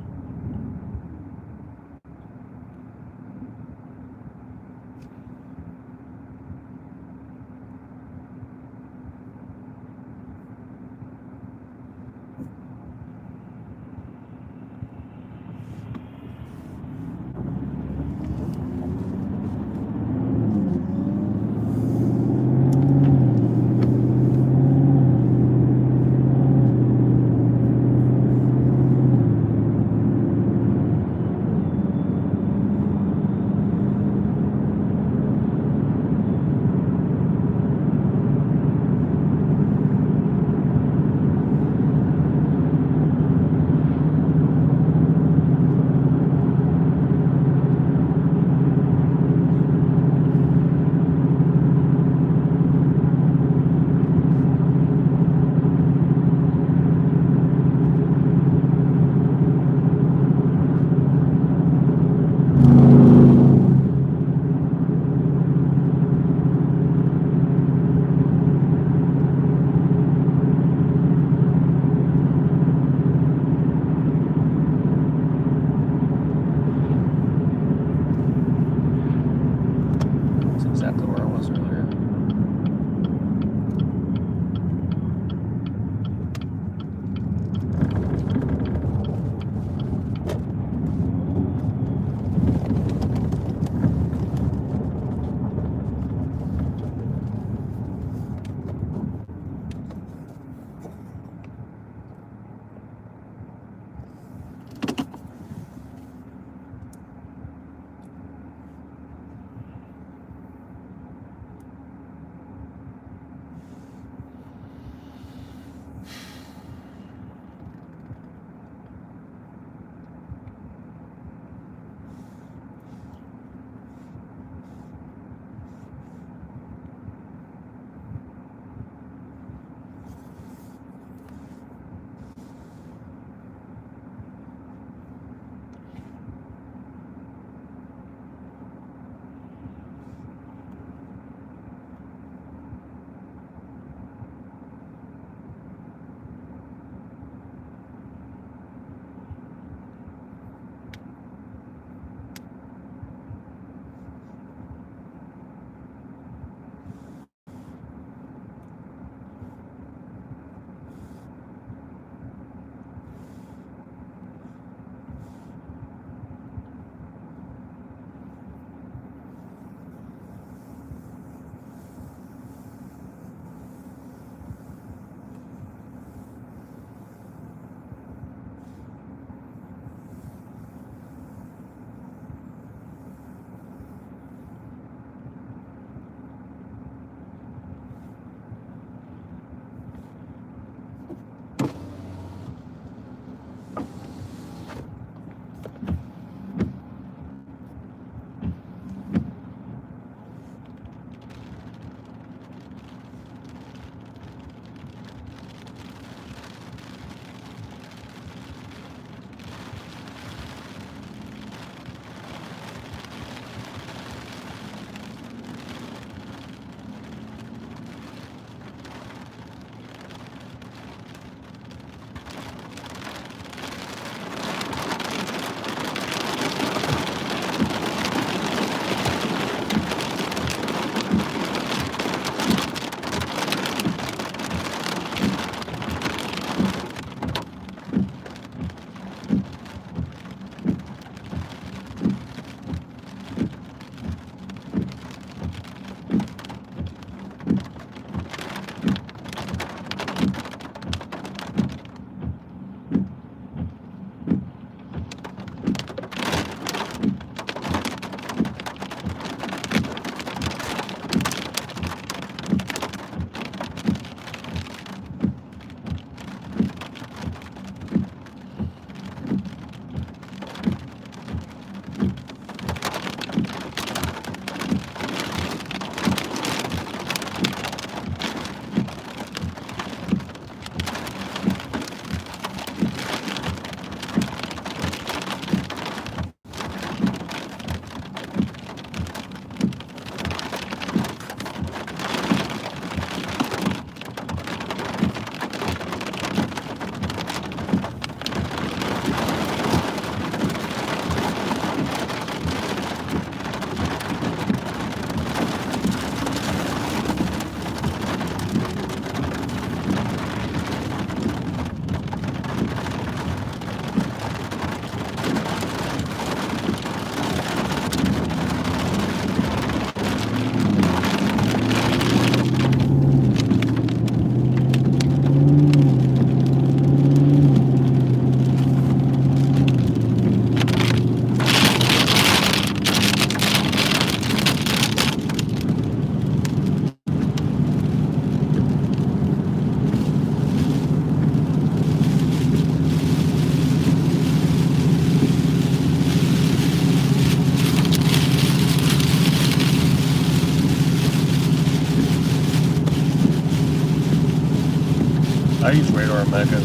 I use Radar Mega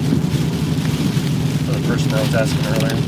for the person I was asking earlier.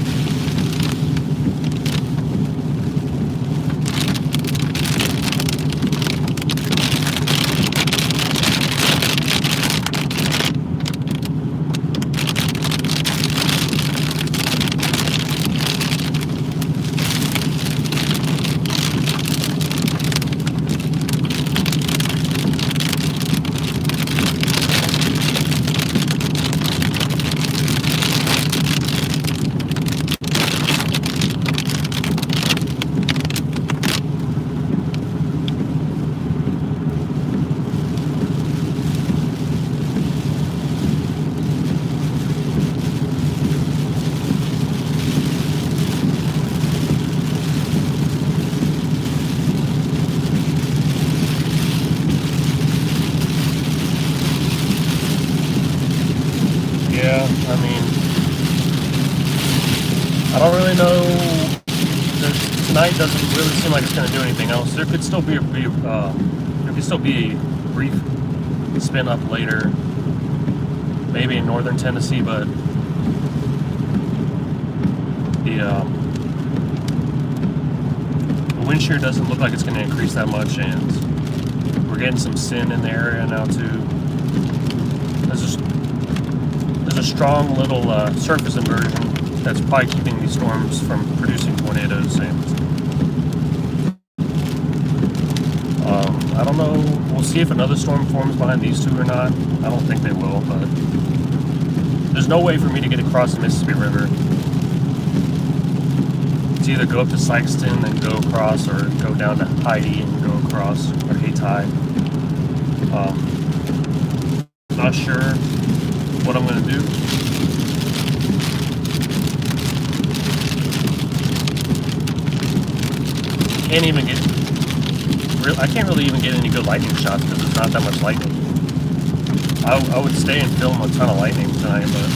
Yeah, I mean, I don't really know. Tonight doesn't really seem like it's going to do anything else. There could still be a brief spin up later, maybe in northern Tennessee, but the wind shear doesn't look like it's going to increase that much, and we're getting some sin in the area now too. There's a strong little surface inversion that's probably keeping these storms from producing tornadoes. And I don't know. We'll see if another storm forms behind these two or not. I don't think they will, but there's no way for me to get across the Mississippi River. It's either go up to Sykeston and go across, or go down to Heidi and go across, or Hayti. Not sure what I'm going to do. I can't really even get any good lightning shots because there's not that much lightning. I would stay and film a ton of lightning tonight, but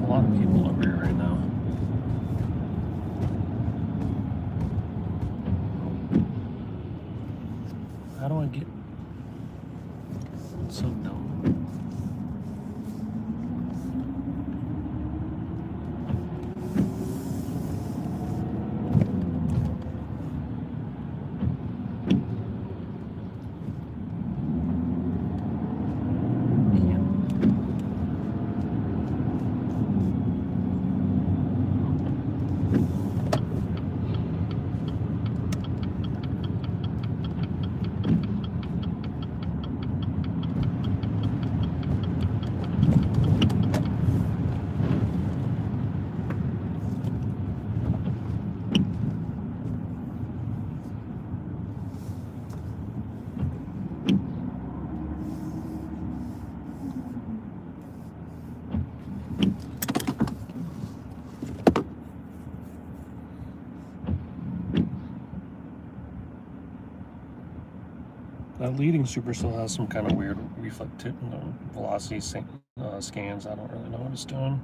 lot of people over here right now. How do I get so dumb? That leading Supercell has some kind of weird reflective velocity scans. I don't really know what it's doing.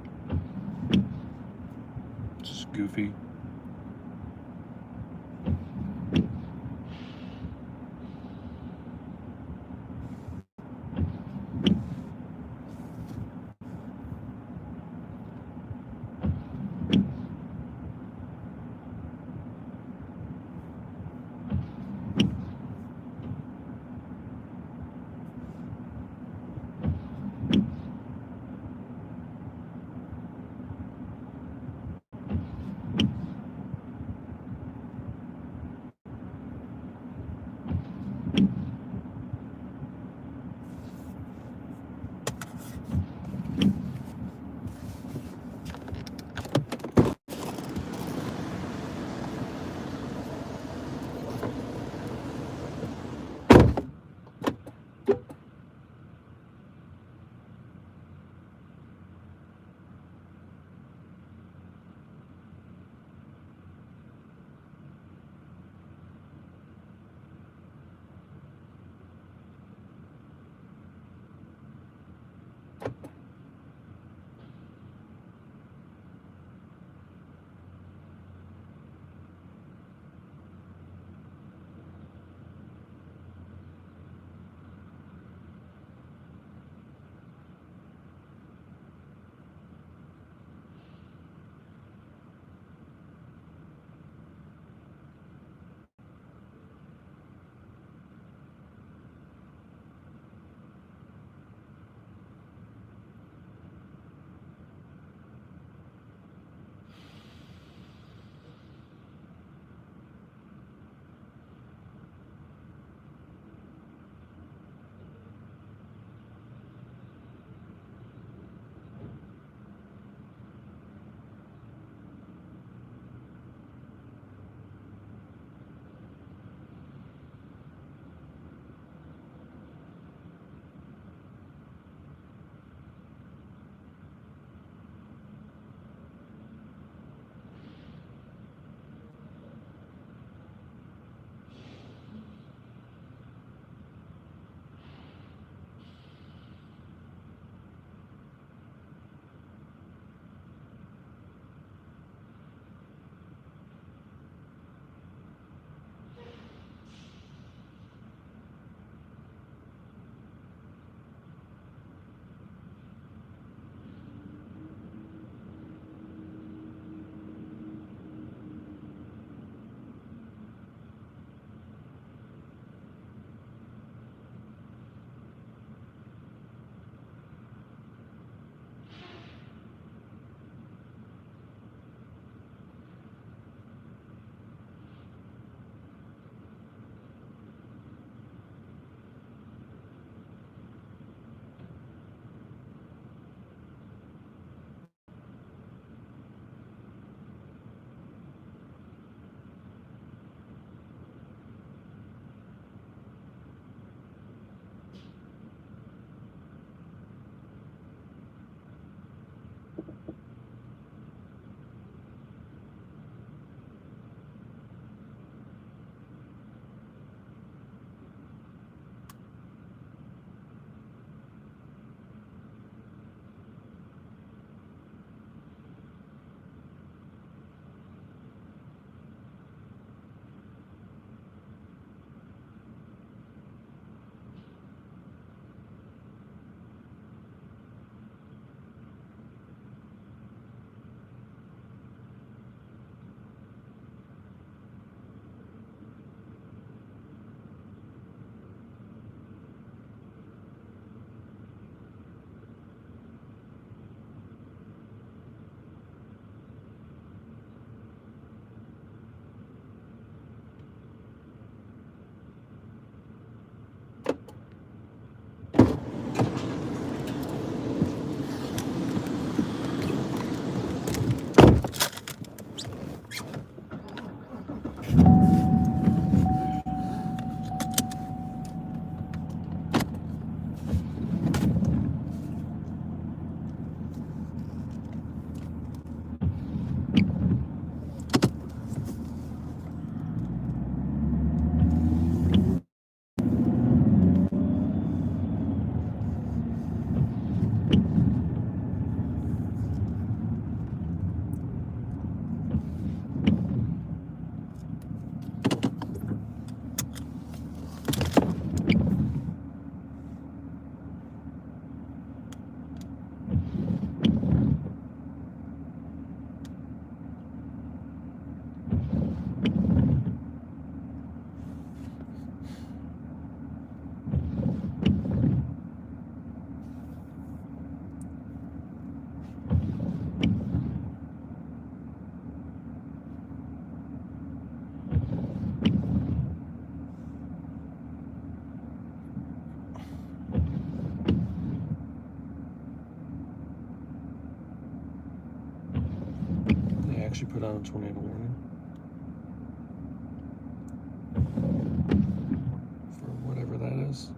It's just goofy. actually put out a tornado warning for whatever that is.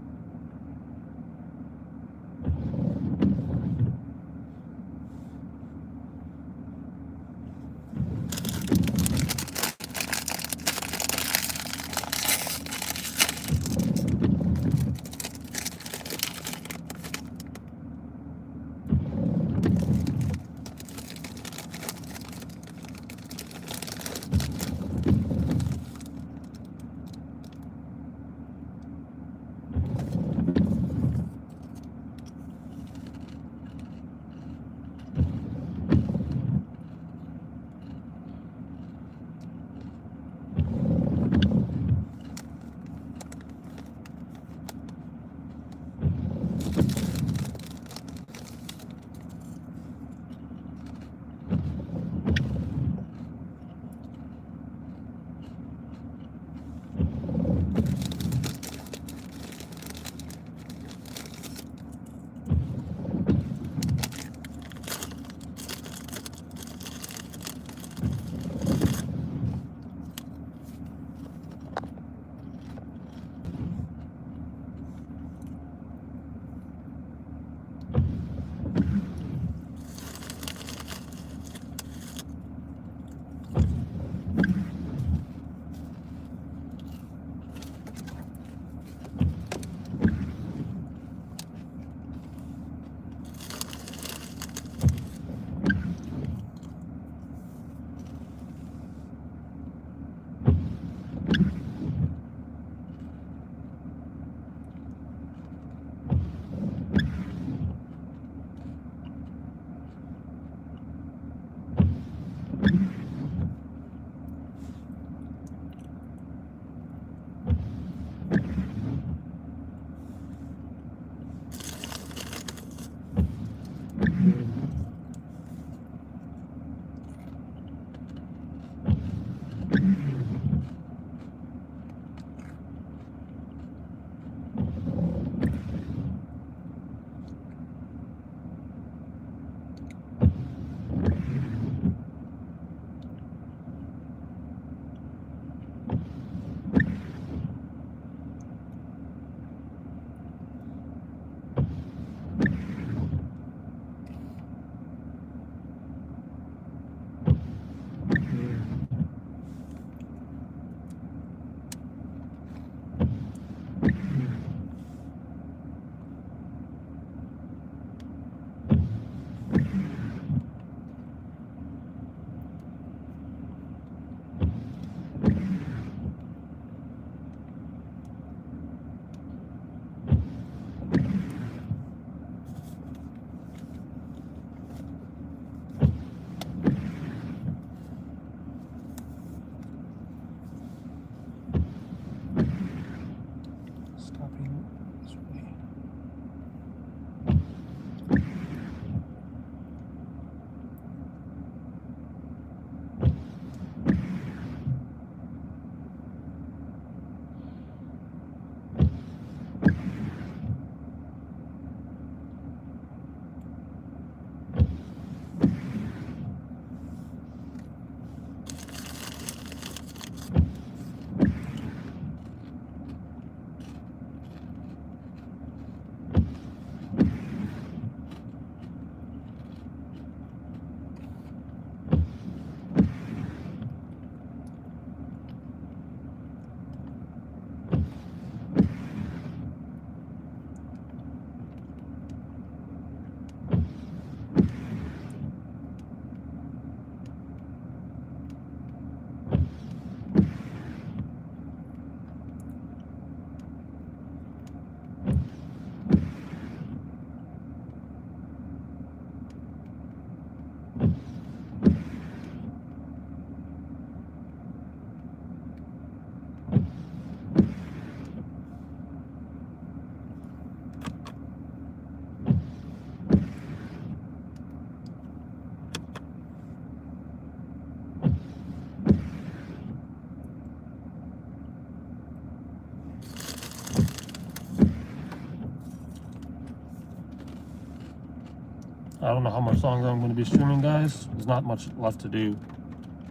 I don't know how much longer I'm going to be streaming, guys. There's not much left to do.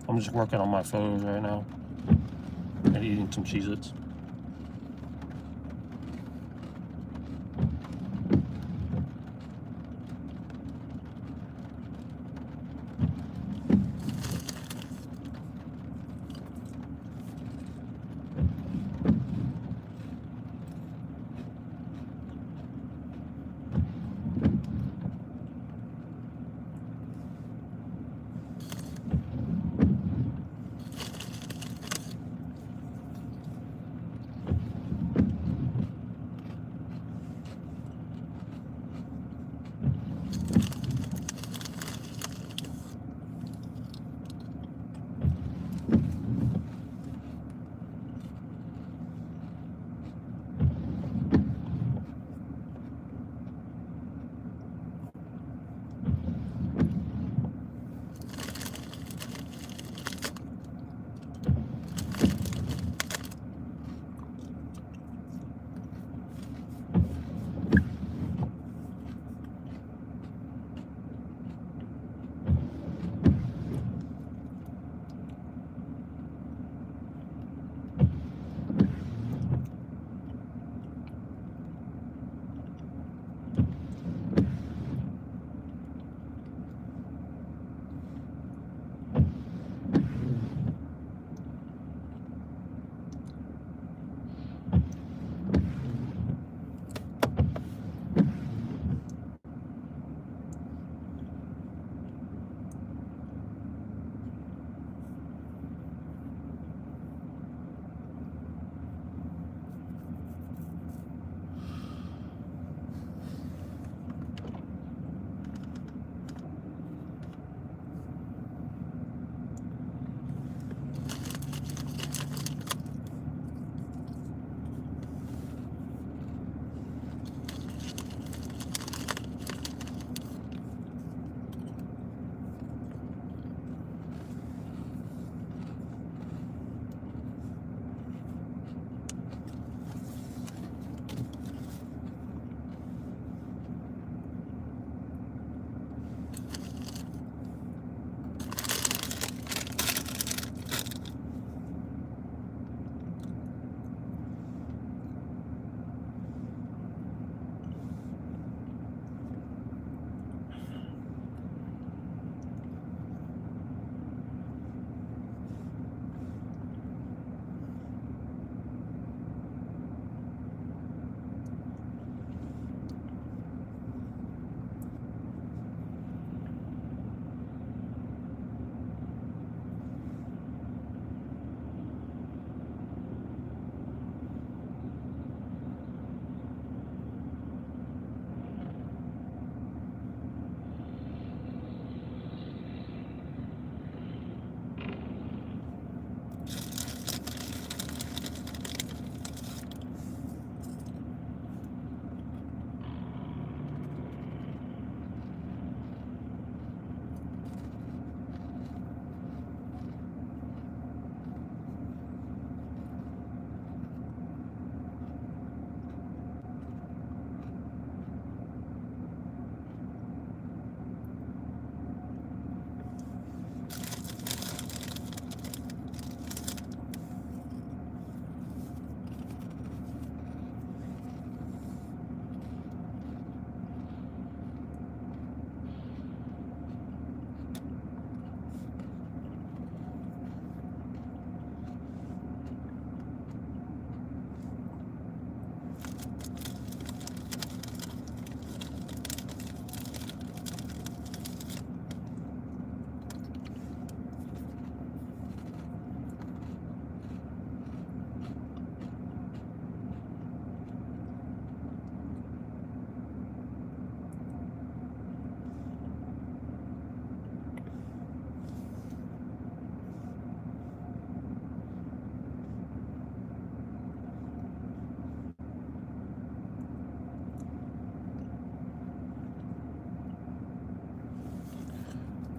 I'm just working on my photos right now and eating some Cheez-Its.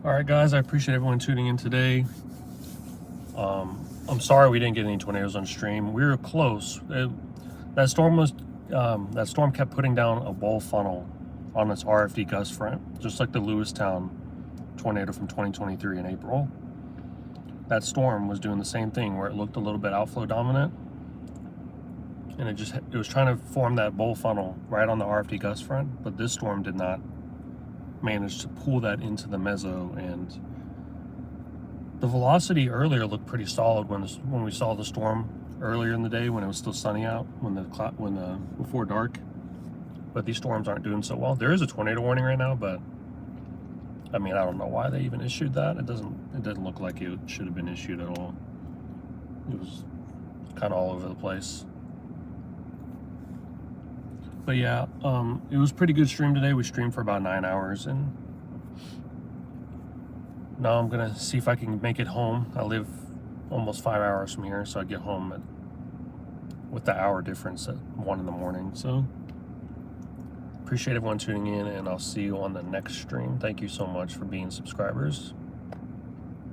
All right, guys, I appreciate everyone tuning in today. I'm sorry we didn't get any tornadoes on stream. We were close. That storm kept putting down a bowl funnel on its RFD gust front, just like the Lewistown tornado from 2023 in April. that storm was doing the same thing where it looked a little bit outflow dominant, and it was trying to form that bowl funnel right on the RFD gust front, but this storm did not manage to pull that into the meso. And the velocity earlier looked pretty solid when we saw the storm earlier in the day, when it was still sunny out, before dark. But these storms aren't doing so well. There is a tornado warning right now, but I mean, I don't know why they even issued that. It doesn't look like it should have been issued at all. It was kind of all over the place. But yeah, it was a pretty good stream today. We streamed for about 9 hours, and now I'm gonna see if I can make it home. I live almost 5 hours from here, so I get home with the hour difference at 1 in the morning. So appreciate everyone tuning in, and I'll see you on the next stream. Thank you so much for being subscribers.